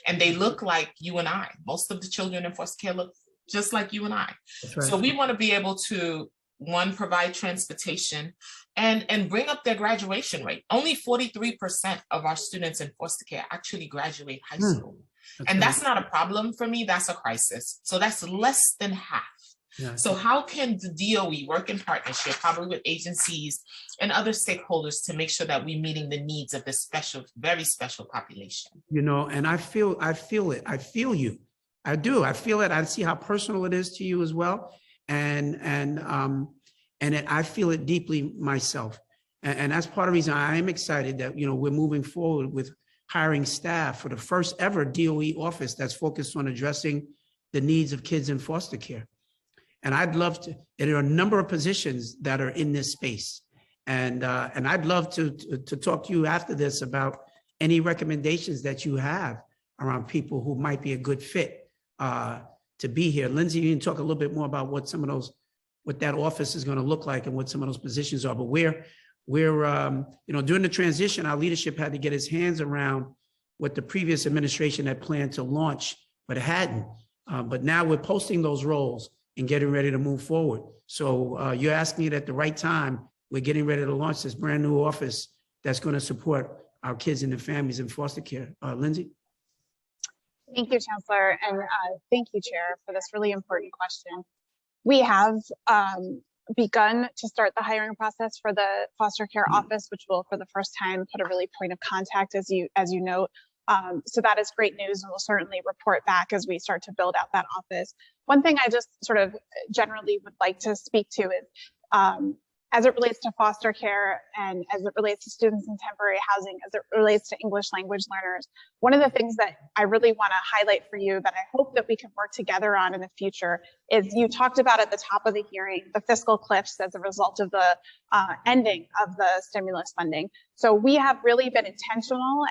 And they look like you and I. Most of the children in foster care look just like you and I. That's right. So we want to be able to, one, provide transportation and bring up their graduation rate. Only 43% of our students in foster care actually graduate high school. That's not a problem for me, that's a crisis. So that's less than half. Yeah. So how can the DOE work in partnership, probably with agencies and other stakeholders, to make sure that we're meeting the needs of this special, very special population? You know, and I feel it. I feel you. I do. I feel it. I see how personal it is to you as well. I feel it deeply myself. And that's part of the reason I am excited that, you know, we're moving forward with hiring staff for the first ever DOE office that's focused on addressing the needs of kids in foster care. And I'd love to, there are a number of positions that are in this space. And I'd love to talk to you after this about any recommendations that you have around people who might be a good fit to be here. Lindsay, you can talk a little bit more about what some of those, what that office is going to look like and what some of those positions are. But we're you know, during the transition, our leadership had to get its hands around what the previous administration had planned to launch, but it hadn't. But now we're posting those roles and getting ready to move forward. So you're asking it at the right time. We're getting ready to launch this brand new office that's going to support our kids and their families in foster care. Lindsay? Thank you, Chancellor, and thank you, Chair, for this really important question. We have begun to start the hiring process for the foster care office, which will, for the first time, put a really point of contact, as you note. So that is great news, and we'll certainly report back as we start to build out that office. One thing I just sort of generally would like to speak to is, as it relates to foster care and as it relates to students in temporary housing, as it relates to English language learners, one of the things that I really want to highlight for you that I hope that we can work together on in the future is, you talked about at the top of the hearing, the fiscal cliffs as a result of the ending of the stimulus funding. So we have really been intentional,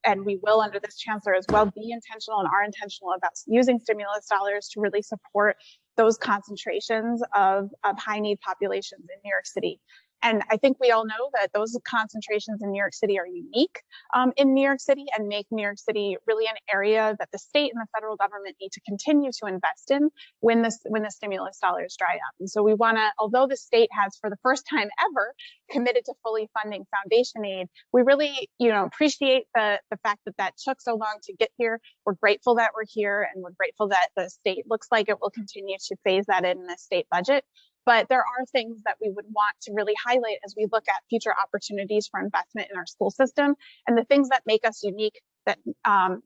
and we will, under this chancellor as well, be intentional and are intentional about using stimulus dollars to really support those concentrations of high need populations in New York City. And I think we all know that those concentrations in New York City are unique in New York City, and make New York City really an area that the state and the federal government need to continue to invest in when the stimulus dollars dry up. And so we want to, although the state has for the first time ever committed to fully funding foundation aid, we really, you know, appreciate the fact that that took so long to get here. We're grateful that we're here, and we're grateful that the state looks like it will continue to phase that in the state budget. But there are things that we would want to really highlight as we look at future opportunities for investment in our school system. And the things that make us unique, that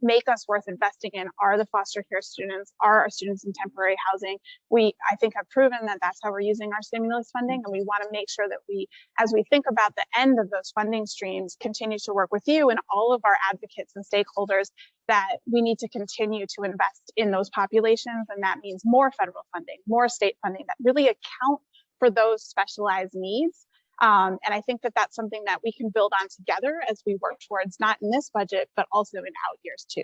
make us worth investing in, are the foster care students, are our students in temporary housing. We, I think, have proven that that's how we're using our stimulus funding. And we want to make sure that we, as we think about the end of those funding streams, continue to work with you and all of our advocates and stakeholders, that we need to continue to invest in those populations. And that means more federal funding, more state funding that really account for those specialized needs. And I think that that's something that we can build on together as we work towards, not in this budget, but also in out years too.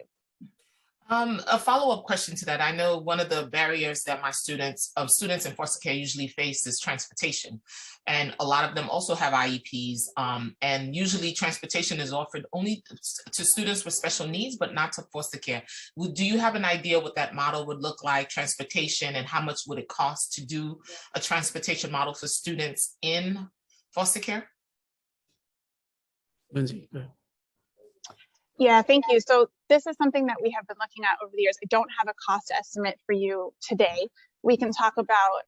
A follow-up question to that. I know one of the barriers that my students in foster care usually face is transportation. And a lot of them also have IEPs. And usually transportation is offered only to students with special needs, but not to foster care. Do you have an idea what that model would look like, transportation, and how much would it cost to do a transportation model for students in foster care? Lindsay. Yeah, thank you. So this is something that we have been looking at over the years. I don't have a cost estimate for you today. We can talk about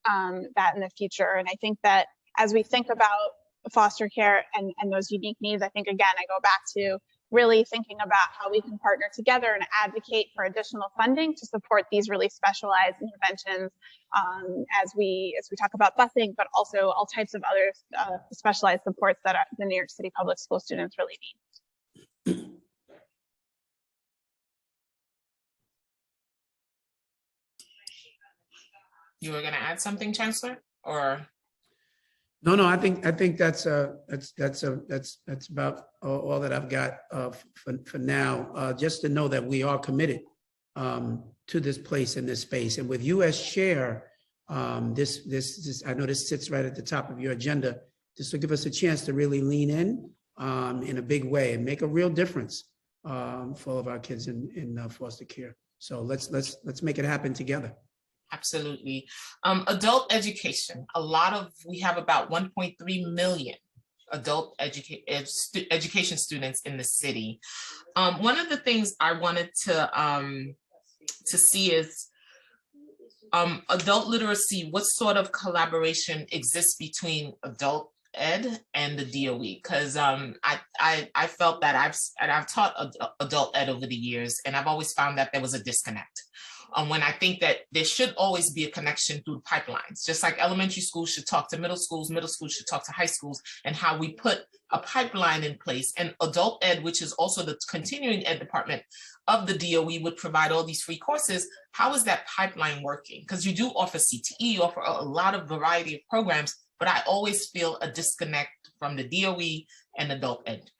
that in the future. And I think that as we think about foster care and those unique needs, I think, again, I go back to really thinking about how we can partner together and advocate for additional funding to support these really specialized interventions as we talk about busing, but also all types of other specialized supports that the New York City public school students really need. You were going to add something, Chancellor, or? No, I think that's about all that I've got for now. Just to know that we are committed to this place in this space. And with you as chair, this I know this sits right at the top of your agenda. This will give us a chance to really lean in a big way and make a real difference for all of our kids in foster care. So let's make it happen together. Absolutely. Adult education. We have about 1.3 million adult education students in the city. One of the things I wanted to see is adult literacy. What sort of collaboration exists between adult ed and the DOE? Because I felt that I've taught adult ed over the years, and I've always found that there was a disconnect. When I think that there should always be a connection through pipelines, just like elementary schools should talk to middle schools should talk to high schools, and how we put a pipeline in place. And adult ed, which is also the continuing ed department of the DOE, would provide all these free courses. How is that pipeline working? Because you do offer CTE, you offer a lot of variety of programs, but I always feel a disconnect from the DOE and adult ed.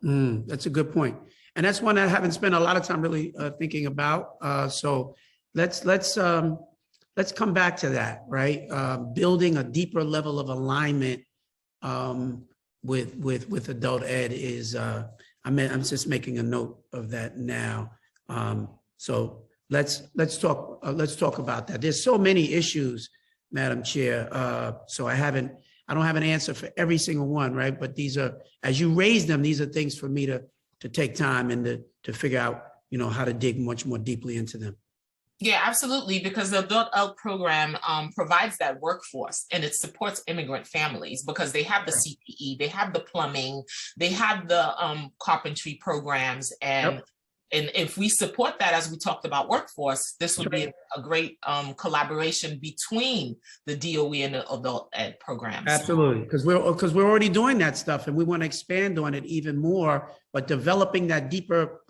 That's a good point. And that's one I haven't spent a lot of time really thinking about. So let's come back to that, right? Building a deeper level of alignment with adult ed is, I'm just making a note of that now. So let's talk about that. There's so many issues, Madam Chair. So I don't have an answer for every single one, right? But these are, as you raise them, these are things for me to take time and to figure out, how to dig much more deeply into them. Yeah, absolutely, because the Adult Ed program provides that workforce, and it supports immigrant families because they have the CPE, they have the plumbing, they have the carpentry programs, and if we support that, as we talked about workforce, this would be a great collaboration between the DOE and the Adult Ed programs. Absolutely, because we're already doing that stuff, and we want to expand on it even more. But developing that deeper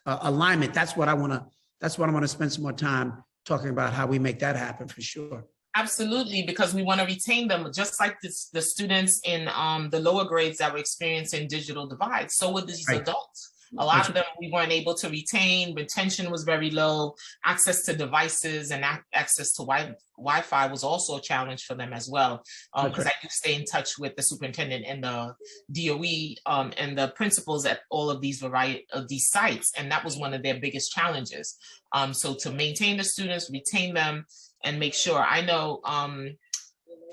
alignment, that's what I want to spend some more time talking about, how we make that happen for sure. Absolutely, because we want to retain them, just like the students in the lower grades that were experiencing digital divide. So would these adults. A lot of them we weren't able to retain. Retention was very low. Access to devices and access to Wi-Fi was also a challenge for them as well. Because I do stay in touch with the superintendent and the DOE and the principals at all of these variety of these sites, and that was one of their biggest challenges. So to maintain the students, retain them, and make sure. I know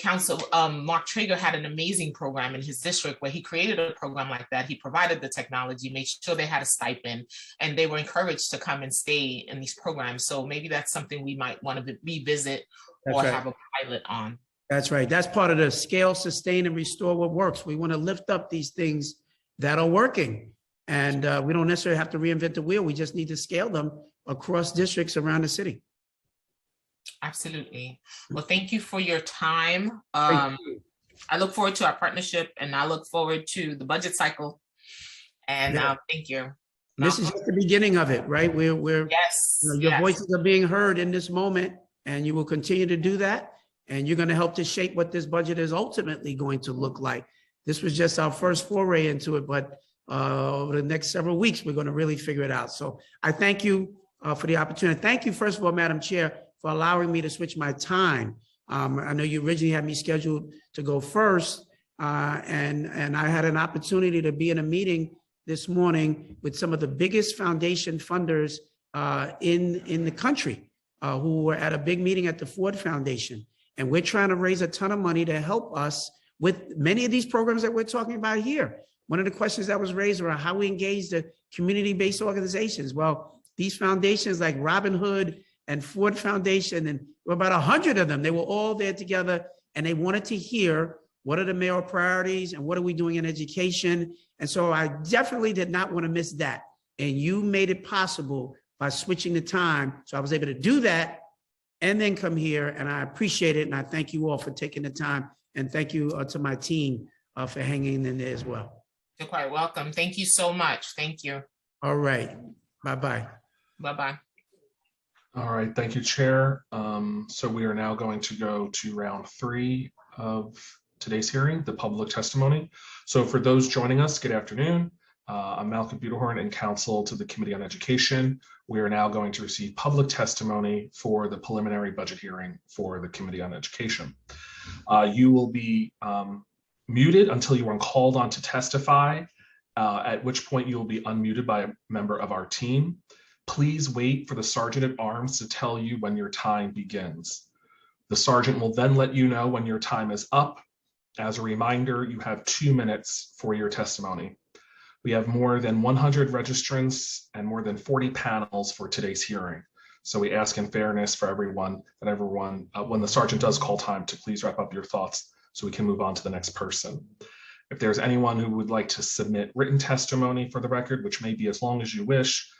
Council Mark Traeger had an amazing program in his district where he created a program like that. He provided the technology, made sure they had a stipend, and they were encouraged to come and stay in these programs. So maybe that's something we might want to revisit or have a pilot on. That's right. That's part of the scale, sustain, and restore what works. We want to lift up these things that are working. And we don't necessarily have to reinvent the wheel. We just need to scale them across districts around the city. Absolutely. Well, thank you for your time. I look forward to our partnership, and I look forward to the budget cycle. And thank you. This is just the beginning of it, right? We're your voices are being heard in this moment, and you will continue to do that. And you're going to help to shape what this budget is ultimately going to look like. This was just our first foray into it, but over the next several weeks, we're going to really figure it out. So I thank you for the opportunity. Thank you, first of all, Madam Chair, for allowing me to switch my time. I know you originally had me scheduled to go first, and I had an opportunity to be in a meeting this morning with some of the biggest foundation funders in the country who were at a big meeting at the Ford Foundation. And we're trying to raise a ton of money to help us with many of these programs that we're talking about here. One of the questions that was raised around how we engage the community-based organizations. Well, these foundations like Robin Hood and Ford Foundation, and about 100 of them, they were all there together, and they wanted to hear what are the mayoral priorities and what are we doing in education. And so I definitely did not want to miss that. And you made it possible by switching the time. So I was able to do that and then come here, and I appreciate it. And I thank you all for taking the time, and thank you to my team for hanging in there as well. You're quite welcome. Thank you so much. Thank you. All right. Bye-bye. Bye-bye. All right, thank you, Chair. So we are now going to go to round 3 of today's hearing, the public testimony. So for those joining us, good afternoon. I'm Malcolm Buterhorn and counsel to the Committee on Education. We are now going to receive public testimony for the preliminary budget hearing for the Committee on Education. You will be muted until you are called on to testify, at which point you will be unmuted by a member of our team. Please wait for the Sergeant at Arms to tell you when your time begins. The Sergeant will then let you know when your time is up. As a reminder, you have 2 minutes for your testimony. We have more than 100 registrants and more than 40 panels for today's hearing. So we ask in fairness for everyone that when the Sergeant does call time, to please wrap up your thoughts so we can move on to the next person. If there's anyone who would like to submit written testimony for the record, which may be as long as you wish,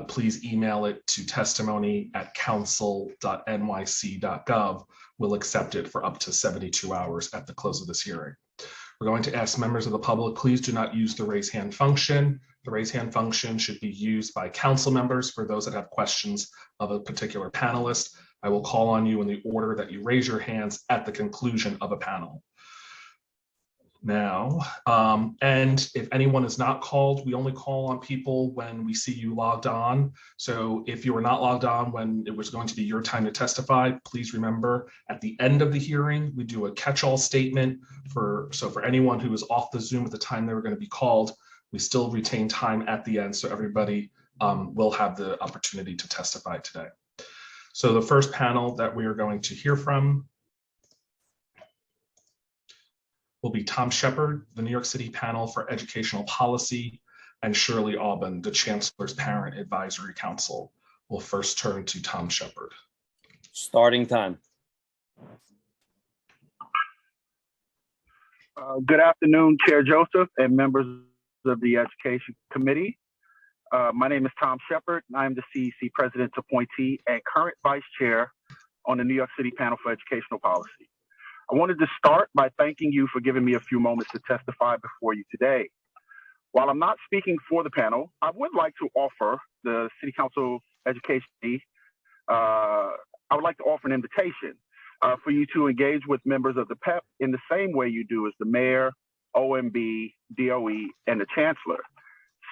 please email it to testimony@council.nyc.gov. We'll accept it for up to 72 hours at the close of this hearing. We're going to ask members of the public, please do not use the raise hand function. The raise hand function should be used by council members for those that have questions of a particular panelist. I will call on you in the order that you raise your hands at the conclusion of a panel. Now, and if anyone is not called, we only call on people when we see you logged on. So if you were not logged on when it was going to be your time to testify, please remember at the end of the hearing, we do a catch-all statement for anyone who is off the Zoom at the time they were going to be called, we still retain time at the end so everybody will have the opportunity to testify today. So the first panel that we are going to hear from will be Tom Shepard, the New York City Panel for Educational Policy, and Shirley Aubin, the Chancellor's Parent Advisory Council. We'll first turn to Tom Shepard. Starting time. Good afternoon, Chair Joseph and members of the Education Committee. My name is Tom Shepard, and I am the CEC President's appointee and current Vice Chair on the New York City Panel for Educational Policy. I wanted to start by thanking you for giving me a few moments to testify before you today. While I'm not speaking for the panel, I would like to offer the City Council Education, I would like to offer an invitation for you to engage with members of the PEP in the same way you do as the Mayor, OMB, DOE, and the Chancellor,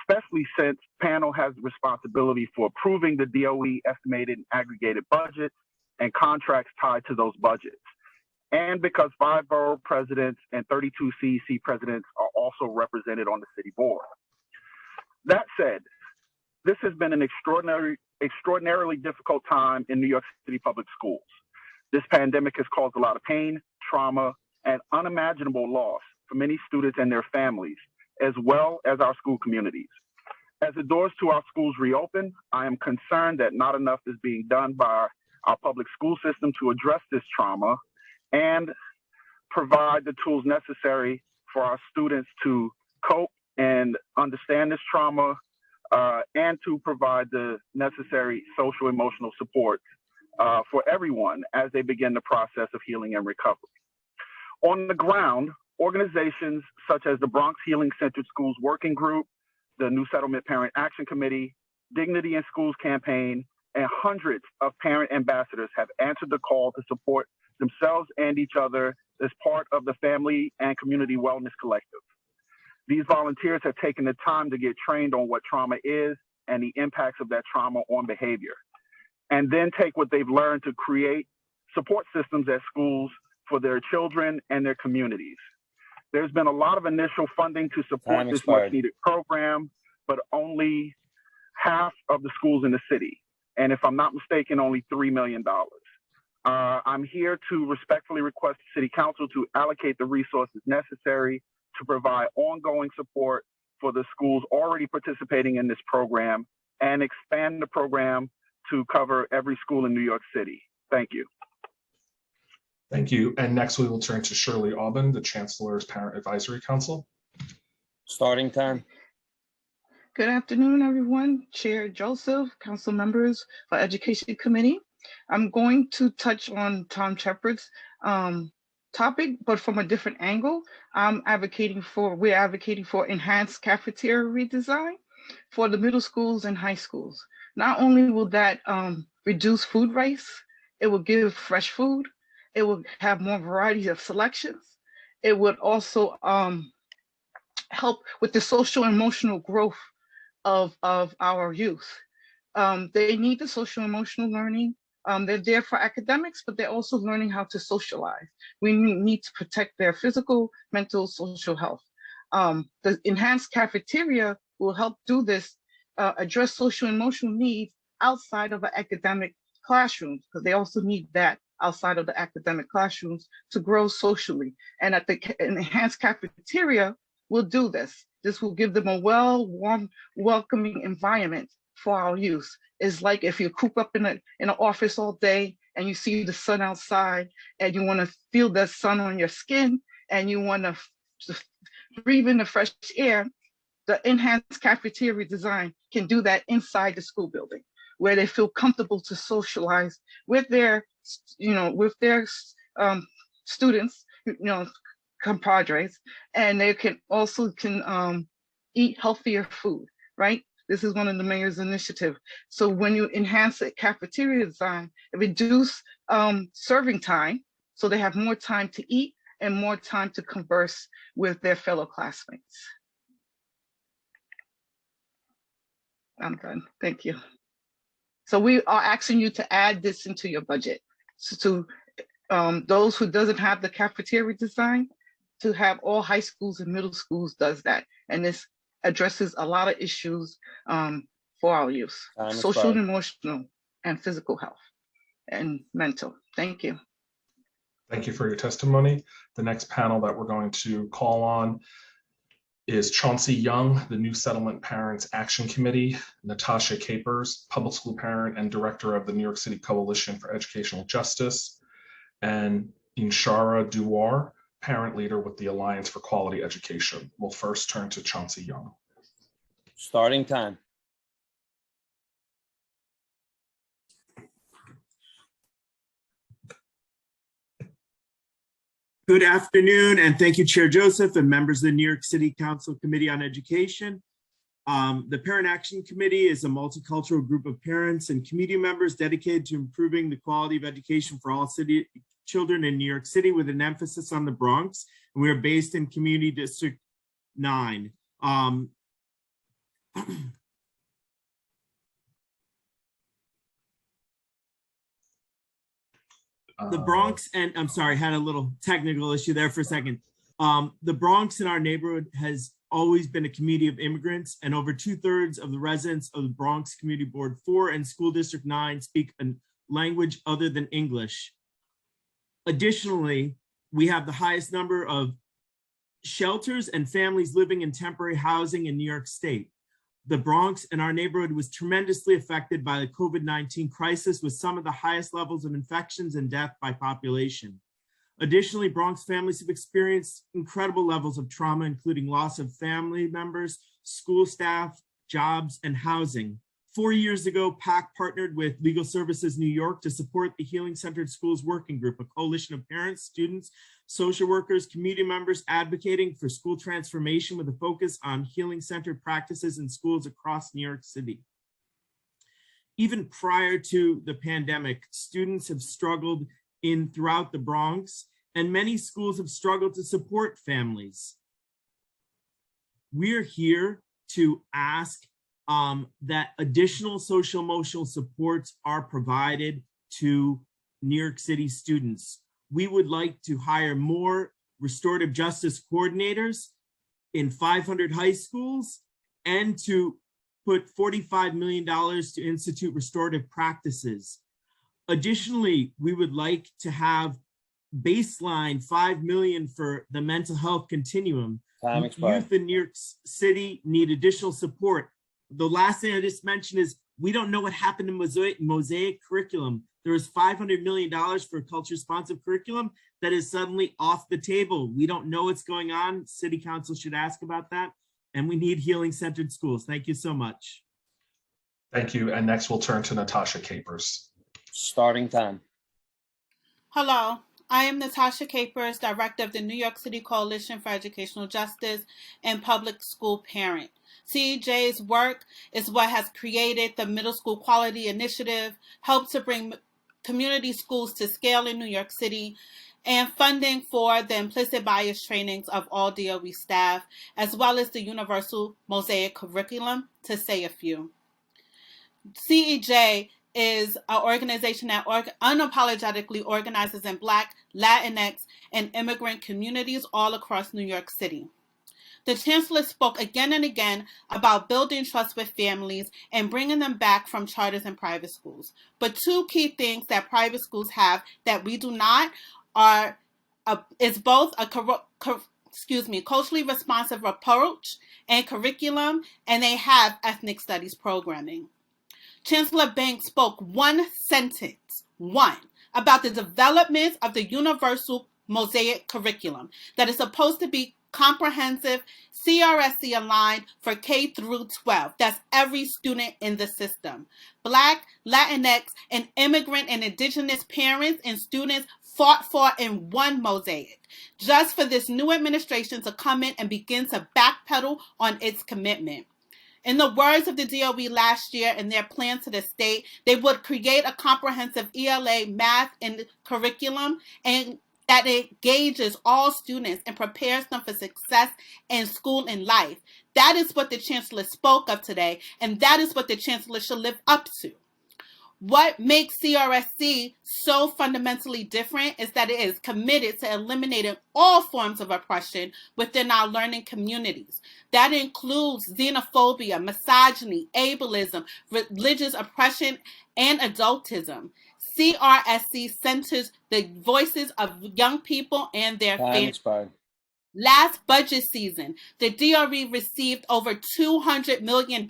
especially since panel has the responsibility for approving the DOE estimated and aggregated budgets and contracts tied to those budgets. And because 5 borough presidents and 32 CEC presidents are also represented on the city board. That said, this has been an extraordinarily difficult time in New York City public schools. This pandemic has caused a lot of pain, trauma, and unimaginable loss for many students and their families, as well as our school communities. As the doors to our schools reopen, I am concerned that not enough is being done by our public school system to address this trauma and provide the tools necessary for our students to cope and understand this trauma and to provide the necessary social emotional support for everyone as they begin the process of healing and recovery. On the ground, organizations such as the Bronx Healing Centered Schools Working Group, the New Settlement Parent Action Committee, Dignity in Schools Campaign, and hundreds of parent ambassadors have answered the call to support themselves and each other as part of the Family and Community Wellness Collective. These volunteers have taken the time to get trained on what trauma is and the impacts of that trauma on behavior, and then take what they've learned to create support systems at schools for their children and their communities. There's been a lot of initial funding to support this much needed program, but only half of the schools in the city. And if I'm not mistaken, only $3 million. I'm here to respectfully request the City Council to allocate the resources necessary to provide ongoing support for the schools already participating in this program and expand the program to cover every school in New York City. Thank you. Thank you. And next we will turn to Shirley Aubin, the Chancellor's Parent Advisory Council. Starting time. Good afternoon, everyone. Chair Joseph, council members for Education Committee. I'm going to touch on Tom Shepard's topic, but from a different angle. We're advocating for enhanced cafeteria redesign for the middle schools and high schools. Not only will that reduce food waste, it will give fresh food, it will have more variety of selections. It would also help with the social emotional growth of our youth. They need the social emotional learning. They're there for academics, but they're also learning how to socialize. We need to protect their physical, mental, social health. The enhanced cafeteria will help do this, address social emotional needs outside of an academic classrooms, because they also need that outside of the academic classrooms to grow socially. And at the enhanced cafeteria will do this. This will give them a warm, welcoming environment for our youth. It's like if you coop up in an office all day and you see the sun outside and you want to feel the sun on your skin and you want to breathe in the fresh air, the enhanced cafeteria design can do that inside the school building, where they feel comfortable to socialize with their, students, compadres, and they can also eat healthier food, right? This is one of the mayor's initiatives. So when you enhance the cafeteria design, it reduce serving time, so they have more time to eat and more time to converse with their fellow classmates. I'm done. Thank you. So we are asking you to add this into your budget. So to those who doesn't have the cafeteria design, to have all high schools and middle schools does that. And this addresses a lot of issues for our youth, social and emotional and physical health and mental. Thank you. Thank you for your testimony. The next panel that we're going to call on is Chauncey Young, the New Settlement Parents Action Committee, Natasha Capers, public school parent and director of the New York City Coalition for Educational Justice, and Inshara Duwar, parent leader with the Alliance for Quality Education. We'll first turn to Chauncey Young. Starting time. Good afternoon, and thank you, Chair Joseph and members of the New York City Council Committee on Education. The Parent Action Committee is a multicultural group of parents and community members dedicated to improving the quality of education for all city children in New York City, with an emphasis on the Bronx. And we are based in Community District 9. The Bronx, and I'm sorry, had a little technical issue there for a second. The Bronx in our neighborhood has always been a community of immigrants, and over 2/3 of the residents of the Bronx Community Board 4 and School District 9 speak a language other than English. Additionally, we have the highest number of shelters and families living in temporary housing in New York State. The Bronx and our neighborhood was tremendously affected by the COVID-19 crisis, with some of the highest levels of infections and death by population. Additionally, Bronx families have experienced incredible levels of trauma, including loss of family members, school staff, jobs, and housing. 4 years ago, PAC partnered with Legal Services New York to support the Healing Centered Schools Working Group, a coalition of parents, students, social workers, community members advocating for school transformation with a focus on healing-centered practices in schools across New York City. Even prior to the pandemic, students have struggled throughout the Bronx, and many schools have struggled to support families. We're here to ask that additional social emotional supports are provided to New York City students. We would like to hire more restorative justice coordinators in 500 high schools, and to put $45 million to institute restorative practices. Additionally, we would like to have baseline $5 million for the mental health continuum. Youth in New York City need additional support. The last thing I just mentioned is we don't know what happened to Mosaic curriculum. There was $500 million for culture responsive curriculum that is suddenly off the table. We don't know what's going on. City Council should ask about that. And we need healing centered schools. Thank you so much. Thank you. And next we'll turn to Natasha Capers. Starting time. Hello, I am Natasha Capers, Director of the New York City Coalition for Educational Justice and Public School Parent. CEJ's work is what has created the Middle School Quality Initiative, helped to bring community schools to scale in New York City, and funding for the implicit bias trainings of all DOE staff, as well as the Universal Mosaic Curriculum, to say a few. CEJ is an organization that unapologetically organizes in Black, Latinx, and immigrant communities all across New York City. The Chancellor spoke again and again about building trust with families and bringing them back from charters and private schools. But two key things that private schools have that we do not is both a culturally responsive approach and curriculum, and they have ethnic studies programming. Chancellor Banks spoke one sentence, about the development of the Universal Mosaic Curriculum that is supposed to be comprehensive, CRSC aligned for K through 12. That's every student in the system. Black, Latinx, and immigrant and indigenous parents and students fought for in one mosaic, just for this new administration to come in and begin to backpedal on its commitment. In the words of the DOE last year in their plan to the state, they would create a comprehensive ELA math and curriculum and that engages all students and prepares them for success in school and life. That is what the Chancellor spoke of today, and that is what the Chancellor should live up to. What makes CRSC so fundamentally different is that it is committed to eliminating all forms of oppression within our learning communities. That includes xenophobia, misogyny, ableism, religious oppression, and adultism. CRSC centers the voices of young people and their families. Last budget season, the DRE received over $200 million.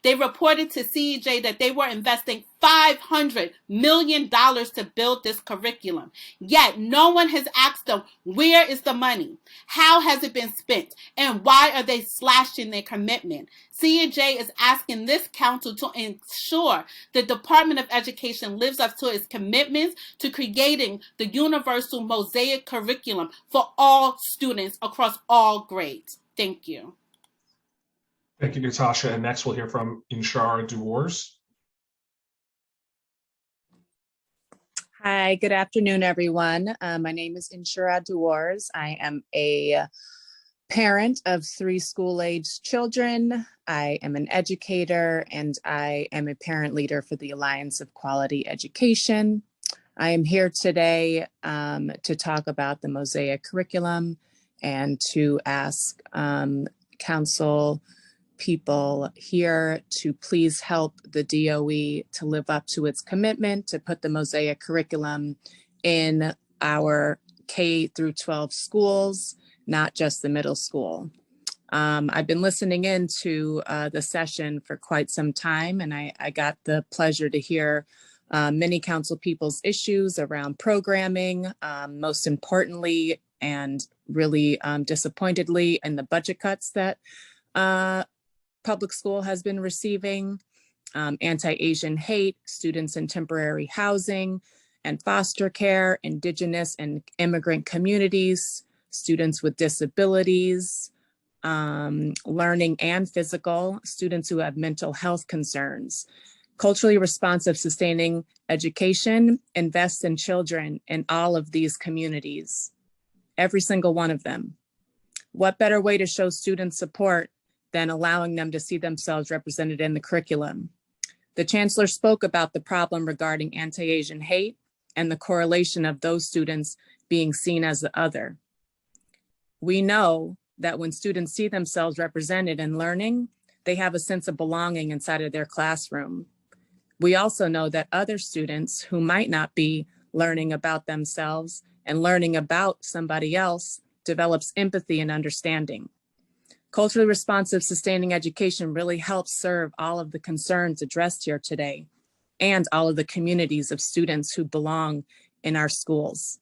They reported to CEJ that they were investing $500 million to build this curriculum. Yet no one has asked them, where is the money? How has it been spent? And why are they slashing their commitment? CEJ is asking this council to ensure the Department of Education lives up to its commitments to creating the Universal Mosaic Curriculum for all students across all grades. Thank you. Thank you, Natasha. And next we'll hear from Inshara Duwars. Hi, good afternoon, everyone. My name is Inshara Duwars. I am a parent of 3 school-aged children. I am an educator, and I am a parent leader for the Alliance of Quality Education. I am here today to talk about the Mosaic curriculum and to ask council people here to please help the DOE to live up to its commitment to put the Mosaic curriculum in our K through 12 schools, not just the middle school. I've been listening in to the session for quite some time, and I got the pleasure to hear many council people's issues around programming, most importantly, and really disappointedly, in the budget cuts that public school has been receiving, anti-Asian hate, students in temporary housing and foster care, indigenous and immigrant communities, students with disabilities, learning and physical, students who have mental health concerns. Culturally responsive, sustaining education invests in children in all of these communities, every single one of them. What better way to show students support than allowing them to see themselves represented in the curriculum? The Chancellor spoke about the problem regarding anti-Asian hate and the correlation of those students being seen as the other. We know that when students see themselves represented in learning, they have a sense of belonging inside of their classroom. We also know that other students who might not be learning about themselves and learning about somebody else develops empathy and understanding. Culturally responsive, sustaining education really helps serve all of the concerns addressed here today and all of the communities of students who belong in our schools.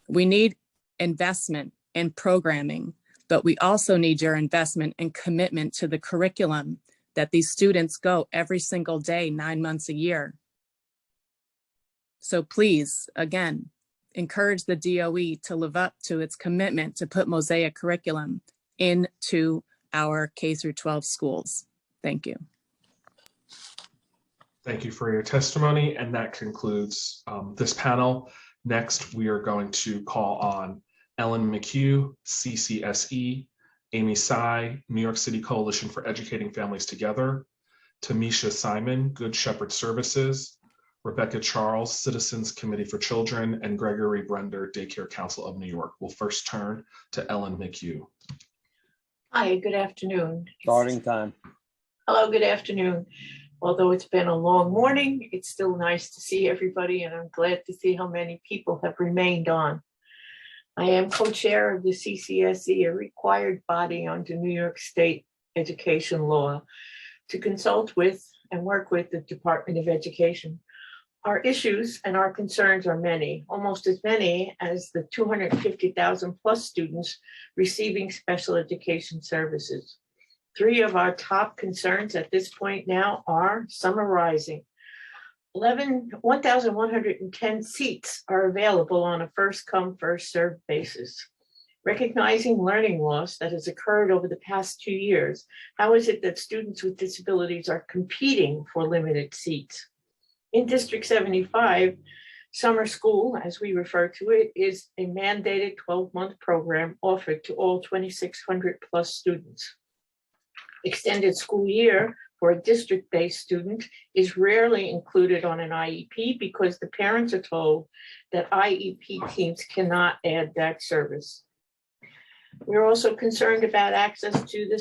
We need investment in programming, but we also need your investment and commitment to the curriculum that these students go every single day, 9 months a year. So please, again, encourage the DOE to live up to its commitment to put Mosaic curriculum into our K through 12 schools. Thank you. Thank you for your testimony, and that concludes this panel. Next, we are going to call on Ellen McHugh, CCSE, Amy Tsai, New York City Coalition for Educating Families Together, Tamisha Simon, Good Shepherd Services, Rebecca Charles, Citizens Committee for Children, and Gregory Brender, Daycare Council of New York. We'll first turn to Ellen McHugh. Hi, good afternoon. Starting time. Hello, good afternoon. Although it's been a long morning, it's still nice to see everybody, and I'm glad to see how many people have remained on. I am co-chair of the CCSE, a required body under New York State education law to consult with and work with the Department of Education. Our issues and our concerns are many, almost as many as the 250,000 plus students receiving special education services. Three of our top concerns at this point now are summarizing. 1,110 seats are available on a first come, first served basis. Recognizing learning loss that has occurred over the past 2 years, how is it that students with disabilities are competing for limited seats? In District 75, summer school, as we refer to it, is a mandated 12-month program offered to all 2,600 plus students. Extended school year for a district-based student is rarely included on an IEP because the parents are told that IEP teams cannot add that service. We're also concerned about access to the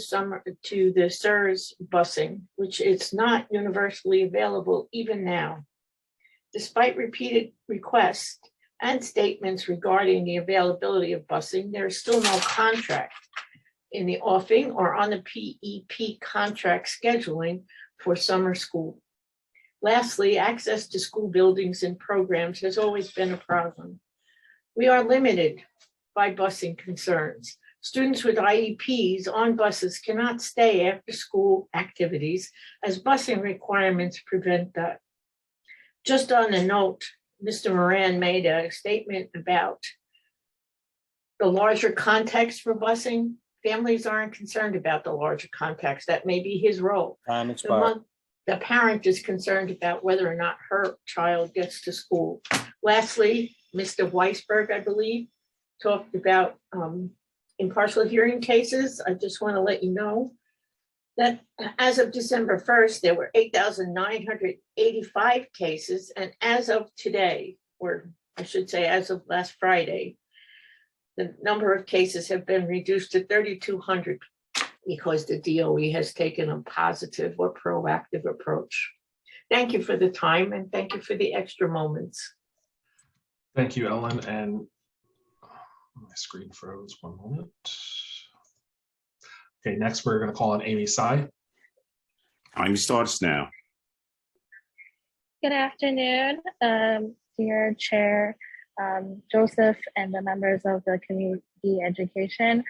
SERS busing, which is not universally available even now. Despite repeated requests and statements regarding the availability of busing, there is still no contract in the offing or on the PEP contract scheduling for summer school. Lastly, access to school buildings and programs has always been a problem. We are limited by busing concerns. Students with IEPs on buses cannot stay after school activities as busing requirements prevent that. Just on the note, Mr. Moran made a statement about the larger context for busing. Families aren't concerned about the larger context. That may be his role. Time expired. The parent is concerned about whether or not her child gets to school. Lastly, Mr. Weisberg, I believe, talked about impartial hearing cases. I just want to let you know that as of December 1st, there were 8,985 cases. And as of today, or I should say as of last Friday, the number of cases have been reduced to 3,200 because the DOE has taken a positive or proactive approach. Thank you for the time and thank you for the extra moments. Thank you, Ellen. And my screen froze 1 moment. Okay, next we're going to call on Amy Tsai. Time starts now. Good afternoon, dear Chair Joseph and the members of the Community Education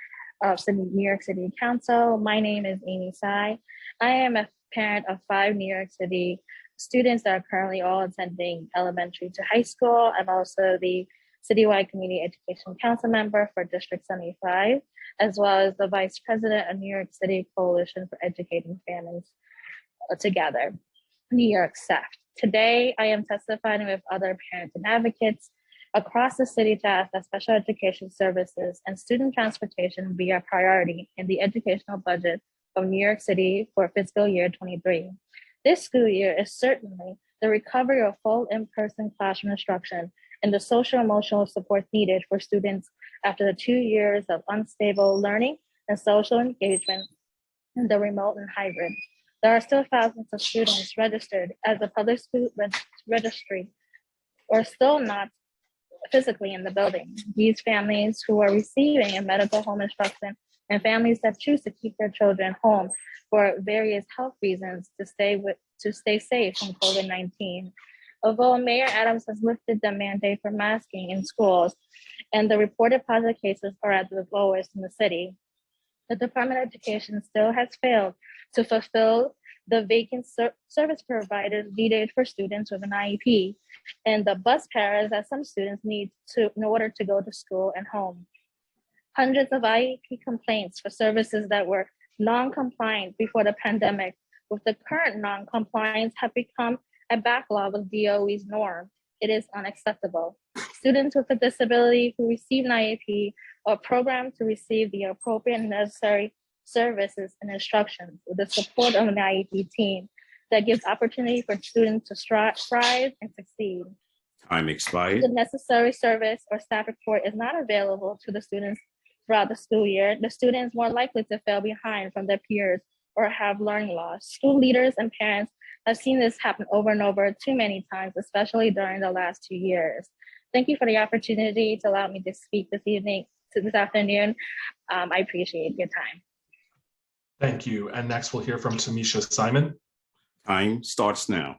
of New York City Council. My name is Amy Tsai. I am a parent of 5 New York City students that are currently all attending elementary to high school. I'm also the Citywide Community Education Council member for District 75, as well as the Vice President of New York City Coalition for Educating Families Together, New York CEF. Today, I am testifying with other parents and advocates across the city to ask that special education services and student transportation be a priority in the educational budget of New York City for fiscal year 23. This school year is certainly the recovery of full in-person classroom instruction and the social emotional support needed for students after the 2 years of unstable learning and social engagement in the remote and hybrid. There are still thousands of students registered as a public school registry or still not physically in the building. These families who are receiving a medical home instruction and families that choose to keep their children home for various health reasons to stay safe from COVID-19. Although Mayor Adams has lifted the mandate for masking in schools and the reported positive cases are at the lowest in the city, the Department of Education still has failed to fulfill the vacant service providers needed for students with an IEP and the bus pairs that some students need in order to go to school and home. Hundreds of IEP complaints for services that were non-compliant before the pandemic with the current non-compliance have become a backlog of DOE's norm. It is unacceptable. students with a disability who receive an IEP are programmed to receive the appropriate and necessary services and instructions with the support of an IEP team that gives opportunity for students to thrive and succeed. Time expired. The necessary service or staff report is not available to the students throughout the school year. The student is more likely to fail behind from their peers or have learning loss. School leaders and parents have seen this happen over and over too many times, especially during the last 2 years. Thank you for the opportunity to allow me to speak this afternoon. I appreciate your time. Thank you. And next we'll hear from Tamisha Simon. Time starts now.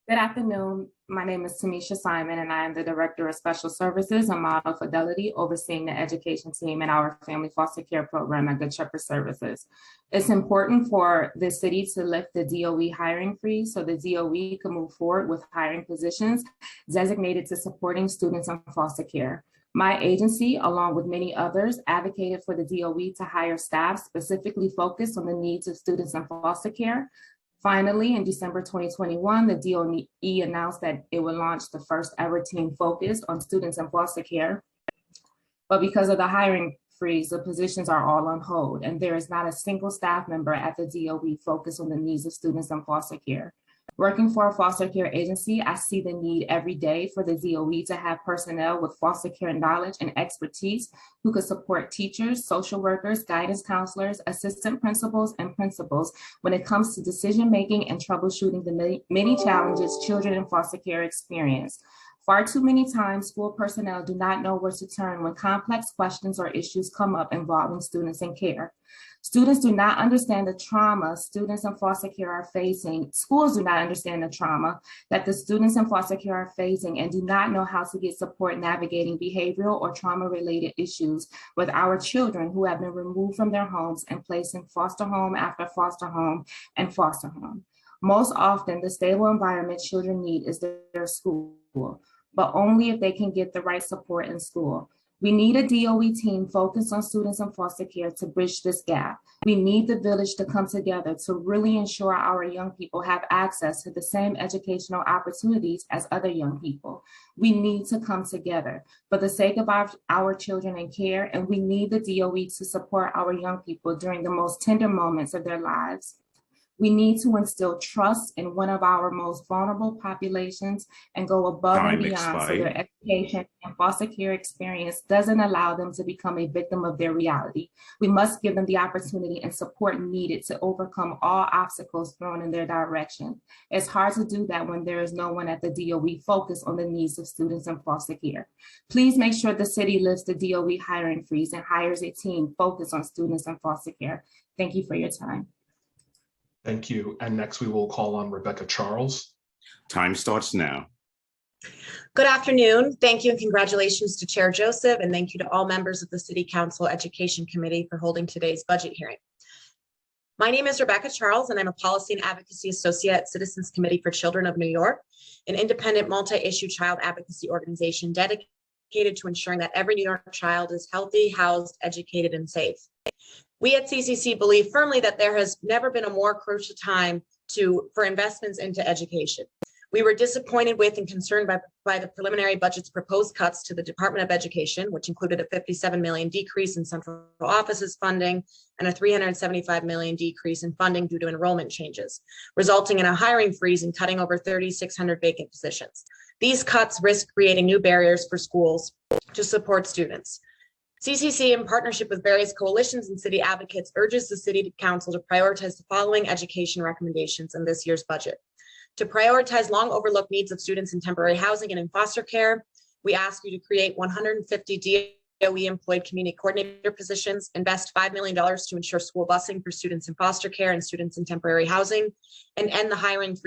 Good afternoon. My name is Tamisha Simon, and I am the Director of Special Services and Model Fidelity, overseeing the education team in our family foster care program at Good Shepherd Services. It's important for the city to lift the DOE hiring freeze so the DOE can move forward with hiring positions designated to supporting students in foster care. My agency, along with many others, advocated for the DOE to hire staff specifically focused on the needs of students in foster care. Finally, in December 2021, the DOE announced that it would launch the first ever team focused on students in foster care. But because of the hiring freeze, the positions are all on hold, and there is not a single staff member at the DOE focused on the needs of students in foster care. Working for a foster care agency, I see the need every day for the DOE to have personnel with foster care knowledge and expertise who could support teachers, social workers, guidance counselors, assistant principals, and principals when it comes to decision-making and troubleshooting the many challenges children in foster care experience. Far too many times, school personnel do not know where to turn when complex questions or issues come up involving students in care. Students do not understand the trauma students in foster care are facing. Schools do not understand the trauma that the students in foster care are facing and do not know how to get support navigating behavioral or trauma-related issues with our children who have been removed from their homes and placed in foster home after foster home and foster home. Most often, the stable environment children need is their school, but only if they can get the right support in school. We need a DOE team focused on students in foster care to bridge this gap. We need the village to come together to really ensure our young people have access to the same educational opportunities as other young people. We need to come together for the sake of our children in care, and we need the DOE to support our young people during the most tender moments of their lives. We need to instill trust in one of our most vulnerable populations and go above and beyond so their education and foster care experience doesn't allow them to become a victim of their reality. We must give them the opportunity and support needed to overcome all obstacles thrown in their direction. It's hard to do that when there is no one at the DOE focused on the needs of students in foster care. Please make sure the city lifts the DOE hiring freeze and hires a team focused on students in foster care. Thank you for your time. Thank you. And next we will call on Rebecca Charles. Time starts now. Good afternoon. Thank you and congratulations to Chair Joseph, and thank you to all members of the City Council Education Committee for holding today's budget hearing. My name is Rebecca Charles, and I'm a Policy and Advocacy Associate at Citizens Committee for Children of New York, an independent multi-issue child advocacy organization dedicated to ensuring that every New York child is healthy, housed, educated, and safe. We at CCC believe firmly that there has never been a more crucial time for investments into education. We were disappointed with and concerned by the preliminary budget's proposed cuts to the Department of Education, which included a $57 million decrease in central offices funding and a $375 million decrease in funding due to enrollment changes, resulting in a hiring freeze and cutting over 3,600 vacant positions. These cuts risk creating new barriers for schools to support students. CCC, in partnership with various coalitions and city advocates, urges the City Council to prioritize the following education recommendations in this year's budget. To prioritize long overlooked needs of students in temporary housing and in foster care, we ask you to create 150 DOE employed community coordinator positions, invest $5 million to ensure school busing for students in foster care and students in temporary housing, and end the hiring freeze